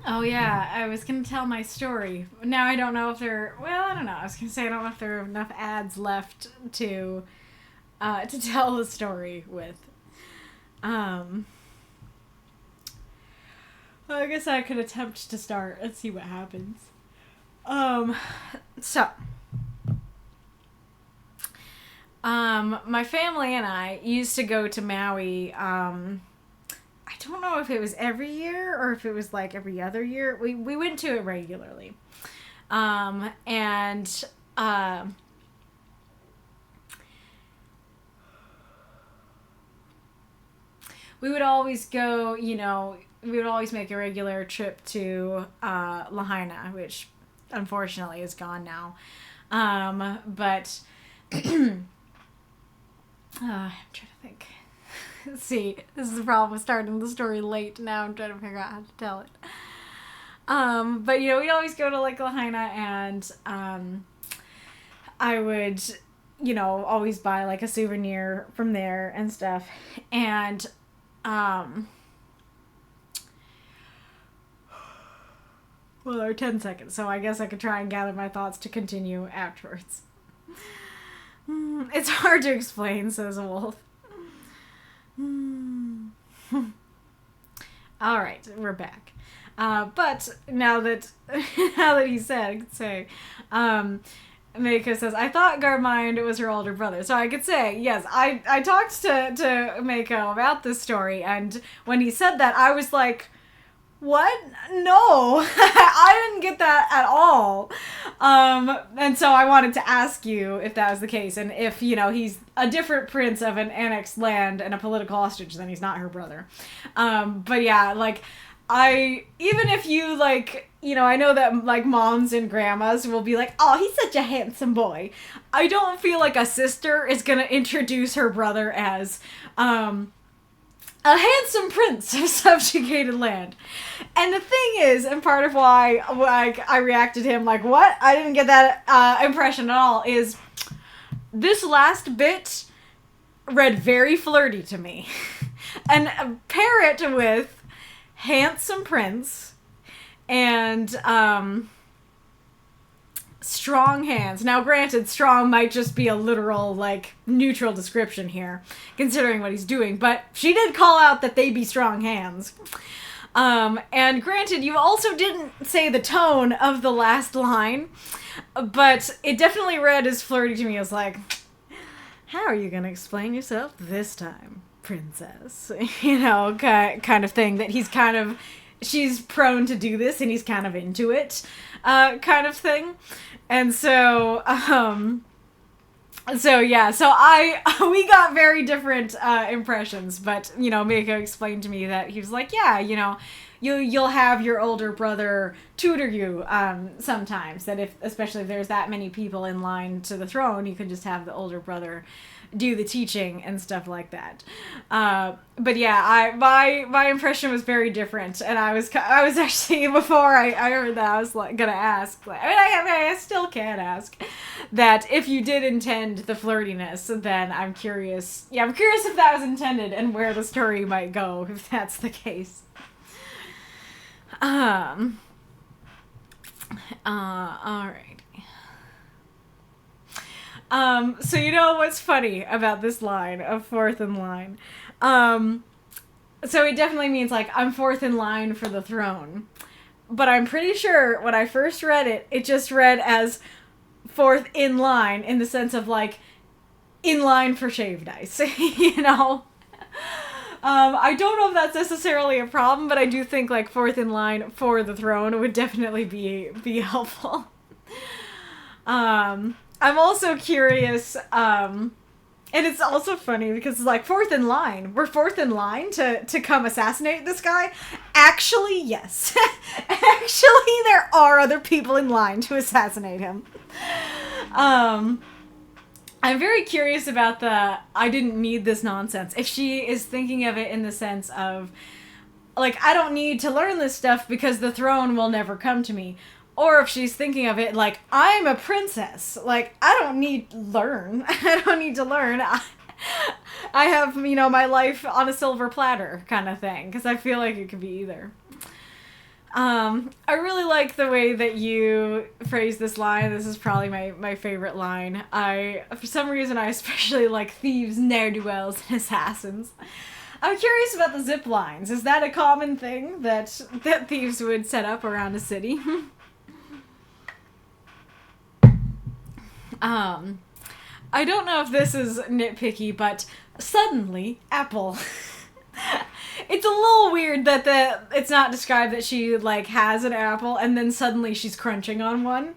Oh yeah, I was gonna tell my story. Now I don't know if I don't know. I was gonna say I don't know if there are enough ads left to tell the story with. I guess I could attempt to start and see what happens. So. My family and I used to go to Maui, I don't know if it was every year or if it was like every other year. We went to it regularly. We would always go, we would always make a regular trip to Lahaina, which unfortunately is gone now. But I'm trying to think. See, this is the problem with starting the story late. Now I'm trying to figure out how to tell it. But we'd always go to like Lahaina, and I would, always buy like a souvenir from there and stuff. And well, there are 10 seconds, so I guess I could try and gather my thoughts to continue afterwards. It's hard to explain, says a wolf. Alright, we're back. But now that he said, I could say, Mako says, I thought Garmind was her older brother. So I could say, yes, I talked to Mako about this story, and when he said that, I was like, what? No, I didn't get that at all. And so I wanted to ask you if that was the case, and if, he's a different prince of an annexed land and a political hostage, then he's not her brother. But yeah, like, even if you, like, I know that, like, moms and grandmas will be like, oh, he's such a handsome boy. I don't feel like a sister is gonna introduce her brother as, a handsome prince of subjugated land. And the thing is, and part of why I reacted to him like, what? I didn't get that impression at all, is this last bit read very flirty to me. And pair it with handsome prince and strong hands. Now, granted, strong might just be a literal, like, neutral description here, considering what he's doing, but she did call out that they be strong hands. And granted, you also didn't say the tone of the last line, but it definitely read as flirty to me. It was like, how are you going to explain yourself this time, princess? You know, kind of thing that he's kind of, she's prone to do this and he's kind of into it, kind of thing. And so, so we got very different impressions, but, you know, Mako explained to me that he was like, yeah, you know, you'll have your older brother tutor you sometimes, that especially if there's that many people in line to the throne, you could just have the older brother do the teaching and stuff like that. But yeah, my impression was very different, and I was actually, before I heard that, I was like gonna ask, like, I still can ask that if you did intend the flirtiness, then I'm curious. Yeah, I'm curious if that was intended and where the story might go if that's the case. All right. So you know what's funny about this line of fourth in line? So it definitely means, like, I'm fourth in line for the throne. But I'm pretty sure when I first read it, it just read as fourth in line, in the sense of, like, in line for shaved ice, you know? I don't know if that's necessarily a problem, but I do think, like, fourth in line for the throne would definitely be helpful. I'm also curious, and it's also funny because it's like, fourth in line. We're fourth in line to come assassinate this guy? Actually, yes. Actually, there are other people in line to assassinate him. I'm very curious about the I didn't need this nonsense. If she is thinking of it in the sense of, like, I don't need to learn this stuff because the throne will never come to me. Or if she's thinking of it like, I'm a princess. Like, I don't need to learn. I don't need to learn. I have, you know, my life on a silver platter kind of thing. Because I feel like it could be either. I really like the way that you phrase this line. This is probably my favorite line. For some reason, I especially like thieves, ne'er-do-wells, and assassins. I'm curious about the zip lines. Is that a common thing that thieves would set up around a city? I don't know if this is nitpicky, but suddenly, Apple. It's a little weird that it's not described that she, like, has an apple and then suddenly she's crunching on one.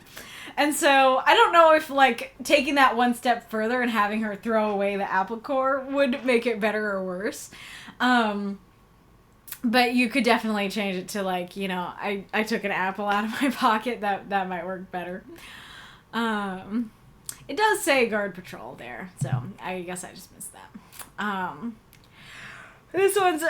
And so, I don't know if, like, taking that one step further and having her throw away the apple core would make it better or worse. But you could definitely change it to, like, you know, I took an apple out of my pocket. That might work better. It does say guard patrol there, so I guess I just missed that. This one's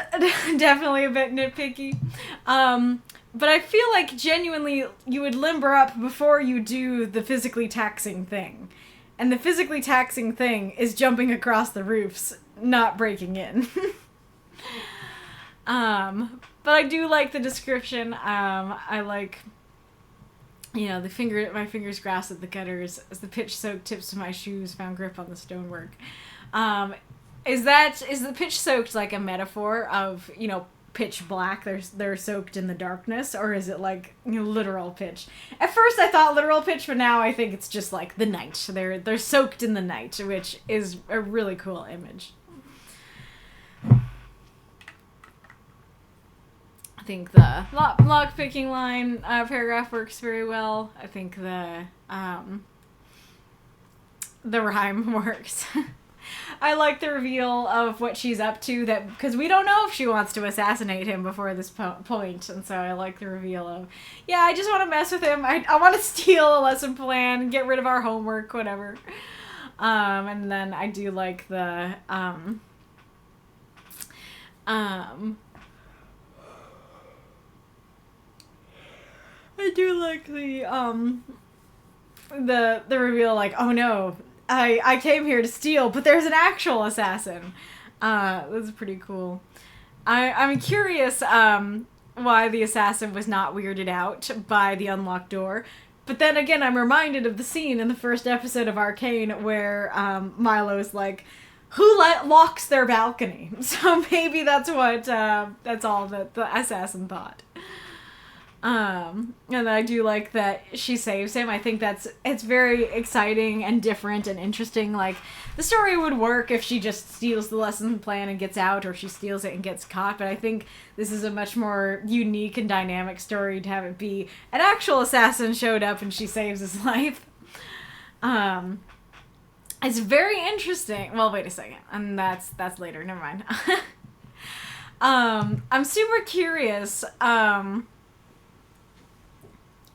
definitely a bit nitpicky. But I feel like genuinely you would limber up before you do the physically taxing thing. And the physically taxing thing is jumping across the roofs, not breaking in. But I do like the description. I like, you know, my fingers grasped at the gutters as the pitch-soaked tips of my shoes found grip on the stonework. Is the pitch-soaked like a metaphor of, you know, pitch black? They're soaked in the darkness, or is it like, you know, literal pitch? At first I thought literal pitch, but now I think it's just like the night. They're soaked in the night, which is a really cool image. I think the lock-picking line paragraph works very well. I think the rhyme works. I like the reveal of what she's up to, that because we don't know if she wants to assassinate him before this point, and so I like the reveal of, yeah, I just want to mess with him. I want to steal a lesson plan, get rid of our homework, whatever. And then I do like the I do like the reveal, like, oh no, I came here to steal, but there's an actual assassin. That's pretty cool. I'm curious why the assassin was not weirded out by the unlocked door. But then again, I'm reminded of the scene in the first episode of Arcane where Milo's like, who locks their balcony? So maybe that's what, that's all that the assassin thought. And I do like that she saves him. I think it's very exciting and different and interesting. Like, the story would work if she just steals the lesson plan and gets out, or she steals it and gets caught, but I think this is a much more unique and dynamic story to have it be an actual assassin showed up and she saves his life. It's very interesting. Well, wait a second. And that's later. Never mind. I'm super curious,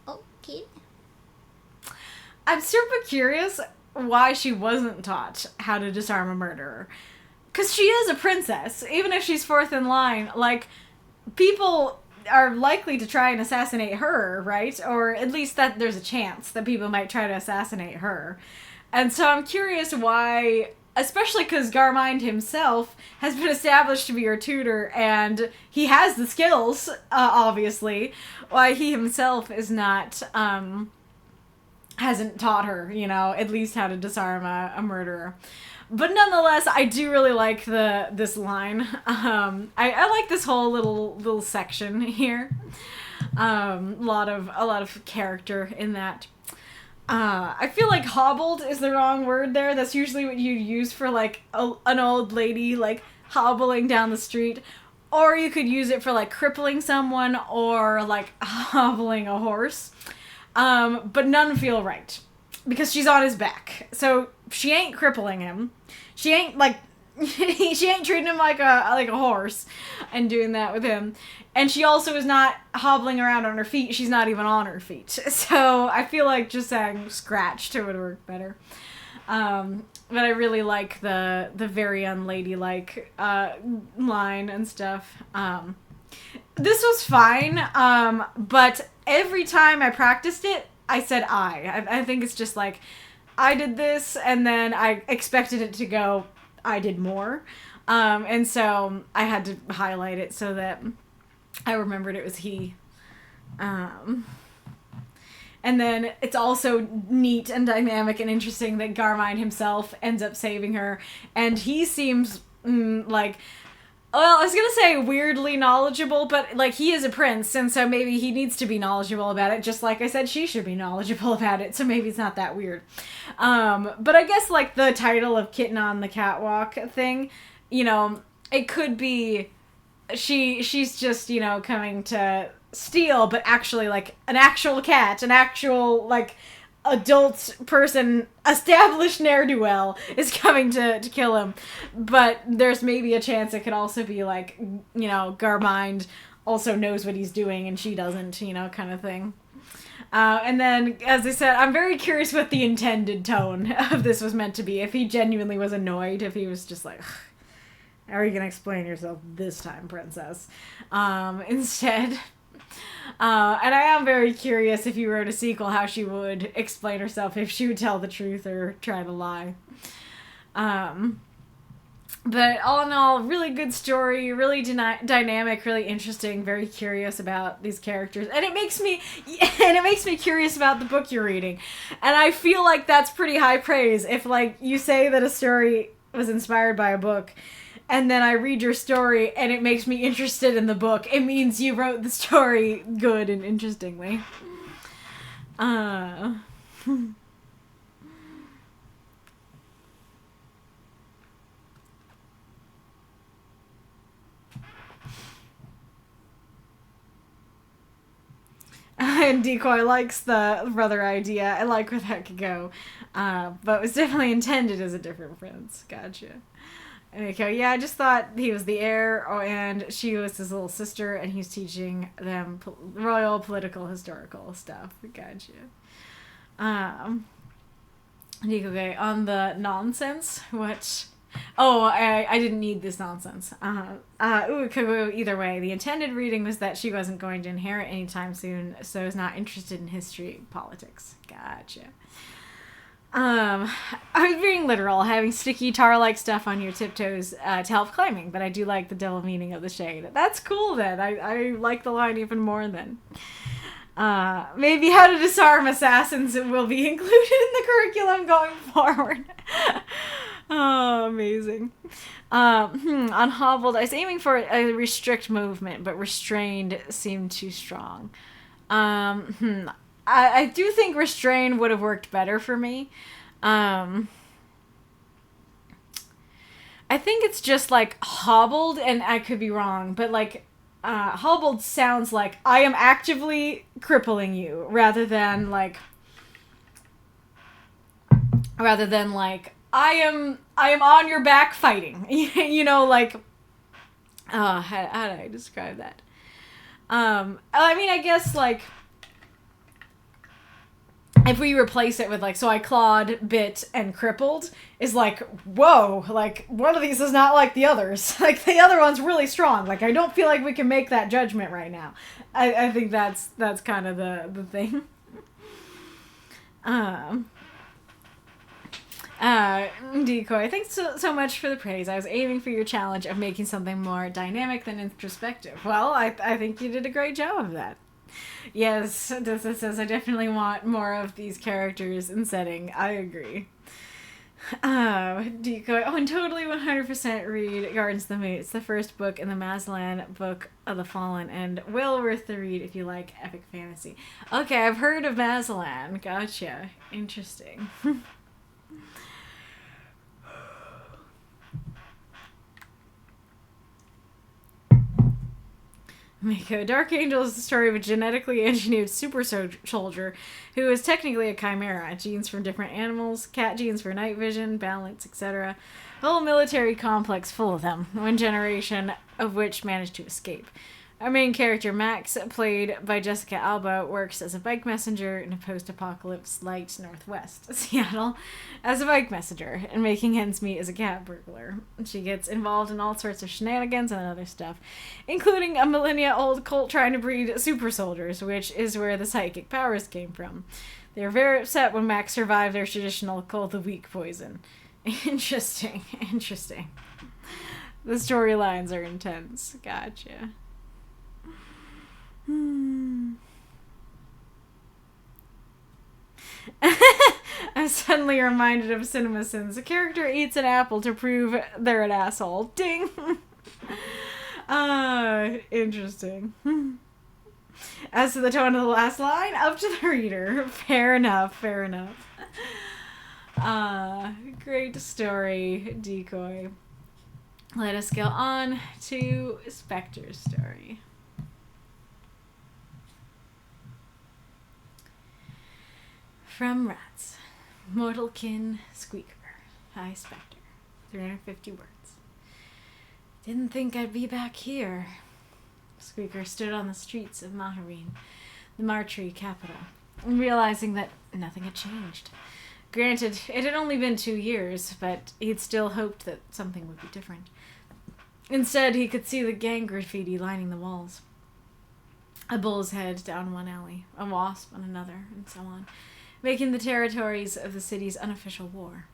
Okay. I'm super curious why she wasn't taught how to disarm a murderer. Because she is a princess. Even if she's fourth in line, like, people are likely to try and assassinate her, right? Or at least that there's a chance that people might try to assassinate her. And so I'm curious why, especially because Garmind himself has been established to be her tutor, and he has the skills, obviously, why he himself is not, hasn't taught her, at least how to disarm a murderer. But nonetheless, I do really like this line. I like this whole little section here. A lot of character in that. I feel like hobbled is the wrong word there. That's usually what you use for, like, an old lady, like, hobbling down the street. Or you could use it for, like, crippling someone or, like, hobbling a horse. But none feel right. Because she's on his back. So she ain't crippling him. She ain't, like, she ain't treating him like a horse and doing that with him. And she also is not hobbling around on her feet. She's not even on her feet. So I feel like just saying scratched would work better. But I really like the very unladylike line and stuff. This was fine, but every time I practiced it, I said I think it's just like, I did this, and then I expected it to go, I did more. And so I had to highlight it so that I remembered it was he. And then it's also neat and dynamic and interesting that Garmind himself ends up saving her. And he seems like, well, I was going to say weirdly knowledgeable, but, like, he is a prince, and so maybe he needs to be knowledgeable about it, just like I said she should be knowledgeable about it, so maybe it's not that weird. But I guess, like, the title of Kitten on the Catwalk thing, it could be she's just, coming to steal, but actually, like, an actual cat, an actual, like, adult person, established ne'er-do-well is coming to kill him. But there's maybe a chance it could also be like, Garmind also knows what he's doing and she doesn't, kind of thing. And then, as I said, I'm very curious what the intended tone of this was meant to be. If he genuinely was annoyed, if he was just like, how are you going to explain yourself this time, princess? Instead... and I am very curious if you wrote a sequel how she would explain herself, if she would tell the truth or try to lie. But all in all, really good story, really dynamic, really interesting, very curious about these characters. And it makes me curious about the book you're reading. And I feel like that's pretty high praise if, like, you say that a story was inspired by a book, and then I read your story, and it makes me interested in the book. It means you wrote the story good and interestingly. And Decoy likes the brother idea. I like where that could go. But it was definitely intended as a different prince. Gotcha. Okay, yeah, I just thought he was the heir, and she was his little sister, and he's teaching them royal, political, historical stuff. Gotcha. Okay, on the nonsense, which... Oh, I didn't need this nonsense. It could go either way. The intended reading was that she wasn't going to inherit anytime soon, so is not interested in history, politics. Gotcha. I was being literal, having sticky tar-like stuff on your tiptoes to help climbing, but I do like the double meaning of the shade. That's cool then. I like the line even more then. Maybe how to disarm assassins will be included in the curriculum going forward. Oh, amazing. On hobbled, I was aiming for a restrict movement, but restrained seemed too strong. I do think restrained would have worked better for me. I think it's just like hobbled, and I could be wrong, but like hobbled sounds like I am actively crippling you rather than like I am on your back fighting. You know, like how do I describe that? I mean, I guess like if we replace it with like, so I clawed, bit, and crippled is like, whoa, like one of these is not like the others. Like the other one's really strong. Like I don't feel like we can make that judgment right now. I think that's kind of the thing. Decoy, thanks so much for the praise. I was aiming for your challenge of making something more dynamic than introspective. Well, I think you did a great job of that. Yes, Dessa says I definitely want more of these characters and setting. I agree. Decoy, and totally 100% read Gardens of the Moon. It's the first book in the Maslan book of the Fallen, and well worth the read if you like epic fantasy. Okay, I've heard of Maslan. Gotcha. Interesting. Mako, Dark Angel is the story of a genetically engineered super soldier who is technically a chimera. Genes from different animals, cat genes for night vision, balance, etc. A whole military complex full of them, one generation of which managed to escape. Our main character, Max, played by Jessica Alba, works as a bike messenger in a post-apocalypse light northwest Seattle as a bike messenger, and making ends meet as a cat burglar. She gets involved in all sorts of shenanigans and other stuff, including a millennia-old cult trying to breed super soldiers, which is where the psychic powers came from. They were very upset when Max survived their traditional cult of weak poison. Interesting. The storylines are intense. Gotcha. I'm suddenly reminded of CinemaSins. A character eats an apple to prove they're an asshole. Ding! Interesting. As to the tone of the last line, up to the reader. Fair enough. Great story, Decoy. Let us go on to Spectre's story. From Rats. Mortal kin, Squeaker. Hi, Spectre. 350 words. Didn't think I'd be back here. Squeaker stood on the streets of Mahareen, the Martree capital, realizing that nothing had changed. Granted, it had only been 2 years, but he'd still hoped that something would be different. Instead, he could see the gang graffiti lining the walls. A bull's head down one alley, a wasp on another, and so on, making the territories of the city's unofficial war.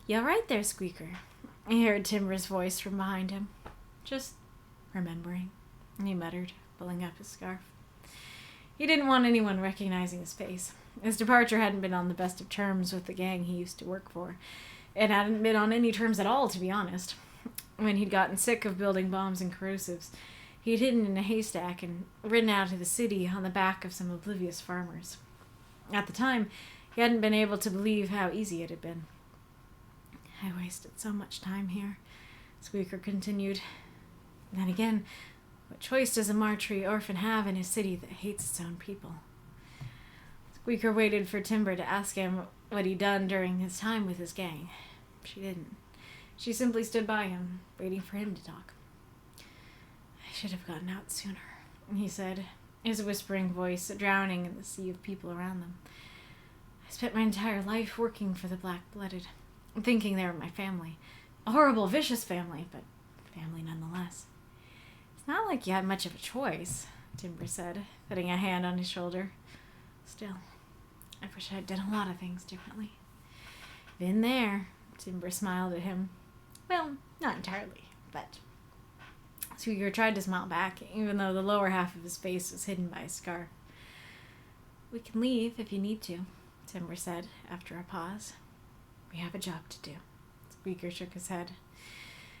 "You right there, Squeaker?" He heard Timber's voice from behind him. "Just remembering," he muttered, pulling up his scarf. He didn't want anyone recognizing his face. His departure hadn't been on the best of terms with the gang he used to work for. It hadn't been on any terms at all, to be honest. When he'd gotten sick of building bombs and corrosives, he'd hidden in a haystack and ridden out of the city on the back of some oblivious farmers. At the time, he hadn't been able to believe how easy it had been. "I wasted so much time here," Squeaker continued. Then again, what choice does a Martree orphan have in a city that hates its own people? Squeaker waited for Timber to ask him what he'd done during his time with his gang. She didn't. She simply stood by him, waiting for him to talk. "I should have gotten out sooner," he said, his whispering voice drowning in the sea of people around them. "I spent my entire life working for the black-blooded, thinking they were my family. A horrible, vicious family, but family nonetheless." "It's not like you had much of a choice," Timber said, putting a hand on his shoulder. "Still, I wish I'd done a lot of things differently." "Been there," Timber smiled at him. "Well, not entirely, but..." Squeaker tried to smile back, even though the lower half of his face was hidden by a scarf. "We can leave if you need to," Timber said, after a pause. "We have a job to do. It's Squeaker shook his head.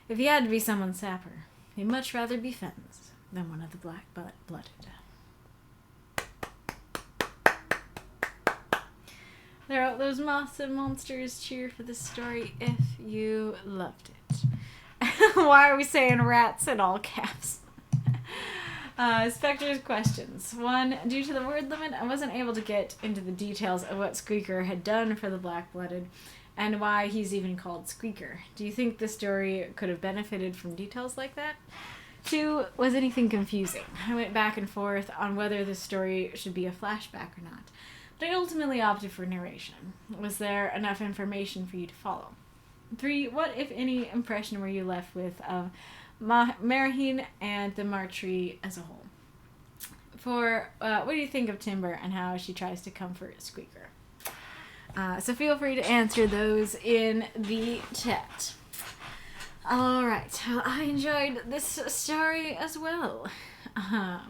If he had to be someone's sapper, he'd much rather be Fenn's than one of the black-blooded. Those moths and monsters cheer for this story if you loved it. Why are we saying rats in all caps? Spectre's questions. 1, due to the word limit, I wasn't able to get into the details of what Squeaker had done for the black-blooded and why he's even called Squeaker. Do you think the story could have benefited from details like that? 2, was anything confusing? I went back and forth on whether the story should be a flashback or not, but I ultimately opted for narration. Was there enough information for you to follow? 3, what, if any, impression were you left with of Marahine and the Martree as a whole? 4, what do you think of Timber and how she tries to comfort Squeaker? So feel free to answer those in the chat. Alright, well, I enjoyed this story as well. I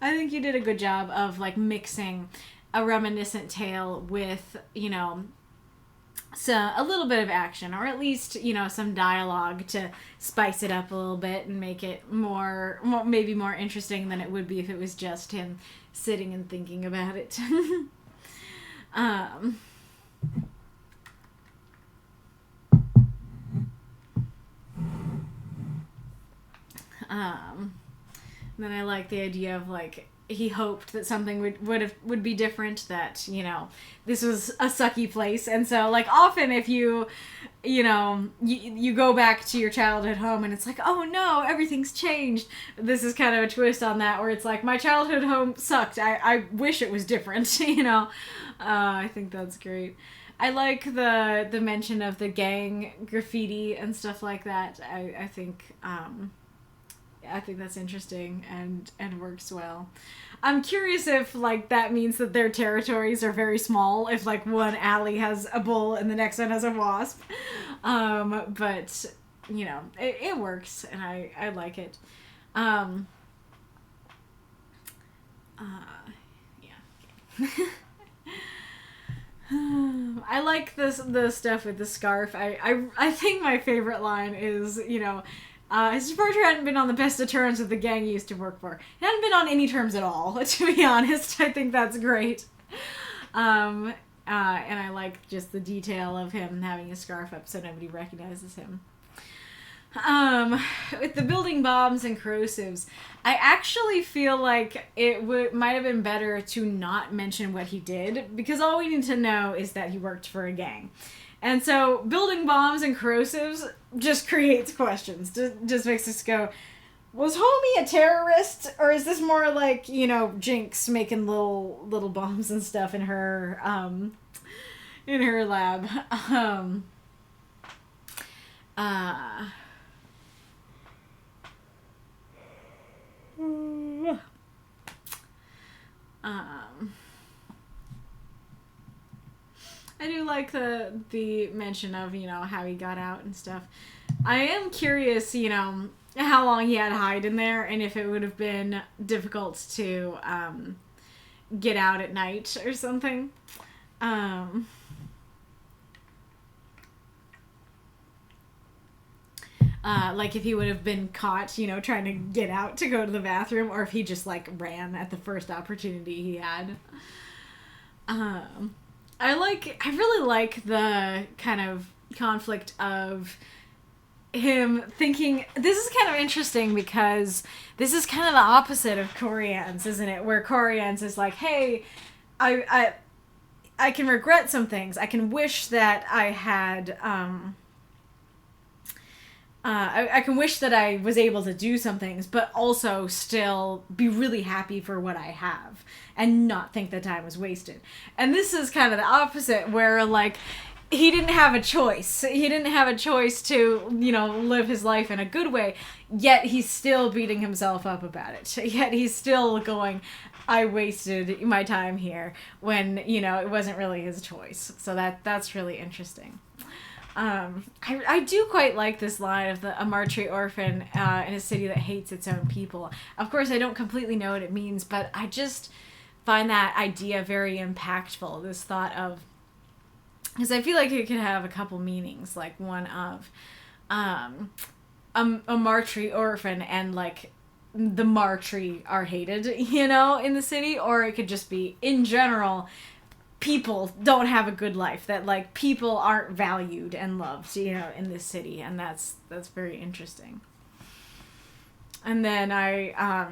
think you did a good job of, like, mixing a reminiscent tale with, you know, a little bit of action, or at least, you know, some dialogue to spice it up a little bit and make it maybe more interesting than it would be if it was just him sitting and thinking about it. Then I like the idea of, like, he hoped that something would be different, that, you know, this was a sucky place. And so, like, often if you know, you go back to your childhood home and it's like, oh no, everything's changed. This is kind of a twist on that, where it's like, my childhood home sucked. I wish it was different, you know? I think that's great. I like the mention of the gang graffiti and stuff like that. I think that's interesting and works well. I'm curious if, like, that means that their territories are very small, if, like, one alley has a bull and the next one has a wasp. But, you know, it works, and I like it. Yeah. I like the stuff with the scarf. I think my favorite line is, you know, his departure hadn't been on the best of terms with the gang he used to work for. It hadn't been on any terms at all, to be honest. I think that's great. And I like just the detail of him having his scarf up so nobody recognizes him. With the building bombs and corrosives, I actually feel like it might have been better to not mention what he did, because all we need to know is that he worked for a gang. And so building bombs and corrosives just creates questions. Just makes us go, was Homie a terrorist? Or is this more like, you know, Hijinks making little bombs and stuff in her lab? I do like the mention of, you know, how he got out and stuff. I am curious, you know, how long he had to hide in there, and if it would have been difficult to get out at night or something. Like if he would have been caught, you know, trying to get out to go to the bathroom, or if he just, like, ran at the first opportunity he had. I really like the kind of conflict of him thinking, this is kind of interesting because this is kind of the opposite of Koryan's, isn't it? Where Koryan's is like, hey, I can regret some things. I can wish that I had, I can wish that I was able to do some things, but also still be really happy for what I have and not think that time was wasted. And this is kind of the opposite, where, like, he didn't have a choice. He didn't have a choice to, you know, live his life in a good way, yet he's still beating himself up about it. Yet he's still going, I wasted my time here, when, you know, it wasn't really his choice. So that's really interesting. I do quite like this line of a Martree orphan in a city that hates its own people. Of course, I don't completely know what it means, but I just find that idea very impactful. This thought of, because I feel like it could have a couple meanings, like one of a Martree orphan and like the Martree are hated, you know, in the city, or it could just be in general people don't have a good life, that like people aren't valued and loved, you know, in this city, and that's very interesting. And then I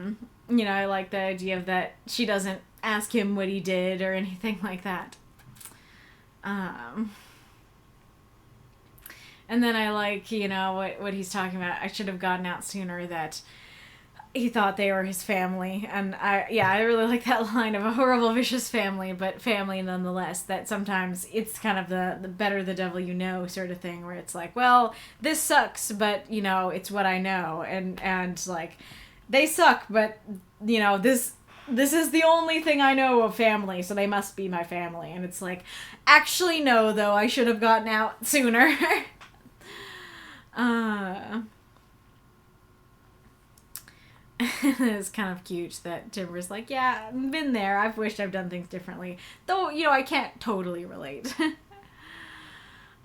you know, I like the idea of that she doesn't ask him what he did or anything like that. And then I like, you know, what he's talking about. I should have gotten out sooner, that he thought they were his family. And I really like that line of a horrible, vicious family, but family nonetheless. That sometimes it's kind of the better the devil you know sort of thing, where it's like, well, this sucks, but, you know, it's what I know. And like, they suck, but, you know, this is the only thing I know of family, so they must be my family. And it's like, actually, no, though, I should have gotten out sooner. It's kind of cute that Timber's like, yeah, I've been there. I've wished I've done things differently. Though, you know, I can't totally relate.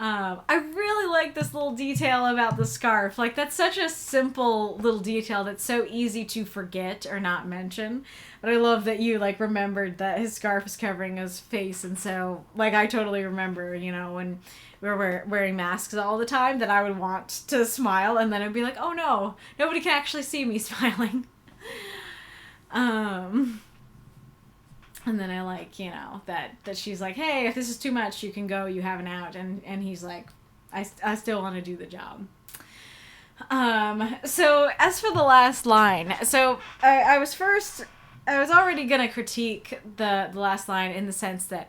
I really like this little detail about the scarf. Like, that's such a simple little detail that's so easy to forget or not mention. But I love that you, like, remembered that his scarf is covering his face. And so, like, I totally remember, you know, when we were wearing masks all the time, that I would want to smile, and then it'd be like, oh no, nobody can actually see me smiling. And then I like, you know, that she's like, hey, if this is too much, you can go, you have an out. And he's like, I still want to do the job. So as for the last line, so I was already going to critique the last line in the sense that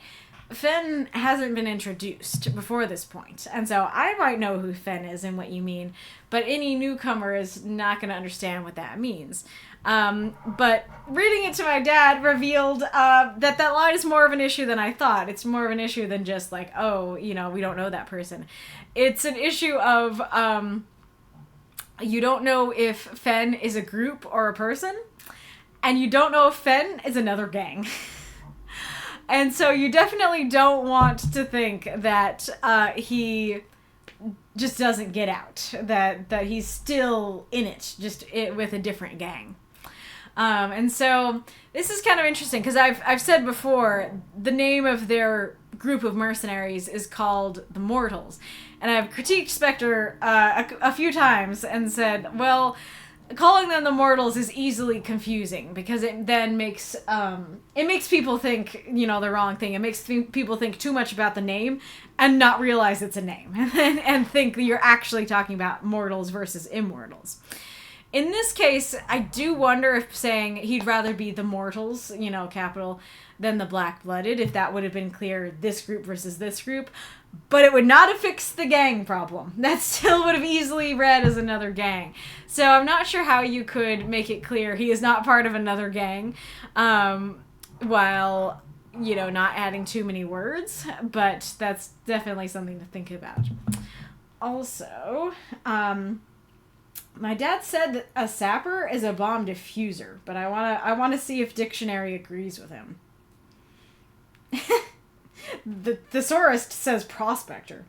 Fenn hasn't been introduced before this point, and so I might know who Fenn is and what you mean, but any newcomer is not going to understand what that means. But reading it to my dad revealed that line is more of an issue than I thought. It's more of an issue than just like, oh, you know, we don't know that person. It's an issue of you don't know if Fenn is a group or a person, and you don't know if Fenn is another gang. And so you definitely don't want to think that he just doesn't get out, that he's still in it, just with a different gang. And so this is kind of interesting, because I've said before, the name of their group of mercenaries is called the Mortals. And I've critiqued Spectre a few times and said, well, calling them the Mortals is easily confusing, because it then makes people think, you know, the wrong thing. It makes people think too much about the name and not realize it's a name, and think that you're actually talking about mortals versus immortals. In this case, I do wonder if saying he'd rather be the Mortals, you know, capital, than the Black-Blooded, if that would have been clear, this group versus this group. But it would not have fixed the gang problem. That still would have easily read as another gang. So I'm not sure how you could make it clear he is not part of another gang, while, you know, not adding too many words. But that's definitely something to think about. Also, my dad said that a sapper is a bomb diffuser, but I wanna see if dictionary agrees with him. The thesaurus says prospector.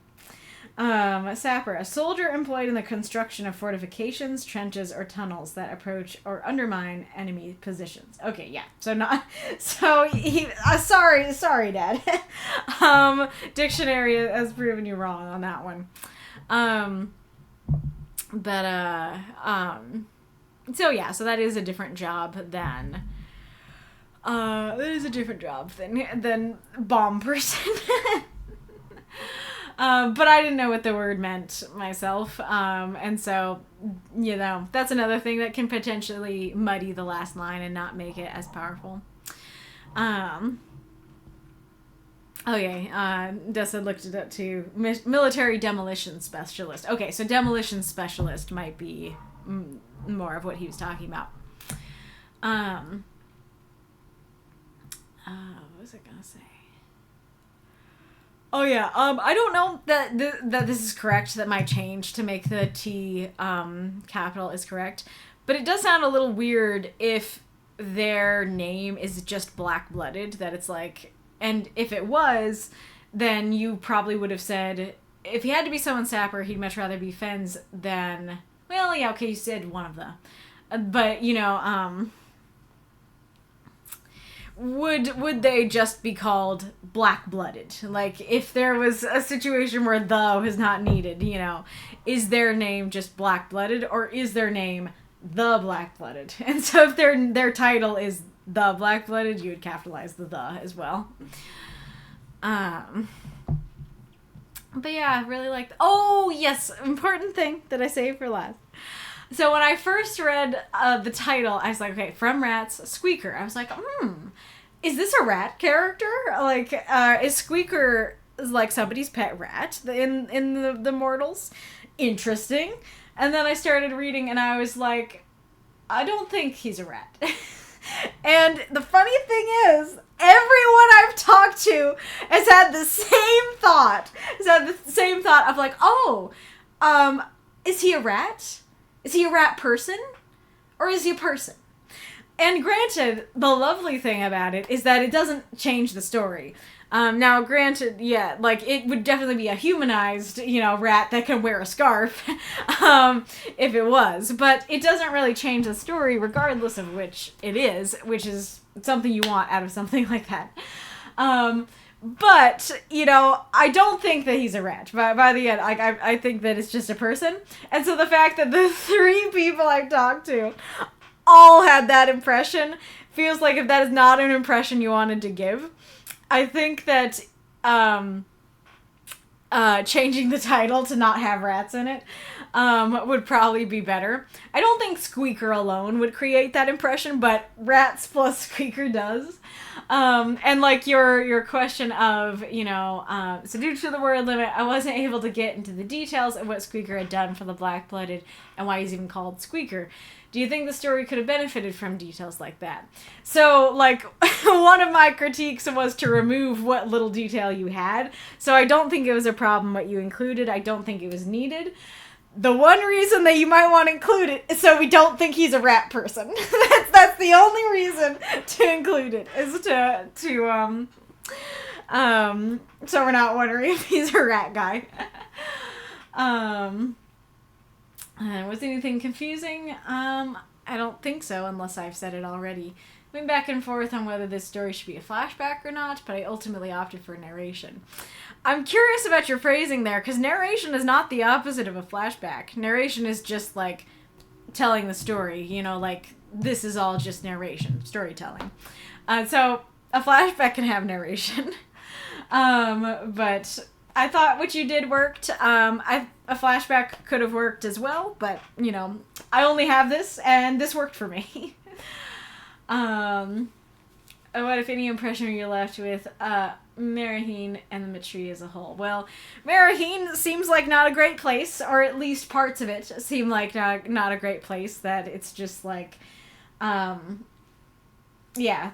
Sapper, a soldier employed in the construction of fortifications, trenches, or tunnels that approach or undermine enemy positions. Okay, yeah. Sorry, Dad. Dictionary has proven you wrong on that one. So that is a different job than bomb person. But I didn't know what the word meant myself. And so, you know, that's another thing that can potentially muddy the last line and not make it as powerful. Dessa looked it up too. Military demolition specialist. Okay, so demolition specialist might be more of what he was talking about. What was I gonna say? Oh yeah, I don't know that this is correct, that my change to make the T capital is correct, but it does sound a little weird if their name is just Black-Blooded, that it's like, and if it was, then you probably would have said, if he had to be someone's sapper, he'd much rather be Fenn's than, well, yeah, okay, you said one of them. But, you know, would they just be called black-blooded? Like, if there was a situation where the was not needed, you know, is their name just black-blooded, or is their name the black-blooded? And so if their title is the black-blooded, you would capitalize the as well. But yeah, I really like oh, yes, important thing that I saved for last. So when I first read the title, I was like, okay, From Rats, Squeaker. I was like, is this a rat character? Like, is Squeaker like somebody's pet rat in the Mortals? Interesting. And then I started reading and I was like, I don't think he's a rat. And the funny thing is, everyone I've talked to has had the same thought. Of like, is he a rat? Is he a rat person? Or is he a person? And granted, the lovely thing about it is that it doesn't change the story. Now, granted, yeah, like, it would definitely be a humanized, you know, rat that can wear a scarf, if it was. But it doesn't really change the story, regardless of which it is, which is something you want out of something like that. But, you know, I don't think that he's a rat. By the end, I think that it's just a person. And so the fact that the 3 people I've talked to all had that impression feels like if that is not an impression you wanted to give, I think that changing the title to not have rats in it would probably be better. I don't think Squeaker alone would create that impression, but rats plus Squeaker does. And like your question of, you know, so due to the word limit, I wasn't able to get into the details of what Squeaker had done for the Black-Blooded and why he's even called Squeaker. Do you think the story could have benefited from details like that? So, like, one of my critiques was to remove what little detail you had. So I don't think it was a problem what you included. I don't think it was needed. The one reason that you might want to include it is so we don't think he's a rat person. That's the only reason to include it, is so we're not wondering if he's a rat guy. Was anything confusing? I don't think so, unless I've said it already. Went back and forth on whether this story should be a flashback or not, but I ultimately opted for narration. I'm curious about your phrasing there, because narration is not the opposite of a flashback. Narration is just, like, telling the story, you know, like, this is all just narration, storytelling. So, a flashback can have narration. But I thought what you did worked. A flashback could have worked as well, but, you know, I only have this, and this worked for me. What, if any, impression are you left with Marahine and the Matree as a whole? Well, Marahine seems like not a great place, or at least parts of it seem like not a great place, that it's just like, yeah,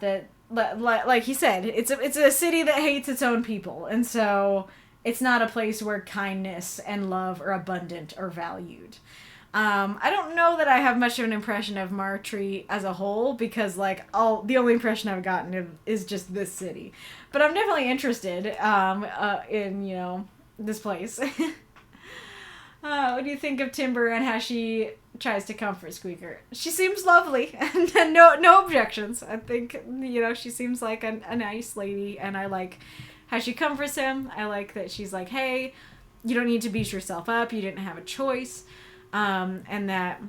that, like he said, it's a city that hates its own people, and so it's not a place where kindness and love are abundant or valued. I don't know that I have much of an impression of Martree as a whole, because, like, the only impression I've gotten is just this city. But I'm definitely interested in, you know, this place. What do you think of Timber and how she tries to comfort Squeaker? She seems lovely, and no objections. I think, you know, she seems like a nice lady, and I like how she comforts him. I like that she's like, hey, you don't need to beat yourself up, you didn't have a choice. And that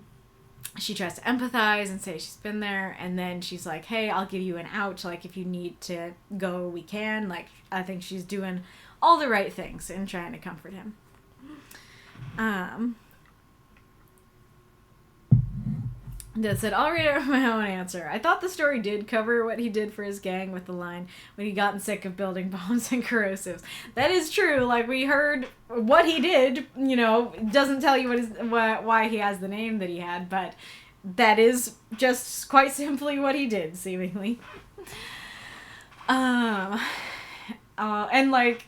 she tries to empathize and say she's been there, and then she's like, hey, I'll give you an out, like, if you need to go, we can. Like, I think she's doing all the right things in trying to comfort him. That said, I'll read out my own answer. I thought the story did cover what he did for his gang with the line, when he gotten sick of building bombs and corrosives. That is true. Like, we heard what he did, you know, doesn't tell you why he has the name that he had, but that is just quite simply what he did, seemingly. And, like,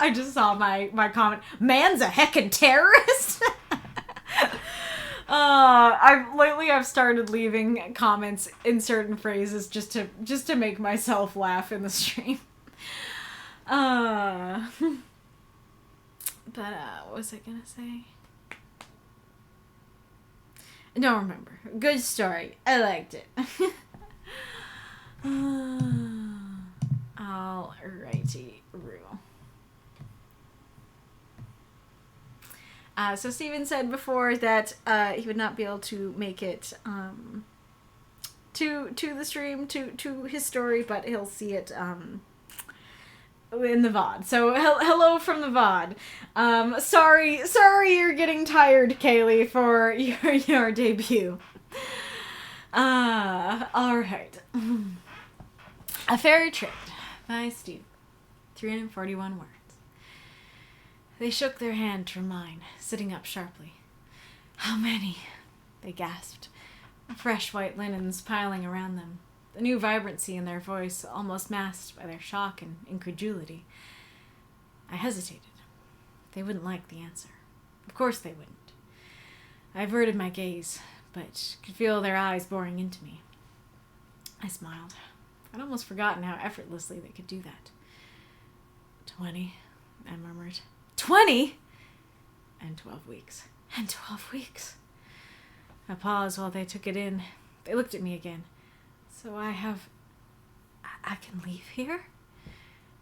I just saw my comment, man's a heckin' terrorist! I've started leaving comments in certain phrases just to make myself laugh in the stream. But, what was I gonna say? I don't remember. Good story. I liked it. Alrighty, Rue. So Steven said before that he would not be able to make it to the stream, to his story, but he'll see it in the VOD. So hello from the VOD. Sorry you're getting tired, Kaylee, for your debut. Alright. A Fairy Trade by Steve. 341 words. They shook their hand from mine, sitting up sharply. How many? They gasped. Fresh white linens piling around them. The new vibrancy in their voice almost masked by their shock and incredulity. I hesitated. They wouldn't like the answer. Of course they wouldn't. I averted my gaze, but could feel their eyes boring into me. I smiled. I'd almost forgotten how effortlessly they could do that. 20, I murmured. 20? And 12 weeks. And 12 weeks. I paused while they took it in. They looked at me again. So I can leave here?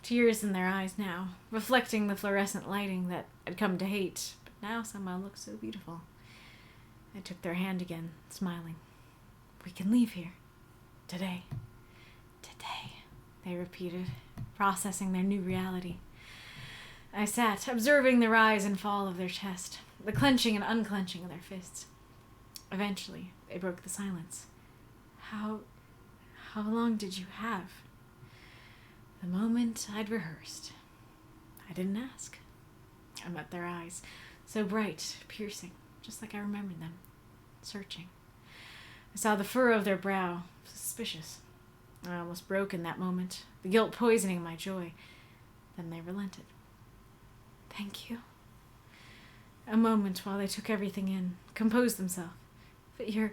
Tears in their eyes now, reflecting the fluorescent lighting that I'd come to hate, but now somehow looked so beautiful. I took their hand again, smiling. We can leave here. Today. Today, they repeated, processing their new reality. I sat, observing the rise and fall of their chest, the clenching and unclenching of their fists. Eventually, they broke the silence. How long did you have? The moment I'd rehearsed. I didn't ask. I met their eyes, so bright, piercing, just like I remembered them, searching. I saw the furrow of their brow, suspicious. I almost broke in that moment, the guilt poisoning my joy. Then they relented. Thank you. A moment while they took everything in, composed themselves. But you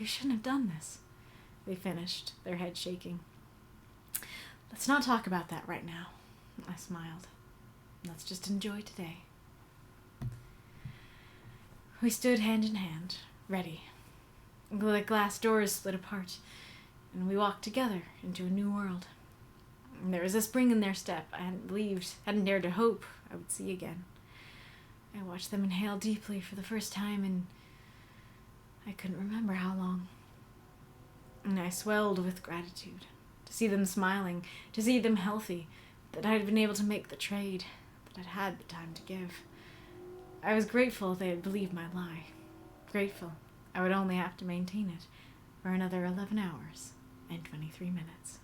shouldn't have done this, they finished, their head shaking. Let's not talk about that right now, I smiled. Let's just enjoy today. We stood hand in hand, ready. The glass doors split apart, and we walked together into a new world. There was a spring in their step I hadn't dared to hope I would see again. I watched them inhale deeply for the first time in I couldn't remember how long. And I swelled with gratitude to see them smiling, to see them healthy, that I had been able to make the trade, that I'd had the time to give. I was grateful they had believed my lie. Grateful I would only have to maintain it for another 11 hours and 23 minutes.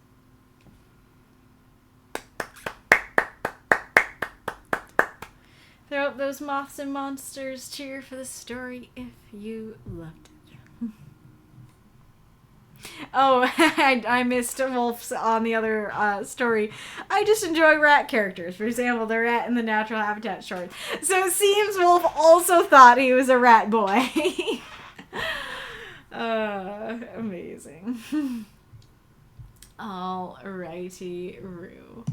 Throw up those moths and monsters. Cheer for the story if you loved it. Oh, I missed Wolf's on the other story. I just enjoy rat characters. For example, the rat in the natural habitat short. So it seems Wolf also thought he was a rat boy. Amazing. Alrighty, Rue.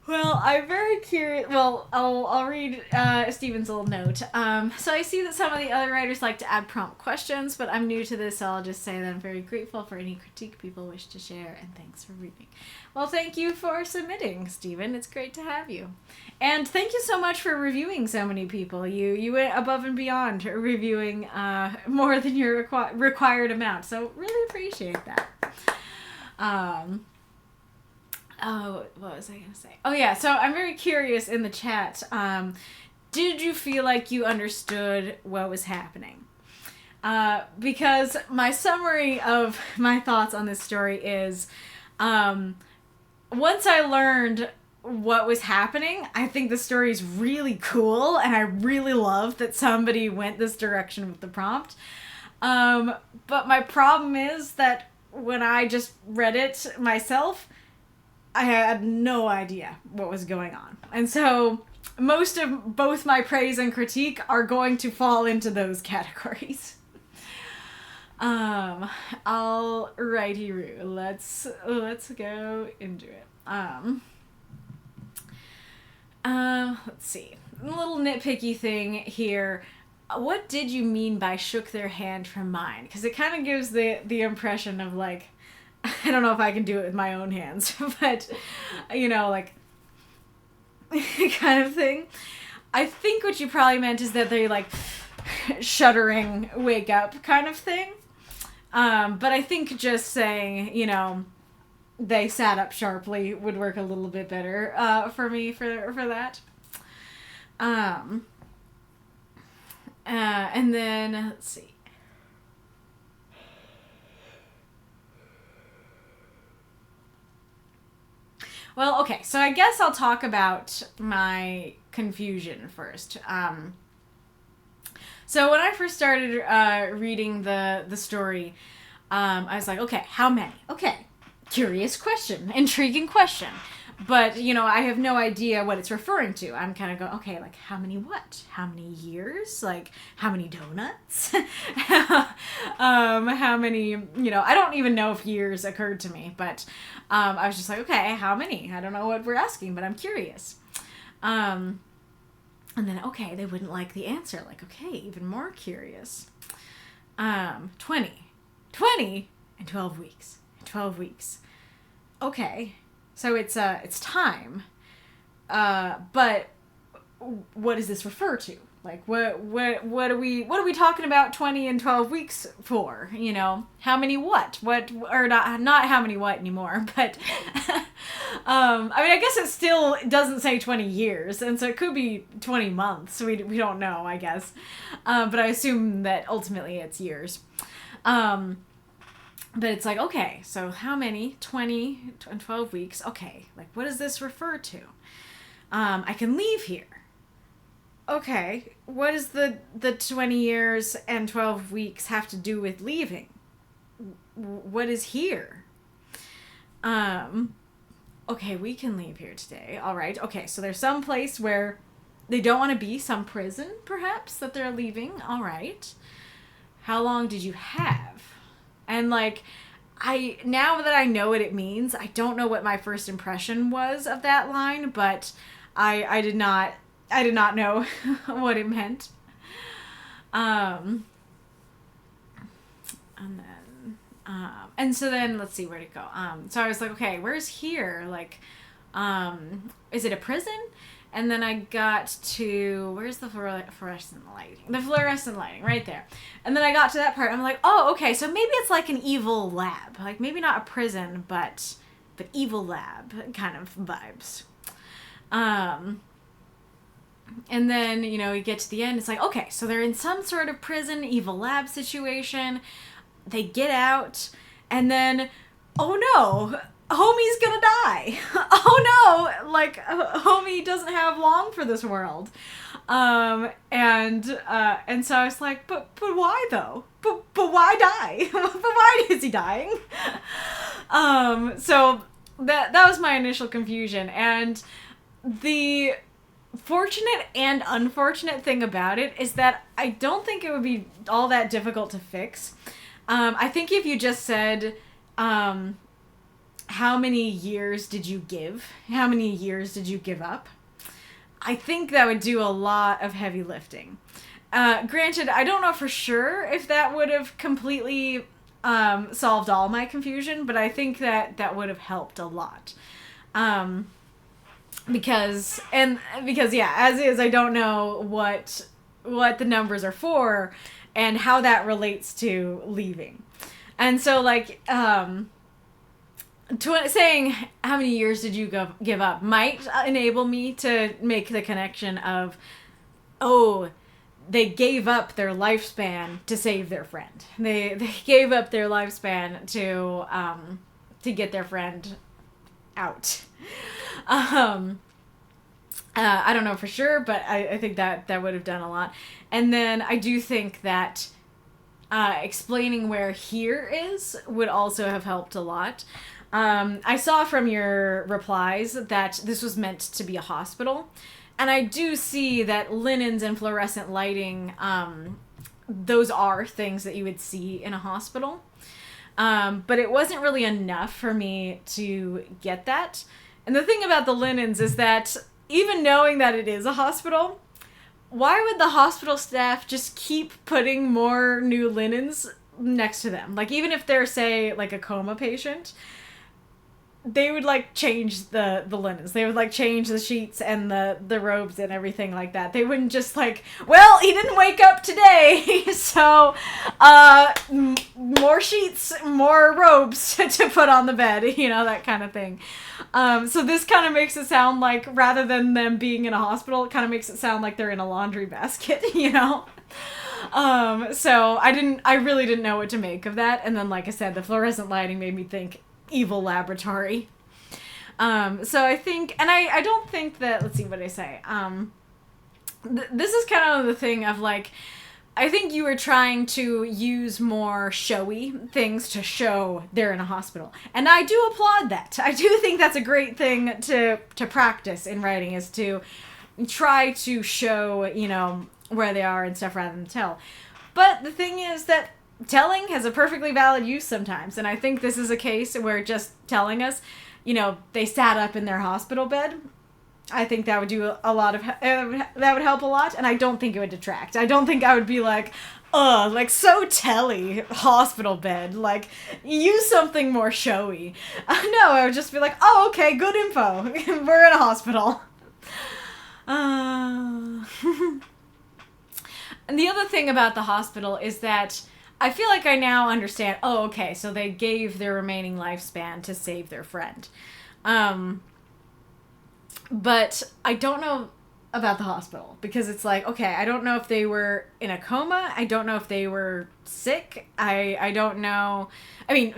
Well, I'm very curious. Well, I'll read Steven's little note. So I see that some of the other writers like to add prompt questions, but I'm new to this, so I'll just say that I'm very grateful for any critique people wish to share, and thanks for reading. Well, thank you for submitting, Steven. It's great to have you. And thank you so much for reviewing so many people. You went above and beyond reviewing more than your required amount, so really appreciate that. Oh, what was I going to say? Oh, yeah. So I'm very curious in the chat. Did you feel like you understood what was happening? Because my summary of my thoughts on this story is, once I learned what was happening, I think the story is really cool, and I really love that somebody went this direction with the prompt. But my problem is that when I just read it myself, I had no idea what was going on. And so most of both my praise and critique are going to fall into those categories. Alrighty-roo. Let's go into it. Let's see. A little nitpicky thing here. What did you mean by shook their hand from mine? Because it kind of gives the impression of like, I don't know if I can do it with my own hands, but like kind of thing. I think what you probably meant is that they like shuddering wake up kind of thing. But I think just saying, they sat up sharply would work a little bit better for me for that. And then, let's see. Well, okay, so I guess I'll talk about my confusion first. So when I first started reading the story, I was like, okay, how many? Okay, curious question, intriguing question. But, I have no idea what it's referring to. I'm kind of going, okay, like, how many what? How many years? Like, how many donuts? How many, I don't even know if years occurred to me. But I was just like, okay, how many? I don't know what we're asking, but I'm curious. And then, okay, they wouldn't like the answer. Like, okay, even more curious. 20 and 12 weeks. 12 weeks. Okay. So it's time. But what does this refer to? Like, what are we talking about 20 and 12 weeks for? How many what? Or not how many what anymore, but I guess it still doesn't say 20 years, and so it could be 20 months. We don't know, I guess. But I assume that ultimately it's years. But it's like, okay, so how many? 20 and 12 weeks. Okay, like, what does this refer to? I can leave here. Okay, what does the 20 years and 12 weeks have to do with leaving? What is here? Okay, we can leave here today. All right. Okay, so there's some place where they don't want to be, some prison, perhaps, that they're leaving. All right. How long did you have? And like, now that I know what it means, I don't know what my first impression was of that line, but I did not know what it meant. And so then let's see, where'd it go? So I was like, okay, where's here? Like, is it a prison? And then I got to, where's the fluorescent lighting? The fluorescent lighting, right there. And then I got to that part. I'm like, oh, okay, so maybe it's like an evil lab. Like, maybe not a prison, but evil lab kind of vibes. And then, we get to the end. It's like, okay, so they're in some sort of prison, evil lab situation. They get out, and then, oh no, homie's gonna die. Oh no, like, homie doesn't have long for this world. And so I was like, but why though? But why die? But why is he dying? So that was my initial confusion. And the fortunate and unfortunate thing about it is that I don't think it would be all that difficult to fix. I think if you just said, how many years did you give? How many years did you give up? I think that would do a lot of heavy lifting. Granted, I don't know for sure if that would have completely solved all my confusion, but I think that would have helped a lot. Because yeah, as is, I don't know what the numbers are for and how that relates to leaving. And so, like, saying how many years did you give up might enable me to make the connection of, oh, they gave up their lifespan to save their friend. They gave up their lifespan to get their friend out. I don't know for sure, but I think that would have done a lot. And then I do think that explaining where here is would also have helped a lot. I saw from your replies that this was meant to be a hospital. And I do see that linens and fluorescent lighting, those are things that you would see in a hospital. But it wasn't really enough for me to get that. And the thing about the linens is that even knowing that it is a hospital, why would the hospital staff just keep putting more new linens next to them? Like, even if they're, say, like a coma patient, they would, like, change the linens. They would, like, change the sheets and the robes and everything like that. They wouldn't just, like, well, he didn't wake up today, so, more sheets, more robes to put on the bed, you know, that kind of thing. So this kind of makes it sound like, rather than them being in a hospital, it kind of makes it sound like they're in a laundry basket, you know? So I really didn't know what to make of that. And then, like I said, the fluorescent lighting made me think evil laboratory. So I think, and I don't think that, let's see what I say. This is kind of the thing of, like, I think you were trying to use more showy things to show they're in a hospital. And I do applaud that. I do think that's a great thing to practice in writing, is to try to show, you know, where they are and stuff rather than tell. But the thing is that telling has a perfectly valid use sometimes. And I think this is a case where just telling us, you know, they sat up in their hospital bed, I think that would do a lot of, that would help a lot, and I don't think it would detract. I don't think I would be like, like, so telly, hospital bed, like, use something more showy. No, I would just be like, oh, okay, good info. We're in a hospital. And the other thing about the hospital is that I feel like I now understand, oh, okay, so they gave their remaining lifespan to save their friend. But I don't know about the hospital, because it's like, okay, I don't know if they were in a coma. I don't know if they were sick. I don't know. I mean,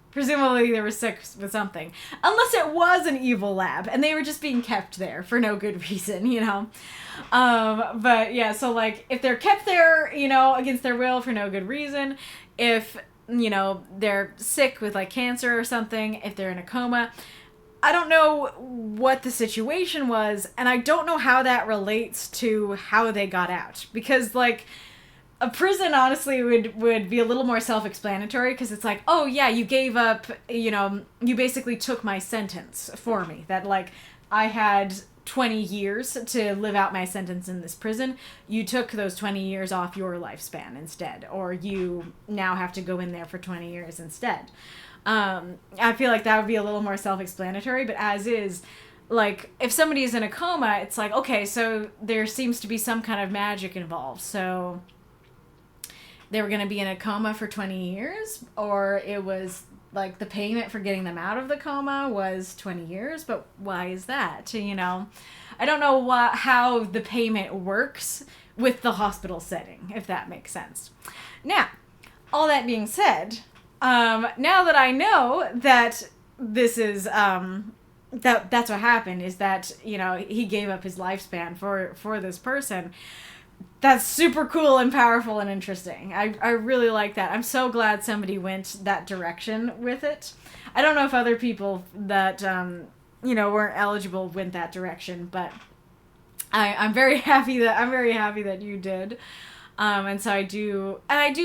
presumably they were sick with something. Unless it was an evil lab and they were just being kept there for no good reason, you know? But yeah, so, like, if they're kept there, you know, against their will for no good reason, if, you know, they're sick with, like, cancer or something, if they're in a coma, I don't know what the situation was, and I don't know how that relates to how they got out. Because, like, a prison, honestly, would be a little more self-explanatory, because it's like, oh, yeah, you gave up, you know, you basically took my sentence for me. That, like, I had 20 years to live out my sentence in this prison. You took those 20 years off your lifespan instead, or you now have to go in there for 20 years instead. I feel like that would be a little more self-explanatory, but as is, like, if somebody is in a coma, it's like, okay, so there seems to be some kind of magic involved, so they were going to be in a coma for 20 years, or it was, like, the payment for getting them out of the coma was 20 years, but why is that, you know? I don't know how the payment works with the hospital setting, if that makes sense. Now, all that being said, now that I know that this is, that's what happened, is that, you know, he gave up his lifespan for this person, that's super cool and powerful and interesting. I really like that. I'm so glad somebody went that direction with it. I don't know if other people that, you know, weren't eligible went that direction, but I'm very happy that you did. And so I do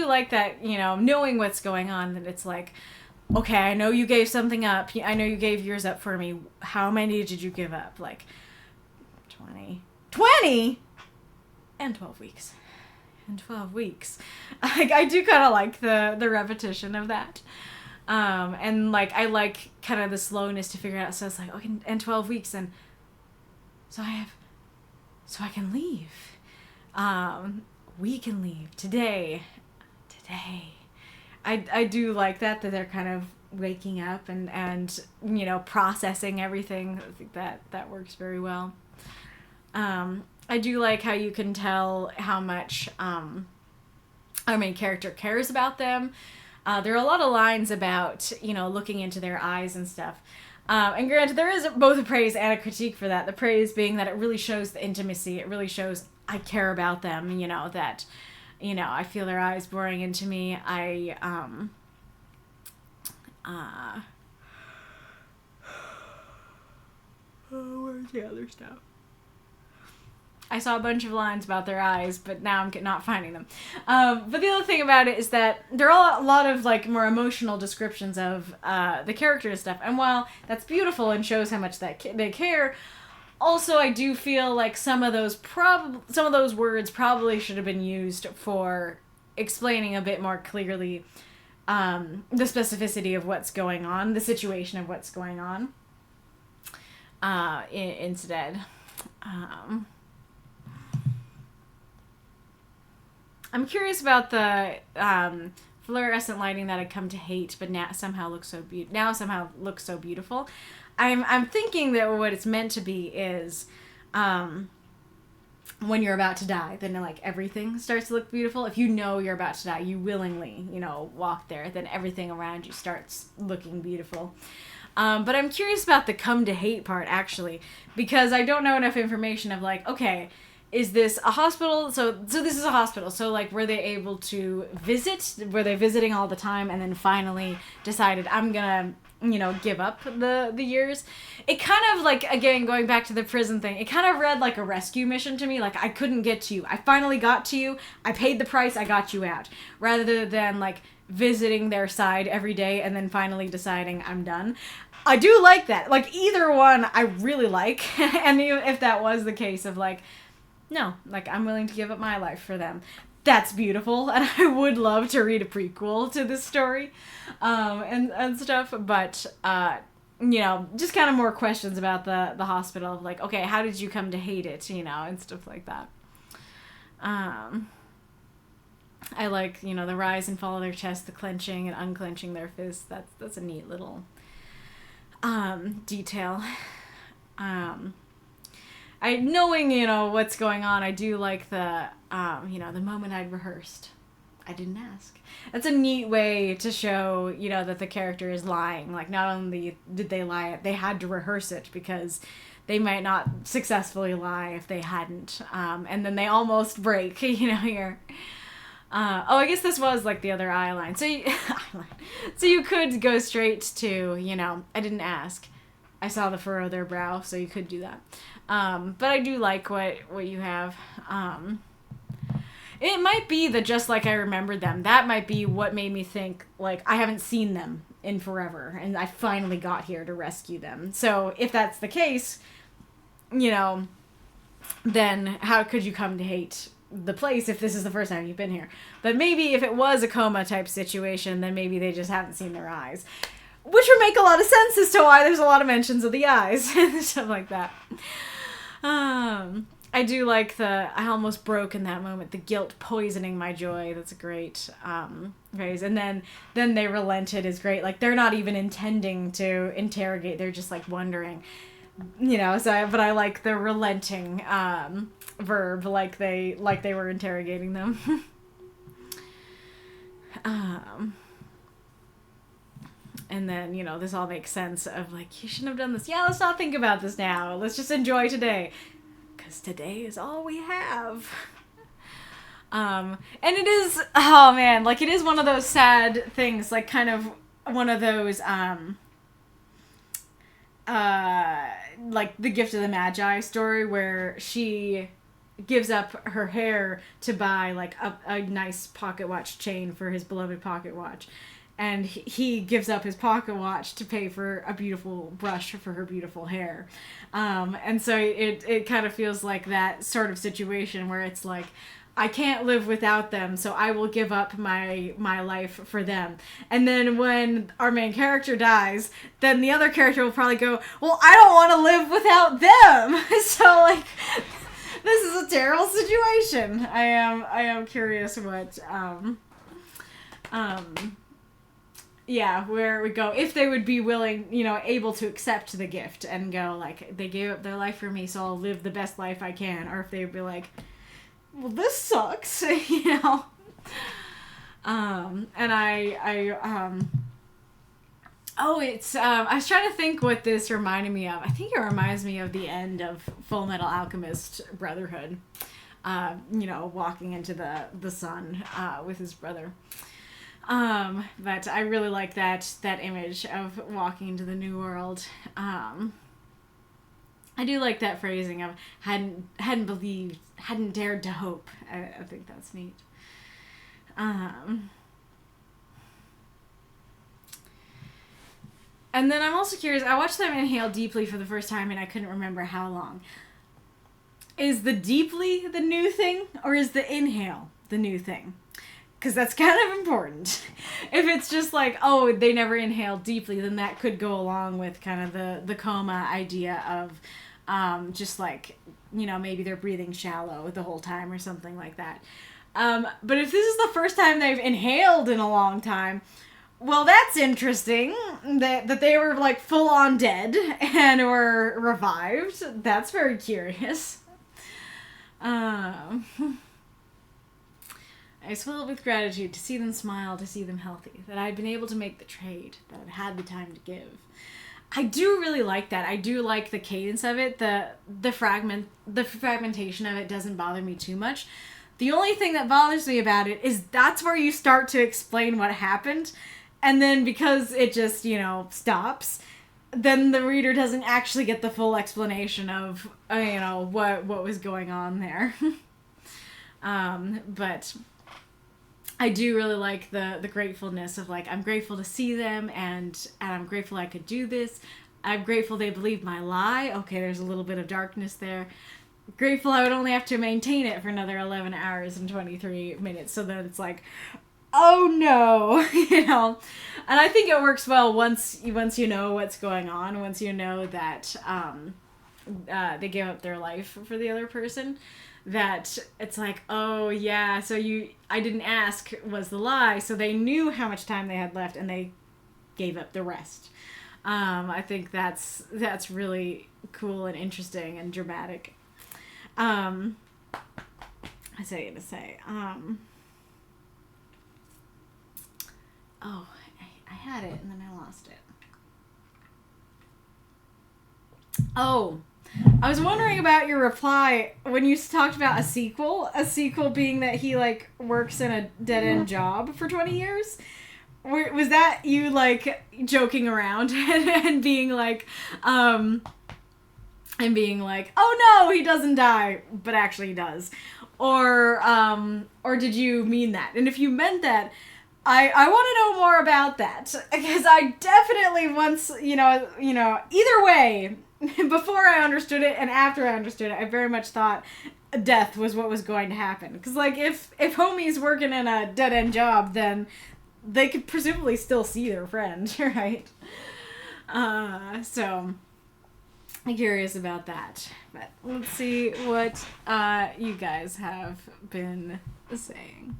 like that, you know, knowing what's going on, that it's like, okay, I know you gave something up. I know you gave yours up for me. How many did you give up? Like, 20? And 12 weeks. And 12 weeks. I do kind of like the repetition of that. And, like, I like kind of the slowness to figure out. So it's like, okay, and 12 weeks. And so I can leave. We can leave today. I do like that they're kind of waking up and you know, processing everything. I think that works very well. I do like how you can tell how much our main character cares about them. There are a lot of lines about, you know, looking into their eyes and stuff. And granted, there is both a praise and a critique for that. The praise being that it really shows the intimacy. It really shows I care about them, you know, that, you know, I feel their eyes boring into me. Where's the other stuff? I saw a bunch of lines about their eyes, but now I'm not finding them. But the other thing about it is that there are a lot of like more emotional descriptions of the character and stuff. And while that's beautiful and shows how much that they care, also I do feel like some of those words probably should have been used for explaining a bit more clearly the specificity of what's going on, the situation of what's going on. Instead. I'm curious about the fluorescent lighting that I'd come to hate, but now somehow looks so beautiful. I'm thinking that what it's meant to be is when you're about to die, then like everything starts to look beautiful. If you know you're about to die, you willingly, walk there, then everything around you starts looking beautiful. But I'm curious about the come to hate part, actually, because I don't know enough information of like, okay, is this a hospital? So this is a hospital. So like, were they able to visit? Were they visiting all the time and then finally decided I'm gonna, give up the years? It kind of like, again, going back to the prison thing, it kind of read like a rescue mission to me. Like, I couldn't get to you. I finally got to you. I paid the price. I got you out. Rather than like visiting their side every day and then finally deciding I'm done. I do like that. Like, either one I really like. And if that was the case of like, no, like, I'm willing to give up my life for them. That's beautiful, and I would love to read a prequel to this story, and stuff, but, just kind of more questions about the hospital of, like, okay, how did you come to hate it, and stuff like that. I like, the rise and fall of their chest, the clenching and unclenching their fists. That's a neat little, detail. Knowing, what's going on, I do like the moment I'd rehearsed. I didn't ask. That's a neat way to show, that the character is lying. Like, not only did they lie, they had to rehearse it because they might not successfully lie if they hadn't. And then they almost break, here. I guess this was, like, the other eye line. So you could go straight to, I didn't ask. I saw the furrow of their brow, so you could do that. But I do like what you have. It might be that just like I remembered them, that might be what made me think, like, I haven't seen them in forever, and I finally got here to rescue them. So if that's the case, then how could you come to hate the place if this is the first time you've been here? But maybe if it was a coma type situation, then maybe they just haven't seen their eyes. Which would make a lot of sense as to why there's a lot of mentions of the eyes and stuff like that. I do like I almost broke in that moment, the guilt poisoning my joy. That's a great phrase. And then they relented is great. Like, they're not even intending to interrogate. They're just, like, wondering. But I like the relenting verb, like they were interrogating them. And then, this all makes sense of, like, you shouldn't have done this. Yeah, let's not think about this now. Let's just enjoy today. Because today is all we have. And it is, oh man, like, it is one of those sad things, like, kind of one of those, like, the Gift of the Magi story where she gives up her hair to buy, like, a nice pocket watch chain for his beloved pocket watch. And he gives up his pocket watch to pay for a beautiful brush for her beautiful hair. And so it kind of feels like that sort of situation where it's like, I can't live without them, so I will give up my life for them. And then when our main character dies, then the other character will probably go, well, I don't want to live without them. So, like, this is a terrible situation. I am curious what, where we go, if they would be willing, able to accept the gift and go, like, they gave up their life for me, so I'll live the best life I can. Or if they would be like, well, this sucks, And I was trying to think what this reminded me of. I think it reminds me of the end of Full Metal Alchemist Brotherhood. Walking into the sun with his brother. But I really like that image of walking into the new world. I do like that phrasing of hadn't believed, hadn't dared to hope. I think that's neat. And then I'm also curious, I watched them inhale deeply for the first time and I couldn't remember how long. Is the deeply the new thing, or is the inhale the new thing? Because that's kind of important. If it's just like, oh, they never inhaled deeply, then that could go along with kind of the coma idea of just like, you know, maybe they're breathing shallow the whole time or something like that. But if this is the first time they've inhaled in a long time, well, that's interesting that they were like full on dead and were revived. That's very curious. I swelled with gratitude to see them smile, to see them healthy, that I'd been able to make the trade, that I'd had the time to give. I do really like that. I do like the cadence of it. The fragmentation of it doesn't bother me too much. The only thing that bothers me about it is that's where you start to explain what happened, and then because it just, you know, stops, then the reader doesn't actually get the full explanation of, you know, what was going on there. But I do really like the gratefulness of, like, I'm grateful to see them, and I'm grateful I could do this. I'm grateful they believed my lie. Okay, there's a little bit of darkness there. Grateful I would only have to maintain it for another 11 hours and 23 minutes, so that it's like, oh no, you know. And I think it works well once you know what's going on, once you know that they gave up their life for the other person, that it's like, oh yeah, so I didn't ask was the lie, so they knew how much time they had left and they gave up the rest. I think that's really cool and interesting and dramatic. I had it and then I lost it. Oh, I was wondering about your reply when you talked about a sequel being that he, like, works in a dead-end job for 20 years. Was that you, like, joking around and being like, oh no, he doesn't die, but actually he does. Or did you mean that? And if you meant that, I want to know more about that, because I definitely once, you know, either way, before I understood it and after I understood it, I very much thought death was what was going to happen. Because, like, if homie's working in a dead-end job, then they could presumably still see their friend, right? So I'm curious about that. But let's see what you guys have been saying.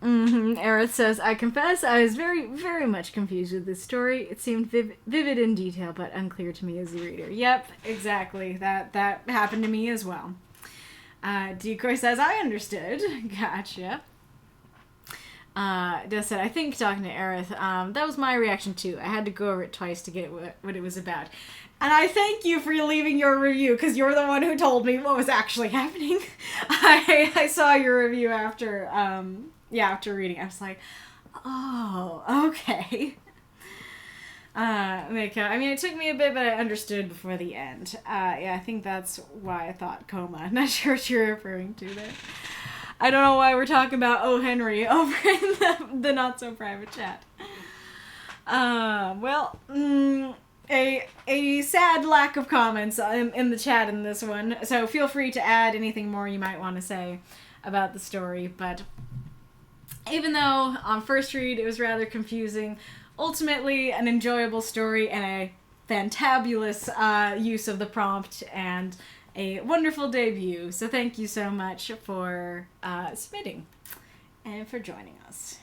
Aerith says, I confess I was very, very much confused with this story. It seemed vivid in detail, but unclear to me as the reader. Yep, exactly. That happened to me as well. Decoy says, I understood. Gotcha. Des said, I think talking to Aerith, that was my reaction too. I had to go over it twice to get what it was about. And I thank you for leaving your review, because you're the one who told me what was actually happening. I saw your review after reading. I was like, oh, okay. I mean, it took me a bit, but I understood before the end. I think that's why I thought coma. I'm not sure what you're referring to there. I don't know why we're talking about O. Henry over in the not-so-private chat. A sad lack of comments in the chat in this one, so feel free to add anything more you might want to say about the story. But even though on first read it was rather confusing, ultimately an enjoyable story and a fantabulous use of the prompt and a wonderful debut. So thank you so much for submitting and for joining us.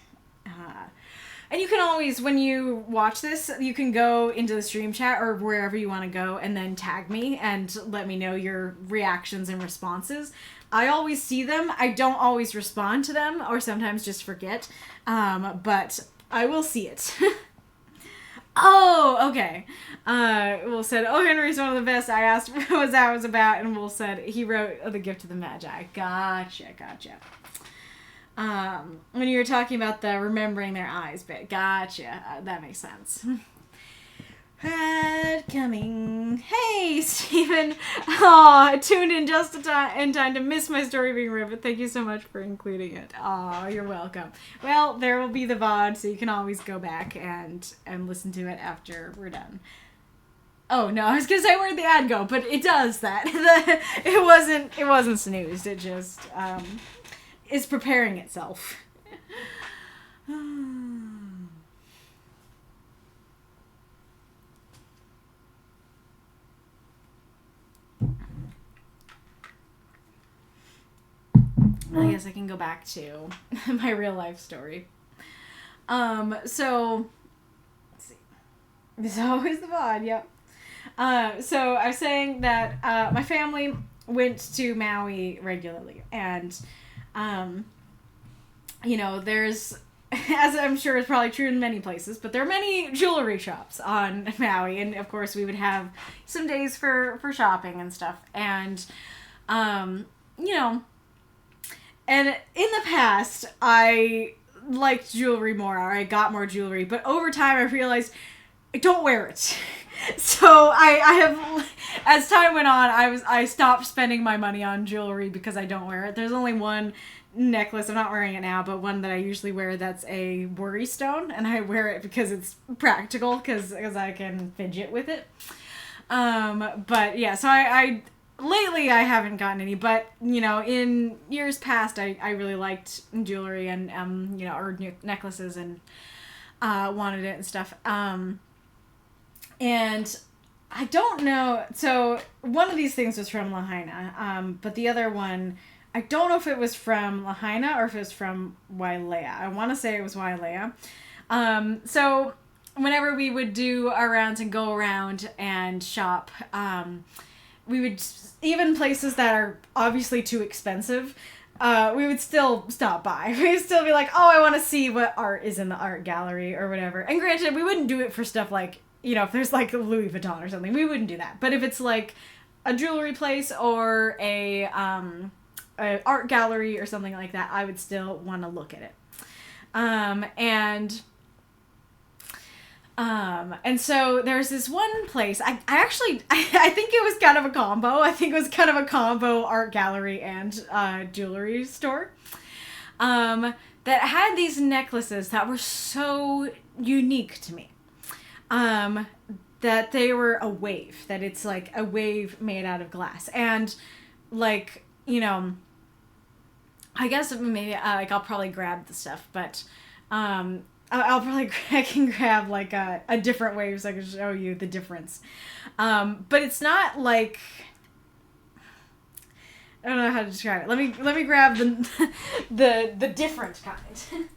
And you can always, when you watch this, you can go into the stream chat or wherever you want to go and then tag me and let me know your reactions and responses. I always see them. I don't always respond to them, or sometimes just forget. But I will see it. Oh, okay. Will said, oh, Henry's one of the best. I asked what that was about, and Will said he wrote The Gift of the Magi. Gotcha. When you were talking about the remembering their eyes bit. Gotcha. That makes sense. Had coming. Hey, Steven. Aw, I tuned in just in time to miss my story being read, but thank you so much for including it. Aw, you're welcome. Well, there will be the VOD, so you can always go back and listen to it after we're done. Oh, no, I was gonna say where'd the ad go, but it does that. It wasn't snoozed, it just, is preparing itself. I guess I can go back to my real life story. So, let's see. This is always the VOD, yep. So I was saying that, my family went to Maui regularly, and, you know, there's, as I'm sure is probably true in many places, but there are many jewelry shops on Maui, and of course we would have some days for shopping and stuff, and, you know, and in the past, I liked jewelry more, or I got more jewelry, but over time I realized I don't wear it. So I have, as time went on, I stopped spending my money on jewelry because I don't wear it. There's only one necklace, I'm not wearing it now, but one that I usually wear that's a worry stone, and I wear it because it's practical, because I can fidget with it. But yeah, so I lately I haven't gotten any, but, you know, in years past, I really liked jewelry and, you know, or necklaces and, wanted it and stuff. And I don't know, so one of these things was from Lahaina, but the other one, I don't know if it was from Lahaina or if it was from Wailea. I want to say it was Wailea. So whenever we would do our rounds and go around and shop, we would, even places that are obviously too expensive, we would still stop by. We'd still be like, oh, I want to see what art is in the art gallery or whatever. And granted, we wouldn't do it for stuff like, you know, if there's like Louis Vuitton or something, we wouldn't do that. But if it's like a jewelry place or a art gallery or something like that, I would still want to look at it. And so there's this one place, I actually think it was kind of a combo. I think it was kind of a combo art gallery and jewelry store, that had these necklaces that were so unique to me. That they were a wave, that it's like a wave made out of glass. And like, you know, I guess maybe, like, I'll probably grab the stuff, but, I can grab like a different wave so I can show you the difference. But it's not like, I don't know how to describe it. Let me grab the different kind.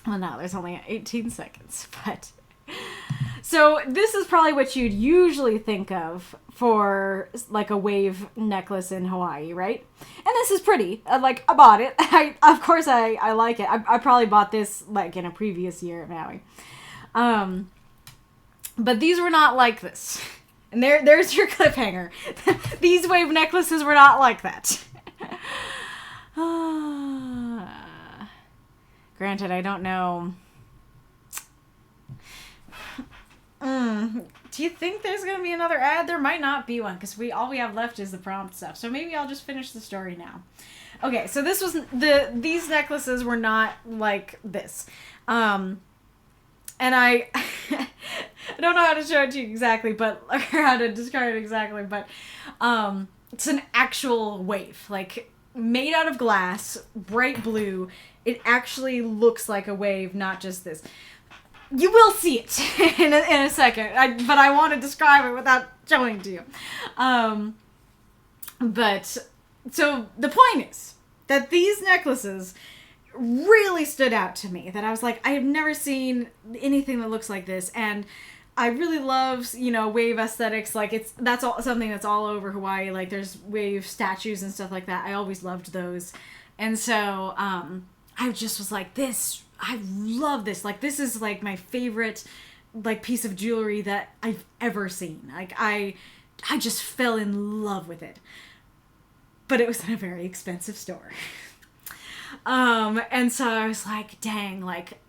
Well, no, there's only 18 seconds, but... So, this is probably what you'd usually think of for, like, a wave necklace in Hawaii, right? And this is pretty. Like, I bought it. Of course, I like it. I probably bought this, like, in a previous year at Maui. But these were not like this. And there's your cliffhanger. These wave necklaces were not like that. Granted, I don't know. Do you think there's going to be another ad? There might not be one, because all we have left is the prompt stuff. So maybe I'll just finish the story now. Okay, so this was these necklaces were not like this. And I don't know how to show it to you exactly, but or how to describe it exactly, but it's an actual wave, like made out of glass, bright blue. It actually looks like a wave, not just this. You will see it in a second, but I want to describe it without showing it to you. But so the point is that these necklaces really stood out to me. That I was like, I have never seen anything that looks like this. And I really love, wave aesthetics. Like, that's all something that's all over Hawaii. Like, there's wave statues and stuff like that. I always loved those. And so, I just was like, I love this. Like, this is, like, my favorite, like, piece of jewelry that I've ever seen. Like, I just fell in love with it. But it was in a very expensive store. And so I was like, dang, like,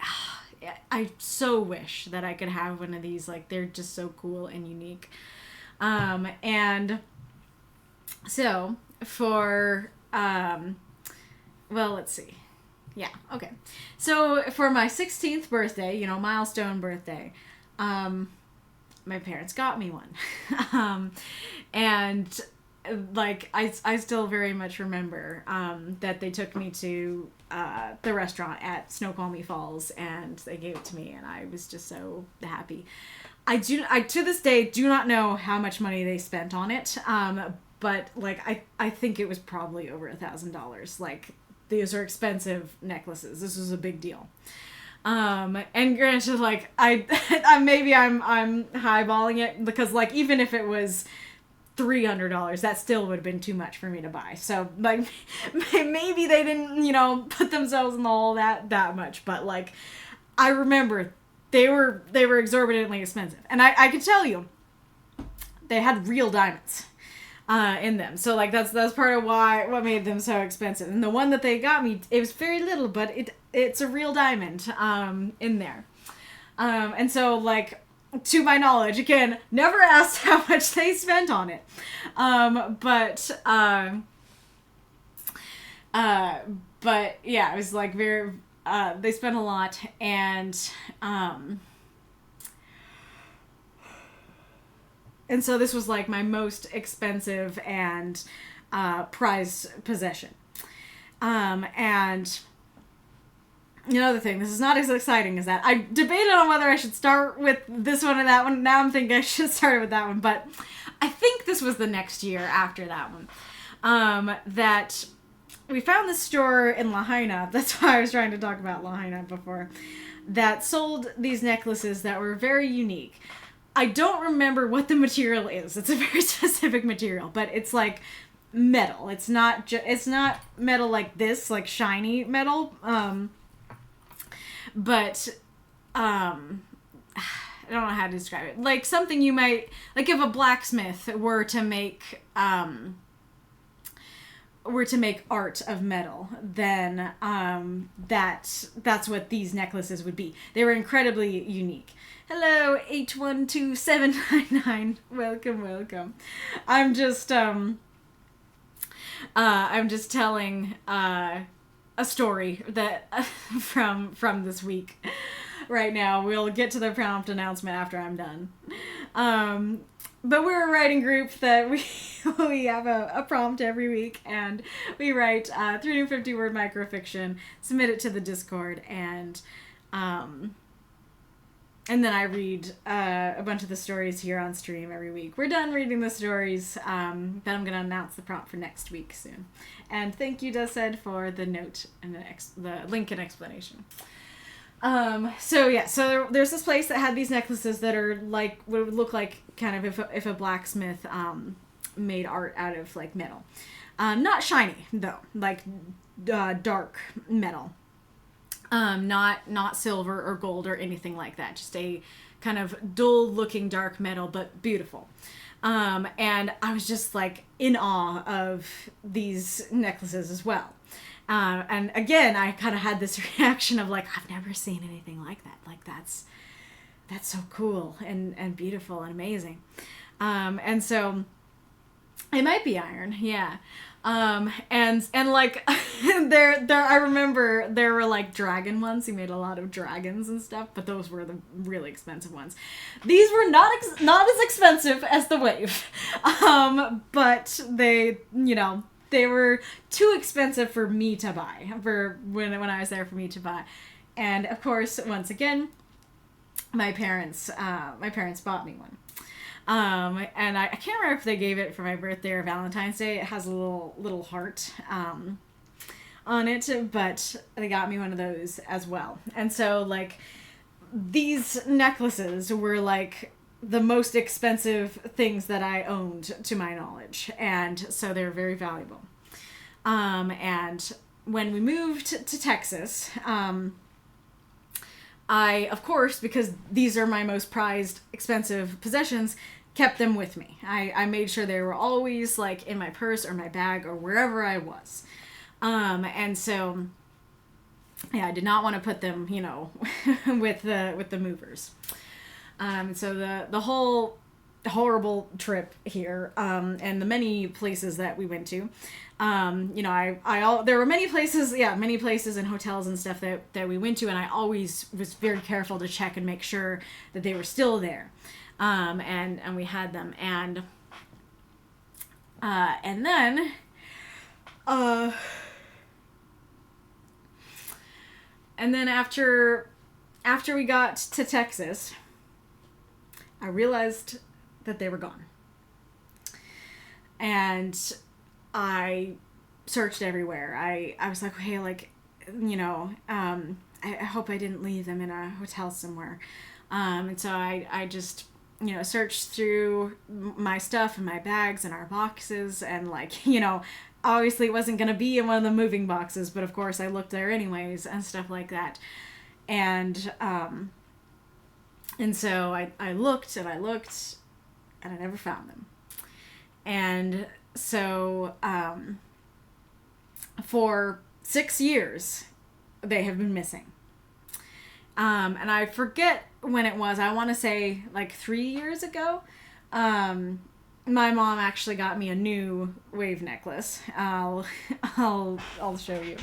I so wish that I could have one of these. Like, they're just so cool and unique. And so for, well, let's see. Yeah, okay. So for my 16th birthday, milestone birthday, my parents got me one. And like, I still very much remember, that they took me to, the restaurant at Snoqualmie Falls, and they gave it to me, and I was just so happy. I to this day do not know how much money they spent on it. But like, I think it was probably over $1,000. Like, these are expensive necklaces. This was a big deal. And granted, like, I'm highballing it, because like, even if it was $300, that still would have been too much for me to buy. So like, maybe they didn't, put themselves in the hole that much, but like, I remember they were exorbitantly expensive, and I could tell you they had real diamonds in them. So like, that's part of what made them so expensive. And the one that they got me, it was very little, but it's a real diamond in there. And so like, to my knowledge, again, never asked how much they spent on it. But yeah, it was like very, they spent a lot, and so this was like my most expensive and prized possession. And another thing, this is not as exciting as that. I debated on whether I should start with this one or that one. Now I'm thinking I should start with that one, but I think this was the next year after that one. That we found this store in Lahaina. That's why I was trying to talk about Lahaina before. That sold these necklaces that were very unique. I don't remember what the material is. It's a very specific material, but it's like metal. It's not metal like this, like shiny metal. But, I don't know how to describe it. Like, something you might, like, if a blacksmith were to make art of metal, then, that's what these necklaces would be. They were incredibly unique. Hello, 812799. Welcome. I'm just telling, a story that from this week right now. We'll get to the prompt announcement after I'm done. But we're a writing group that we have a prompt every week, and we write 350 word microfiction, submit it to the Discord, and then I read a bunch of the stories here on stream every week. We're done reading the stories, but I'm going to announce the prompt for next week soon. And thank you, Dused, for the note and the link and explanation. So there's this place that had these necklaces that are like, would look like kind of if a blacksmith made art out of like metal. Not shiny, though, like dark metal. Not silver or gold or anything like that. Just a kind of dull looking dark metal, but beautiful. And I was just like in awe of these necklaces as well. And again, I kind of had this reaction of like, I've never seen anything like that. Like that's so cool and beautiful and amazing. And so it might be iron. Yeah. And like there I remember there were like dragon ones. He made a lot of dragons and stuff, but those were the really expensive ones. These were not as expensive as the wave. But they were too expensive for me to buy, for when I was there for me to buy. And of course, once again, my parents bought me one. And I can't remember if they gave it for my birthday or Valentine's Day. It has a little heart on it, but they got me one of those as well. And so, like, these necklaces were, like, the most expensive things that I owned, to my knowledge. And so they're very valuable. And when we moved to Texas, I, of course, because these are my most prized, expensive possessions, kept them with me. I made sure they were always, like, in my purse or my bag or wherever I was. And so, yeah, I did not want to put them, you know, with the movers. So the whole horrible trip here, and the many places that we went to, you know, there were many places and hotels and stuff that we went to, and I always was very careful to check and make sure that they were still there. And we had them, and then after we got to Texas, I realized that they were gone. And I searched everywhere. I was like, hey, like, you know, I hope I didn't leave them in a hotel somewhere. And so I just, you know, searched through my stuff and my bags and our boxes, and, like, you know, obviously it wasn't going to be in one of the moving boxes, but of course I looked there anyways and stuff like that. And so I looked and I looked and I never found them. And so for 6 years they have been missing. And I forget when it was. I want to say like 3 years ago. My mom actually got me a new wave necklace. I'll show you.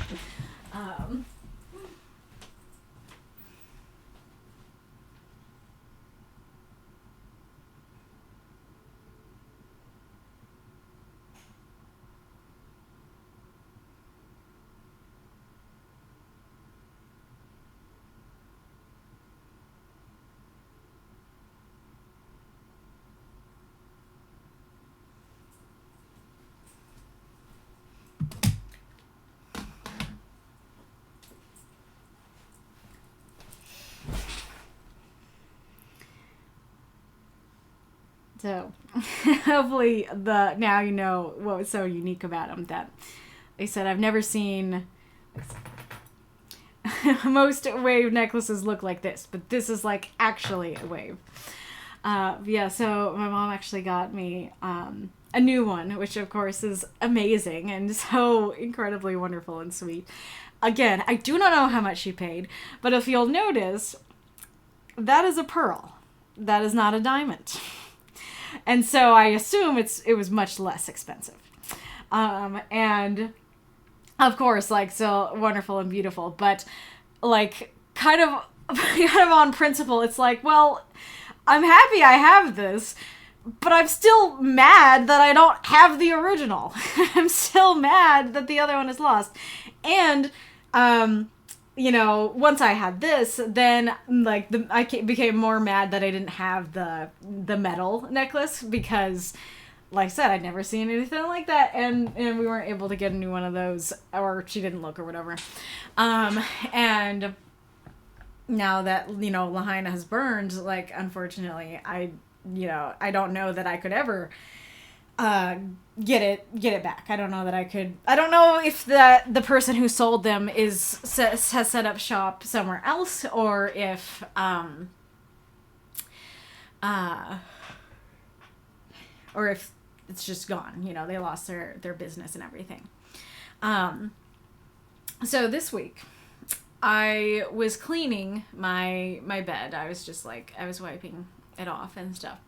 So, hopefully now you know what was so unique about them, that they said, I've never seen, most wave necklaces look like this, but this is, like, actually a wave. Yeah, so my mom actually got me a new one, which of course is amazing and so incredibly wonderful and sweet. Again, I do not know how much she paid, but if you'll notice, that is a pearl. That is not a diamond. And so I assume it was much less expensive. And of course, like, so wonderful and beautiful, but, like, kind of on principle, it's like, well, I'm happy I have this, but I'm still mad that I don't have the original. I'm still mad that the other one is lost. And, you know, once I had this, then, like, I became more mad that I didn't have the metal necklace, because, like I said, I'd never seen anything like that, and we weren't able to get a new one of those, or she didn't look or whatever. And now that, you know, Lahaina has burned, like, unfortunately, I don't know that I could ever get it back. I don't know that I could. I don't know if the person who sold them has set up shop somewhere else, or if it's just gone. You know, they lost their business and everything. So this week, I was cleaning my bed. I was just, like, I was wiping it off and stuff.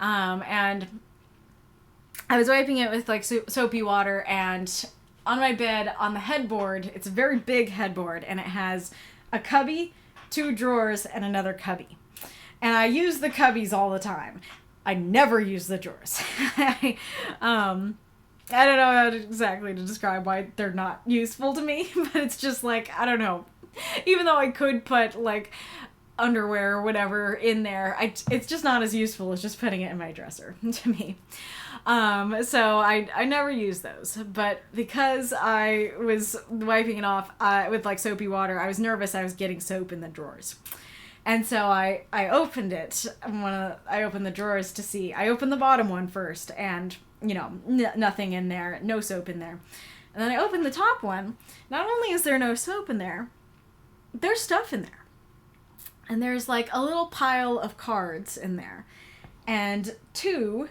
And I was wiping it with, like, soapy water, and on my bed, on the headboard, it's a very big headboard, and it has a cubby, 2 drawers, and another cubby. And I use the cubbies all the time. I never use the drawers. I don't know how exactly to describe why they're not useful to me, but it's just, like, I don't know. Even though I could put, like, underwear or whatever in there, it's just not as useful as just putting it in my dresser to me. So I never used those, but because I was wiping it off with like soapy water, I was nervous I was getting soap in the drawers. And so I opened it. I opened the drawers to see. I opened the bottom one first, and nothing in there, no soap in there. And then I opened the top one. Not only is there no soap in there, there's stuff in there. And there's like a little pile of cards in there, and 2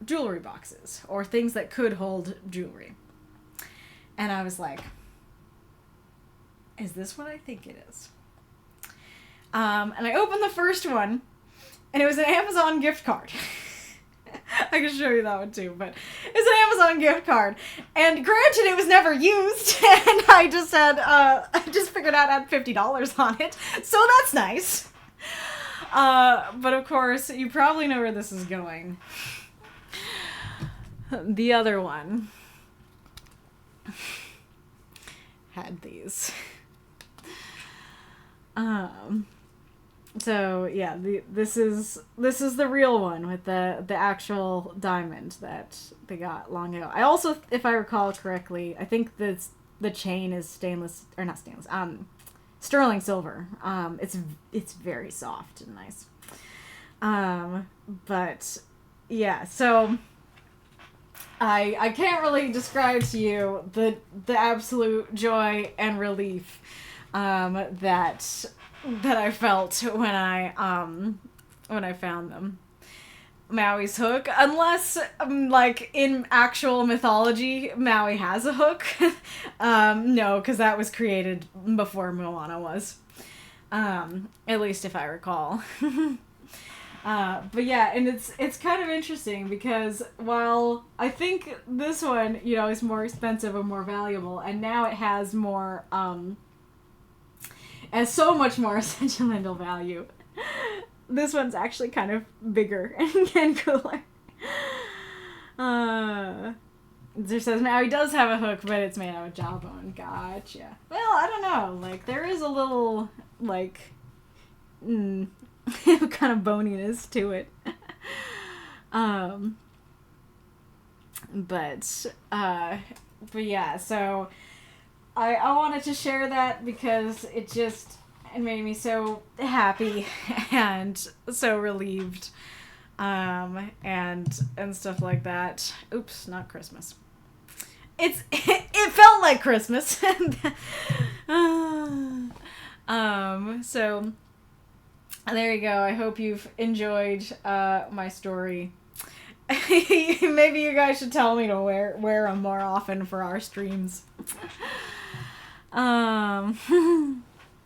jewelry boxes, or things that could hold jewelry. And I was like, is this what I think it is? And I opened the first one, and it was an Amazon gift card. I can show you that one too, but it's an Amazon gift card. And granted, it was never used, and I just figured out I had $50 on it, so that's nice. But of course, you probably know where this is going. The other one had these. So yeah, this is the real one with the actual diamond that they got long ago. I also, if I recall correctly, I think the chain is sterling silver. It's very soft and nice. But yeah, so I can't really describe to you the absolute joy and relief that I felt when I found them. Maui's hook, unless like in actual mythology Maui has a hook. No, because that was created before Moana was, at least if I recall. But yeah, and it's kind of interesting because while I think this one is more expensive and more valuable, and now it has more has so much more sentimental value, this one's actually kind of bigger and cooler. It says now he does have a hook, but it's made out of jawbone. Gotcha. Well, I don't know. Like, there is a little, like, kind of boniness to it. But yeah, so I wanted to share that because it made me so happy and so relieved, and stuff like that. Oops, not Christmas. It felt like Christmas. So there you go. I hope you've enjoyed my story. Maybe you guys should tell me to wear them more often for our streams.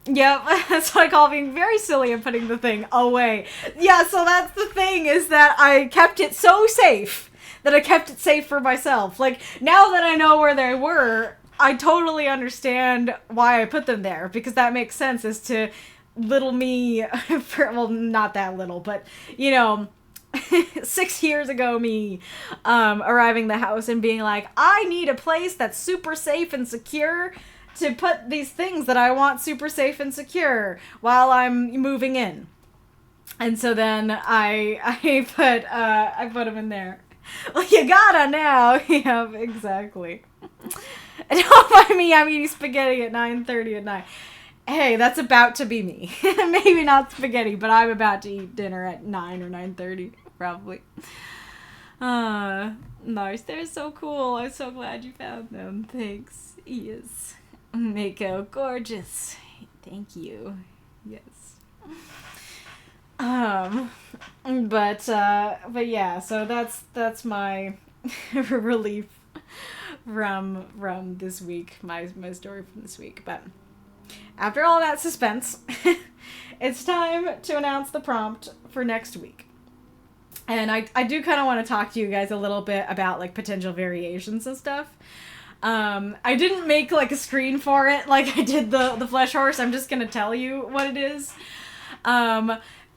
Yep, that's what I call being very silly and putting the thing away. Yeah, so that's the thing, is that I kept it so safe that I kept it safe for myself. Like, now that I know where they were, I totally understand why I put them there, because that makes sense as to little me, well, not that little, but, 6 years ago me, arriving the house and being like, I need a place that's super safe and secure to put these things that I want super safe and secure while I'm moving in. And so then I put them in there. Well, you gotta now. Yeah, exactly. Don't mind me, I'm eating spaghetti at 9:30 at night. Hey, that's about to be me. Maybe not spaghetti, but I'm about to eat dinner at 9 or 9:30, probably. Nice. They're so cool. I'm so glad you found them. Thanks. Yes. Mako, gorgeous. Thank you. Yes. But yeah, so that's my relief from this week, my story from this week. But after all that suspense, it's time to announce the prompt for next week. And I do kind of want to talk to you guys a little bit about like potential variations and stuff. I didn't make like a screen for it like I did the flesh horse. I'm just gonna tell you what it is.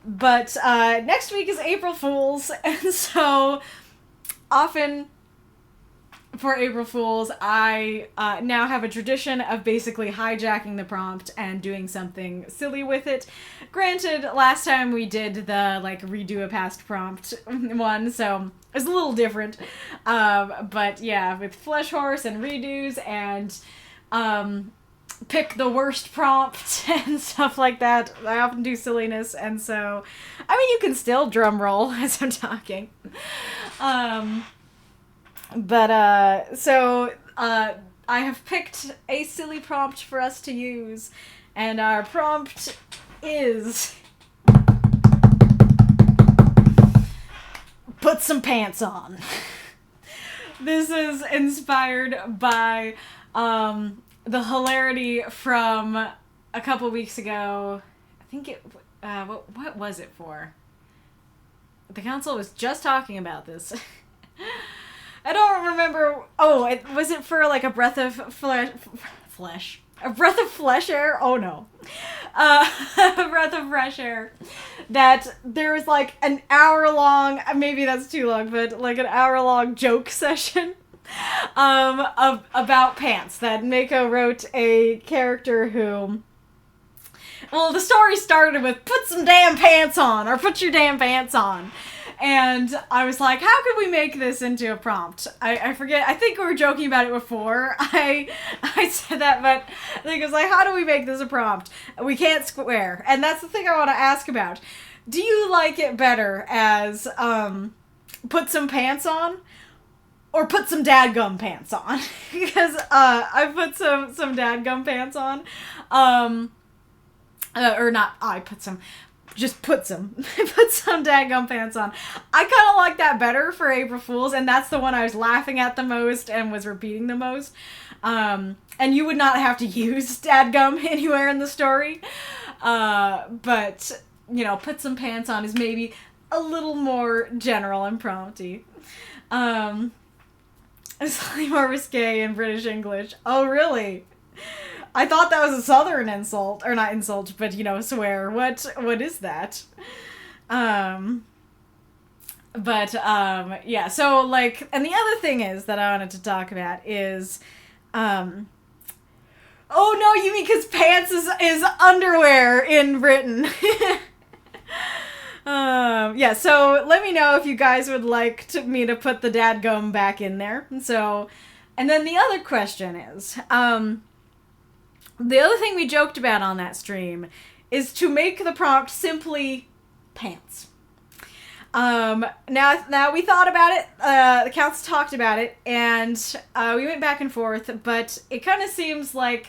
But next week is April Fool's, and so often for April Fools, I now have a tradition of basically hijacking the prompt and doing something silly with it. Granted, last time we did the, like, redo a past prompt one, so it's a little different. But yeah, with Flesh Horse and redos and pick the worst prompt and stuff like that, I often do silliness, and so, I mean, you can still drum roll as I'm talking. So I have picked a silly prompt for us to use, and our prompt is put some pants on. This is inspired by the hilarity from a couple weeks ago. I think it, what was it for? The council was just talking about this. I don't remember. Oh, was it for like a breath of flesh? A breath of flesh air? Oh no. A breath of fresh air. That there was like an hour long, maybe that's too long, but like an hour long joke session about pants. That Mako wrote a character who, well, the story started with put some damn pants on, or put your damn pants on. And I was like, how could we make this into a prompt? I forget. I think we were joking about it before. I said that, but I think it was like, how do we make this a prompt? We can't square. And that's the thing I want to ask about. Do you like it better as put some pants on? Or put some dadgum pants on? Because I put some dadgum pants on. Or not, I put some... Just put some dadgum pants on. I kind of like that better for April Fools, and that's the one I was laughing at the most and was repeating the most. And you would not have to use dadgum anywhere in the story. But, you know, put some pants on is maybe a little more general and prompty. It's slightly more risque in British English. Oh, really? I thought that was a southern insult, or not insult, but, you know, swear. What is that? Yeah, so, like, and the other thing is that I wanted to talk about is, oh no, you mean because pants is underwear in Britain. Yeah, so let me know if you guys would like me to put the dadgum back in there. So, and then the other question is, the other thing we joked about on that stream is to make the prompt simply pants. Now we thought about it, the council talked about it, and we went back and forth, but it kind of seems like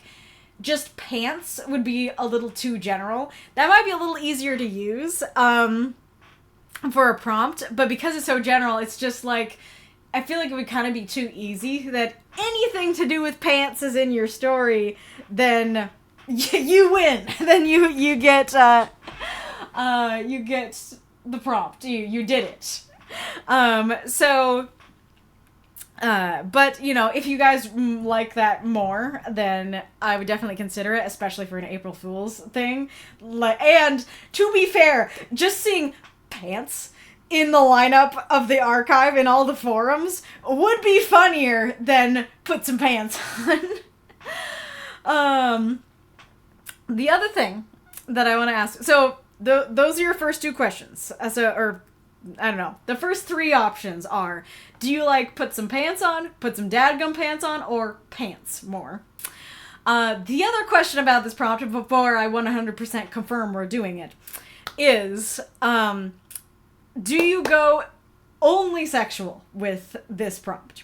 just pants would be a little too general. That might be a little easier to use for a prompt, but because it's so general, it's just like, I feel like it would kind of be too easy that anything to do with pants is in your story, then you win. Then you get the prompt. You did it. But, you know, if you guys like that more, then I would definitely consider it, especially for an April Fool's thing. And to be fair, just seeing pants in the lineup of the archive in all the forums would be funnier than put some pants on. The other thing that I want to ask, so those are your first two questions. Or I don't know. The first three options are, do you like put some pants on, put some dadgum pants on, or pants more? The other question about this prompt, before I 100% confirm we're doing it, is, do you go only sexual with this prompt?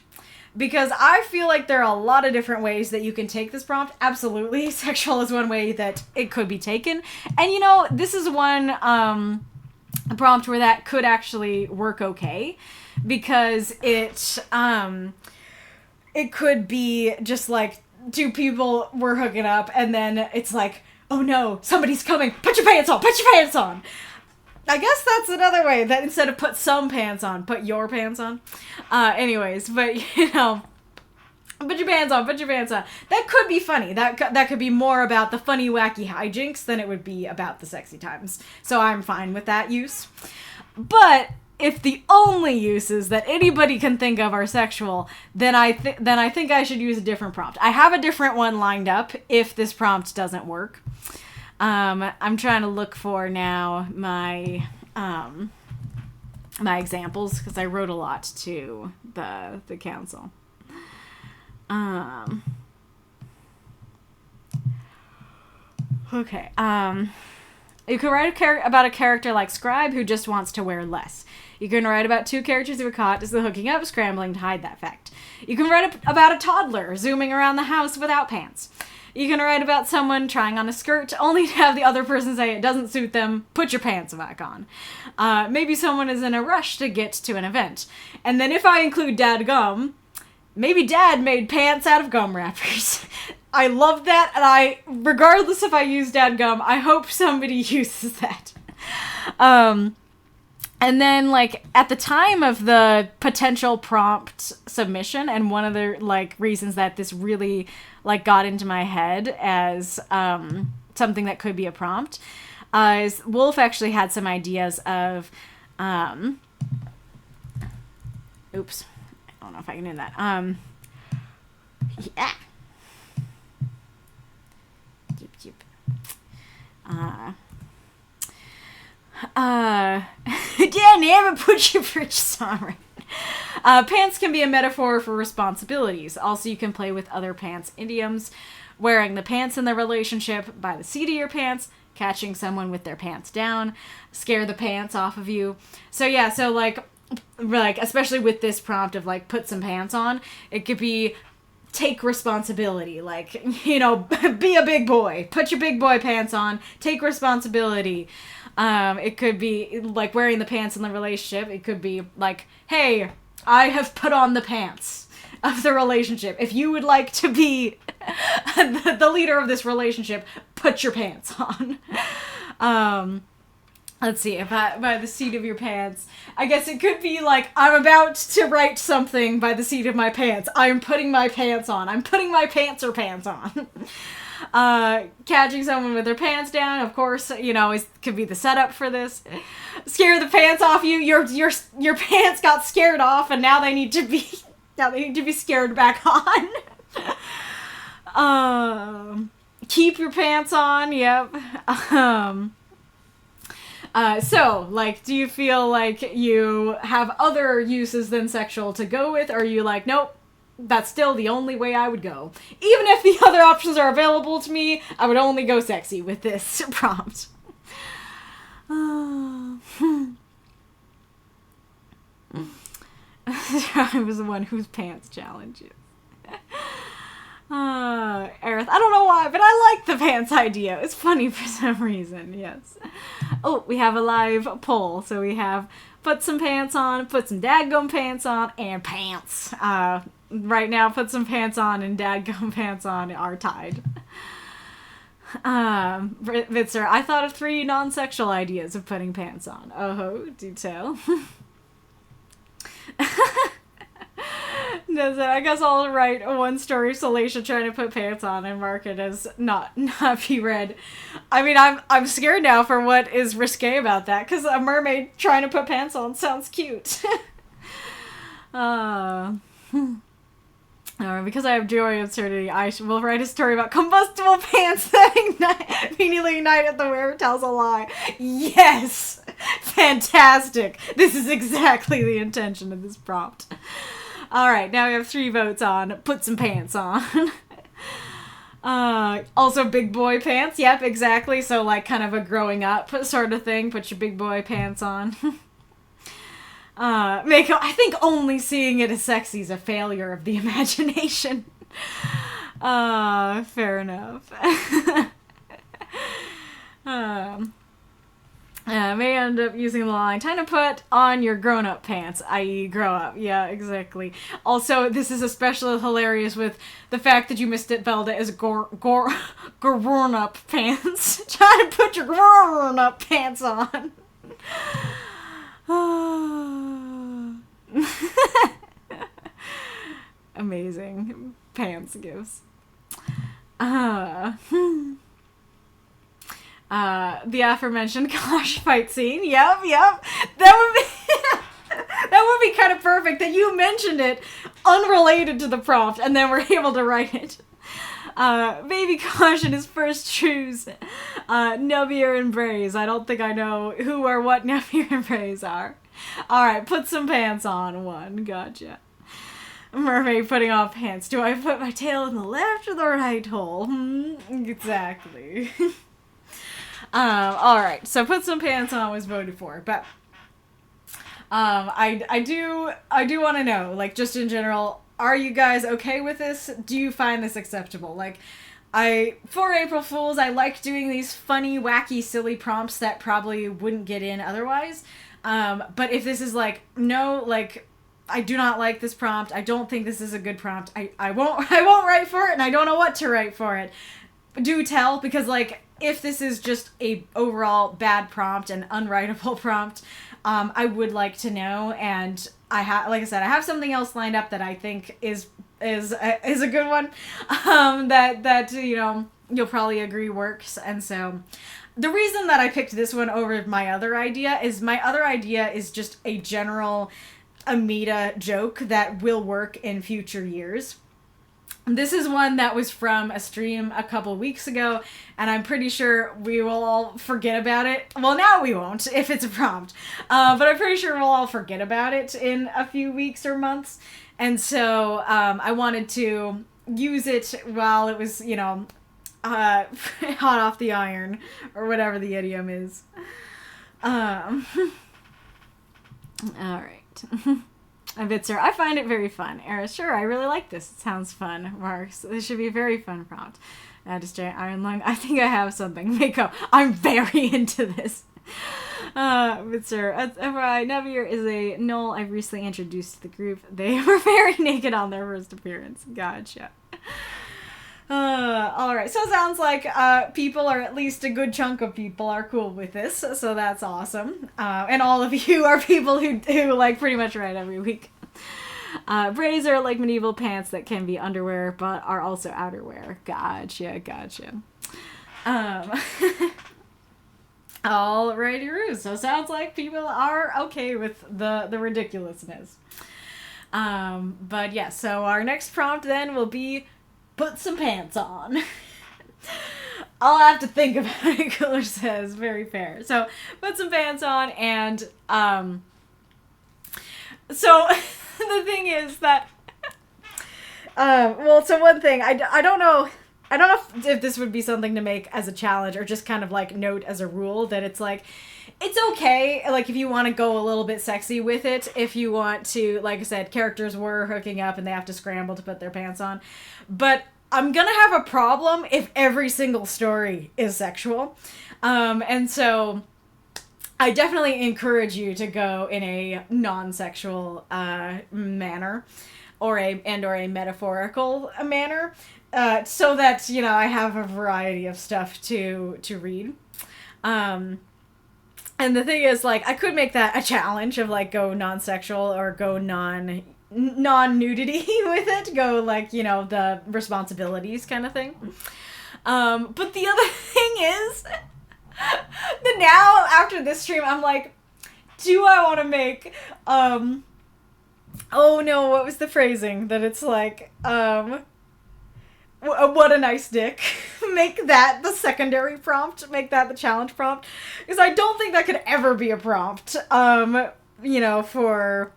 Because I feel like there are a lot of different ways that you can take this prompt. Absolutely, sexual is one way that it could be taken. And, you know, this is one prompt where that could actually work okay. Because it could be just like two people were hooking up and then it's like, oh no, somebody's coming. Put your pants on. Put your pants on. I guess that's another way, that instead of put some pants on, put your pants on. Anyways, but, you know, put your pants on, put your pants on. That could be funny. That could be more about the funny, wacky hijinks than it would be about the sexy times. So I'm fine with that use. But if the only uses that anybody can think of are sexual, then I think I should use a different prompt. I have a different one lined up if this prompt doesn't work. I'm trying to look for now my my examples because I wrote a lot to the council. Okay. You can write about a character like Scribe who just wants to wear less. You can write about two characters who are caught as they're hooking up, scrambling to hide that fact. You can write about a toddler zooming around the house without pants. You can write about someone trying on a skirt only to have the other person say it doesn't suit them, put your pants back on. Maybe someone is in a rush to get to an event. And then if I include Dad Gum, maybe Dad made pants out of gum wrappers. I love that, and regardless if I use Dad Gum, I hope somebody uses that. And then, like, at the time of the potential prompt submission, and one of the, like, reasons that this really, like, got into my head as something that could be a prompt, is Wolf actually had some ideas of, oops, I don't know if I can do that, yeah. Yeah, never put your britches on right. Pants can be a metaphor for responsibilities. Also, you can play with other pants idioms. Wearing the pants in the relationship, by the seat of your pants, catching someone with their pants down, scare the pants off of you. So yeah, so like especially with this prompt of like put some pants on, it could be take responsibility, like, you know, be a big boy, put your big boy pants on, take responsibility. It could be like wearing the pants in the relationship. It could be like, hey, I have put on the pants of the relationship. If you would like to be the leader of this relationship, put your pants on. Let's see, if by the seat of your pants, I guess it could be like, I'm about to write something by the seat of my pants. I'm putting my pants on. I'm putting my pants on. Catching someone with their pants down, of course, you know, could be the setup for this. Scare the pants off you. Your pants got scared off, and now they need to be scared back on. Keep your pants on. Yep. So, like, do you feel like you have other uses than sexual to go with, or are you like, nope, that's still the only way I would go? Even if the other options are available to me, I would only go sexy with this prompt. I was the one whose pants challenges. Aerith, I don't know why, but I like the pants idea. It's funny for some reason, yes. Oh, we have a live poll. So we have put some pants on, put some dadgum pants on, and pants. Right now, put some pants on and dadgum pants on are tied. Vitzer, I thought of 3 non-sexual ideas of putting pants on. Oh, do tell. I guess I'll write one story of Salacia trying to put pants on and mark it as not be read. I mean, I'm scared now for what is risque about that, because a mermaid trying to put pants on sounds cute. Because I have joy of absurdity, I will write a story about combustible pants that immediately ignite at the wearer tells a lie. Yes! Fantastic! This is exactly the intention of this prompt. Alright, now we have 3 votes on put some pants on. Also big boy pants. Yep, exactly. So like kind of a growing up sort of thing. Put your big boy pants on. I think only seeing it as sexy is a failure of the imagination. Fair enough. May end up using the line, time to put on your grown-up pants, i.e. grow up. Yeah, exactly. Also, this is especially hilarious with the fact that you misspelled it as grown-up pants. Try to put your grown-up pants on. Amazing. Pants gifts. The aforementioned Clash fight scene. Yep. That would be... That would be kind of perfect that you mentioned it unrelated to the prompt and then we're able to write it. Baby Caution is first choose Nebbier and Braze. I don't think I know who or what Nebbier and Braze are. Alright, put some pants on. 1. Gotcha. Mermaid putting on pants. Do I put my tail in the left or the right hole? Exactly. Alright, so put some pants on was voted for, but I do want to know, like, just in general, are you guys okay with this? Do you find this acceptable? Like, for April Fools, I like doing these funny, wacky, silly prompts that probably wouldn't get in otherwise. But if this is like, no, like, I do not like this prompt, I don't think this is a good prompt, I won't write for it, and I don't know what to write for it. Do tell, because, like, if this is just a overall bad prompt and unwritable prompt, I would like to know, and like I said, I have something else lined up that I think is a good one, that you know, you'll probably agree works, and so the reason that I picked this one over my other idea is just a general meta joke that will work in future years. This is one that was from a stream a couple weeks ago, and I'm pretty sure we will all forget about it. Well, now we won't, if it's a prompt. But I'm pretty sure we'll all forget about it in a few weeks or months. And so I wanted to use it while it was, you know, hot off the iron, or whatever the idiom is. Alright. Vitzer, I find it very fun. Era, sure, I really like this. It sounds fun. Marks, this should be a very fun prompt. Just giant iron lung. I think I have something. Mako, I'm very into this. Vitzer, FYI, Nebbier is a null I've recently introduced to the group. They were very naked on their first appearance. Gotcha. Alright, so it sounds like people, or at least a good chunk of people, are cool with this, so that's awesome. And all of you are people who like pretty much write every week. Braids are like medieval pants that can be underwear, but are also outerwear. Gotcha. Alrighty, Roo. So it sounds like people are okay with the ridiculousness. But yeah, so our next prompt then will be put some pants on. I'll have to think about it, Cooler says. Very fair. So, put some pants on, and, so, the thing is that, well, so one thing, I don't know if this would be something to make as a challenge, or just kind of, like, note as a rule, that it's, like, it's okay, like, if you want to go a little bit sexy with it, if you want to, like I said, characters were hooking up and they have to scramble to put their pants on, but I'm gonna have a problem if every single story is sexual, and so I definitely encourage you to go in a non-sexual, manner, or a metaphorical manner, so that, you know, I have a variety of stuff to read, and the thing is, like, I could make that a challenge of, like, go non-sexual or go non-nudity with it. Go, like, you know, the responsibilities kind of thing. But the other thing is that now, after this stream, I'm like, do I want to make, oh no, what was the phrasing? That it's like, what a nice dick. Make that the secondary prompt. Make that the challenge prompt. Because I don't think that could ever be a prompt, you know, for,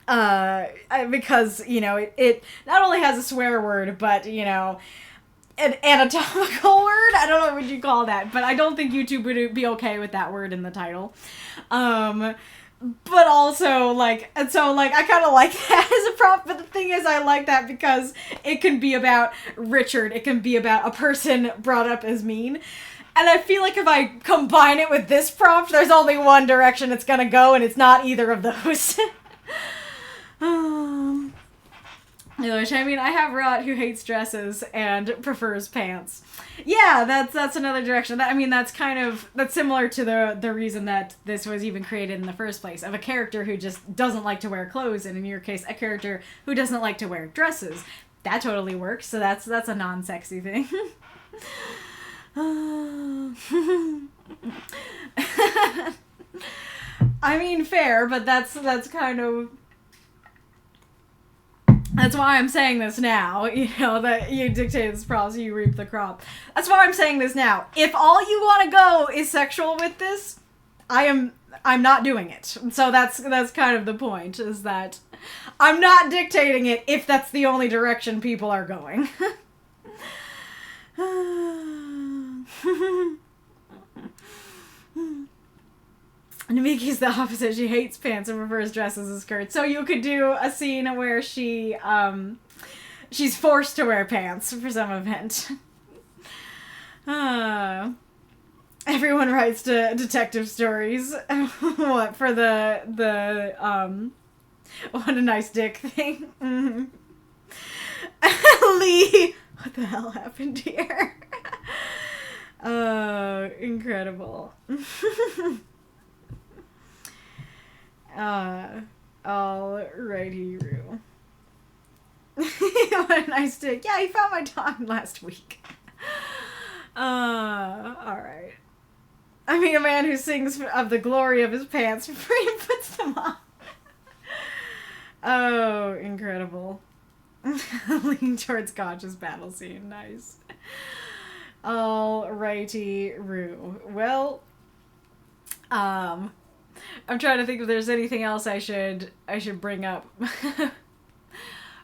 because, you know, it not only has a swear word, but, you know, an anatomical word? I don't know what you call that, but I don't think YouTube would be okay with that word in the title. But also, like, and so, like, I kind of like that as a prompt, but the thing is, I like that because it can be about Richard, it can be about a person brought up as mean, and I feel like if I combine it with this prompt, there's only one direction it's gonna go, and it's not either of those. Which, I mean, I have Rot who hates dresses and prefers pants. Yeah, that's another direction. I mean, that's similar to the reason that this was even created in the first place, of a character who just doesn't like to wear clothes, and in your case, a character who doesn't like to wear dresses. That totally works, so that's a non-sexy thing. I mean, fair, but that's kind of... That's why I'm saying this now, you know, that you dictate this process, you reap the crop. That's why I'm saying this now. If all you want to go is sexual with this, I'm not doing it. So that's kind of the point, is that I'm not dictating it if that's the only direction people are going. Namiki's the opposite. She hates pants and prefers dresses and skirts. So you could do a scene where she's forced to wear pants for some event. Everyone writes detective stories. What, for the what a nice dick thing. Mm-hmm. Lee, what the hell happened here? Oh, incredible. Alrighty, Roo. What a nice dick. Yeah, he found my dog last week. Alright. I mean, a man who sings of the glory of his pants before he puts them on. Oh, incredible. Leaning towards Gotch's battle scene. Nice. Alrighty, Roo. Well, I'm trying to think if there's anything else I should bring up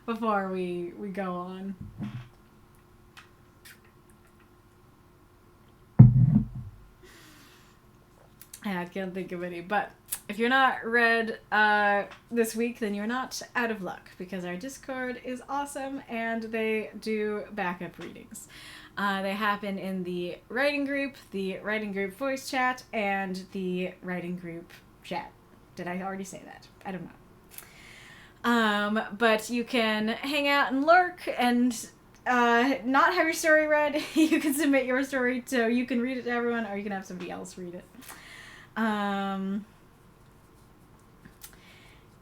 before we go on. I can't think of any, but if you're not read this week, then you're not out of luck, because our Discord is awesome and they do backup readings. They happen in the writing group voice chat, and the writing group chat. Did I already say that? I don't know. But you can hang out and lurk and not have your story read. You can submit your story, so you can read it to everyone, or you can have somebody else read it.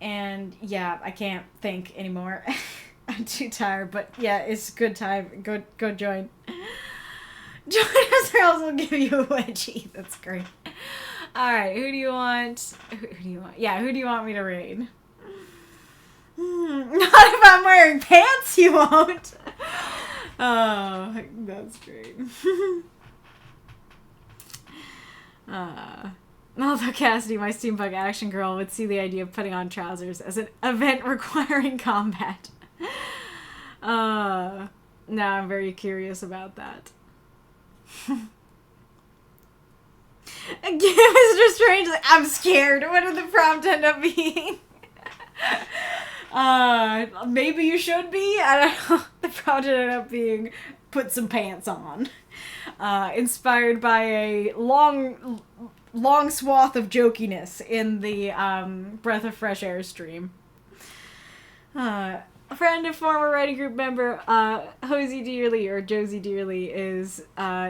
And yeah, I can't think anymore. I'm too tired, but yeah, it's a good time. Go join. Join us, or else we'll give you a wedgie. That's great. Alright, who do you want? Who do you want? Yeah, who do you want me to raid? Not if I'm wearing pants, you won't. Oh, that's great. Although Cassidy, my steampunk action girl, would see the idea of putting on trousers as an event requiring combat. Now I'm very curious about that. Again, Mr. Strange, like, I'm scared. What did the prompt end up being? Maybe you should be? I don't know. The prompt ended up being put some pants on. Inspired by a long swath of jokiness in the Breath of Fresh Air stream. A friend and former writing group member, Hosey Dearly, or Josie Dearly, is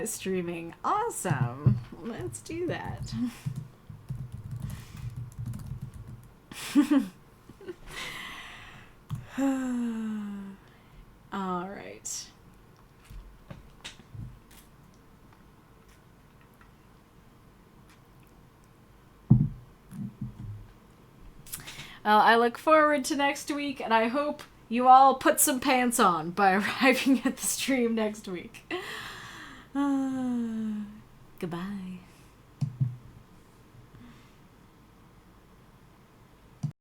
streaming. Awesome. Let's do that. All right. Well, I look forward to next week, and I hope you all put some pants on by arriving at the stream next week. Goodbye.